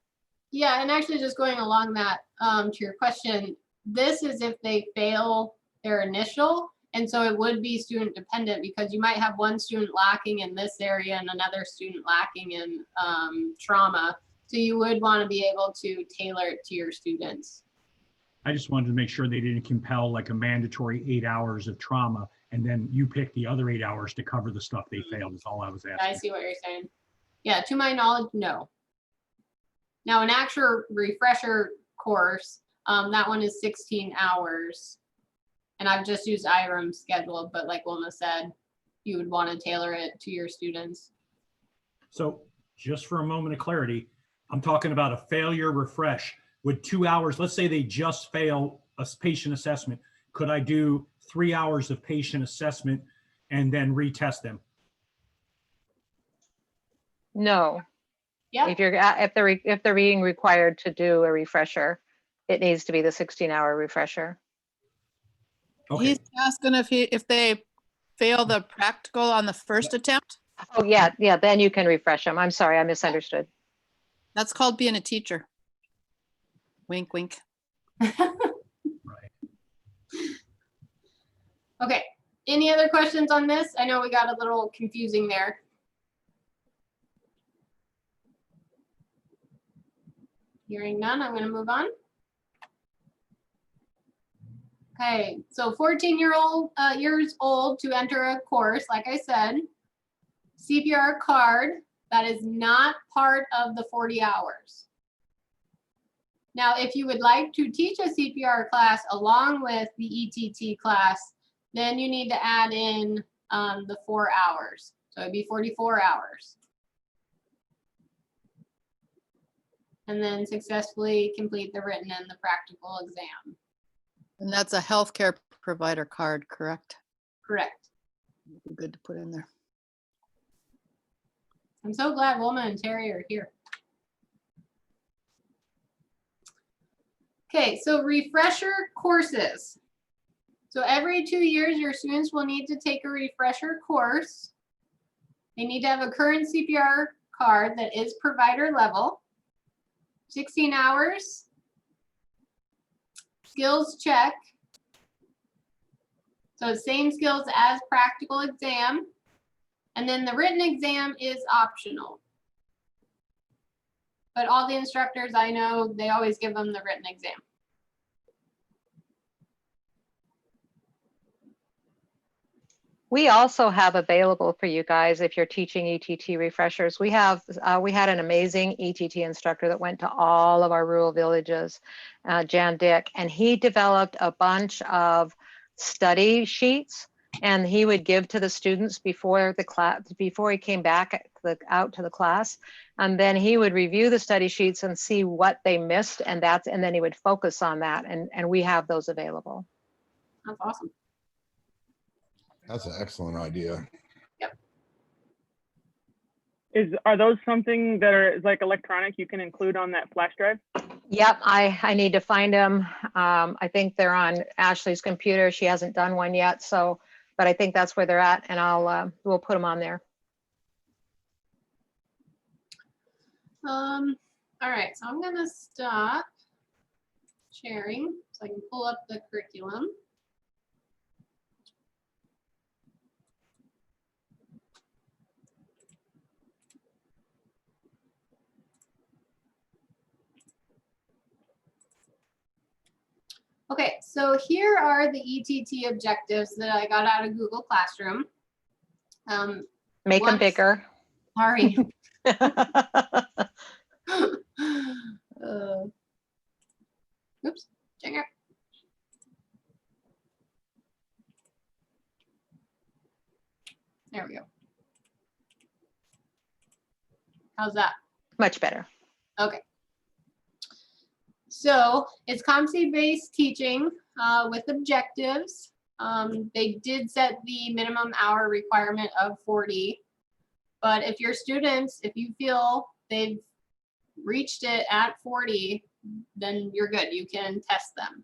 Speaker 2: Yeah, and actually just going along that, to your question, this is if they fail their initial. And so it would be student dependent, because you might have one student lacking in this area and another student lacking in trauma. So you would want to be able to tailor it to your students.
Speaker 5: I just wanted to make sure they didn't compel like a mandatory 8 hours of trauma, and then you pick the other 8 hours to cover the stuff they failed, is all I was asking.
Speaker 2: I see what you're saying. Yeah, to my knowledge, no. Now, an actual refresher course, that one is 16 hours. And I've just used IREM's schedule, but like Wilma said, you would want to tailor it to your students.
Speaker 5: So just for a moment of clarity, I'm talking about a failure refresh with 2 hours. Let's say they just fail a patient assessment. Could I do 3 hours of patient assessment and then retest them?
Speaker 1: No.
Speaker 2: Yeah.
Speaker 1: If they're being required to do a refresher, it needs to be the 16-hour refresher.
Speaker 5: Okay.
Speaker 10: He's asking if they fail the practical on the first attempt.
Speaker 1: Oh, yeah, then you can refresh them. I'm sorry, I misunderstood.
Speaker 10: That's called being a teacher. Wink, wink.
Speaker 2: Okay, any other questions on this? I know we got a little confusing there. Hearing none, I'm going to move on. Okay, so 14 years old to enter a course, like I said, CPR card, that is not part of the 40 hours. Now, if you would like to teach a CPR class along with the ETT class, then you need to add in the 4 hours. So it'd be 44 hours. And then successfully complete the written and the practical exam.
Speaker 10: And that's a healthcare provider card, correct?
Speaker 2: Correct.
Speaker 10: Good to put in there.
Speaker 2: I'm so glad Wilma and Terry are here. Okay, so refresher courses. So every 2 years, your students will need to take a refresher course. They need to have a current CPR card that is provider level, 16 hours, skills check. So same skills as practical exam. And then the written exam is optional. But all the instructors I know, they always give them the written exam.
Speaker 1: We also have available for you guys, if you're teaching ETT refreshers, we had an amazing ETT instructor that went to all of our rural villages, Jan Dick, and he developed a bunch of study sheets, and he would give to the students before the class, before he came back out to the class, and then he would review the study sheets and see what they missed, and then he would focus on that, and we have those available.
Speaker 2: That's awesome.
Speaker 12: That's an excellent idea.
Speaker 7: Are those something that are like electronic you can include on that flash drive?
Speaker 1: Yep, I need to find them. I think they're on Ashley's computer. She hasn't done one yet, so, but I think that's where they're at, and we'll put them on there.
Speaker 2: All right, so I'm gonna stop sharing so I can pull up the curriculum. Okay, so here are the ETT objectives that I got out of Google Classroom.
Speaker 1: Make them bigger.
Speaker 2: Sorry. Oops, dang it. There we go. How's that?
Speaker 1: Much better.
Speaker 2: Okay. So it's competency-based teaching with objectives. They did set the minimum hour requirement of 40. But if your students, if you feel they've reached it at 40, then you're good. You can test them.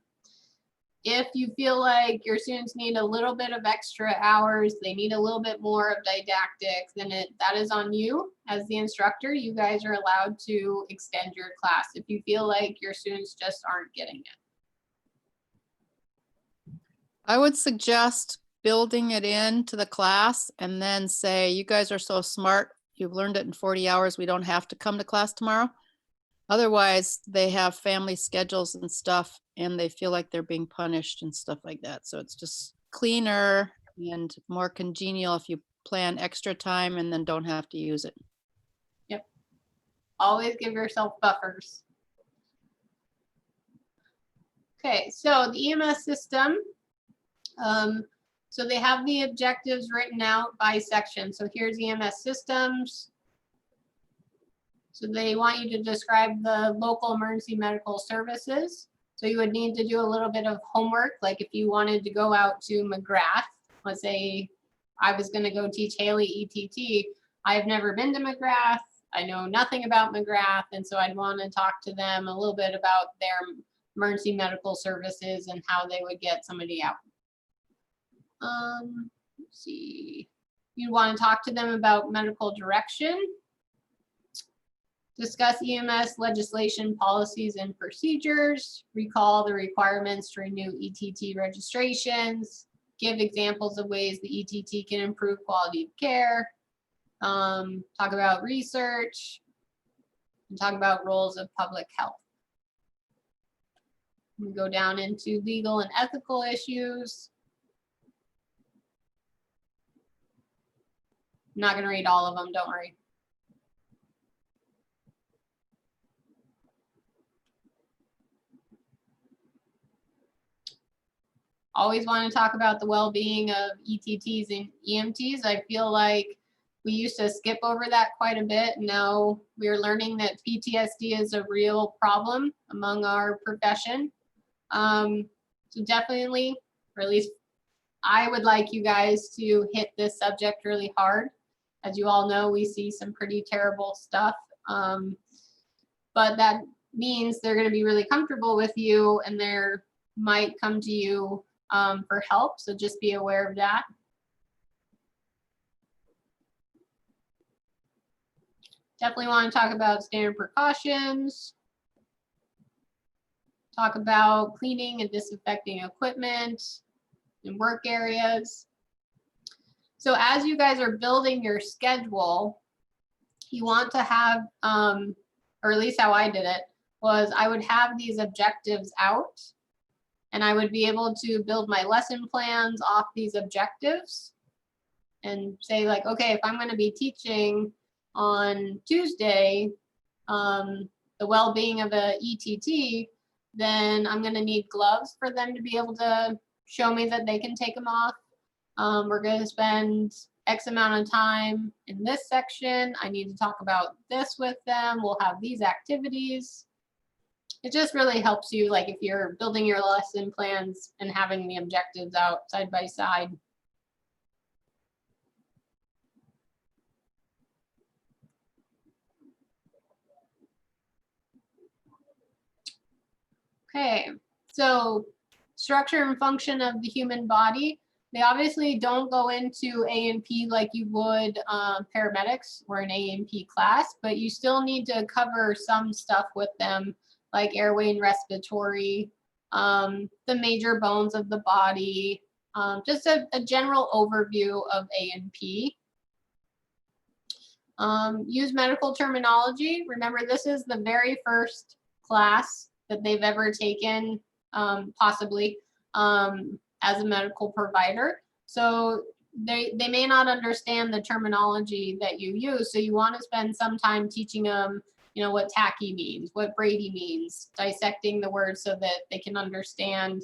Speaker 2: If you feel like your students need a little bit of extra hours, they need a little bit more of didactics, then that is on you as the instructor. You guys are allowed to extend your class if you feel like your students just aren't getting it.
Speaker 10: I would suggest building it into the class and then say, you guys are so smart, you've learned it in 40 hours, we don't have to come to class tomorrow. Otherwise, they have family schedules and stuff, and they feel like they're being punished and stuff like that. So it's just cleaner and more congenial if you plan extra time and then don't have to use it.
Speaker 2: Yep. Always give yourself buffers. Okay, so the EMS system. So they have the objectives written out by section. So here's EMS systems. So they want you to describe the local emergency medical services. So you would need to do a little bit of homework. Like if you wanted to go out to McGrath, let's say I was going to go teach Haley ETT. I've never been to McGrath. I know nothing about McGrath. And so I'd want to talk to them a little bit about their emergency medical services and how they would get somebody out. Let's see. You want to talk to them about medical direction. Discuss EMS legislation, policies, and procedures. Recall the requirements to renew ETT registrations. Give examples of ways the ETT can improve quality of care. Talk about research. And talk about roles of public health. We go down into legal and ethical issues. I'm not going to read all of them, don't worry. Always want to talk about the well-being of ETTs and EMTs. I feel like we used to skip over that quite a bit. Now we're learning that PTSD is a real problem among our profession. So definitely, or at least I would like you guys to hit this subject really hard. As you all know, we see some pretty terrible stuff. But that means they're going to be really comfortable with you and they're might come to you for help. So just be aware of that. Definitely want to talk about standard precautions. Talk about cleaning and disinfecting equipment in work areas. So as you guys are building your schedule, you want to have, or at least how I did it, was I would have these objectives out and I would be able to build my lesson plans off these objectives and say like, okay, if I'm going to be teaching on Tuesday, the well-being of a ETT, then I'm going to need gloves for them to be able to show me that they can take them off. We're going to spend X amount of time in this section. I need to talk about this with them. We'll have these activities. It just really helps you, like if you're building your lesson plans and having the objectives out side by side. Okay, so structure and function of the human body. They obviously don't go into A&P like you would paramedics or an A&P class, but you still need to cover some stuff with them like airway and respiratory, the major bones of the body, just a general overview of A&P. Use medical terminology. Remember, this is the very first class that they've ever taken possibly, as a medical provider. So they may not understand the terminology that you use. So you want to spend some time teaching them, you know, what tacky means, what Brady means, dissecting the words so that they can understand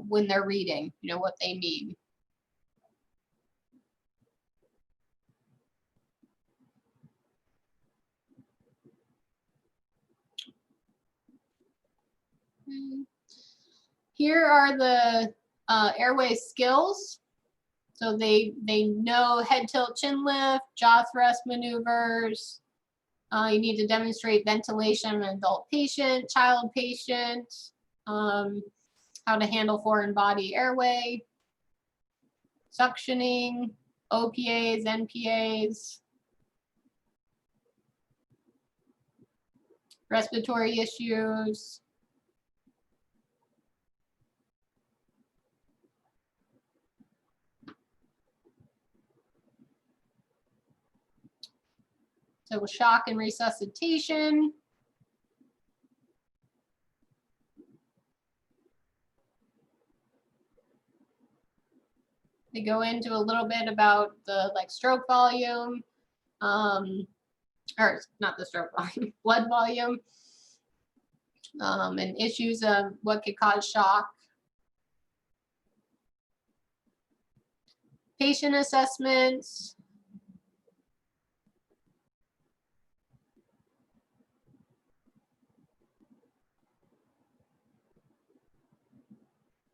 Speaker 2: when they're reading, you know, what they mean. Here are the airway skills. So they know head tilt, chin lift, jaw thrust maneuvers. You need to demonstrate ventilation in an adult patient, child patient, how to handle foreign body airway, suctioning, OPAs, NPAs, respiratory issues. So shock and resuscitation. They go into a little bit about the stroke volume, or not the stroke volume, blood volume, and issues of what could cause shock. Patient assessments.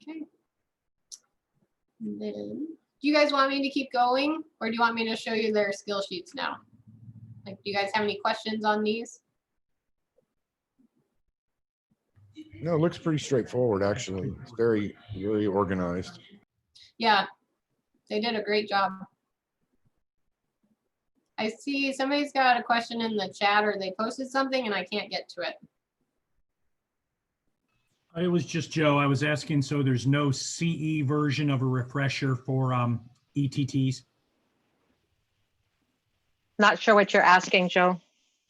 Speaker 2: Okay. And then, do you guys want me to keep going, or do you want me to show you their skill sheets now? Do you guys have any questions on these?
Speaker 17: No, it looks pretty straightforward, actually. It's very, very organized.
Speaker 2: Yeah, they did a great job. I see somebody's got a question in the chat, or they posted something and I can't get to it.
Speaker 5: It was just Joe. I was asking, so there's no CE version of a refresher for ETTs?
Speaker 1: Not sure what you're asking, Joe.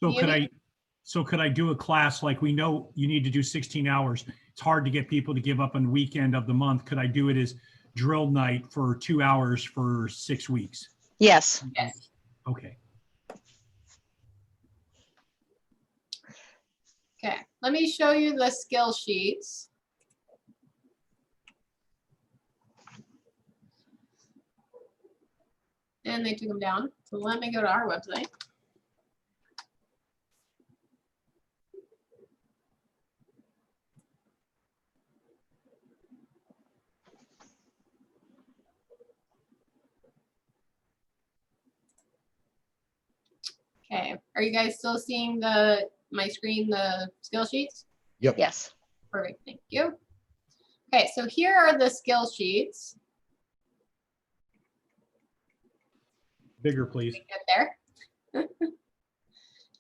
Speaker 5: So could I do a class like we know you need to do 16 hours? It's hard to get people to give up on the weekend of the month. Could I do it as drill night for 2 hours for 6 weeks?
Speaker 1: Yes.
Speaker 2: Yes.
Speaker 5: Okay.
Speaker 2: Okay, let me show you the skill sheets. And they took them down. So let me go to our website. Okay, are you guys still seeing my screen, the skill sheets?
Speaker 17: Yep.
Speaker 1: Yes.
Speaker 2: Perfect, thank you. Okay, so here are the skill sheets.
Speaker 5: Bigger, please.
Speaker 2: Get there.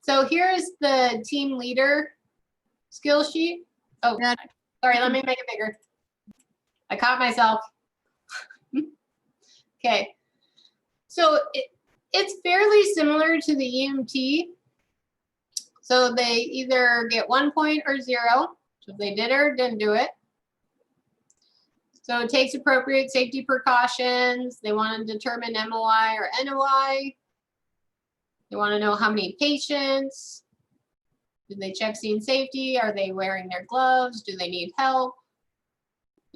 Speaker 2: So here's the team leader skill sheet. Oh, sorry, let me make it bigger. I caught myself. Okay, so it's fairly similar to the EMT. So they either get 1 point or 0. So if they did or didn't do it. So it takes appropriate safety precautions. They want to determine MOI or NOI. They want to know how many patients. Did they check scene safety? Are they wearing their gloves? Do they need help?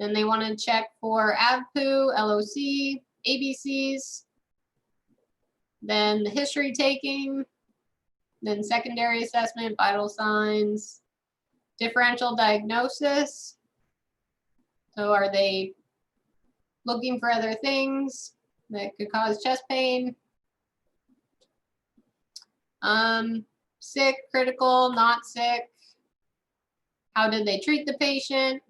Speaker 2: Then they want to check for AVPU, LOC, ABCs. Then the history taking. Then secondary assessment, vital signs, differential diagnosis. So are they looking for other things that could cause chest pain? Sick, critical, not sick. How did they treat the patient?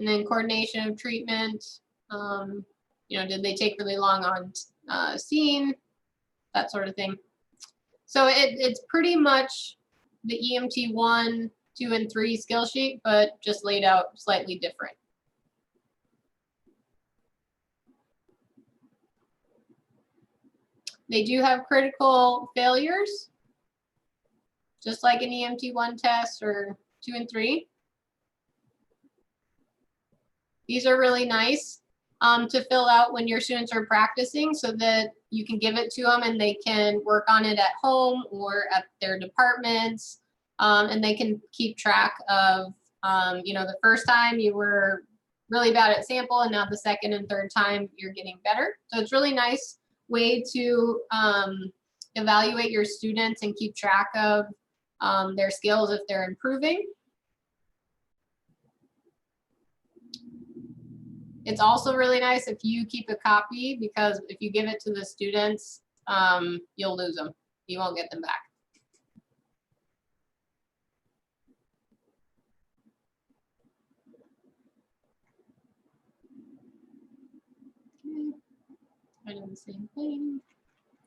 Speaker 2: And then coordination of treatment. You know, did they take really long on scene? That sort of thing. So it's pretty much the EMT 1, 2, and 3 skill sheet, but just laid out slightly different. They do have critical failures, just like an EMT 1 test or 2 and 3. These are really nice to fill out when your students are practicing so that you can give it to them and they can work on it at home or at their departments. And they can keep track of, you know, the first time you were really bad at sample and now the second and third time you're getting better. So it's really nice way to evaluate your students and keep track of their skills if they're improving. It's also really nice if you keep a copy, because if you give it to the students, you'll lose them. You won't get them back. I did the same thing.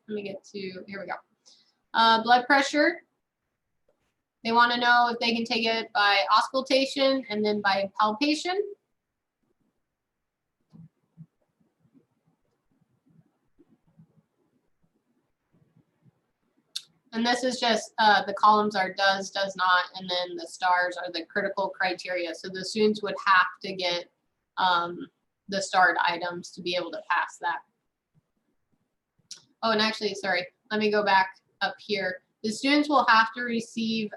Speaker 2: Let me get to, here we go. Blood pressure. They want to know if they can take it by auscultation and then by palpation. And this is just, the columns are does not, and then the stars are the critical criteria. So the students would have to get the starred items to be able to pass that. Oh, and actually, sorry, let me go back up here. The students will have to receive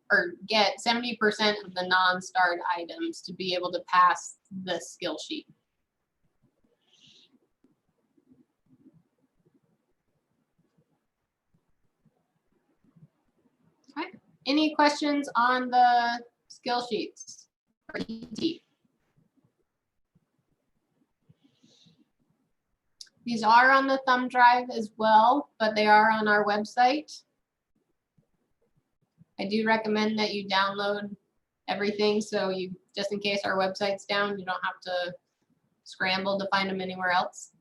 Speaker 2: or get 70% of the non-starred items to be able to pass the skill sheet. Okay. Any questions on the skill sheets for ET? These are on the thumb drive as well, but they are on our website. I do recommend that you download everything, so you, just in case our website's down, you don't have to scramble to find them anywhere else.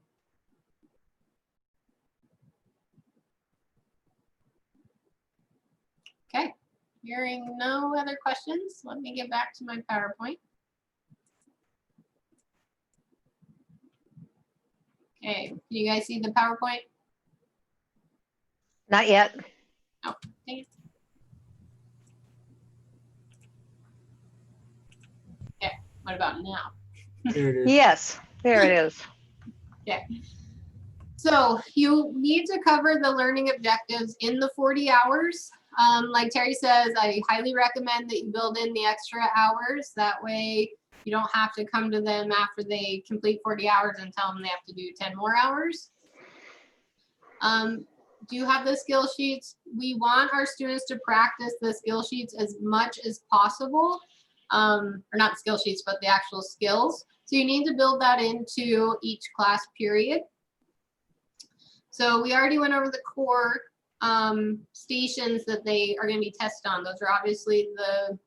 Speaker 2: Okay, hearing no other questions, let me get back to my PowerPoint. Okay, can you guys see the PowerPoint?
Speaker 1: Not yet.
Speaker 2: Oh, dang it. Okay, what about now?
Speaker 6: There it is.
Speaker 1: Yes, there it is.
Speaker 2: Okay. So you need to cover the learning objectives in the 40 hours. Like Terry says, I highly recommend that you build in the extra hours. That way you don't have to come to them after they complete 40 hours and tell them they have to do 10 more hours. Do you have the skill sheets? We want our students to practice the skill sheets as much as possible. Or not the skill sheets, but the actual skills. So you need to build that into each class period. So we already went over the core stations that they are going to be tested on. Those are obviously the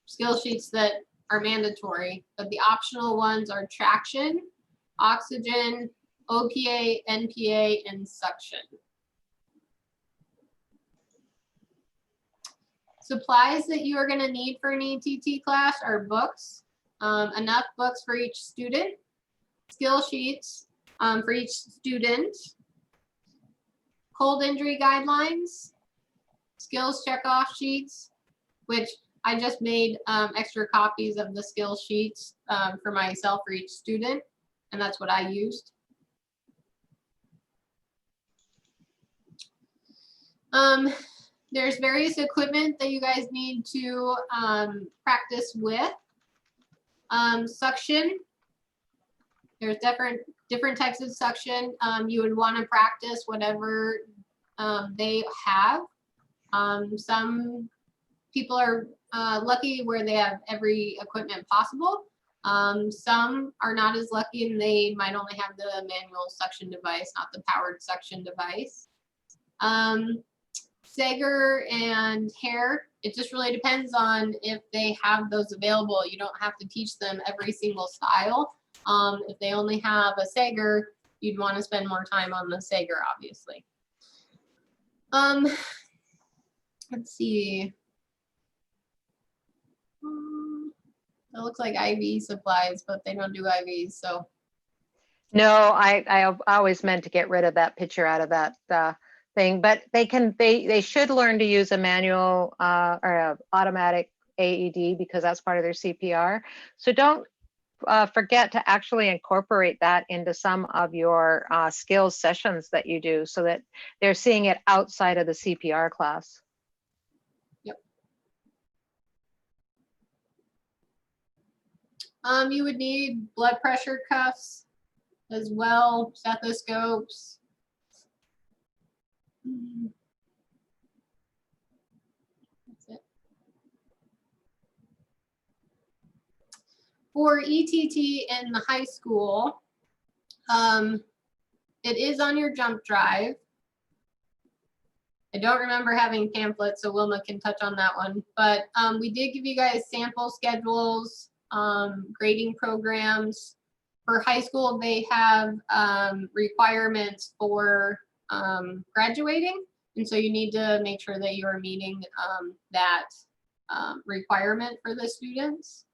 Speaker 2: skill sheets that are mandatory, but the optional ones are traction, oxygen, OPA, NPA, and suction. Supplies that you are going to need for an ETT class are books, enough books for each student, skill sheets for each student, cold injury guidelines, skills checkoff sheets, which I just made extra copies of the skill sheets for myself for each student, and that's what I used. There's various equipment that you guys need to practice with. Suction. There's different types of suction. You would want to practice whatever they have. Some people are lucky where they have every equipment possible. Some are not as lucky and they might only have the manual suction device, not the powered suction device. Sager and hair, it just really depends on if they have those available. You don't have to teach them every single style. If they only have a Sager, you'd want to spend more time on the Sager, obviously. Let's see. It looks like IV supplies, but they don't do IVs, so.
Speaker 1: No, I always meant to get rid of that picture out of that thing, but they should learn to use a manual or a automatic AED because that's part of their CPR. So don't forget to actually incorporate that into some of your skills sessions that you do so that they're seeing it outside of the CPR class.
Speaker 2: You would need blood pressure cuffs as well, stethoscopes. That's it. For ETT in the high school, it is on your jump drive. I don't remember having pamphlets, so Wilma can touch on that one. But we did give you guys sample schedules, grading programs. For high school, they have requirements for graduating. And so you need to make sure that you are meeting that requirement for the students.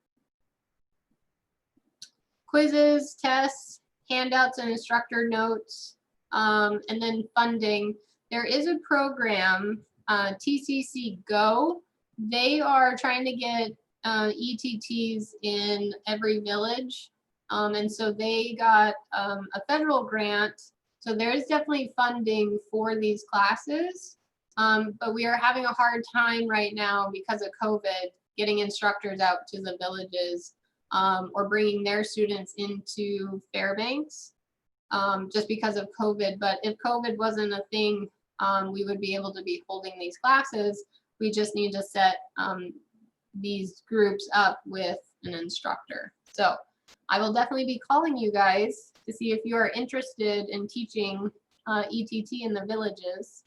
Speaker 2: Quizzes, tests, handouts, and instructor notes, and then funding. There is a program, TCC Go. They are trying to get ETTs in every village. And so they got a federal grant. So there is definitely funding for these classes. But we are having a hard time right now because of COVID, getting instructors out to the villages or bringing their students into Fairbanks just because of COVID. But if COVID wasn't a thing, we would be able to be holding these classes. We just need to set these groups up with an instructor. So I will definitely be calling you guys to see if you are interested in teaching ETT in the villages.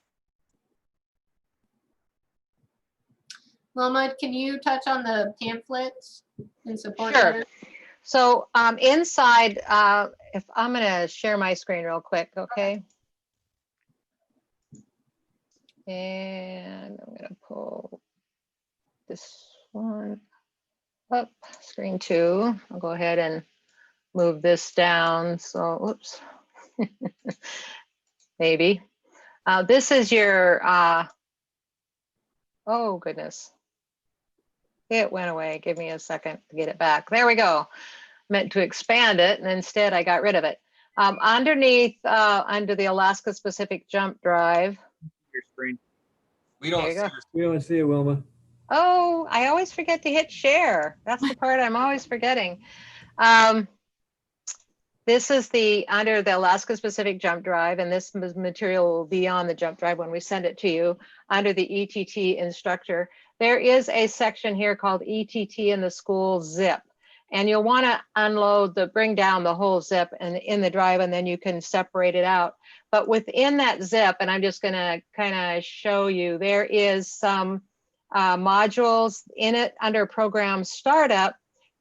Speaker 2: Wilma, can you touch on the pamphlets and support
Speaker 1: Sure.
Speaker 2: letters?
Speaker 1: So inside, if I'm going to share my screen real quick, okay? And I'm going to pull this one up, screen 2. I'll go ahead and move this down. So, oops, maybe. This is your, oh goodness. It went away. Give me a second to get it back. There we go. Meant to expand it, and instead I got rid of it. Underneath, under the Alaska Specific Jump Drive.
Speaker 15: Your screen.
Speaker 4: We don't
Speaker 1: There you
Speaker 4: see
Speaker 1: go.
Speaker 4: your
Speaker 6: We don't see it, Wilma.
Speaker 1: Oh, I always forget to hit share. That's the part I'm always forgetting. This is under the Alaska Specific Jump Drive, and this material will be on the jump drive when we send it to you under the ETT instructor. There is a section here called ETT in the school zip, and you'll want to bring down the whole zip and in the drive, and then you can separate it out. But within that zip, and I'm just going to kind of show you, there is some modules in it under program startup.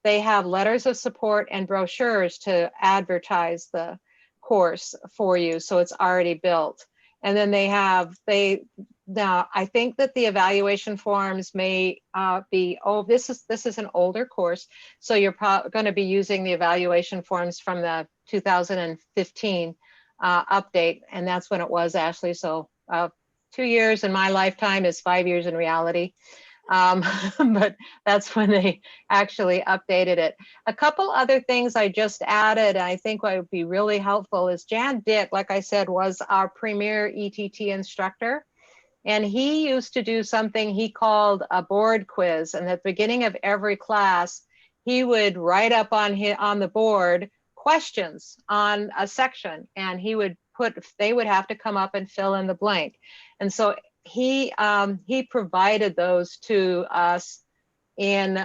Speaker 1: They have letters of support and brochures to advertise the course for you, so it's already built. And then now I think that the evaluation forms may be, this is an older course, so you're going to be using the evaluation forms from the 2015 update, and that's when it was, Ashley. So 2 years in my lifetime is 5 years in reality. But that's when they actually updated it. A couple other things I just added, I think what would be really helpful is Jan Dick, like I said, was our premier ETT instructor. And he used to do something he called a board quiz. And at the beginning of every class, he would write up on the board questions on a section, and he would they would have to come up and fill in the blank. And so he provided those to us in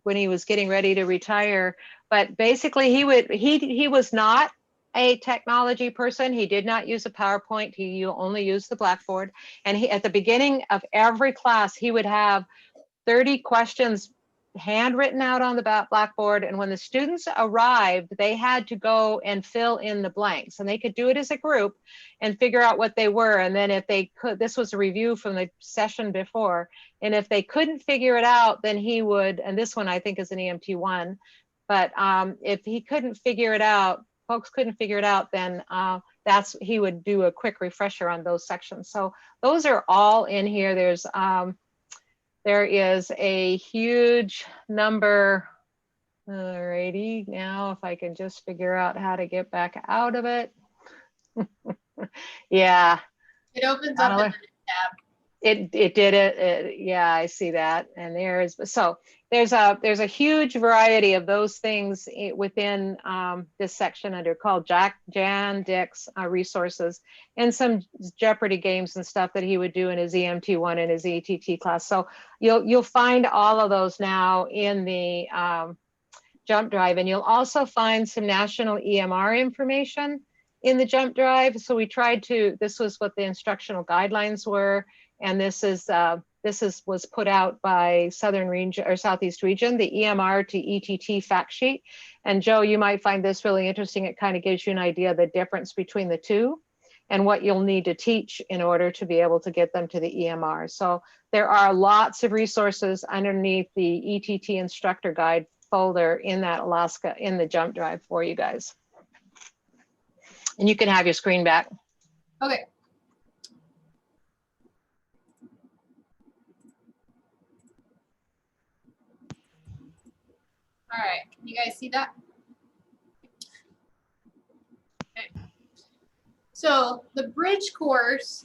Speaker 1: when he was getting ready to retire. But basically he was not a technology person. He did not use a PowerPoint. He only used the Blackboard. And at the beginning of every class, he would have 30 questions handwritten out on the Blackboard. And when the students arrived, they had to go and fill in the blanks, and they could do it as a group and figure out what they were. And then if they could, this was a review from the session before, and if they couldn't figure it out, then he would, and this one I think is an EMT1, but if he couldn't figure it out, folks couldn't figure it out, then he would do a quick refresher on those sections. So those are all in here. There is a huge number. All righty, now if I can just figure out how to get back out of it. Yeah.
Speaker 2: It opens up in the tab.
Speaker 1: It did it. Yeah, I see that. And there's a huge variety of those things within this section under called Jan Dick's resources, and some Jeopardy games and stuff that he would do in his EMT1 and his ETT class. So you'll find all of those now in the Jump Drive, and you'll also find some national EMR information in the Jump Drive. So we tried to, this was what the instructional guidelines were. And this was put out by Southern Region or Southeast Region, the EMR to ETT fact sheet. And Joe, you might find this really interesting. It kind of gives you an idea of the difference between the two and what you'll need to teach in order to be able to get them to the EMR. So there are lots of resources underneath the ETT instructor guide folder in that Alaska, in the Jump Drive for you guys. And you can have your screen back.
Speaker 2: Okay. All right, can you guys see that? Okay. So the bridge course,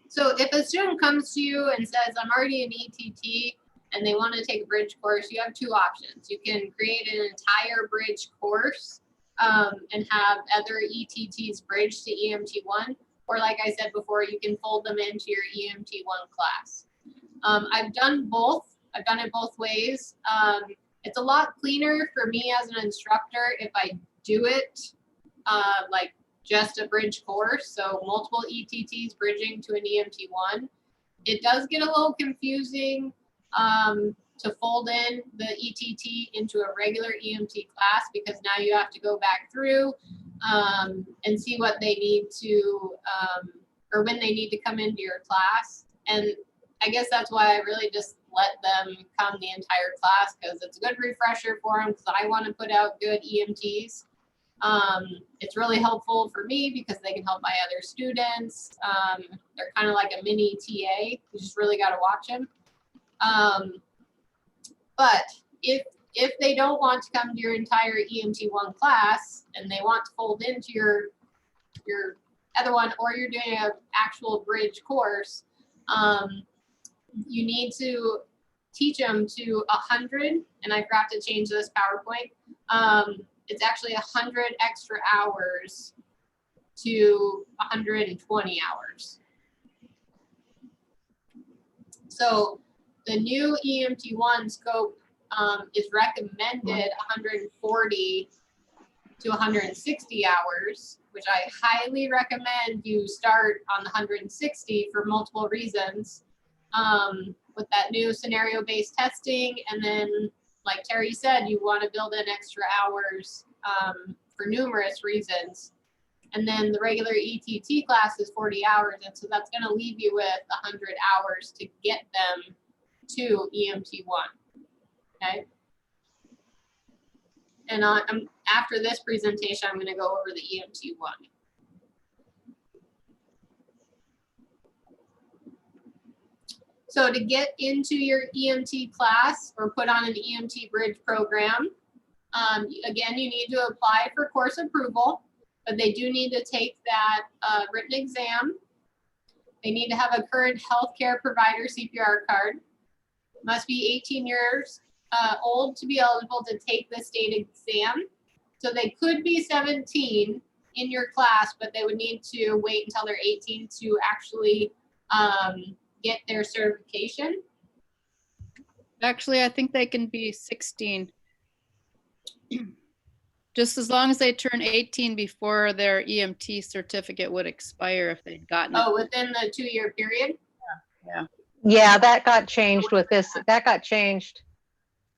Speaker 2: so if a student comes to you and says, I'm already an ETT and they want to take a bridge course, you have two options. You can create an entire bridge course and have other ETTs bridge to EMT1, or like I said before, you can fold them into your EMT1 class. I've done both. I've done it both ways. It's a lot cleaner for me as an instructor if I do it like just a bridge course, so multiple ETTs bridging to an EMT1. It does get a little confusing to fold in the ETT into a regular EMT class, because now you have to go back through and see what they need to, or when they need to come into your class. And I guess that's why I really just let them come the entire class, because it's a good refresher for them, because I want to put out good EMTs. It's really helpful for me because they can help my other students. They're kind of like a mini TA. You just really got to watch them. But if they don't want to come to your entire EMT1 class and they want to fold into your other one, or you're doing an actual bridge course, you need to teach them to 100, and I forgot to change this PowerPoint. It's actually 100 extra hours to 120 hours. So the new EMT1 scope is recommended 140 to 160 hours, which I highly recommend you start on the 160 for multiple reasons. With that new scenario-based testing, and then like Terry said, you want to build in extra hours for numerous reasons. And then the regular ETT class is 40 hours, and so that's going to leave you with 100 hours to get them to EMT1. Okay. And after this presentation, I'm going to go over the EMT1. So to get into your EMT class or put on an EMT bridge program, again, you need to apply for course approval, but they do need to take that written exam. They need to have a current healthcare provider CPR card. Must be 18 years old to be eligible to take the state exam. So they could be 17 in your class, but they would need to wait until they're 18 to actually get their certification.
Speaker 10: Actually, I think they can be 16. Just as long as they turn 18 before their EMT certificate would expire if they'd gotten it.
Speaker 2: Oh, within the 2-year period?
Speaker 10: Yeah.
Speaker 1: Yeah, that got changed with this. That got changed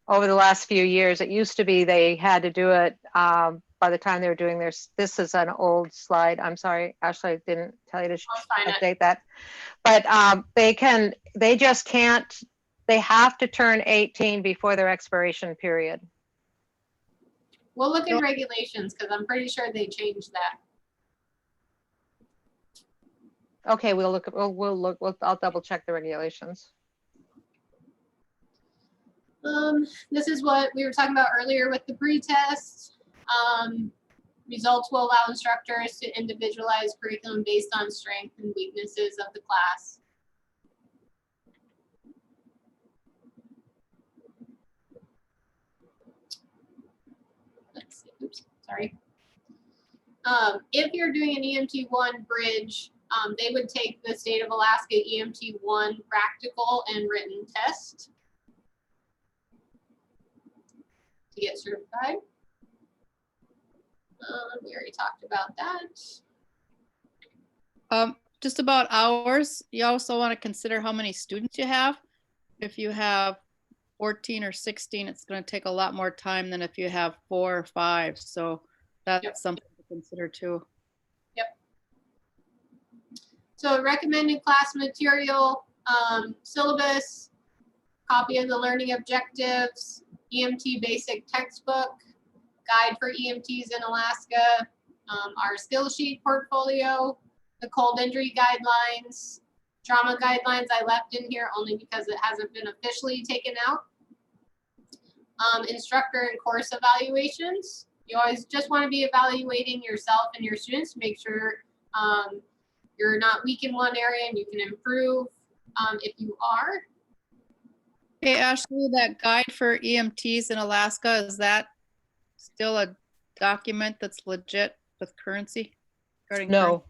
Speaker 1: over the last few years. It used to be they had to do it by the time they were doing their, this is an old slide. I'm sorry, Ashley, I didn't tell you to update that. But they just can't, they have to turn 18 before their expiration period.
Speaker 2: We'll look at regulations because I'm pretty sure they changed that.
Speaker 1: Okay, we'll look. I'll double check the regulations.
Speaker 2: This is what we were talking about earlier with the pre-test. Results will allow instructors to individualize curriculum based on strengths and weaknesses of the class. Let's see, oops, sorry. If you're doing an EMT1 bridge, they would take the State of Alaska EMT1 practical and written test to get certified. We already talked about that.
Speaker 10: Just about hours, you also want to consider how many students you have. If you have 14 or 16, it's going to take a lot more time than if you have 4 or 5. So that's something to consider too.
Speaker 2: Yep. So recommended class material, syllabus, copy of the learning objectives, EMT basic textbook, guide for EMTs in Alaska, our skill sheet portfolio, the cold injury guidelines, trauma guidelines I left in here only because it hasn't been officially taken out. Instructor and course evaluations. You always just want to be evaluating yourself and your students to make sure you're not weak in one area and you can improve if you are.
Speaker 10: Hey, Ashley, that guide for EMTs in Alaska, is that still a document that's legit with currency?
Speaker 1: No,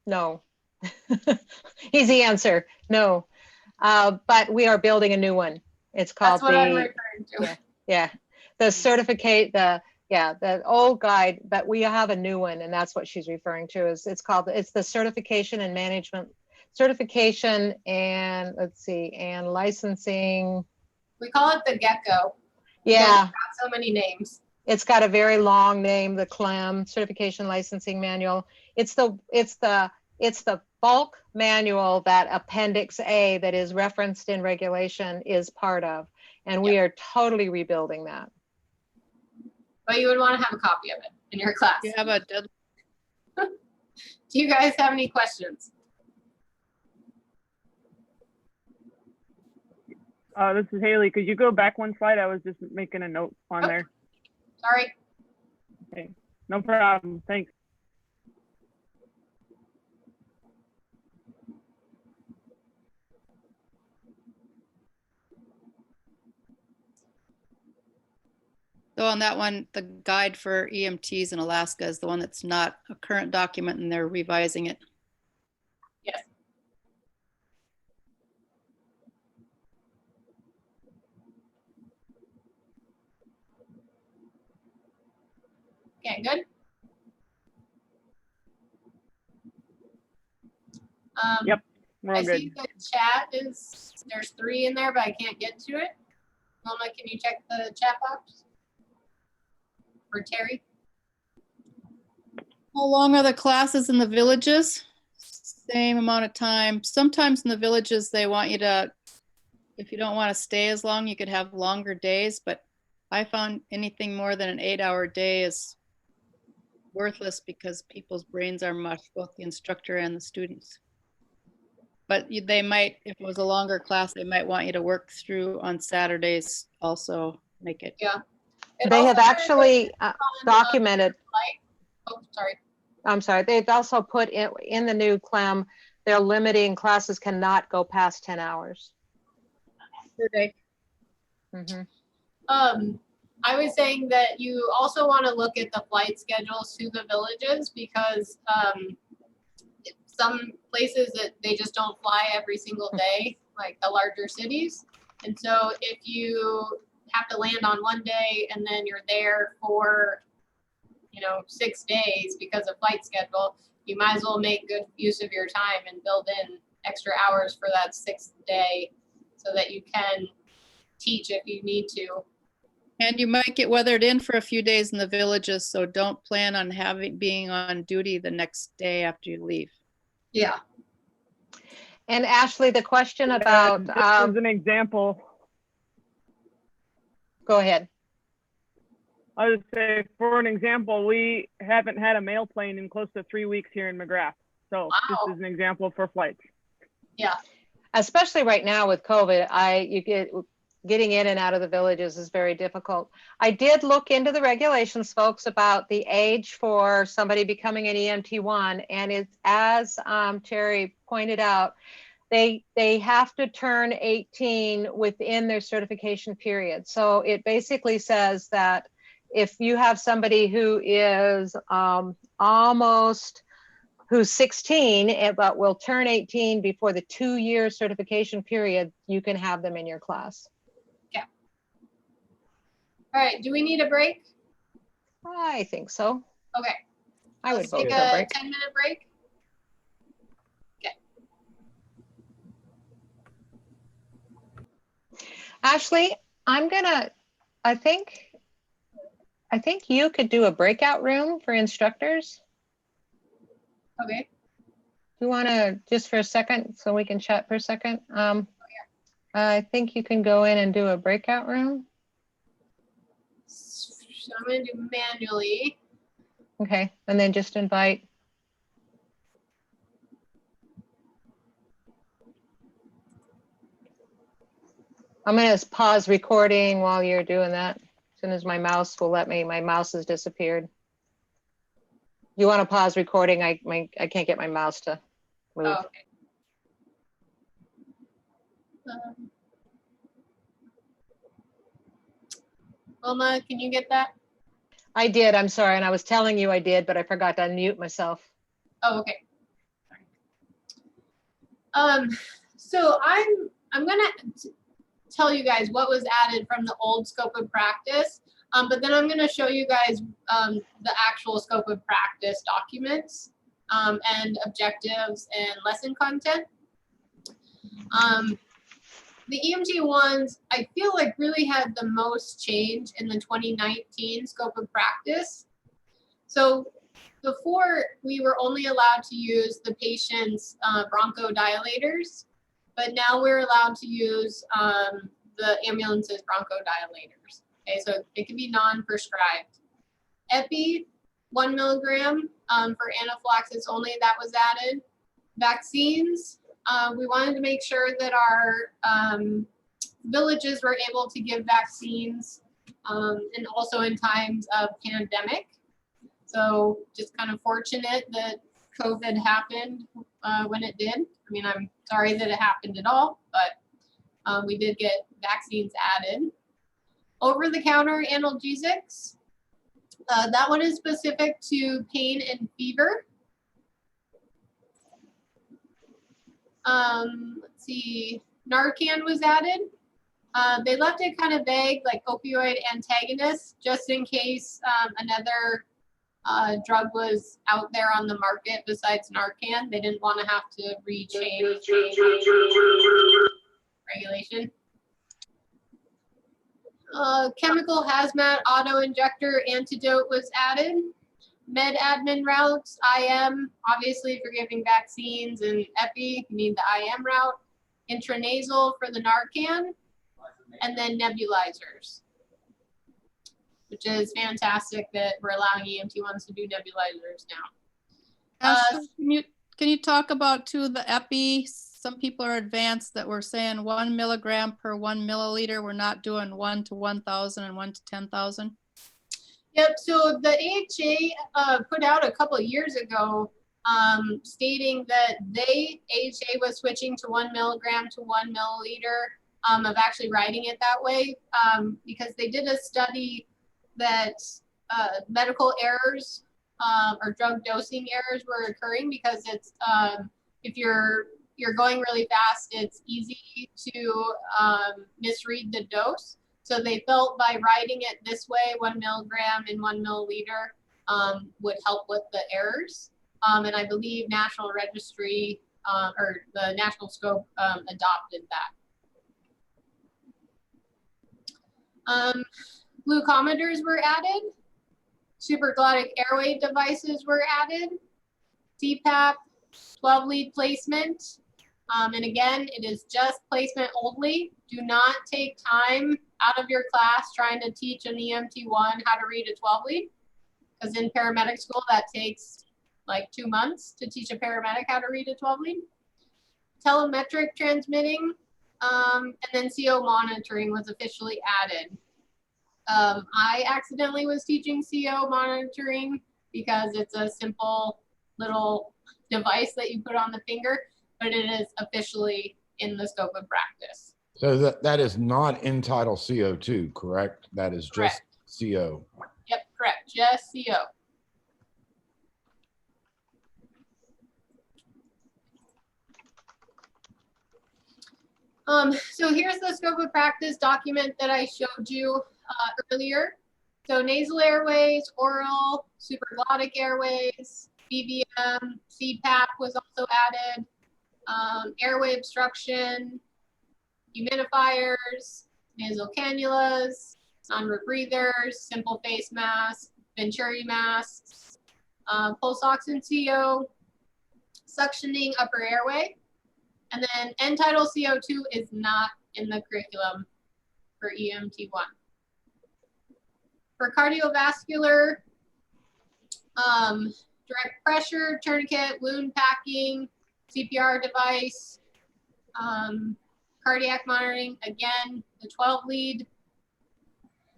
Speaker 1: no. Easy answer, no. But we are building a new one. It's called
Speaker 2: That's what I'm referring to.
Speaker 1: Yeah, the certificate, the old guide, but we have a new one, and that's what she's referring to. It's the certification and management, certification and let's see, and licensing.
Speaker 2: We call it the Gecko.
Speaker 1: Yeah.
Speaker 2: It's got so many names.
Speaker 1: It's got a very long name, the CLEM, Certification Licensing Manual. It's the bulk manual that Appendix A that is referenced in regulation is part of. And we are totally rebuilding that.
Speaker 2: But you would want to have a copy of it in your class.
Speaker 10: You have a deadline.
Speaker 2: Do you guys have any questions?
Speaker 7: This is Haley. Could you go back one slide? I was just making a note on there.
Speaker 2: Sorry.
Speaker 7: Okay, no problem. Thanks.
Speaker 10: So on that one, the guide for EMTs in Alaska is the one that's not a current document and they're revising it.
Speaker 2: Yes. Okay, good.
Speaker 7: Yep, we're all
Speaker 2: I
Speaker 7: good.
Speaker 2: see the chat there's 3 in there, but I can't get to it. Mama, can you check the chat box? Or Terry?
Speaker 10: How long are the classes in the villages? Same amount of time. Sometimes in the villages, they want you to, if you don't want to stay as long, you could have longer days, but I found anything more than an 8-hour day is worthless because people's brains are mush, both the instructor and the students. But they might, if it was a longer class, they might want you to work through on Saturdays also, make it.
Speaker 2: Yeah.
Speaker 1: They have actually documented.
Speaker 2: Oh, sorry.
Speaker 1: I'm sorry. They've also put in the new CLEM, they're limiting classes cannot go past 10 hours.
Speaker 10: Per day.
Speaker 2: I was saying that you also want to look at the flight schedules to the villages because some places that they just don't fly every single day, like the larger cities. And so if you have to land on one day and then you're there for 6 days because of flight schedule, you might as well make good use of your time and build in extra hours for that 6th day so that you can teach if you need to.
Speaker 10: And you might get weathered in for a few days in the villages, so don't plan on being on duty the next day after you leave.
Speaker 2: Yeah.
Speaker 1: And Ashley, the question about
Speaker 7: just as an example.
Speaker 1: Go ahead.
Speaker 7: I would say, for an example, we haven't had a mail plane in close to 3 weeks here in McGrath. So just as an example for flights.
Speaker 2: Yeah.
Speaker 1: Especially right now with COVID, getting in and out of the villages is very difficult. I did look into the regulations, folks, about the age for somebody becoming an EMT1, and it's as Terry pointed out, they have to turn 18 within their certification period. So it basically says that if you have somebody who is who's 16, but will turn 18 before the 2-year certification period, you can have them in your class.
Speaker 2: Yeah. All right, do we need a break?
Speaker 1: I think so.
Speaker 2: Okay.
Speaker 1: I would
Speaker 2: Let's
Speaker 1: vote
Speaker 2: take
Speaker 1: for a
Speaker 2: a
Speaker 1: break.
Speaker 2: 10-minute break. Okay.
Speaker 1: Ashley, I think you could do a breakout room for instructors.
Speaker 2: Okay.
Speaker 1: You want to, just for a second, so we can chat for a second? I think you can go in and do a breakout room.
Speaker 2: So I'm going to do manually.
Speaker 1: Okay, and then just invite. I'm going to pause recording while you're doing that. As soon as my mouse will let me, my mouse has disappeared. You want to pause recording? I can't get my mouse to move.
Speaker 2: Oh, okay. Wilma, can you get that?
Speaker 1: I did, I'm sorry, and I was telling you I did, but I forgot to unmute myself.
Speaker 2: Oh, okay. So I'm gonna tell you guys what was added from the old scope of practice, but then I'm gonna show you guys the actual scope of practice documents and objectives and lesson content. The EMT ones, I feel like really had the most change in the 2019 scope of practice. So before, we were only allowed to use the patient's bronchodilators, but now we're allowed to use the ambulance's bronchodilators. Okay, so it can be non-prescribed. Epi, 1 milligram for anaphylaxis only, that was added. Vaccines, we wanted to make sure that our villages were able to give vaccines and also in times of pandemic. So just kind of fortunate that COVID happened when it did. I mean, I'm sorry that it happened at all, but we did get vaccines added. Over-the-counter analgesics, that one is specific to pain and fever. Let's see, Narcan was added. They left it kind of vague, like opioid antagonists, just in case another drug was out there on the market besides Narcan. They didn't want to have to re-change regulation. Chemical hazmat auto injector antidote was added. Med admin routes, IM, obviously if you're giving vaccines and epi, you need the IM route. Intranasal for the Narcan, and then nebulizers, which is fantastic that we're allowing EMT1s to do nebulizers now.
Speaker 10: Ashley, can you talk about too the epi? Some people are advanced that we're saying 1 milligram per 1 milliliter. We're not doing 1 to 1,000 and 1 to 10,000.
Speaker 2: Yep, so the AHA put out a couple of years ago stating that AHA was switching to 1 milligram to 1 milliliter of actually writing it that way because they did a study that medical errors or drug dosing errors were occurring because it's if you're going really fast, it's easy to misread the dose. So they felt by writing it this way, 1 milligram and 1 milliliter would help with the errors. And I believe National Registry or the National Scope adopted that. Glucometers were added. Supraglottic airway devices were added. CPAP, 12 lead placement. And again, it is just placement only. Do not take time out of your class trying to teach an EMT1 how to read a 12 lead. Because in paramedic school, that takes like 2 months to teach a paramedic how to read a 12 lead. Telemetric transmitting, And then CO monitoring was officially added. I accidentally was teaching CO monitoring because it's a simple little device that you put on the finger, but it is officially in the scope of practice.
Speaker 17: So that is not in Title CO2, correct? That is just CO.
Speaker 2: Yep, correct, just CO. So here's the scope of practice document that I showed you earlier. So nasal airways, oral, supraglottic airways, BVM, CPAP was also added, airway obstruction, humidifiers, nasal cannulas, non-rebreathers, simple face masks, Venturi masks, pulse oxygen CO, suctioning upper airway. And then end-tidal CO2 is not in the curriculum for EMT1. For cardiovascular, direct pressure, tourniquet, wound packing, CPR device, cardiac monitoring, again, the 12 lead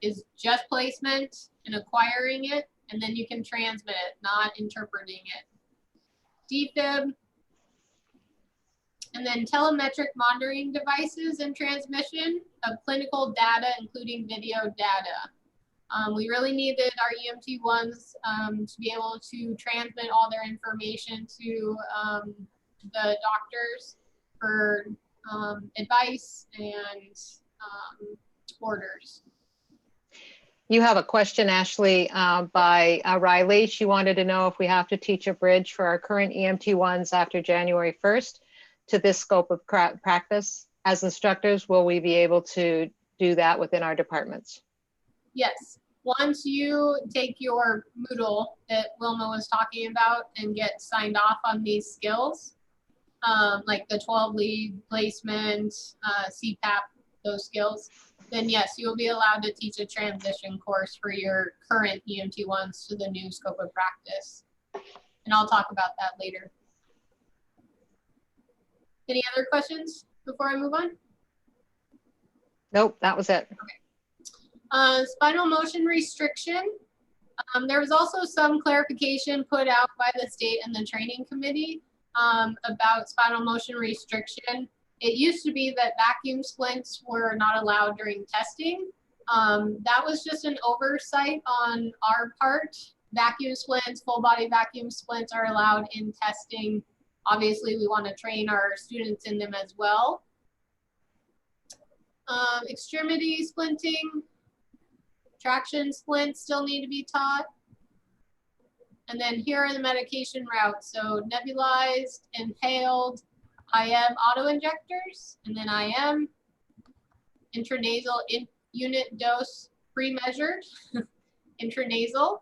Speaker 2: is just placement and acquiring it, and then you can transmit it, not interpreting it. Defib, and then telemetric monitoring devices and transmission of clinical data, including video data. We really needed our EMT1s to be able to transmit all their information to the doctors for advice and orders.
Speaker 1: You have a question, Ashley, by Riley. She wanted to know if we have to teach a bridge for our current EMT1s after January 1st to this scope of practice. As instructors, will we be able to do that within our departments?
Speaker 2: Yes. Once you take your Moodle that Wilma was talking about and get signed off on these skills, like the 12 lead placement, CPAP, those skills, then yes, you'll be allowed to teach a transition course for your current EMT1s to the new scope of practice. And I'll talk about that later. Any other questions before I move on?
Speaker 1: Nope, that was it.
Speaker 2: Okay. Spinal motion restriction. There was also some clarification put out by the state and the training committee about spinal motion restriction. It used to be that vacuum splints were not allowed during testing. That was just an oversight on our part. Vacuum splints, full body vacuum splints are allowed in testing. Obviously, we want to train our students in them as well. Extremity splinting, traction splints still need to be taught. And then here are the medication routes. So nebulized, inhaled, IM auto injectors, and then IM, intranasal unit dose pre-measured, intranasal,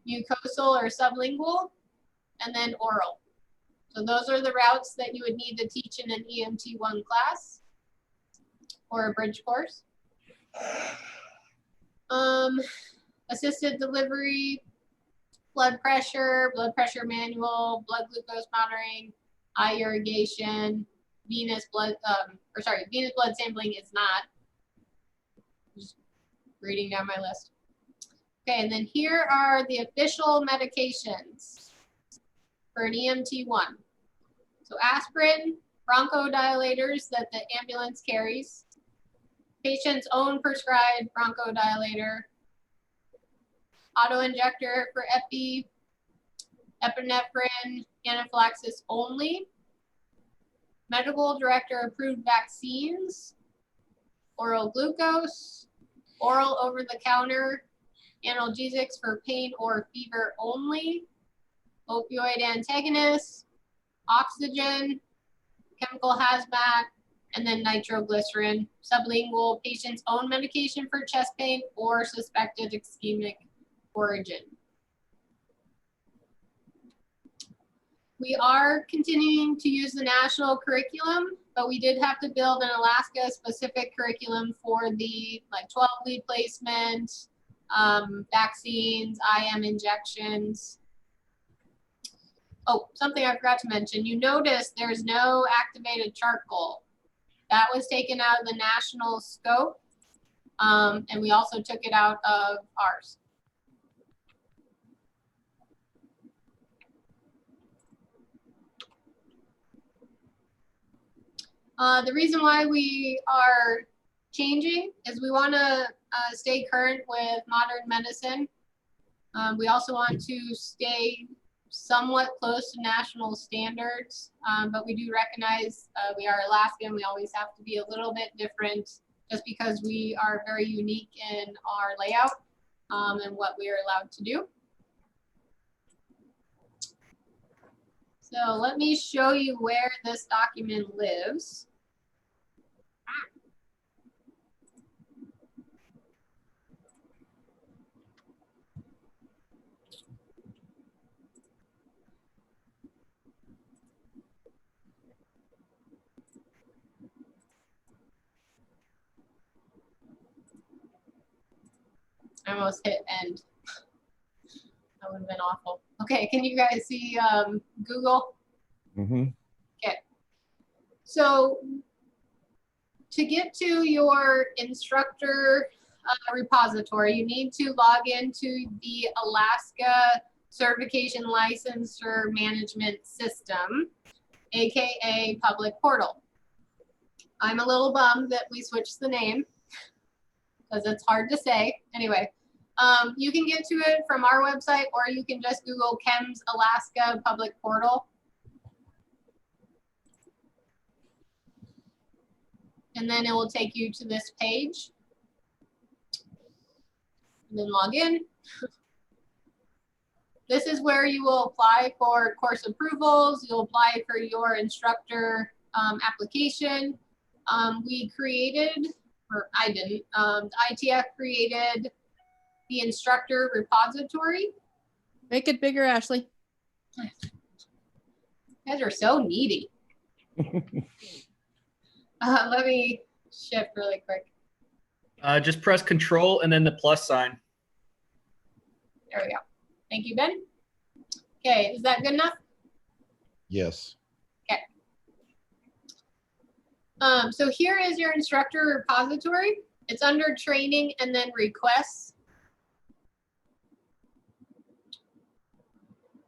Speaker 2: mucosal or sublingual, and then oral. So those are the routes that you would need to teach in an EMT1 class or a bridge course. Assisted delivery, blood pressure manual, blood glucose monitoring, eye irrigation, venous blood sampling is not. Just reading down my list. Okay, and then here are the official medications for an EMT1. So aspirin, bronchodilators that the ambulance carries, patient's own prescribed bronchodilator, auto injector for epi, epinephrine, anaphylaxis only, medical director approved vaccines, oral glucose, oral over the counter analgesics for pain or fever only, opioid antagonists, oxygen, chemical hazmat, and then nitroglycerin, sublingual, patient's own medication for chest pain or suspected ischemic origin. We are continuing to use the national curriculum, but we did have to build an Alaska specific curriculum for the 12 lead placement, vaccines, IM injections. Oh, something I forgot to mention. You notice there's no activated charcoal. That was taken out of the national scope, and we also took it out of ours. The reason why we are changing is we want to stay current with modern medicine. We also want to stay somewhat close to national standards, but we do recognize we are Alaskan. We always have to be a little bit different just because we are very unique in our layout and what we are allowed to do. So let me show you where this document lives. I almost hit end. That would have been awful. Okay, can you guys see Google?
Speaker 17: Mm-hmm.
Speaker 2: Okay. So to get to your instructor repository, you need to log into the Alaska Certification Licensure Management System, AKA Public Portal. I'm a little bummed that we switched the name because it's hard to say. Anyway, you can get to it from our website, or you can just Google CHEMS Alaska Public Portal. And then it will take you to this page. And then log in. This is where you will apply for course approvals. You'll apply for your instructor application. We created, or I didn't, ITF created the instructor repository.
Speaker 10: Make it bigger, Ashley.
Speaker 2: You guys are so needy. Let me shift really quick.
Speaker 15: Just press Control and then the plus sign.
Speaker 2: There we go. Thank you, Ben. Okay, is that good enough?
Speaker 17: Yes.
Speaker 2: Okay. So here is your instructor repository. It's under training and then requests.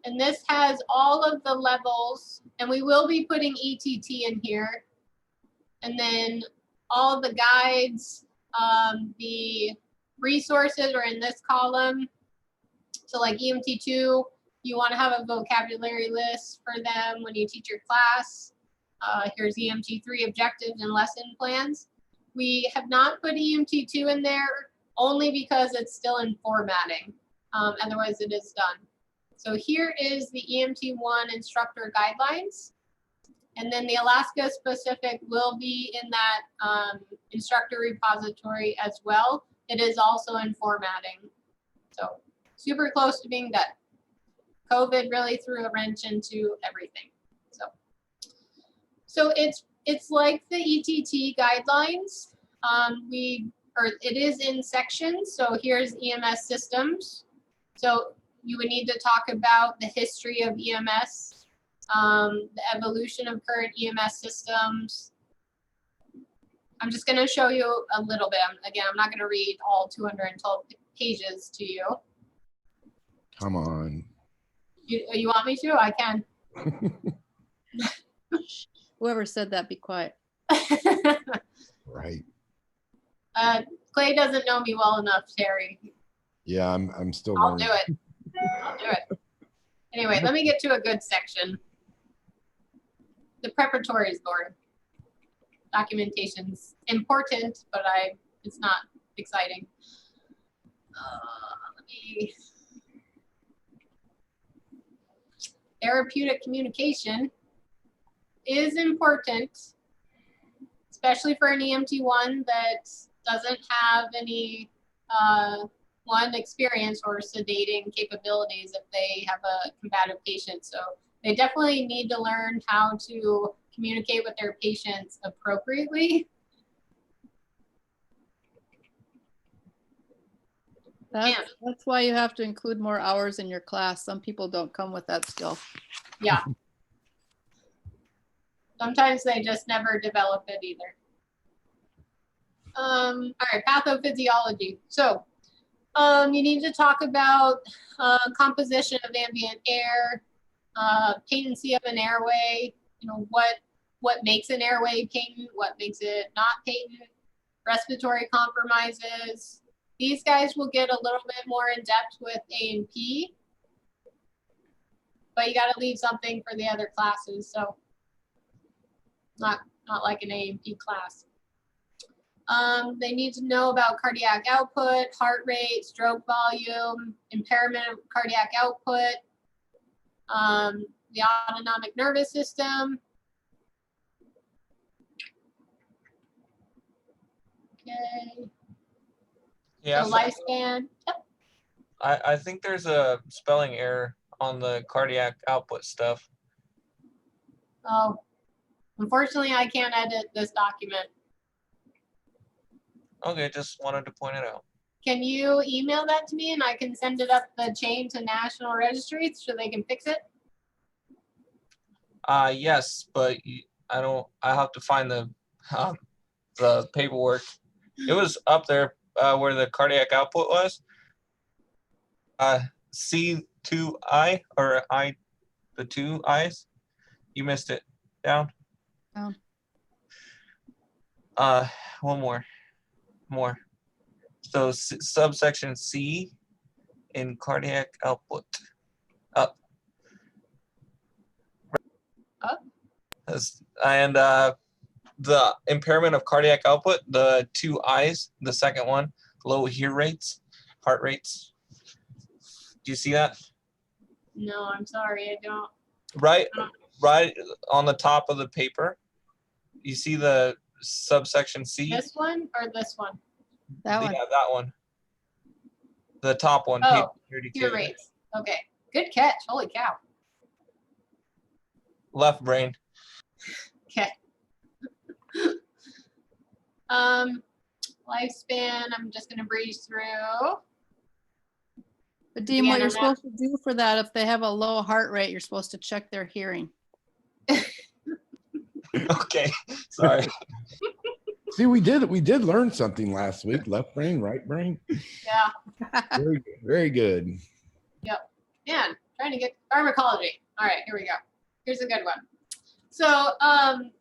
Speaker 2: And this has all of the levels, and we will be putting ETT in here. And then all of the guides, the resources are in this column. So like EMT2, you want to have a vocabulary list for them when you teach your class. Here's EMT3 objectives and lesson plans. We have not put EMT2 in there only because it's still in formatting. Otherwise it is done. So here is the EMT1 instructor guidelines. And then the Alaska specific will be in that instructor repository as well. It is also in formatting. So super close to being done. COVID really threw a wrench into everything. So it's like the ETT guidelines. It is in sections. So here's EMS systems. So you would need to talk about the history of EMS, the evolution of current EMS systems. I'm just going to show you a little bit. Again, I'm not going to read all 212 pages to you.
Speaker 17: Come on.
Speaker 2: You want me to? I can.
Speaker 10: Whoever said that, be quiet.
Speaker 17: Right.
Speaker 2: Clay doesn't know me well enough, Terry.
Speaker 17: Yeah, I'm still
Speaker 2: I'll
Speaker 17: learning.
Speaker 2: do it. I'll do it. Anyway, let me get to a good section. The preparatory is boring. Documentation's important, but it's not exciting. Therapeutic communication is important, especially for an EMT1 that doesn't have any experience or sedating capabilities if they have a combative patient. So they definitely need to learn how to communicate with their patients appropriately.
Speaker 10: That's why you have to include more hours in your class. Some people don't come with that skill.
Speaker 2: Yeah. Sometimes they just never develop it either. All right, pathophysiology. So you need to talk about composition of ambient air, patency of an airway, you know, what makes an airway patent, what makes it not patent, respiratory compromises. These guys will get a little bit more in depth with A and P, but you got to leave something for the other classes. So not like an A and P class. They need to know about cardiac output, heart rate, stroke volume, impairment of cardiac output, the autonomic nervous system. Okay.
Speaker 4: Yeah.
Speaker 2: So lifespan. Yep.
Speaker 4: I think there's a spelling error on the cardiac output stuff.
Speaker 2: Oh, unfortunately, I can't edit this document.
Speaker 4: Okay, just wanted to point it out.
Speaker 2: Can you email that to me and I can send it up the chain to National Registry so they can fix it?
Speaker 4: Yes, but I have to find the paperwork. It was up there where the cardiac output was. C2I or I, the two I's. You missed it. Down.
Speaker 10: Down.
Speaker 4: One more. So subsection C in cardiac output. Up.
Speaker 2: Up.
Speaker 4: And the impairment of cardiac output, the two I's, the second one, low heart rates. Do you see that?
Speaker 2: No, I'm sorry, I don't.
Speaker 4: Right on the top of the paper, you see the subsection C?
Speaker 2: This one or this one?
Speaker 10: That one.
Speaker 4: Yeah, that one. The top one.
Speaker 2: Oh,
Speaker 4: page 32.
Speaker 2: heart rates. Okay, good catch. Holy cow.
Speaker 4: Left brain.
Speaker 2: Okay. Lifespan, I'm just gonna breeze through.
Speaker 10: But Dean, what
Speaker 2: Again,
Speaker 10: you're
Speaker 2: I'm not-
Speaker 10: supposed to do for that, if they have a low heart rate, you're supposed to check their hearing.
Speaker 4: Okay, sorry.
Speaker 17: See, we did learn something last week. Left brain, right brain.
Speaker 2: Yeah.
Speaker 17: Very good.
Speaker 2: Yep. Man, trying to get pharmacology. All right, here we go. Here's a good one. So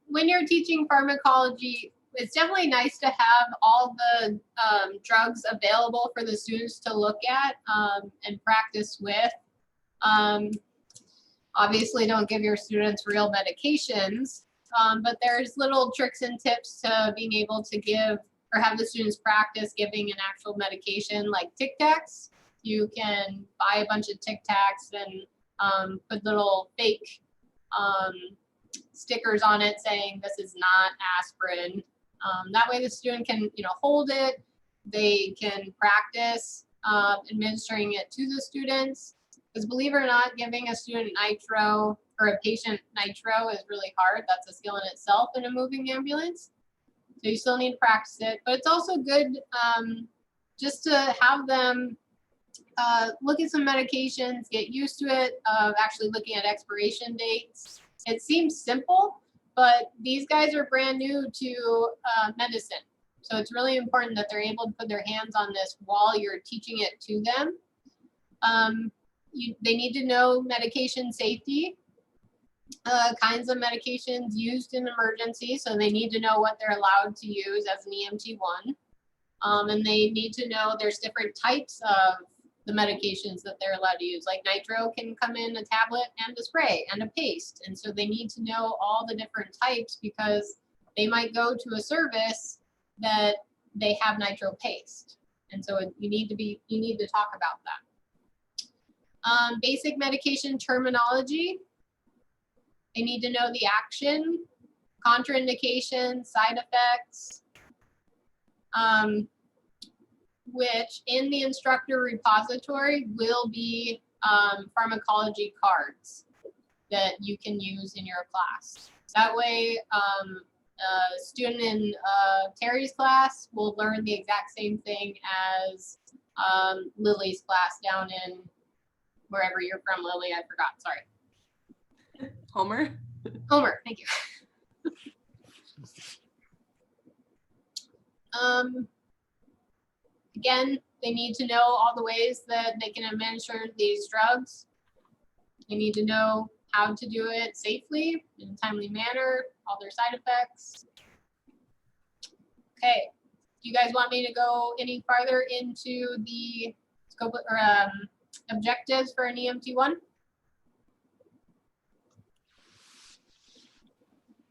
Speaker 2: when you're teaching pharmacology, it's definitely nice to have all the drugs available for the students to look at and practice with. Obviously, don't give your students real medications, but there's little tricks and tips to being able to give or have the students practice giving an actual medication like Tic Tacs. You can buy a bunch of Tic Tacs and put little fake stickers on it saying this is not aspirin. That way the student can, hold it. They can practice administering it to the students. Because believe it or not, giving a student nitro or a patient nitro is really hard. That's a skill in itself in a moving ambulance. So you still need to practice it. But it's also good just to have them look at some medications, get used to it, of actually looking at expiration dates. It seems simple, but these guys are brand new to medicine. So it's really important that they're able to put their hands on this while you're teaching it to them. They need to know medication safety, kinds of medications used in emergency. So they need to know what they're allowed to use as an EMT1. And they need to know there's different types of the medications that they're allowed to use. Like nitro can come in a tablet and a spray and a paste. And so they need to know all the different types because they might go to a service that they have nitro paste. And so you need to talk about that. Basic medication terminology. They need to know the action, contraindications, side effects, which in the instructor repository will be pharmacology cards that you can use in your class. That way, a student in Terry's class will learn the exact same thing as Lily's class down in wherever you're from, Lily, I forgot, sorry.
Speaker 14: Homer,
Speaker 2: thank you. Again, they need to know all the ways that they can administer these drugs. They need to know how to do it safely in a timely manner, all their side effects. Okay, do you guys want me to go any farther into the scope or objectives for an EMT1?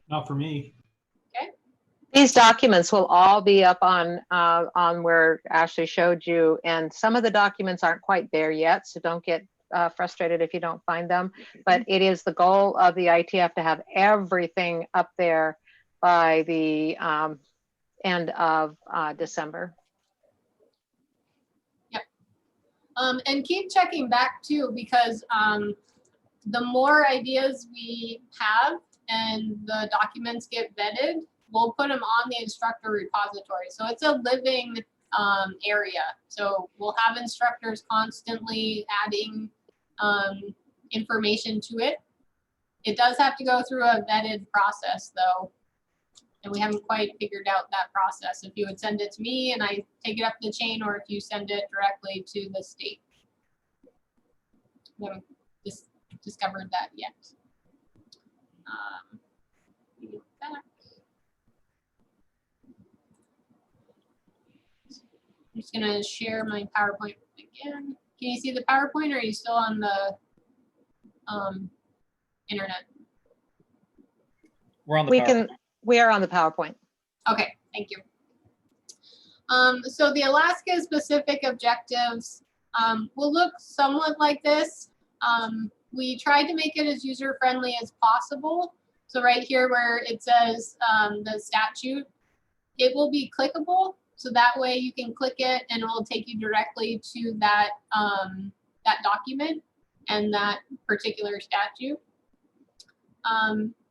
Speaker 5: Not for me.
Speaker 2: Okay.
Speaker 1: These documents will all be up on where Ashley showed you, and some of the documents aren't quite there yet, so don't get frustrated if you don't find them. But it is the goal of the ITF to have everything up there by the end of December.
Speaker 2: Yep. And keep checking back too, because the more ideas we have and the documents get vetted, we'll put them on the instructor repository. So it's a living area. So we'll have instructors constantly adding information to it. It does have to go through a vetted process though, and we haven't quite figured out that process. If you would send it to me and I take it up the chain, or if you send it directly to the state. We haven't discovered that yet. Back. I'm just gonna share my PowerPoint again. Can you see the PowerPoint, or are you still on the internet?
Speaker 15: We're on the
Speaker 1: We are on the PowerPoint.
Speaker 2: Okay, thank you. So the Alaska specific objectives will look somewhat like this. We tried to make it as user-friendly as possible. So right here where it says the statute, it will be clickable. So that way you can click it and it will take you directly to that, that document and that particular statute.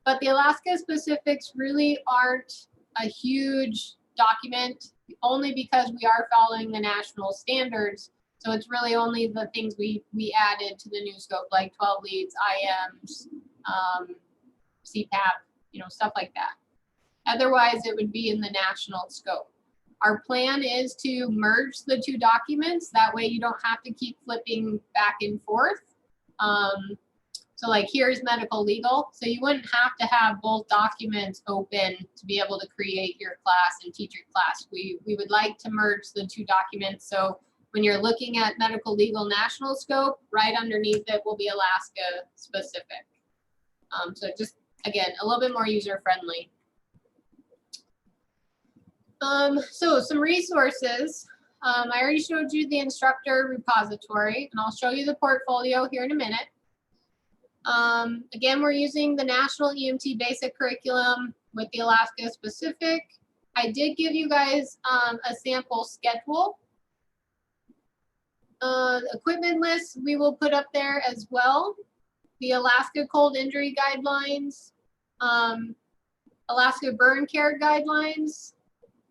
Speaker 2: But the Alaska specifics really aren't a huge document, only because we are following the national standards. So it's really only the things we added to the new scope, like 12 leads, IMs, CPAP, you know, stuff like that. Otherwise, it would be in the national scope. Our plan is to merge the two documents. That way you don't have to keep flipping back and forth. So like here's medical legal. So you wouldn't have to have both documents open to be able to create your class and teach your class. We would like to merge the two documents. So when you're looking at medical legal national scope, right underneath it will be Alaska specific. So just, again, a little bit more user friendly. So some resources. I already showed you the instructor repository, and I'll show you the portfolio here in a minute. Again, we're using the National EMT Basic Curriculum with the Alaska specific. I did give you guys a sample schedule. Equipment list we will put up there as well. The Alaska Cold Injury Guidelines, Alaska Burn Care Guidelines,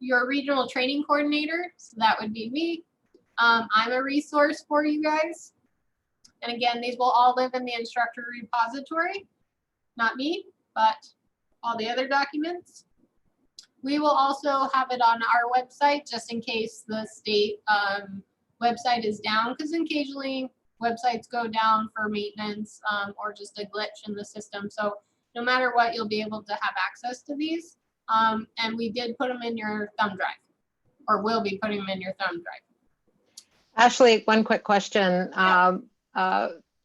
Speaker 2: your regional training coordinator, so that would be me. I'm a resource for you guys. And again, these will all live in the instructor repository, not me, but all the other documents. We will also have it on our website just in case the state website is down, because occasionally websites go down for maintenance or just a glitch in the system. So no matter what, you'll be able to have access to these. And we did put them in your thumb drive, or will be putting them in your thumb drive.
Speaker 1: Ashley, one quick question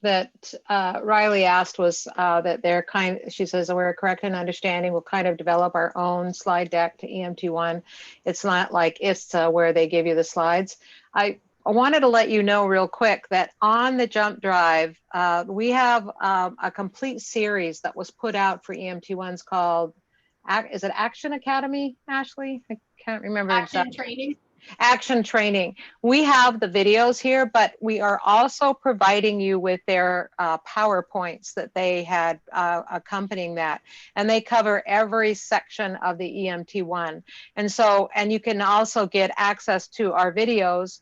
Speaker 1: that Riley asked was that they're she says, we're correct in understanding, we'll kind of develop our own slide deck to EMT1. It's not like ISTA where they give you the slides. I wanted to let you know real quick that on the Jump Drive, we have a complete series that was put out for EMT1s called, is it Action Academy, Ashley? I can't remember.
Speaker 2: Action Training.
Speaker 1: Action Training. We have the videos here, but we are also providing you with their PowerPoints that they had accompanying that. And they cover every section of the EMT1. And so, and you can also get access to our videos.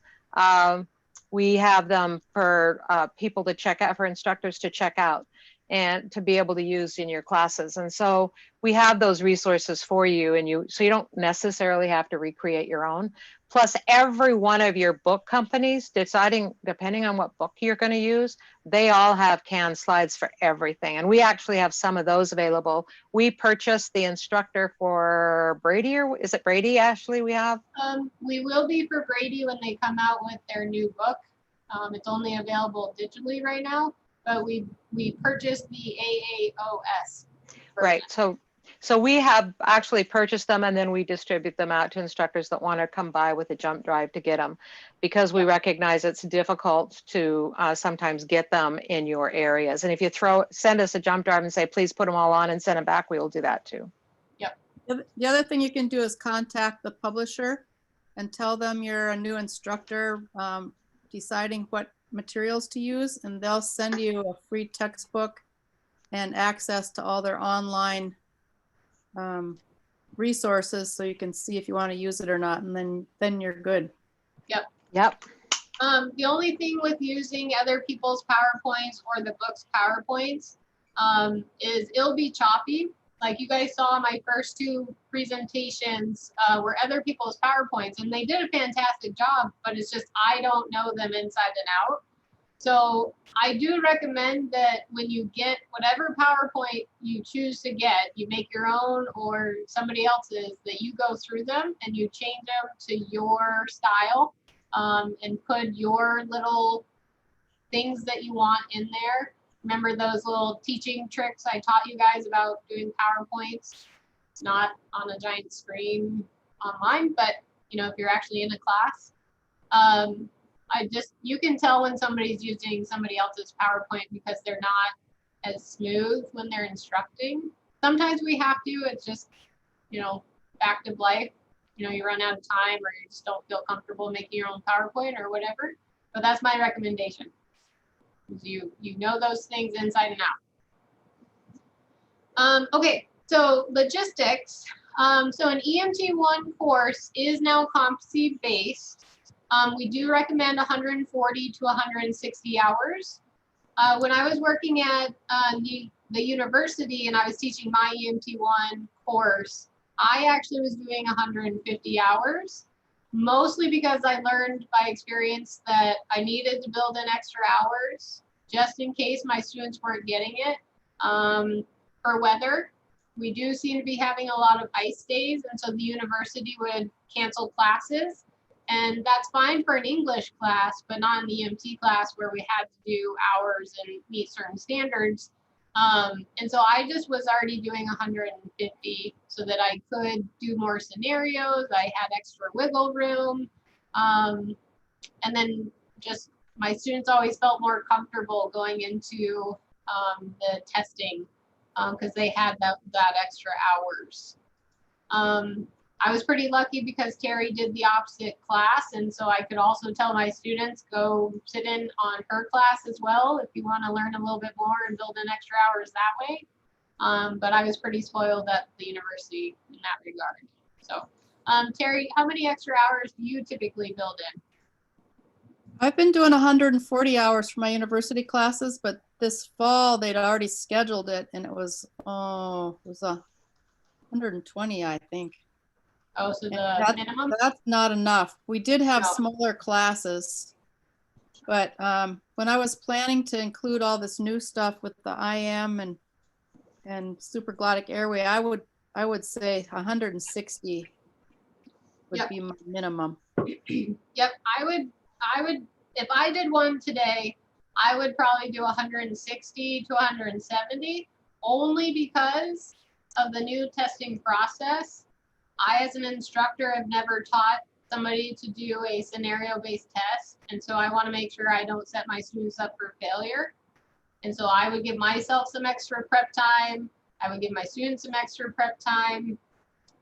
Speaker 1: We have them for people to check out, for instructors to check out. and to be able to use in your classes. And so we have those resources for you, and so you don't necessarily have to recreate your own. Plus, every one of your book companies, depending on what book you're going to use, they all have canned slides for everything. And we actually have some of those available. We purchased the instructor for Brady, or is it Brady, Ashley, we have?
Speaker 2: We will be for Brady when they come out with their new book. It's only available digitally right now, but we purchased the AAOS version.
Speaker 1: Right. So we have actually purchased them, and then we distribute them out to instructors that want to come by with a jump drive to get them, because we recognize it's difficult to sometimes get them in your areas. And if you send us a jump drive and say, please put them all on and send them back, we will do that too.
Speaker 2: Yep.
Speaker 10: The other thing you can do is contact the publisher and tell them you're a new instructor deciding what materials to use, and they'll send you a free textbook and access to all their online resources, so you can see if you want to use it or not, and then you're good.
Speaker 1: Yep.
Speaker 2: The only thing with using other people's PowerPoints or the book's PowerPoints is it'll be choppy. Like you guys saw, my first two presentations were other people's PowerPoints, and they did a fantastic job, but it's just I don't know them inside and out. So I do recommend that when you get whatever PowerPoint you choose to get, you make your own or somebody else's, that you go through them and you change them to your style, and put your little things that you want in there. Remember those little teaching tricks I taught you guys about doing PowerPoints, not on a giant screen online, but you know, if you're actually in a class. You can tell when somebody's using somebody else's PowerPoint because they're not as smooth when they're instructing. Sometimes we have to, it's just, you know, fact of life. You know, you run out of time or you just don't feel comfortable making your own PowerPoint or whatever. But that's my recommendation. You know those things inside and out. Okay, so logistics. So an EMT1 course is now competency based. We do recommend 140 to 160 hours. When I was working at the university and I was teaching my EMT1 course, I actually was doing 150 hours, mostly because I learned by experience that I needed to build in extra hours just in case my students weren't getting it. For weather, we do seem to be having a lot of ice days, and so the university would cancel classes. And that's fine for an English class, but not an EMT class where we had to do hours and meet certain standards. And so I just was already doing 150 so that I could do more scenarios. I had extra wiggle room. And then just my students always felt more comfortable going into the testing because they had that extra hours. I was pretty lucky because Terry did the opposite class, and so I could also tell my students, go sit in on her class as well if you want to learn a little bit more and build in extra hours that way. But I was pretty spoiled at the university in that regard. So Terry, how many extra hours do you typically build in?
Speaker 10: I've been doing 140 hours for my university classes, but this fall they'd already scheduled it, and it was 120, I think.
Speaker 2: Oh, so the minimum?
Speaker 10: That's not enough. We did have
Speaker 2: No.
Speaker 10: smaller classes, but when I was planning to include all this new stuff with the IM and supraglottic airway, I would say 160 would be my minimum.
Speaker 2: Yep, I would, if I did one today, I would probably do 160 to 170, only because of the new testing process. I, as an instructor, have never taught somebody to do a scenario-based test, and so I want to make sure I don't set my students up for failure. And so I would give myself some extra prep time. I would give my students some extra prep time.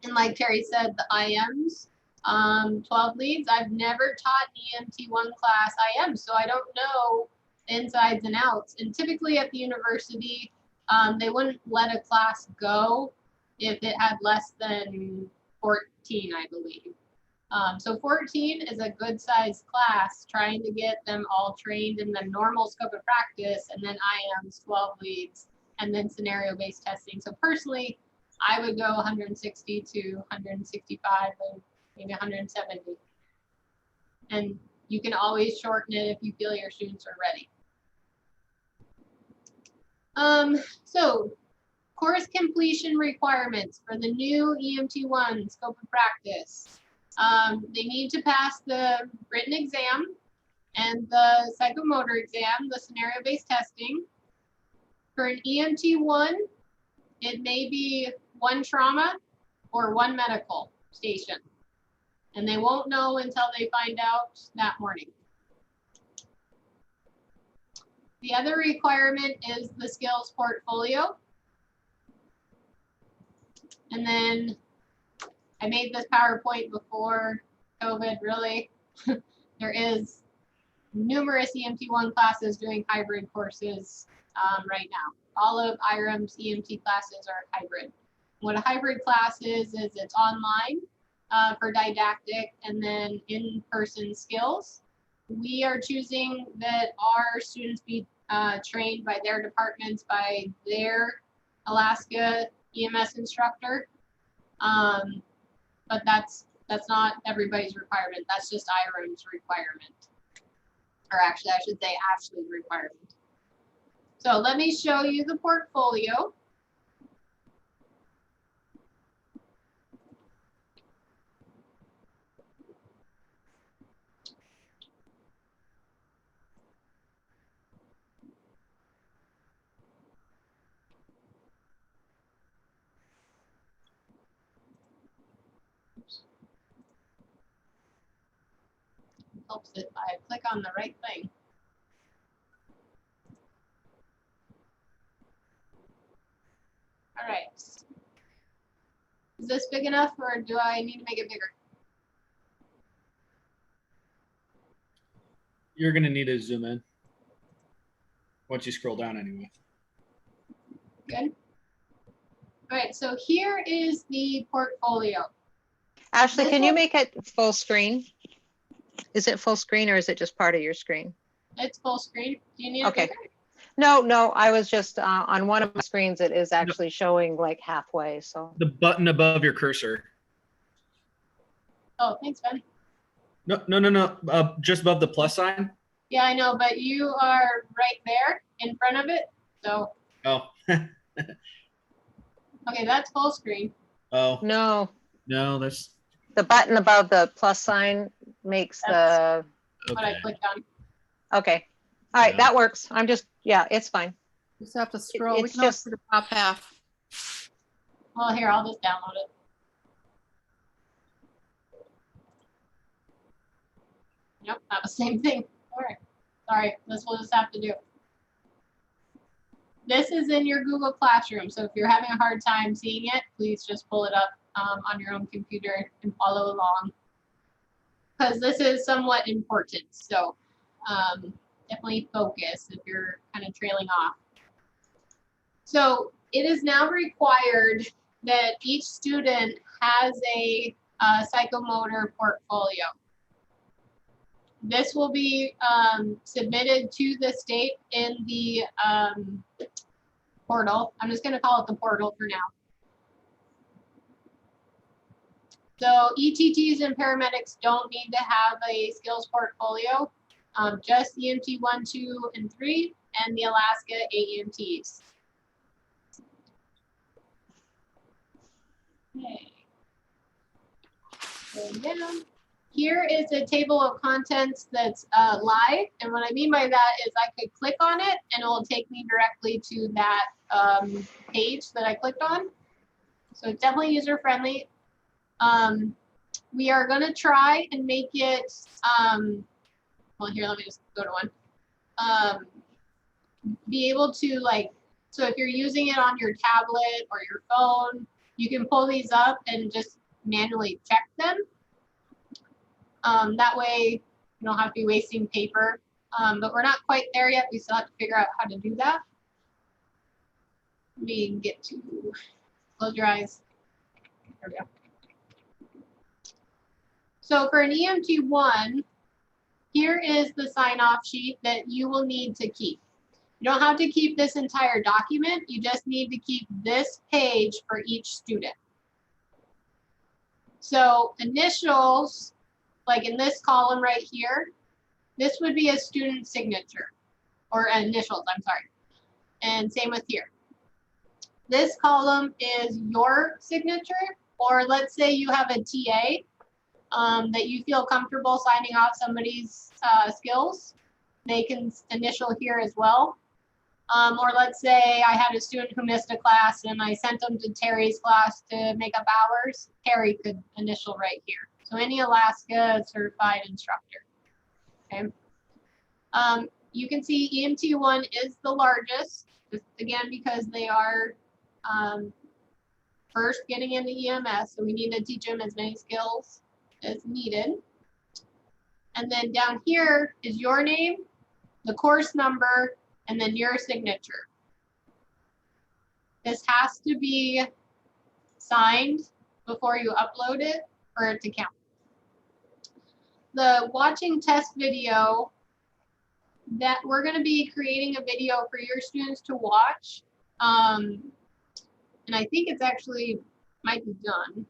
Speaker 2: And like Terry said, the IMs, 12 leads, I've never taught EMT1 class IM, so I don't know insides and outs. And typically at the university, they wouldn't let a class go if it had less than 14, I believe. So 14 is a good sized class, trying to get them all trained in the normal scope of practice, and then IMs 12 leads and then scenario-based testing. So personally, I would go 160 to 165 and maybe 170. And you can always shorten it if you feel your students are ready. So course completion requirements for the new EMT1 scope of practice. They need to pass the written exam and the psychomotor exam, the scenario-based testing. For an EMT1, it may be 1 trauma or 1 medical station. And they won't know until they find out that morning. The other requirement is the skills portfolio. And then I made this PowerPoint before COVID, really. There is numerous EMT1 classes doing hybrid courses right now. All of IRM's EMT classes are hybrid. What a hybrid class is it's online for didactic and then in-person skills. We are choosing that our students be trained by their departments, by their Alaska EMS instructor. But that's not everybody's requirement. That's just IRM's requirement. Or actually, I should say Ashley's requirement. So let me show you the portfolio. Helps if I click on the right thing. All right. Is this big enough or do I need to make it bigger?
Speaker 15: You're going to need to zoom in once you scroll down anyway.
Speaker 2: Good. All right, so here is the portfolio.
Speaker 1: Ashley, can you make it full screen? Is it full screen or is it just part of your screen?
Speaker 2: It's full screen. Do you need
Speaker 1: Okay.
Speaker 2: it bigger?
Speaker 1: No, I was just on one of my screens, it is actually showing like halfway, so.
Speaker 15: The button above your cursor.
Speaker 2: Oh, thanks, Ben.
Speaker 15: No. Just above the plus sign.
Speaker 2: Yeah, I know, but you are right there in front of it, so.
Speaker 15: Oh.
Speaker 2: Okay, that's full screen.
Speaker 15: Oh.
Speaker 1: No.
Speaker 15: No, that's.
Speaker 1: The button above the plus sign makes
Speaker 2: That's
Speaker 1: the.
Speaker 2: what I clicked on.
Speaker 1: Okay. All right,
Speaker 15: Yeah.
Speaker 1: that works. I'm just, yeah, it's fine.
Speaker 10: Just have to scroll. We
Speaker 1: It's
Speaker 10: can always
Speaker 1: just,
Speaker 10: put the top half.
Speaker 2: Well, here, I'll just download it. Yep, that was the same thing. All right. Sorry, this will just have to do. This is in your Google Classroom, so if you're having a hard time seeing it, please just pull it up on your own computer and follow along. Because this is somewhat important, so definitely focus if you're kind of trailing off. So it is now required that each student has a psychomotor portfolio. This will be submitted to the state in the portal. I'm just going to call it the portal for now. So ETTs and paramedics don't need to have a skills portfolio, just EMT 1, 2, and 3, and the Alaska AEMTs. Okay. Go down. Here is a table of contents that's live, and what I mean by that is I could click on it and it will take me directly to that page that I clicked on. So it's definitely user friendly. We are going to try and make it, well, here, let me just go to one. Be able to, like, so if you're using it on your tablet or your phone, you can pull these up and just manually check them. That way you don't have to be wasting paper, but we're not quite there yet. We still have to figure out how to do that. Let me get to, close your eyes. There we go. So for an EMT1, here is the sign-off sheet that you will need to keep. You don't have to keep this entire document. You just need to keep this page for each student. So initials, like in this column right here, this would be a student signature, or initials, I'm sorry. And same with here. This column is your signature, or let's say you have a TA that you feel comfortable signing off somebody's skills. They can initial here as well. Or let's say I had a student who missed a class and I sent them to Terry's class to make up hours. Terry could initial right here. So any Alaska certified instructor. Okay. You can see EMT1 is the largest, just again, because they are first getting into EMS. So we need to teach them as many skills as needed. And then down here is your name, the course number, and then your signature. This has to be signed before you upload it for it to count. The watching test video, that we're going to be creating a video for your students to watch. And I think it's actually might be done.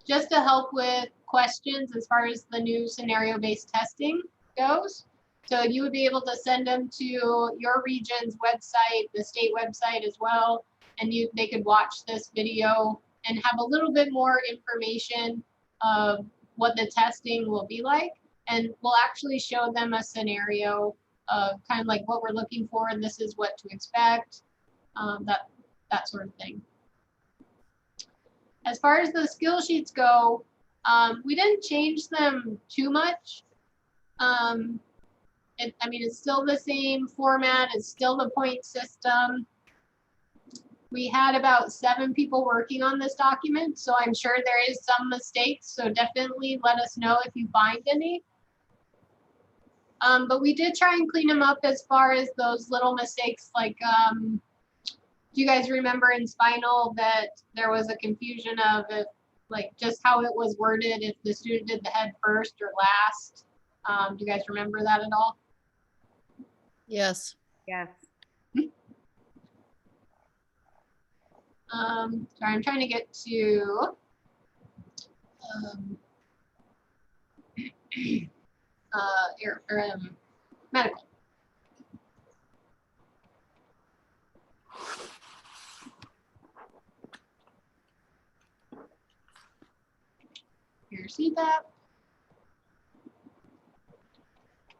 Speaker 2: Just to help with questions as far as the new scenario-based testing goes. So you would be able to send them to your region's website, the state website as well, and they could watch this video and have a little bit more information of what the testing will be like. And we'll actually show them a scenario of kind of like what we're looking for, and this is what to expect, that sort of thing. As far as the skill sheets go, we didn't change them too much. I mean, it's still the same format. It's still the point system. We had about 7 people working on this document, so I'm sure there is some mistakes. So definitely let us know if you find any. But we did try and clean them up as far as those little mistakes. Like, do you guys remember in spinal that there was a confusion of if, like, just how it was worded, if the student did the head first or last? Do you guys remember that at all?
Speaker 10: Yes.
Speaker 16: Yes.
Speaker 2: Sorry, I'm trying to get to medical. Here's CPAP.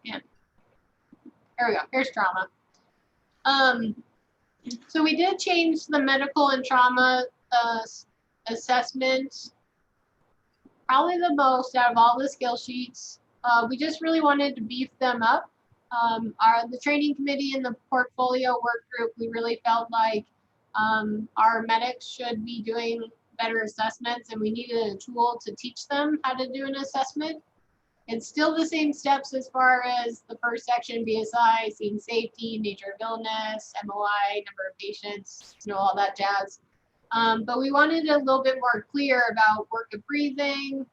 Speaker 2: Yeah. There we go. Here's trauma. So we did change the medical and trauma assessment probably the most out of all the skill sheets. We just really wanted to beef them up. The training committee and the portfolio work group, we really felt like our medics should be doing better assessments, and we needed a tool to teach them how to do an assessment. It's still the same steps as far as the first section, BSI, scene safety, nature of illness, MOI, number of patients, all that jazz. But we wanted it a little bit more clear about work of breathing,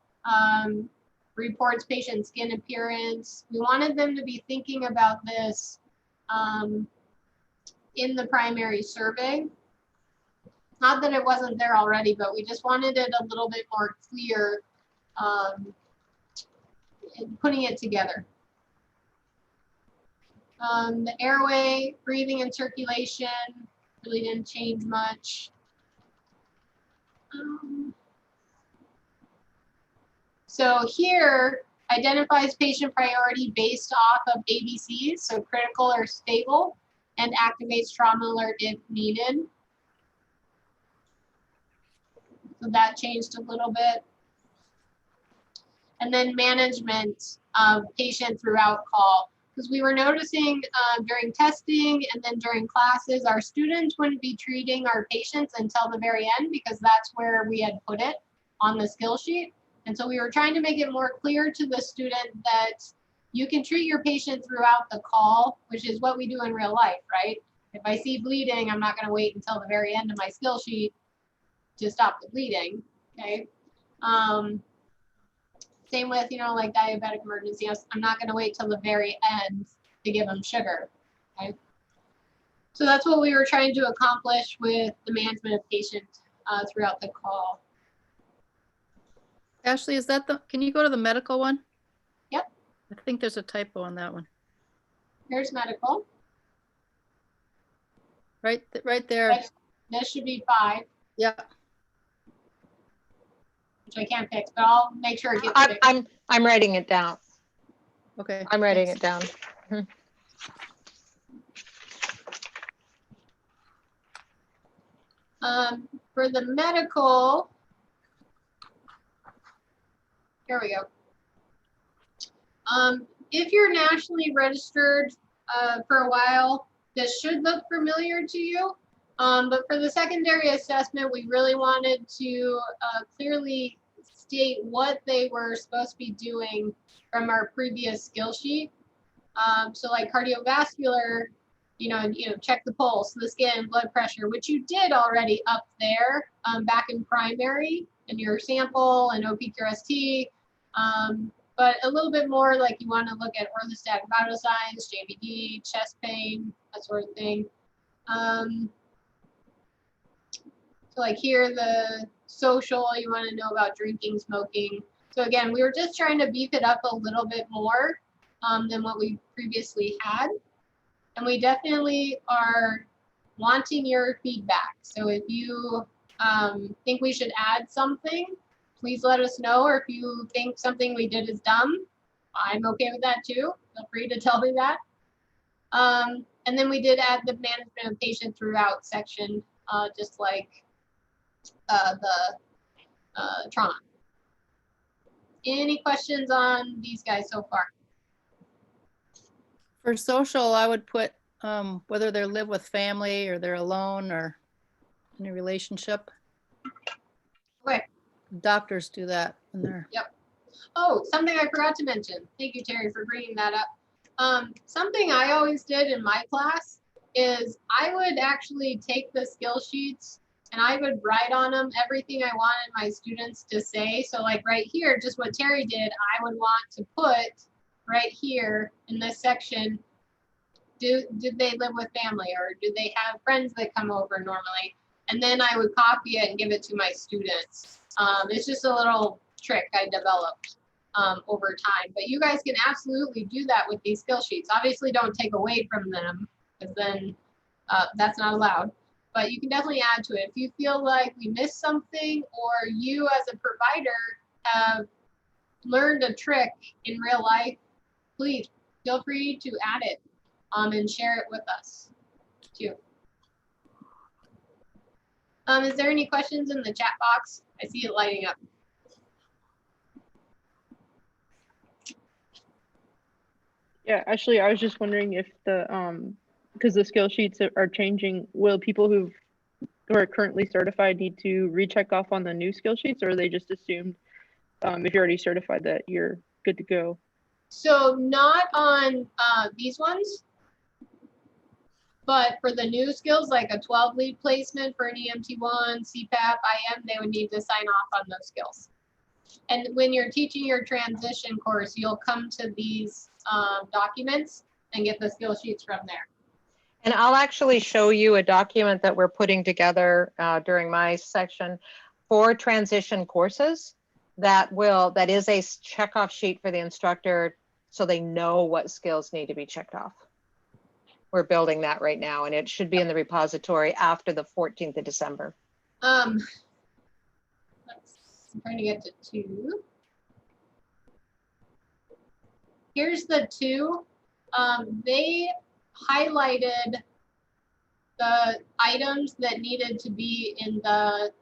Speaker 2: reports patient skin appearance. We wanted them to be thinking about this in the primary survey. Not that it wasn't there already, but we just wanted it a little bit more clear in putting it together. The airway, breathing and circulation really didn't change much. So here, identifies patient priority based off of ABCs, so critical or stable, and activates trauma alert if needed. So that changed a little bit. And then management of patient throughout call, because we were noticing during testing and then during classes, our students wouldn't be treating our patients until the very end, because that's where we had put it on the skill sheet. And so we were trying to make it more clear to the student that you can treat your patient throughout the call, which is what we do in real life, right? If I see bleeding, I'm not going to wait until the very end of my skill sheet to stop the bleeding, okay? Same with, like diabetic emergency. I'm not going to wait till the very end to give them sugar. Okay. So that's what we were trying to accomplish with the management of patients throughout the call.
Speaker 10: Ashley, is that can you go to the medical one?
Speaker 2: Yep.
Speaker 10: I think there's a typo on that one.
Speaker 2: Here's medical.
Speaker 10: Right there.
Speaker 2: This should be 5.
Speaker 10: Yeah.
Speaker 2: Which I can't fix, but I'll make sure it gets fixed.
Speaker 1: I'm writing it down.
Speaker 10: Okay.
Speaker 1: I'm writing it down.
Speaker 2: For the medical, here we go. If you're nationally registered for a while, this should look familiar to you. But for the secondary assessment, we really wanted to clearly state what they were supposed to be doing from our previous skill sheet. So like cardiovascular, check the pulse, the skin, blood pressure, which you did already up there back in primary in your sample and OPQRST. But a little bit more like you want to look at orthostatic vital signs, JVD, chest pain, that sort of thing. So like here, the social, you want to know about drinking, smoking. So again, we were just trying to beef it up a little bit more than what we previously had. And we definitely are wanting your feedback. So if you think we should add something, please let us know. Or if you think something we did is dumb, I'm okay with that too. Feel free to tell me that. And then we did add the management of patient throughout section, just like the trauma. Any questions on these guys so far?
Speaker 10: For social, I would put whether they live with family or they're alone or in a relationship.
Speaker 2: Okay.
Speaker 10: Doctors do that in there.
Speaker 2: Yep. Oh, something I forgot to mention. Thank you, Terry, for bringing that up. Something I always did in my class is I would actually take the skill sheets and I would write on them everything I wanted my students to say. So like right here, just what Terry did, I would want to put right here in this section, did they live with family or do they have friends that come over normally? And then I would copy it and give it to my students. It's just a little trick I developed over time, but you guys can absolutely do that with these skill sheets. Obviously don't take away from them because then that's not allowed, but you can definitely add to it. If you feel like we missed something or you as a provider have learned a trick in real life, please feel free to add it and share it with us too. Is there any questions in the chat box? I see it lighting up.
Speaker 7: Yeah, actually, I was just wondering if because the skill sheets are changing, will people who are currently certified need to recheck off on the new skill sheets, or are they just assumed if you're already certified that you're good to go?
Speaker 2: So not on these ones, but for the new skills, like a 12 lead placement for an EMT1, CPAP, IM, they would need to sign off on those skills. And when you're teaching your transition course, you'll come to these documents and get the skill sheets from there.
Speaker 1: And I'll actually show you a document that we're putting together during my section for transition courses that is a checkoff sheet for the instructor so they know what skills need to be checked off. We're building that right now and it should be in the repository after the 14th of December.
Speaker 2: I'm trying to get to 2. Here's the 2. They highlighted the items that needed to be in the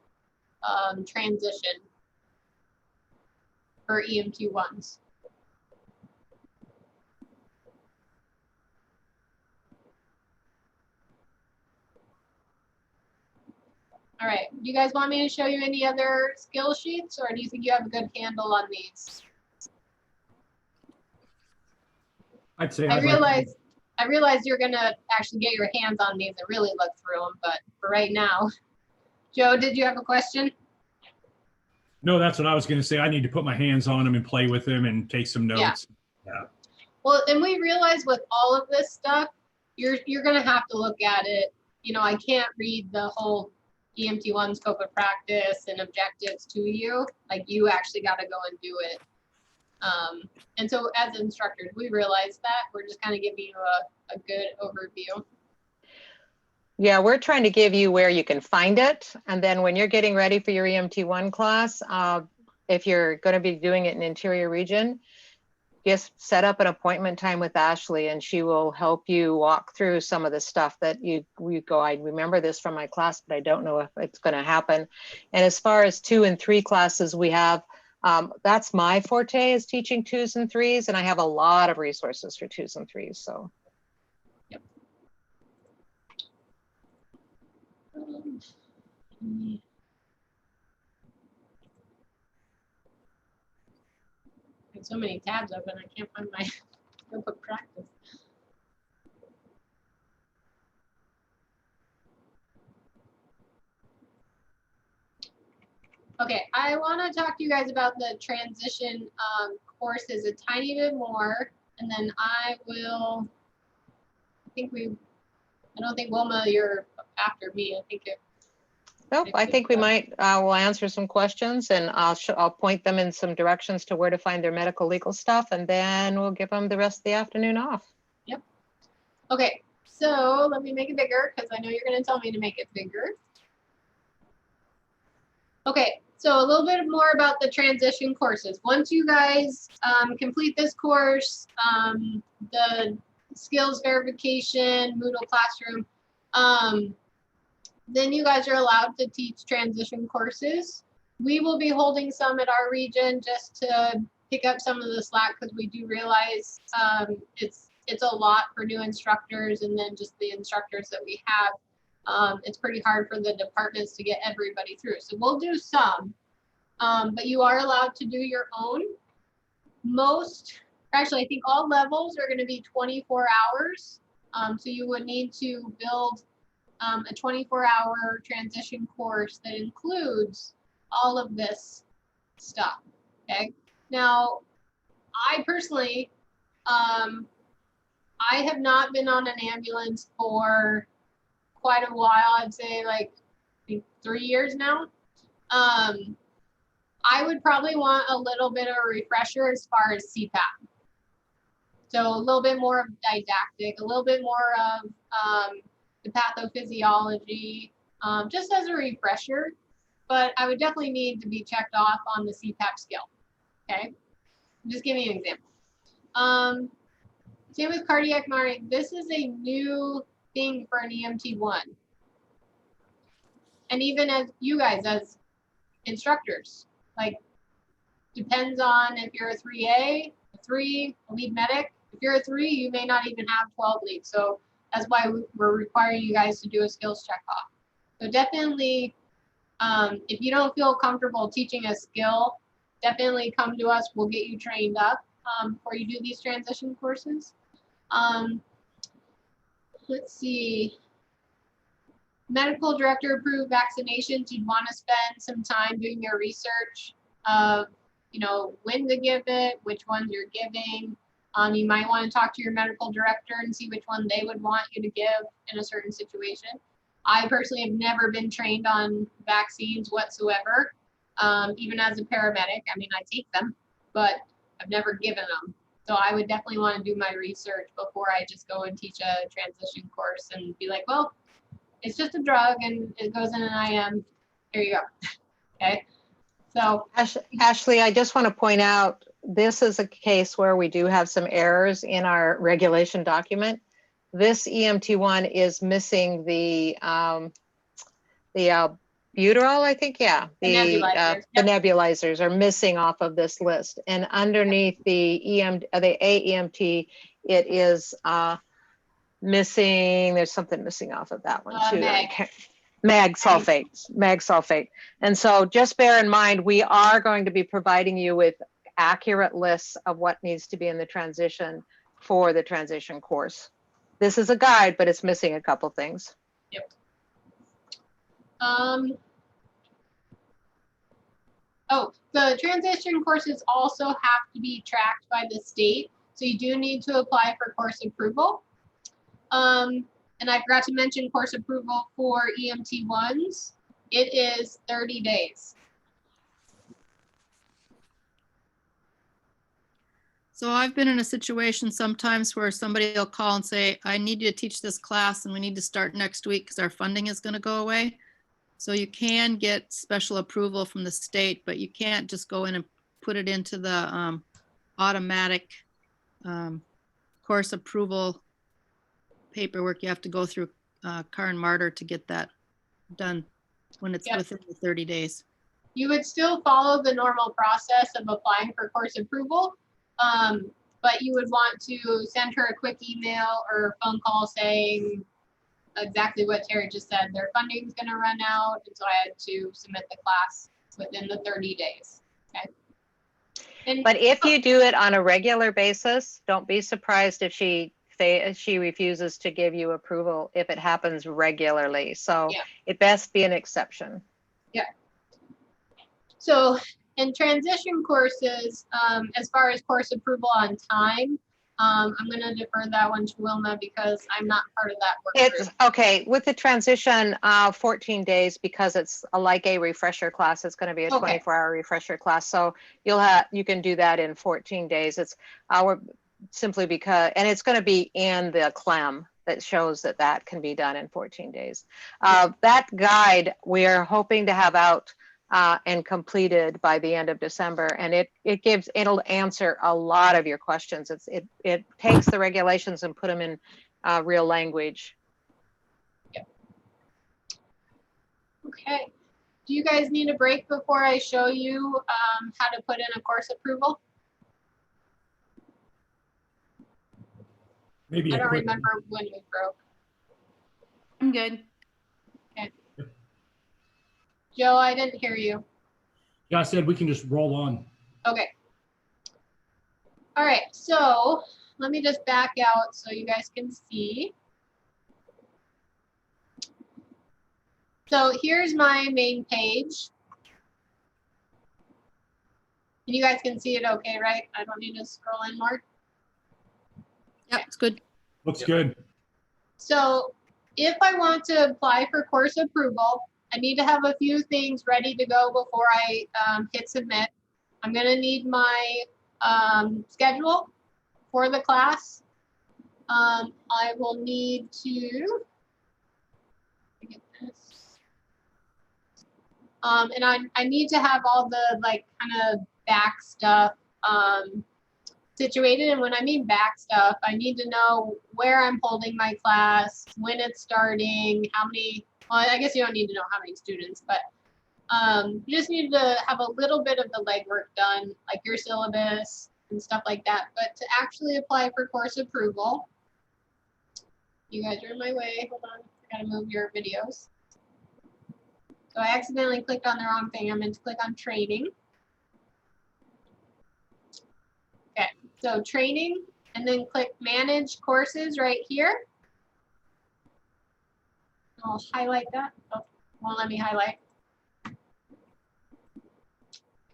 Speaker 2: transition for EMT1s. All right, do you guys want me to show you any other skill sheets or do you think you have a good handle on these?
Speaker 5: I'd say
Speaker 2: I realize you're gonna actually get your hands on these and really look through them, but for right now, Joe, did you have a question?
Speaker 5: No, that's what I was going to say. I need to put my hands on them and play with them and take some notes. Yeah.
Speaker 2: Well, and we realize with all of this stuff, you're gonna have to look at it. You know, I can't read the whole EMT1 scope of practice and objectives to you. Like, you actually got to go and do it. And so as instructors, we realize that. We're just kind of giving you a good overview.
Speaker 1: Yeah, we're trying to give you where you can find it. And then when you're getting ready for your EMT1 class, if you're going to be doing it in interior region, just set up an appointment time with Ashley and she will help you walk through some of the stuff that you go, I remember this from my class, but I don't know if it's going to happen. And as far as 2 and 3 classes we have, that's my forte, is teaching 2s and 3s. And I have a lot of resources for 2s and 3s. So.
Speaker 2: Yep. I have so many tabs open, I can't find my scope of practice. Okay, I want to talk to you guys about the transition courses a tiny bit more, and then I will. I don't think Wilma, you're after me. I think it.
Speaker 1: Nope, I think we might, we'll answer some questions and I'll point them in some directions to where to find their medical legal stuff, and then we'll give them the rest of the afternoon off.
Speaker 2: Yep. Okay, so let me make it bigger because I know you're going to tell me to make it bigger. Okay, so a little bit more about the transition courses. Once you guys complete this course, the skills verification, Moodle Classroom, then you guys are allowed to teach transition courses. We will be holding some at our region just to pick up some of the slack, because we do realize it's a lot for new instructors, and then just the instructors that we have. It's pretty hard for the departments to get everybody through. So we'll do some, but you are allowed to do your own. Actually, I think all levels are going to be 24 hours. So you would need to build a 24-hour transition course that includes all of this stuff. Okay. Now, I personally, I have not been on an ambulance for quite a while. I'd say like 3 years now. I would probably want a little bit of a refresher as far as CPAP. So a little bit more of didactic, a little bit more of the pathophysiology, just as a refresher. But I would definitely need to be checked off on the CPAP skill. Okay, just give me an example. Same with cardiac monitoring. This is a new thing for an EMT1. And even as you guys, as instructors, like, depends on if you're a 3A, a 3, a lead medic. If you're a 3, you may not even have 12 leads. So that's why we're requiring you guys to do a skills check off. So definitely, if you don't feel comfortable teaching a skill, definitely come to us. We'll get you trained up before you do these transition courses. Let's see. Medical director approved vaccinations. You'd want to spend some time doing your research of, you know, when to give it, which ones you're giving. You might want to talk to your medical director and see which one they would want you to give in a certain situation. I personally have never been trained on vaccines whatsoever, even as a paramedic. I mean, I take them, but I've never given them. So I would definitely want to do my research before I just go and teach a transition course and be like, well, it's just a drug and it goes in an IM. Here you go. Okay. So
Speaker 1: Ashley, I just want to point out, this is a case where we do have some errors in our regulation document. This EMT1 is missing the buterol, I think, yeah. The nebulizers are missing off of this list. And underneath the AEMT, it is missing, there's something missing off of that one too. Mag sulfate. And so just bear in mind, we are going to be providing you with accurate lists of what needs to be in the transition for the transition course. This is a guide, but it's missing a couple things.
Speaker 2: Yep. Oh, the transition courses also have to be tracked by the state. So So you do need to apply for course approval. And I forgot to mention course approval for EMT1s. It is 30 days.
Speaker 10: So I've been in a situation sometimes where somebody will call and say, I need you to teach this class and we need to start next week because our funding is going to go away. So you can get special approval from the state, but you can't just go in and put it into the automatic course approval paperwork. You have to go through Car and Martyr to get that done when it's within the 30 days.
Speaker 2: You would still follow the normal process of applying for course approval, but you would want to send her a quick email or phone call saying exactly what Terry just said. Their funding's going to run out, and so I had to submit the class within the 30 days. Okay. And,
Speaker 1: But if you do it on a regular basis, don't be surprised if she refuses to give you approval if it happens regularly. So it best be an exception.
Speaker 2: Yeah. So in transition courses, as far as course approval on time, I'm going to defer that one to Wilma because I'm not part of that work group.
Speaker 1: It's okay with the transition 14 days because it's like a refresher class. It's going to be a 24-hour refresher class. So you can do that in 14 days. It's simply because, and it's going to be in the CLEM that shows that that can be done in 14 days. That guide we're hoping to have out and completed by the end of December, and it'll answer a lot of your questions. It takes the regulations and put them in real language.
Speaker 2: Yep. Okay. Do you guys need a break before I show you how to put in a course approval?
Speaker 5: Maybe
Speaker 2: I don't remember when we broke.
Speaker 16: I'm good.
Speaker 2: Okay. Joe, I didn't hear you.
Speaker 5: Yeah, I said we can just roll on.
Speaker 2: Okay. All right, so let me just back out so you guys can see. So here's my main page. And you guys can see it okay, right? I don't need to scroll in more.
Speaker 10: Yep, it's good.
Speaker 5: Looks good.
Speaker 2: So if I want to apply for course approval, I need to have a few things ready to go before I hit submit. I'm going to need my schedule for the class. I will need to get this. And I need to have all the like kind of back stuff situated. And when I mean back stuff, I need to know where I'm holding my class, when it's starting, how many, well, I guess you don't need to know how many students, but you just need to have a little bit of the legwork done, like your syllabus and stuff like that. But to actually apply for course approval, you guys are in my way. Hold on, I gotta move your videos. So I accidentally clicked on the wrong thing. I meant to click on training. Okay, so training, and then click manage courses right here. I'll highlight that. Oh, won't let me highlight.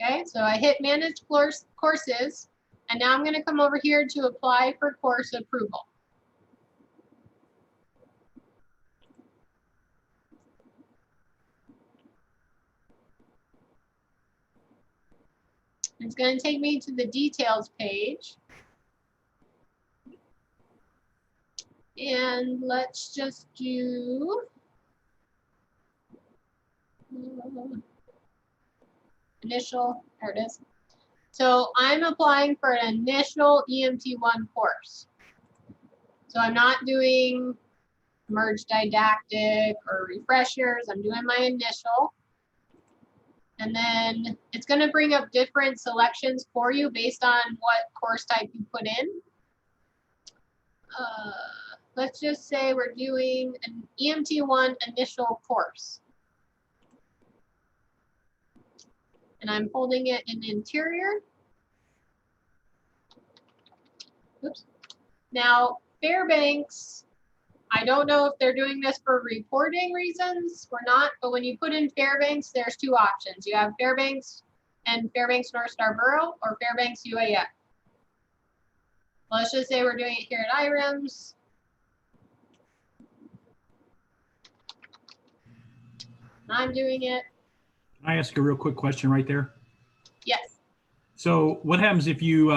Speaker 2: Okay, so I hit manage courses, and now I'm going to come over here to apply for course approval. It's going to take me to the details page. And let's just do initial, there it is. So I'm applying for an initial EMT1 course. So I'm not doing merge didactic or refreshers. I'm doing my initial. And then it's going to bring up different selections for you based on what course type you put in. Let's just say we're doing an EMT1 initial course. And I'm holding it in interior. Oops. Now, Fairbanks, I don't know if they're doing this for reporting reasons or not, but when you put in Fairbanks, there's two options. You have Fairbanks and Fairbanks North Star Borough or Fairbanks UAF. let's just say we're doing it here at IREMS. I'm doing it.
Speaker 5: Can I ask a real quick question right there?
Speaker 2: Yes.
Speaker 5: So what happens if you,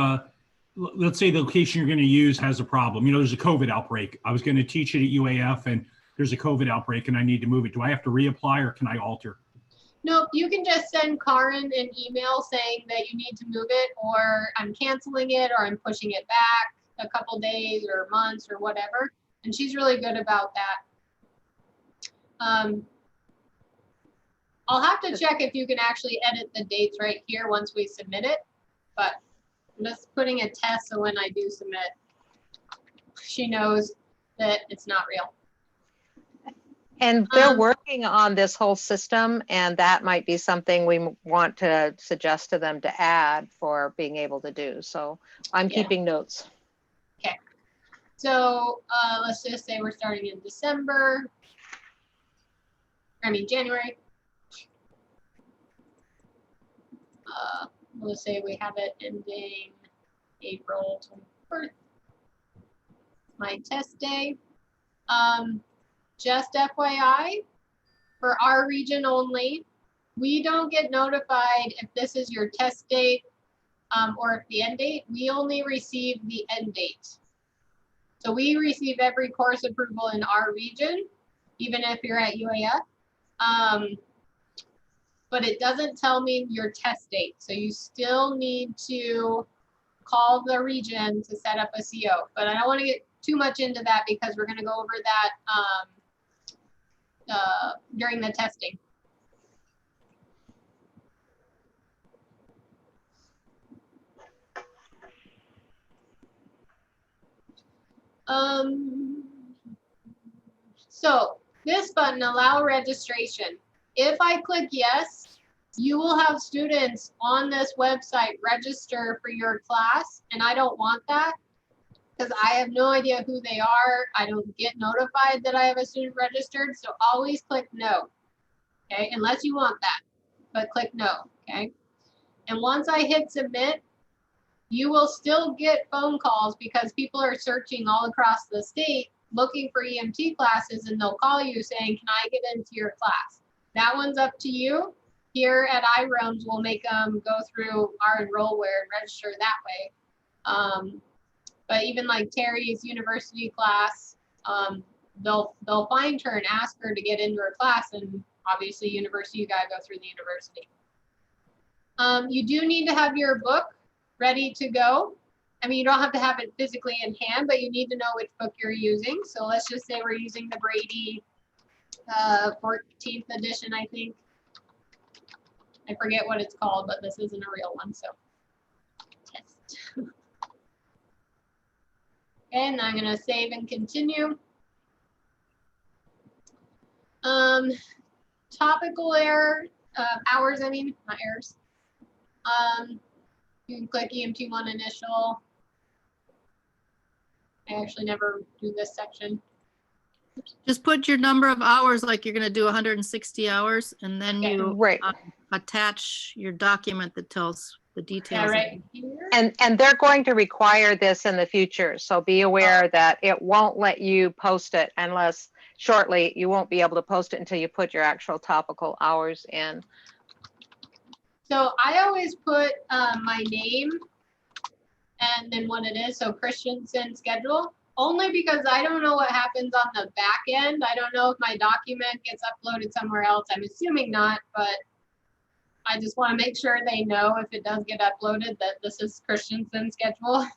Speaker 5: let's say the location you're going to use has a problem? You know, there's a COVID outbreak. I was going to teach it at UAF and there's a COVID outbreak and I need to move it. Do I have to reapply or can I alter?
Speaker 2: Nope, you can just send Karin an email saying that you need to move it, or I'm canceling it, or I'm pushing it back a couple days or months or whatever. And she's really good about that. I'll have to check if you can actually edit the dates right here once we submit it, but I'm just putting a test so when I do submit, she knows that it's not real.
Speaker 1: And they're working on this whole system, and that might be something we want to suggest to them to add for being able to do. So I'm keeping notes.
Speaker 2: Okay. So let's just say we're starting in January. We'll say we have it ending April 21st. My test day. Just FYI, for our region only, we don't get notified if this is your test date or if the end date. We only receive the end date. So we receive every course approval in our region, even if you're at UAF. But it doesn't tell me your test date. So you still need to call the region to set up a CO. But I don't want to get too much into that because we're going to go over that during the testing. So this button, allow registration. If I click yes, you will have students on this website register for your class, and I don't want that because I have no idea who they are. I don't get notified that I have a student registered, so always click no, okay? Unless you want that, but click no, okay? And once I hit submit, you will still get phone calls because people are searching all across the state looking for EMT classes, and they'll call you saying, can I get into your class? That one's up to you. Here at IREMS, we'll make them go through our Enrollware and register that way. But even like Terry's university class, they'll find her and ask her to get into her class, and obviously university, you gotta go through the university. You do need to have your book ready to go. I mean, you don't have to have it physically in hand, but you need to know which book you're using. So let's just say we're using the Brady 14th edition, I think. I forget what it's called, but this isn't a real one, so test. And I'm gonna save and continue. Topical error, hours, I mean, not errors. You can click EMT1 initial. I actually never do this section.
Speaker 10: Just put your number of hours, like you're going to do 160 hours, and then you attach your document that tells the details.
Speaker 2: Right.
Speaker 1: And they're going to require this in the future. So be aware that it won't let you post it unless shortly, you won't be able to post it until you put your actual topical hours in.
Speaker 2: So I always put my name and then what it is. So Christensen schedule, only because I don't know what happens on the back end. I don't know if my document gets uploaded somewhere else. I'm assuming not, but I just want to make sure they know if it does get uploaded that this is Christensen schedule.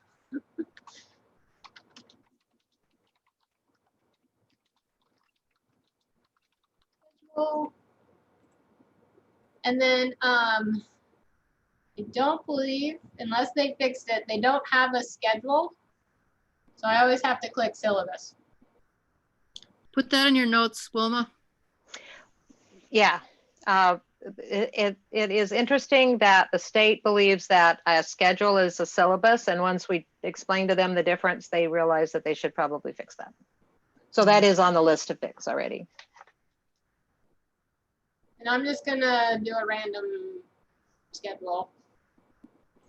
Speaker 2: And then I don't believe, unless they fixed it, they don't have a schedule. So I always have to click syllabus.
Speaker 10: Put that in your notes, Wilma.
Speaker 1: Yeah. It is interesting that the state believes that a schedule is a syllabus, and once we explain to them the difference, they realize that they should probably fix that. So that is on the list to fix already.
Speaker 2: And I'm just gonna do a random schedule.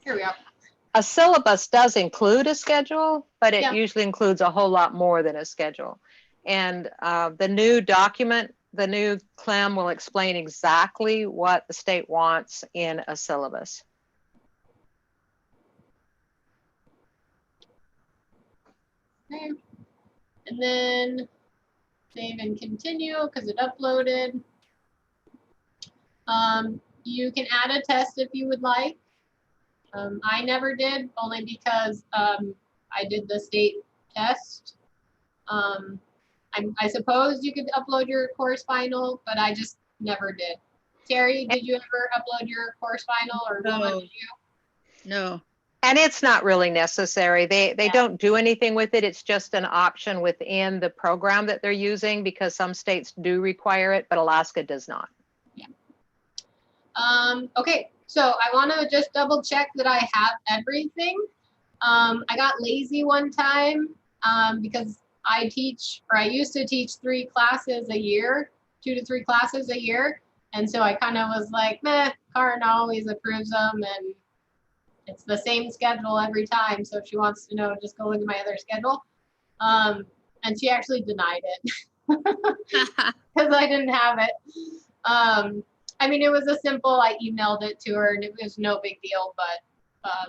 Speaker 2: Here we go.
Speaker 1: a syllabus does include a schedule, but it
Speaker 2: Yeah.
Speaker 1: usually includes a whole lot more than a schedule. And the new document, the new CLEM will explain exactly what the state wants in a syllabus.
Speaker 2: Okay. And then save and continue because it uploaded. You can add a test if you would like. I never did, only because I did the state test. I suppose you could upload your course final, but I just never did. Terry, did you ever upload your course final, or Wilma, did you?
Speaker 10: No.
Speaker 1: And it's not really necessary. They don't do anything with it. It's just an option within the program that they're using, because some states do require it, but Alaska does not.
Speaker 2: Yeah. Okay, so I want to just double check that I have everything. I got lazy one time because I used to teach 3 classes a year, 2 to 3 classes a year. And so I kind of was like, meh, Karin always approves them, and it's the same schedule every time. So if she wants to know, just go look at my other schedule. And she actually denied it because I didn't have it. I mean, it was a simple, I emailed it to her and it was no big deal, but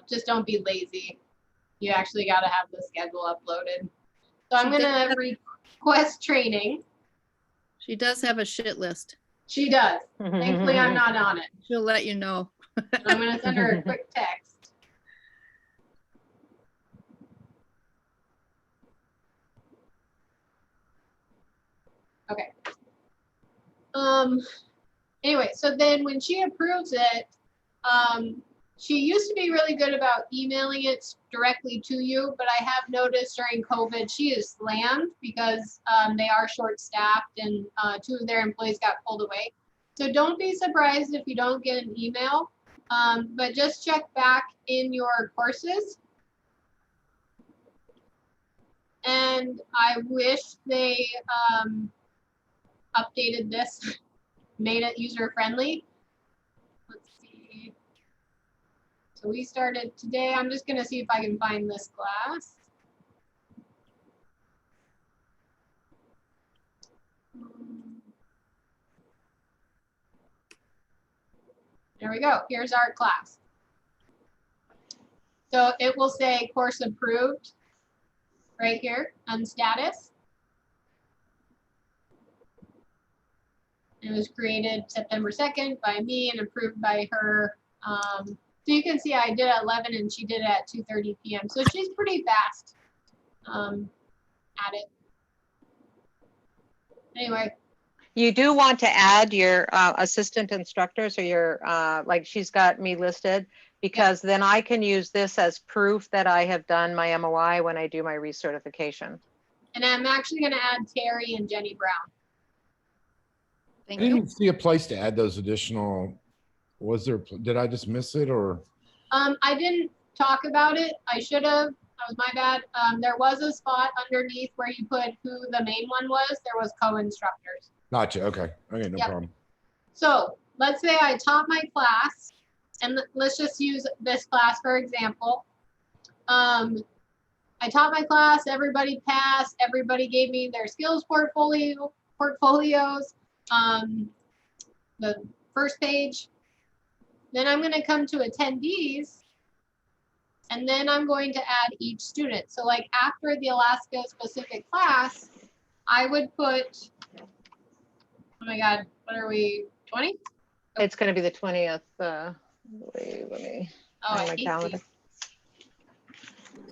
Speaker 2: just don't be lazy. You actually got to have the schedule uploaded. So I'm going to request training.
Speaker 10: She does have a shit list.
Speaker 2: She does. Thankfully, I'm not on it.
Speaker 10: She'll let you know.
Speaker 2: So I'm going to send her a quick text. Okay. Anyway, so then when she approves it, she used to be really good about emailing it directly to you, but I have noticed during COVID she is slammed because they are short-staffed and 2 of their employees got pulled away. So don't be surprised if you don't get an email, but just check back in your courses. And I wish they updated this, made it user-friendly. Let's see. So we started today. I'm just going to see if I can find this class. There we go. Here's our class. So it will say course approved right here on status. It was created September 2nd by me and approved by her. So you can see I did at 11 and she did it at 2:30 p.m. So she's pretty fast at it. Anyway.
Speaker 1: You do want to add your assistant instructors, or your, like she's got me listed, because then I can use this as proof that I have done my MOI when I do my recertification.
Speaker 2: And I'm actually going to add Terry and Jenny Brown.
Speaker 17: I didn't see a place to add those additional. Was there? Did I just miss it, or?
Speaker 2: I didn't talk about it. I should have. That was my bad. There was a spot underneath where you put who the main one was. There was co-instructors.
Speaker 17: Gotcha. Okay. Okay. No problem.
Speaker 2: So let's say I taught my class, and let's just use this class for example. I taught my class. Everybody passed. Everybody gave me their skills portfolios. The first page. Then I'm going to come to attendees, and then I'm going to add each student. So like after the Alaska specific class, I would put, oh my God, what are we, 20?
Speaker 1: It's going to be the 20th. Wait, let me find my calendar.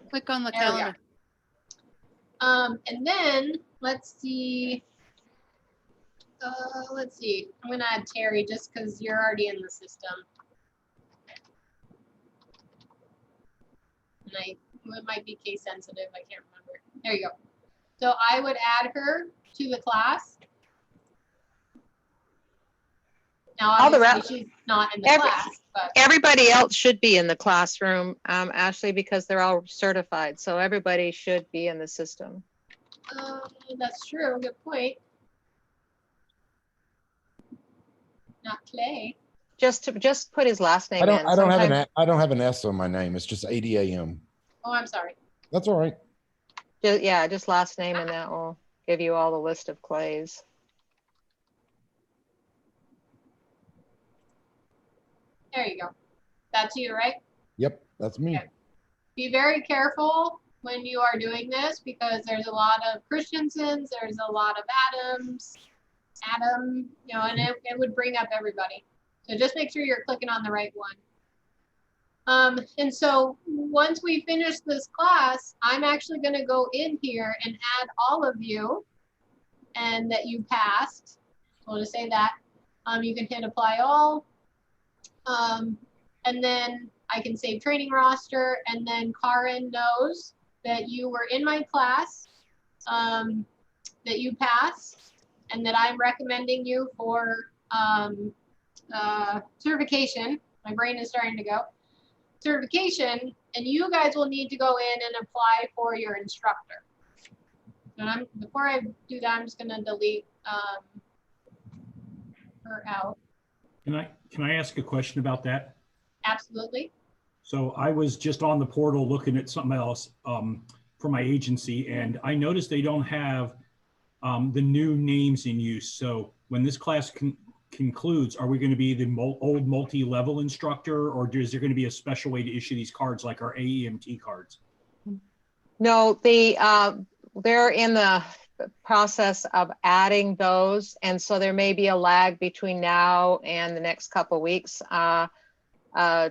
Speaker 10: Click on the calendar.
Speaker 2: And then let's see. Let's see. I'm going to add Terry just because you're already in the system. And it might be case sensitive. I can't remember. There you go. So I would add her to the class. Now, obviously, she's not in the class. But
Speaker 1: Everybody else should be in the classroom, Ashley, because they're all certified. So everybody should be in the system.
Speaker 2: That's true. Good point. Not Clay.
Speaker 1: Just put his last name
Speaker 17: I don't
Speaker 1: in.
Speaker 17: I don't have
Speaker 1: Sometimes-
Speaker 17: an I don't have an S on my name. It's just ADAM.
Speaker 2: Oh, I'm sorry.
Speaker 17: That's all right.
Speaker 1: Yeah, just last name, and that will give you all the list of clays.
Speaker 2: There you go. That's you, right?
Speaker 17: Yep, that's me.
Speaker 2: Okay. Be very careful when you are doing this because there's a lot of Christiansens, there's a lot of Adams, you know, and it would bring up everybody. So just make sure you're clicking on the right one. And so once we finish this class, I'm actually going to go in here and add all of you and that you passed. We'll just say that. You can hit apply all. And then I can save training roster, and then Karin knows that you were in my class, that you passed, and that I'm recommending you for certification. My brain is starting to go. Certification, and you guys will need to go in and apply for your instructor. And before I do that, I'm just going to delete her out.
Speaker 5: Can I ask a question about that?
Speaker 2: Absolutely.
Speaker 5: So I was just on the portal looking at something else for my agency, and I noticed they don't have the new names in use. So when this class concludes, are we going to be the old multi-level instructor, or is there going to be a special way to issue these cards like our AEMT cards?
Speaker 1: No, they're in the process of adding those, and so there may be a lag between now and the next couple of weeks.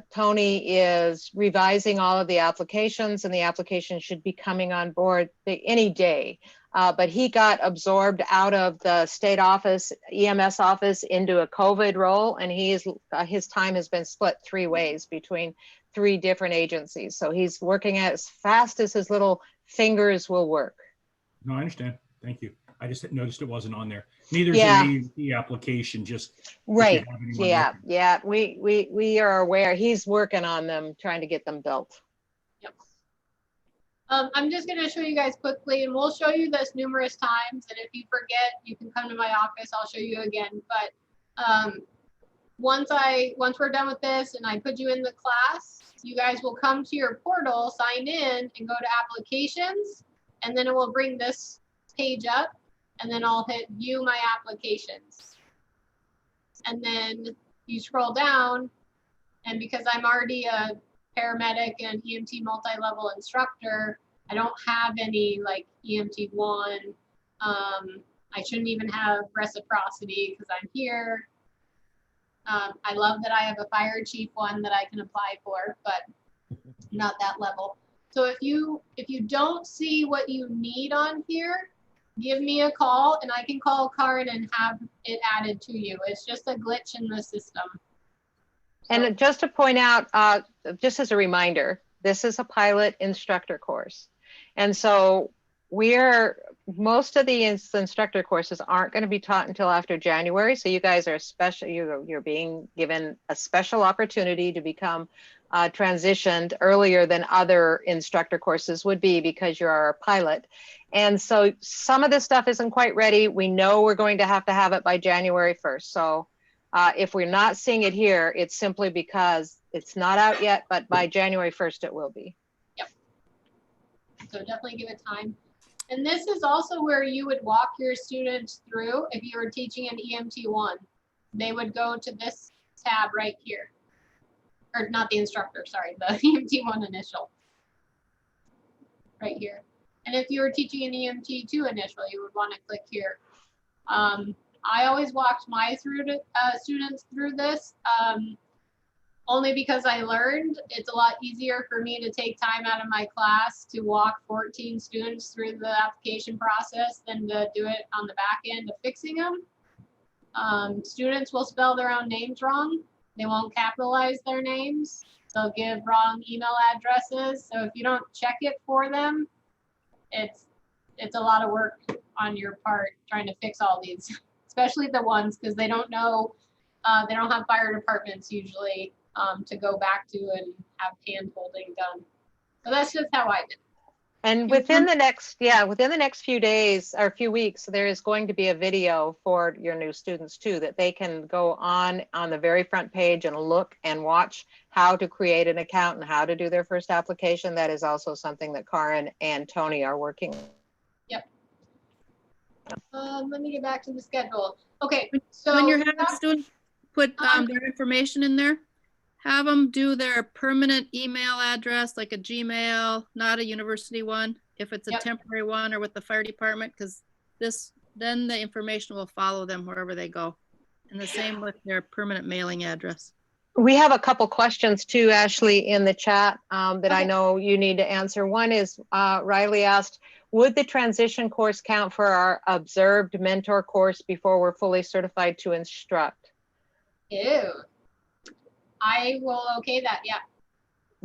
Speaker 1: Tony is revising all of the applications, and the application should be coming on board any day. But he got absorbed out of the state office, EMS office, into a COVID role, and his time has been split 3 ways between 3 different agencies. So he's working as fast as his little fingers will work.
Speaker 5: No, I understand. Thank you. I just noticed it wasn't on there. Neither is
Speaker 1: Yeah.
Speaker 5: the application, just
Speaker 1: Right. Yeah. We are aware. He's working on them, trying to get them built.
Speaker 2: Yep. I'm just going to show you guys quickly, and we'll show you this numerous times. And if you forget, you can come to my office. I'll show you again. But once we're done with this and I put you in the class, you guys will come to your portal, sign in, and go to applications, and then it will bring this page up, and then I'll hit view my applications. And then you scroll down, and because I'm already a paramedic and EMT multi-level instructor, I don't have any like EMT1. I shouldn't even have reciprocity because I'm here. I love that I have a fire chief one that I can apply for, but not that level. So if you don't see what you need on here, give me a call and I can call Karin and have it added to you. It's just a glitch in the system.
Speaker 1: And just to point out, just as a reminder, this is a pilot instructor course. And so most of the instructor courses aren't going to be taught until after January. So you guys are you're being given a special opportunity to become transitioned earlier than other instructor courses would be because you're a pilot. And so some of this stuff isn't quite ready. We know we're going to have it by January 1st. So if we're not seeing it here, it's simply because it's not out yet, but by January 1st, it will be.
Speaker 2: Yep. So definitely give it time. And this is also where you would walk your students through if you were teaching an EMT1. They would go to this tab right here. Or not the instructor, sorry, the EMT1 initial. Right here. And if you were teaching an EMT2 initial, you would want to click here. I always walked my students through this only because I learned it's a lot easier for me to take time out of my class to walk 14 students through the application process than to do it on the back end of fixing them. Students will spell their own names wrong. They won't capitalize their names. They'll give wrong email addresses. So if you don't check it for them, it's a lot of work on your part trying to fix all these, especially the ones because they don't know, they don't have fire departments usually to go back to and have hand holding done. So that's just how I did it.
Speaker 1: And within the next few days or few weeks, there is going to be a video for your new students too, that they can go on the very front page and look and watch how to create an account and how to do their first application. That is also something that Karin and Tony are working on.
Speaker 2: Yep. Let me get back to the schedule. Okay, so
Speaker 10: When you're having students put their information in there, have them do their permanent email address, like a Gmail, not a university one, if it's a temporary one or with the fire department, because then the information will follow them wherever they go. And the same with their permanent mailing address.
Speaker 1: We have a couple questions too, Ashley, in the chat that I know you need to answer. One is Riley asked, would the transition course count for our observed mentor course before we're fully certified to instruct?
Speaker 2: Ew. I will okay that, yeah.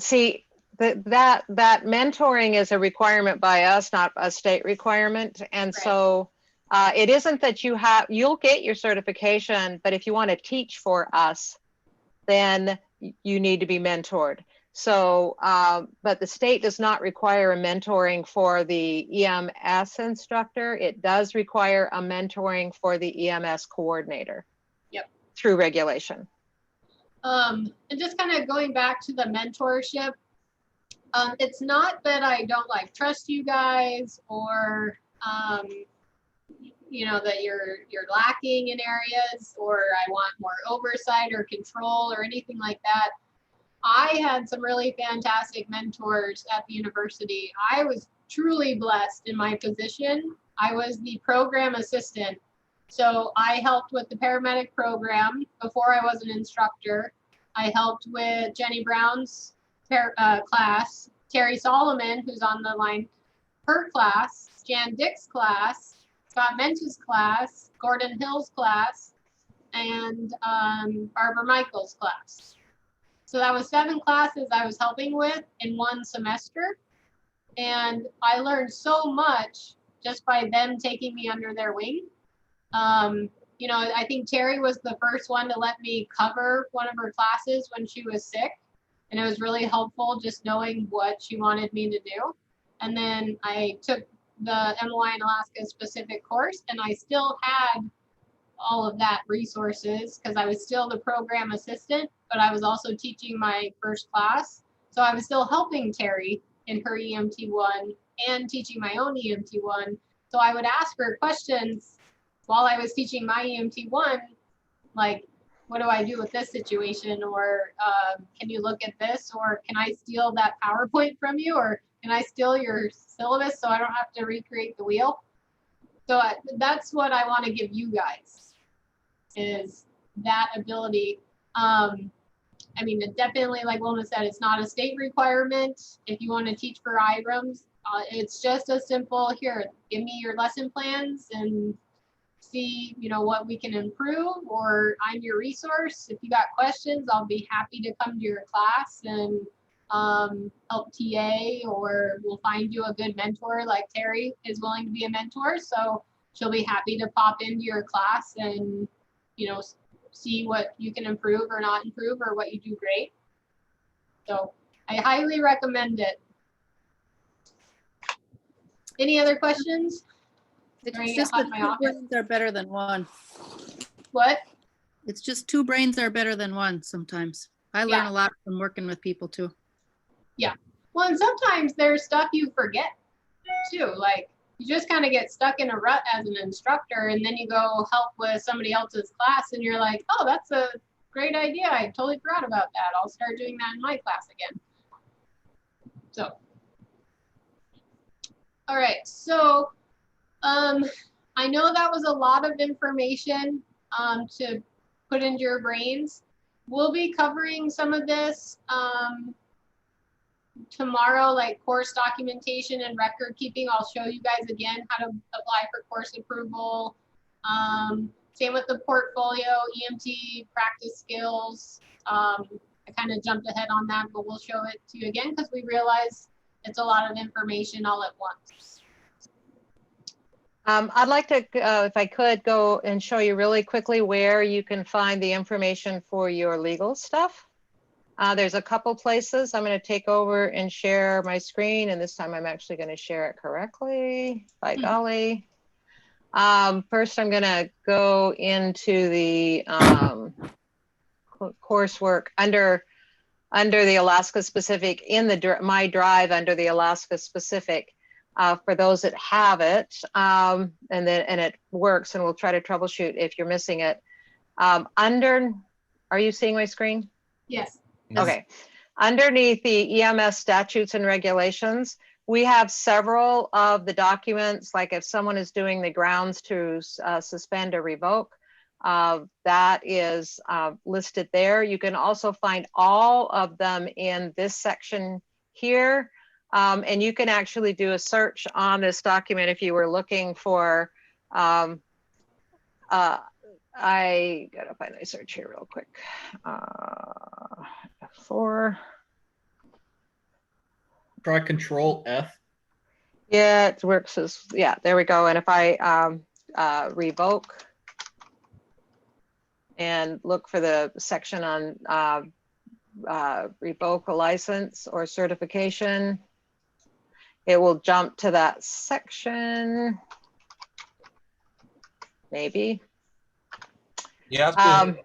Speaker 1: See, that mentoring is a requirement by us, not a state requirement. And so it isn't that you'll get your certification, but if you want to teach for us, then you need to be mentored. So, but the state does not require a mentoring for the EMS instructor. It does require a mentoring for the EMS coordinator.
Speaker 2: Yep.
Speaker 1: Through regulation.
Speaker 2: And just kind of going back to the mentorship, it's not that I don't like trust you guys or you know, that you're lacking in areas or I want more oversight or control or anything like that. I had some really fantastic mentors at the university. I was truly blessed in my position. I was the program assistant. So I helped with the paramedic program before I was an instructor. I helped with Jenny Brown's class, Terry Solomon, who's on the line, her class, Jan Dick's class, Scott Mench's class, Gordon Hill's class, and Barbara Michael's class. So that was 7 classes I was helping with in one semester. And I learned so much just by them taking me under their wing. You know, I think Terry was the first one to let me cover one of her classes when she was sick. And it was really helpful just knowing what she wanted me to do. And then I took the MOI in Alaska specific course, and I still had all of that resources because I was still the program assistant, but I was also teaching my first class. So I was still helping Terry in her EMT1 and teaching my own EMT1. So I would ask her questions while I was teaching my EMT1, like, what do I do with this situation? Or can you look at this? Or can I steal that PowerPoint from you? Or can I steal your syllabus so I don't have to recreate the wheel? So that's what I want to give you guys, is that ability. I mean, it definitely, like Wilma said, it's not a state requirement. If you want to teach for IRMs, it's just a simple, here, give me your lesson plans and see, you know, what we can improve, or I'm your resource. If you got questions, I'll be happy to come to your class and help TA, or we'll find you a good mentor like Terry is willing to be a mentor. So she'll be happy to pop into your class and, you know, see what you can improve or not improve or what you do great. So I highly recommend it. Any other questions?
Speaker 10: It's just that 2 brains are better than one.
Speaker 2: What?
Speaker 10: It's just 2 brains are better than one sometimes. I learn a lot from working with people too.
Speaker 2: Yeah. Well, and sometimes there's stuff you forget too. Like you just kind of get stuck in a rut as an instructor, and then you go help with somebody else's class and you're like, oh, that's a great idea. I totally forgot about that. I'll start doing that in my class again. So, all right. So, I know that was a lot of information to put into your brains. We'll be covering some of this tomorrow, like course documentation and record keeping. I'll show you guys again how to apply for course approval. Same with the portfolio, EMT, practice skills. I kind of jumped ahead on that, but we'll show it to you again because we realize it's a lot of information all at once.
Speaker 1: I'd like to, if I could, go and show you really quickly where you can find the information for your legal stuff. There's a couple places. I'm going to take over and share my screen, and this time I'm actually going to share it correctly. By golly. First, I'm going to go into the coursework under the Alaska Specific in the my drive under the Alaska Specific for those that have it, and it works. And we'll try to troubleshoot if you're missing it. Are you seeing my screen?
Speaker 2: Yes.
Speaker 1: Okay. Underneath the EMS statutes and regulations, we have several of the documents, like if someone is doing the grounds to suspend or revoke, that is listed there. You can also find all of them in this section here. And you can actually do a search on this document if you were looking for, I gotta find my search here real quick. F4.
Speaker 15: Try Control F.
Speaker 1: Yeah, it works as, yeah, there we go. And if I revoke and look for the section on revoke a license or certification, it will jump to that section. Maybe.
Speaker 4: You have to.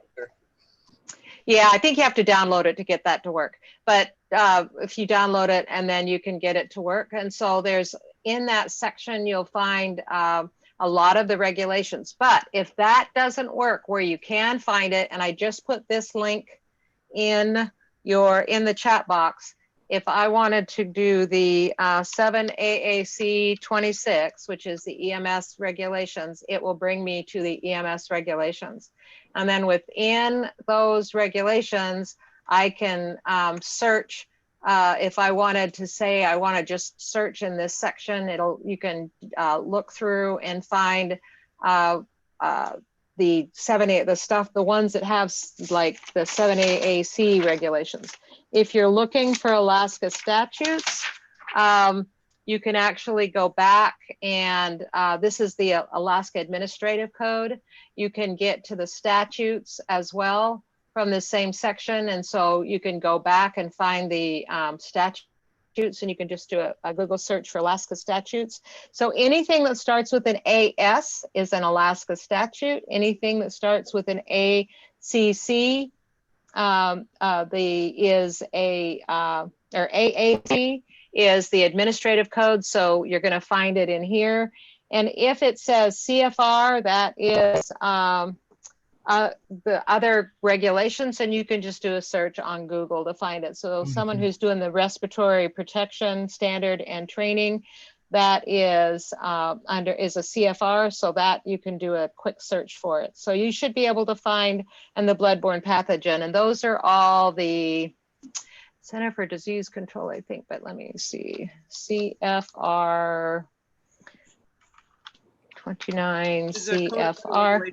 Speaker 1: Yeah, I think you have to download it to get that to work. But if you download it and then you can get it to work. And so there's in that section, you'll find a lot of the regulations. But if that doesn't work, where you can find it, and I just put this link in the chat box, if I wanted to do the 7 AAC 26, which is the EMS regulations, it will bring me to the EMS regulations. And then within those regulations, I can search. If I wanted to say, I want to just search in this section, you can look through and find the 7A, the ones that have like the 7AAC regulations. If you're looking for Alaska statutes, you can actually go back and this is the Alaska Administrative Code. You can get to the statutes as well from the same section. And so you can go back and find the statutes, and you can just do a Google search for Alaska statutes. So anything that starts with an AS is an Alaska statute. Anything that starts with an ACC or AAC is the administrative code. So you're going to find it in here. And if it says CFR, that is the other regulations, and you can just do a search on Google to find it. So someone who's doing the respiratory protection standard and training, that is is a CFR, so that you can do a quick search for it. So you should be able to find, and the bloodborne pathogen, and those are all the Center for Disease Control, I think, but let me see, CFR 29 CFR.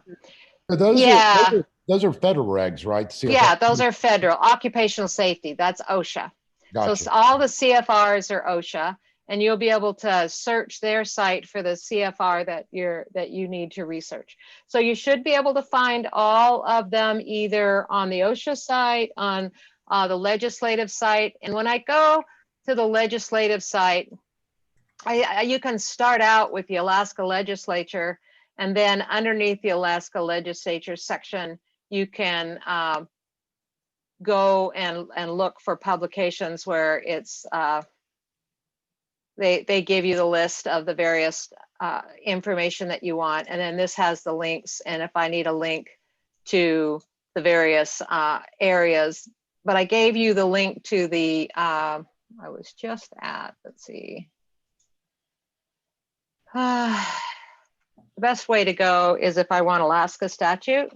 Speaker 17: Those are federal regs, right? CFR.
Speaker 1: Yeah, those are federal. Occupational safety, that's OSHA.
Speaker 17: Gotcha.
Speaker 1: So all the CFRs are OSHA, and you'll be able to search their site for the CFR that you need to research. So you should be able to find all of them either on the OSHA site, on the legislative site. And when I go to the legislative site, you can start out with the Alaska Legislature, and then underneath the Alaska Legislature section, you can go and look for publications where it's they give you the list of the various information that you want. And then this has the links. And if I need a link to the various areas, but I gave you the link to the, I was just at, let's see. The best way to go is if I want Alaska statute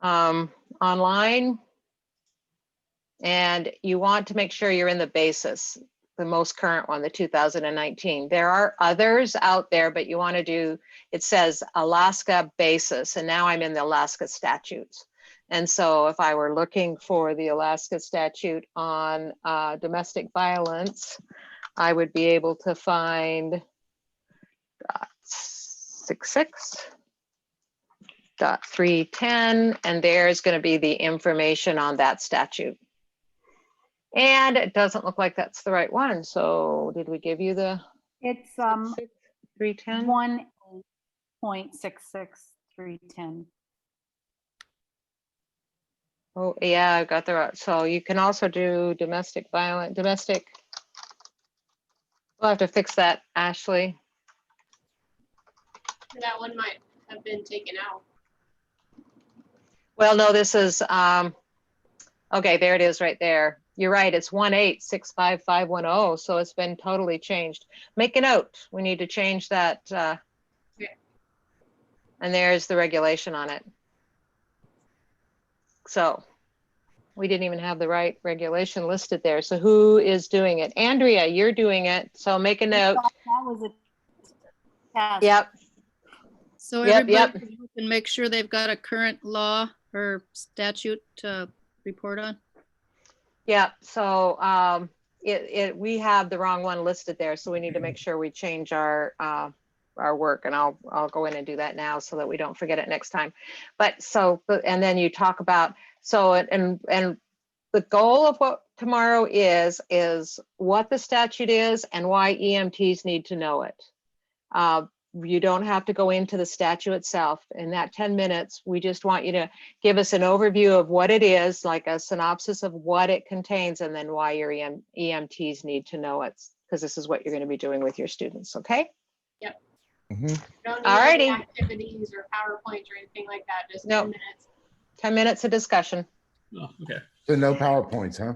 Speaker 1: online, and you want to make sure you're in the basis, the most current one, the 2019. There are others out there, but you want to do, it says Alaska basis, and now I'm in the Alaska statutes. And so if I were looking for the Alaska statute on domestic violence, I would be able to find .66. 3440.310, and there's going to be the information on that statute. And it doesn't look like that's the right one. So did we give you the?
Speaker 16: It's
Speaker 1: 310?
Speaker 16: 1.66310.
Speaker 1: Oh, yeah, I've got the right. So you can also do domestic. We'll have to fix that, Ashley.
Speaker 2: That one might have been taken out.
Speaker 1: Well, no, this is, okay, there it is right there. You're right, it's 1865510, so it's been totally changed. Make a note, we need to change that. And there's the regulation on it. So we didn't even have the right regulation listed there. So who is doing it? Andrea, you're doing it, so make a note.
Speaker 10: That was a test.
Speaker 1: Yep.
Speaker 10: So
Speaker 1: Yep,
Speaker 10: everybody can make sure they've got a current law or statute to report on.
Speaker 1: Yeah, so we have the wrong one listed there, so we need to make sure we change our work, and I'll go in and do that now so that we don't forget it next time. But so, and then you talk about, so, and the goal of what tomorrow is what the statute is and why EMTs need to know it. You don't have to go into the statute itself. In that 10 minutes, we just want you to give us an overview of what it is, like a synopsis of what it contains, and then why your EMTs need to know it, because this is what you're going to be doing with your students, okay?
Speaker 2: Yep.
Speaker 17: Mm-hmm.
Speaker 2: Don't need
Speaker 1: All
Speaker 2: any
Speaker 1: righty.
Speaker 2: activities or PowerPoint or anything like that, just
Speaker 1: No.
Speaker 2: 10 minutes.
Speaker 1: 10 minutes of discussion.
Speaker 15: Oh, okay.
Speaker 17: So no PowerPoints, huh?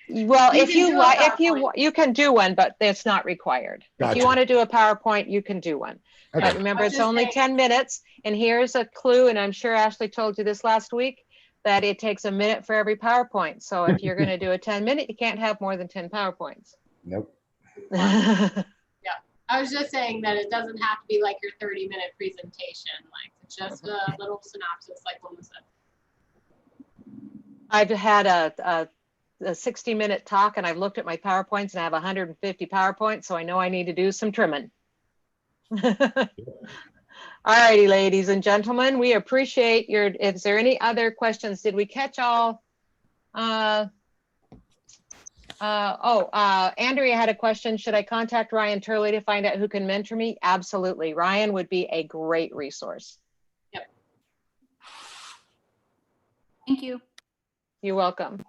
Speaker 1: Well,
Speaker 2: You
Speaker 1: if
Speaker 2: can
Speaker 1: you
Speaker 2: do a
Speaker 1: like,
Speaker 2: PowerPoint.
Speaker 1: you can do one, but it's not required. If
Speaker 17: Gotcha.
Speaker 1: you want to do a PowerPoint, you can do one.
Speaker 17: Okay.
Speaker 1: But remember,
Speaker 2: I was
Speaker 1: it's
Speaker 2: just
Speaker 1: only
Speaker 2: saying-
Speaker 1: 10 minutes. And here's a clue, and I'm sure Ashley told you this last week, that it takes a minute for every PowerPoint. So if you're going to do a 10-minute, you can't have more than 10 PowerPoints.
Speaker 17: Nope.
Speaker 2: I was just saying that it doesn't have to be like your 30-minute presentation. Like, it's just a little synopsis, like Wilma said.
Speaker 1: I've had a 60-minute talk, and I've looked at my PowerPoints, and I have 150 PowerPoints, so I know I need to do some trimming. All righty, ladies and gentlemen, we appreciate your, is there any other questions? Did we catch all? Andrea had a question. Should I contact Ryan Turley to find out who can mentor me? Absolutely. Ryan would be a great resource.
Speaker 2: Yep.
Speaker 16: Thank you.
Speaker 1: You're welcome.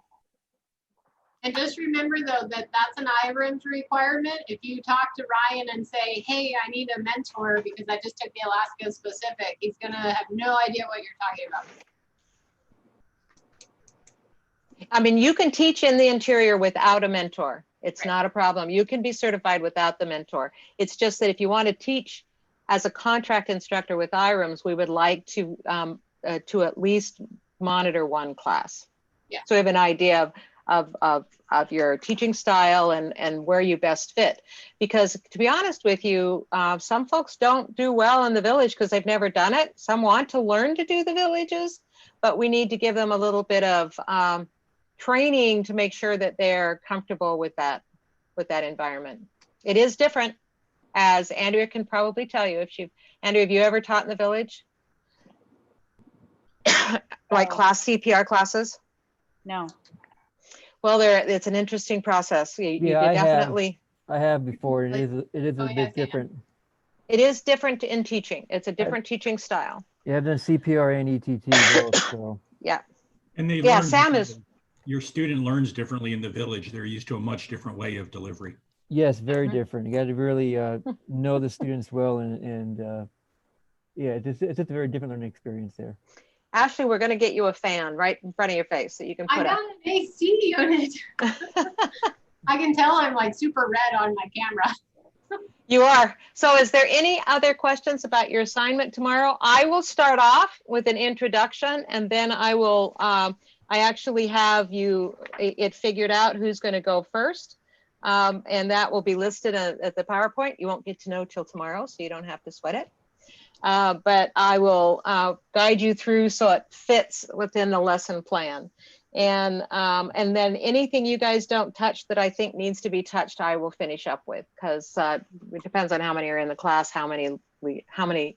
Speaker 2: And just remember, though, that that's an IRMS requirement. If you talk to Ryan and say, hey, I need a mentor because I just took the Alaska Specific, he's going to have no idea what you're talking about.
Speaker 1: I mean, you can teach in the interior without a mentor. It's not a problem. You can be certified without the mentor. It's just that if you want to teach as a contract instructor with IRMS, we would like to at least monitor one class.
Speaker 2: Yeah.
Speaker 1: So we have an idea of your teaching style and where you best fit. Because to be honest with you, some folks don't do well in the village because they've never done it. Some want to learn to do the villages, but we need to give them a little bit of training to make sure that they're comfortable with that environment. It is different, as Andrea can probably tell you. Andrea, have you ever taught in the village? Like class CPR classes?
Speaker 16: No.
Speaker 1: Well, it's an interesting process. You
Speaker 6: Yeah,
Speaker 1: definitely.
Speaker 6: I have before, and it is a
Speaker 2: Oh, yeah,
Speaker 6: bit different.
Speaker 1: It is different in teaching. It's a different teaching style.
Speaker 6: Yeah, I've done CPR and ETT both, so.
Speaker 1: Yeah.
Speaker 5: And they
Speaker 1: Yeah,
Speaker 5: learn
Speaker 1: Sam is.
Speaker 5: differently. Your student learns differently in the village. They're used to a much different way of delivery.
Speaker 6: Yes, very different. You got to really know the students well, and yeah, it's just a very different learning experience there.
Speaker 1: Ashley, we're going to get you a fan right in front of your face that you can
Speaker 2: I
Speaker 1: put
Speaker 2: got
Speaker 1: up.
Speaker 2: an AC unit. I can tell I'm like super red on my camera.
Speaker 1: You are. So is there any other questions about your assignment tomorrow? I will start off with an introduction, and then I will, I actually have it figured out who's going to go first. And that will be listed at the PowerPoint. You won't get to know till tomorrow, so you don't have to sweat it. But I will guide you through so it fits within the lesson plan. And then anything you guys don't touch that I think needs to be touched, I will finish up with, because it depends on how many are in the class, how many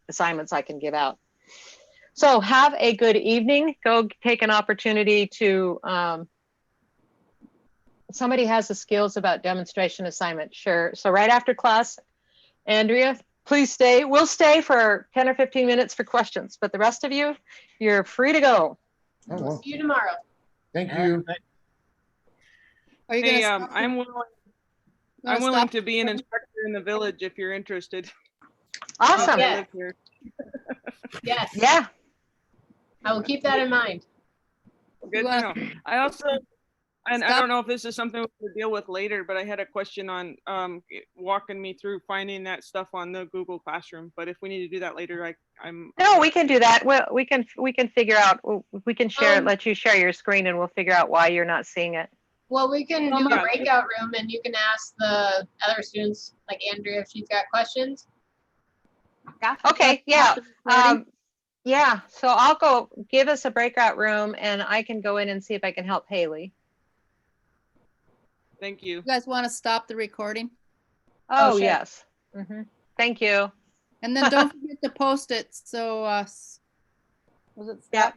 Speaker 1: assignments I can give out. So have a good evening. Go take an opportunity to, somebody has the skills about demonstration assignment. Sure. So right after class, Andrea, please stay. We'll stay for 10 or 15 minutes for questions, but the rest of you, you're free to go.
Speaker 17: Oh, well,
Speaker 2: See you tomorrow.
Speaker 17: thank you.
Speaker 10: Are you
Speaker 7: Hey,
Speaker 10: gonna?
Speaker 7: I'm willing to be an instructor in the village if you're interested.
Speaker 1: Awesome.
Speaker 2: Yes. Yes.
Speaker 1: Yeah.
Speaker 2: I will keep that in mind.
Speaker 7: Good to know. I also, and I don't know if this is something we'll deal with later, but I had a question on walking me through finding that stuff on the Google Classroom. But if we need to do that later, I'm.
Speaker 1: No, we can do that. Well, we can figure out, we can share, let you share your screen and we'll figure out why you're not seeing it.
Speaker 2: Well, we can do a
Speaker 7: Yeah.
Speaker 2: breakout room and you can ask the other students, like Andrea, if she's got questions.
Speaker 1: Okay, yeah. Yeah, so I'll go give us a breakout room and I can go in and see if I can help Haley.
Speaker 7: Thank you.
Speaker 10: You guys want to stop the recording?
Speaker 1: Oh,
Speaker 10: sure.
Speaker 1: yes. Thank you.
Speaker 10: And then don't forget to post it. So, was it?
Speaker 1: Yep.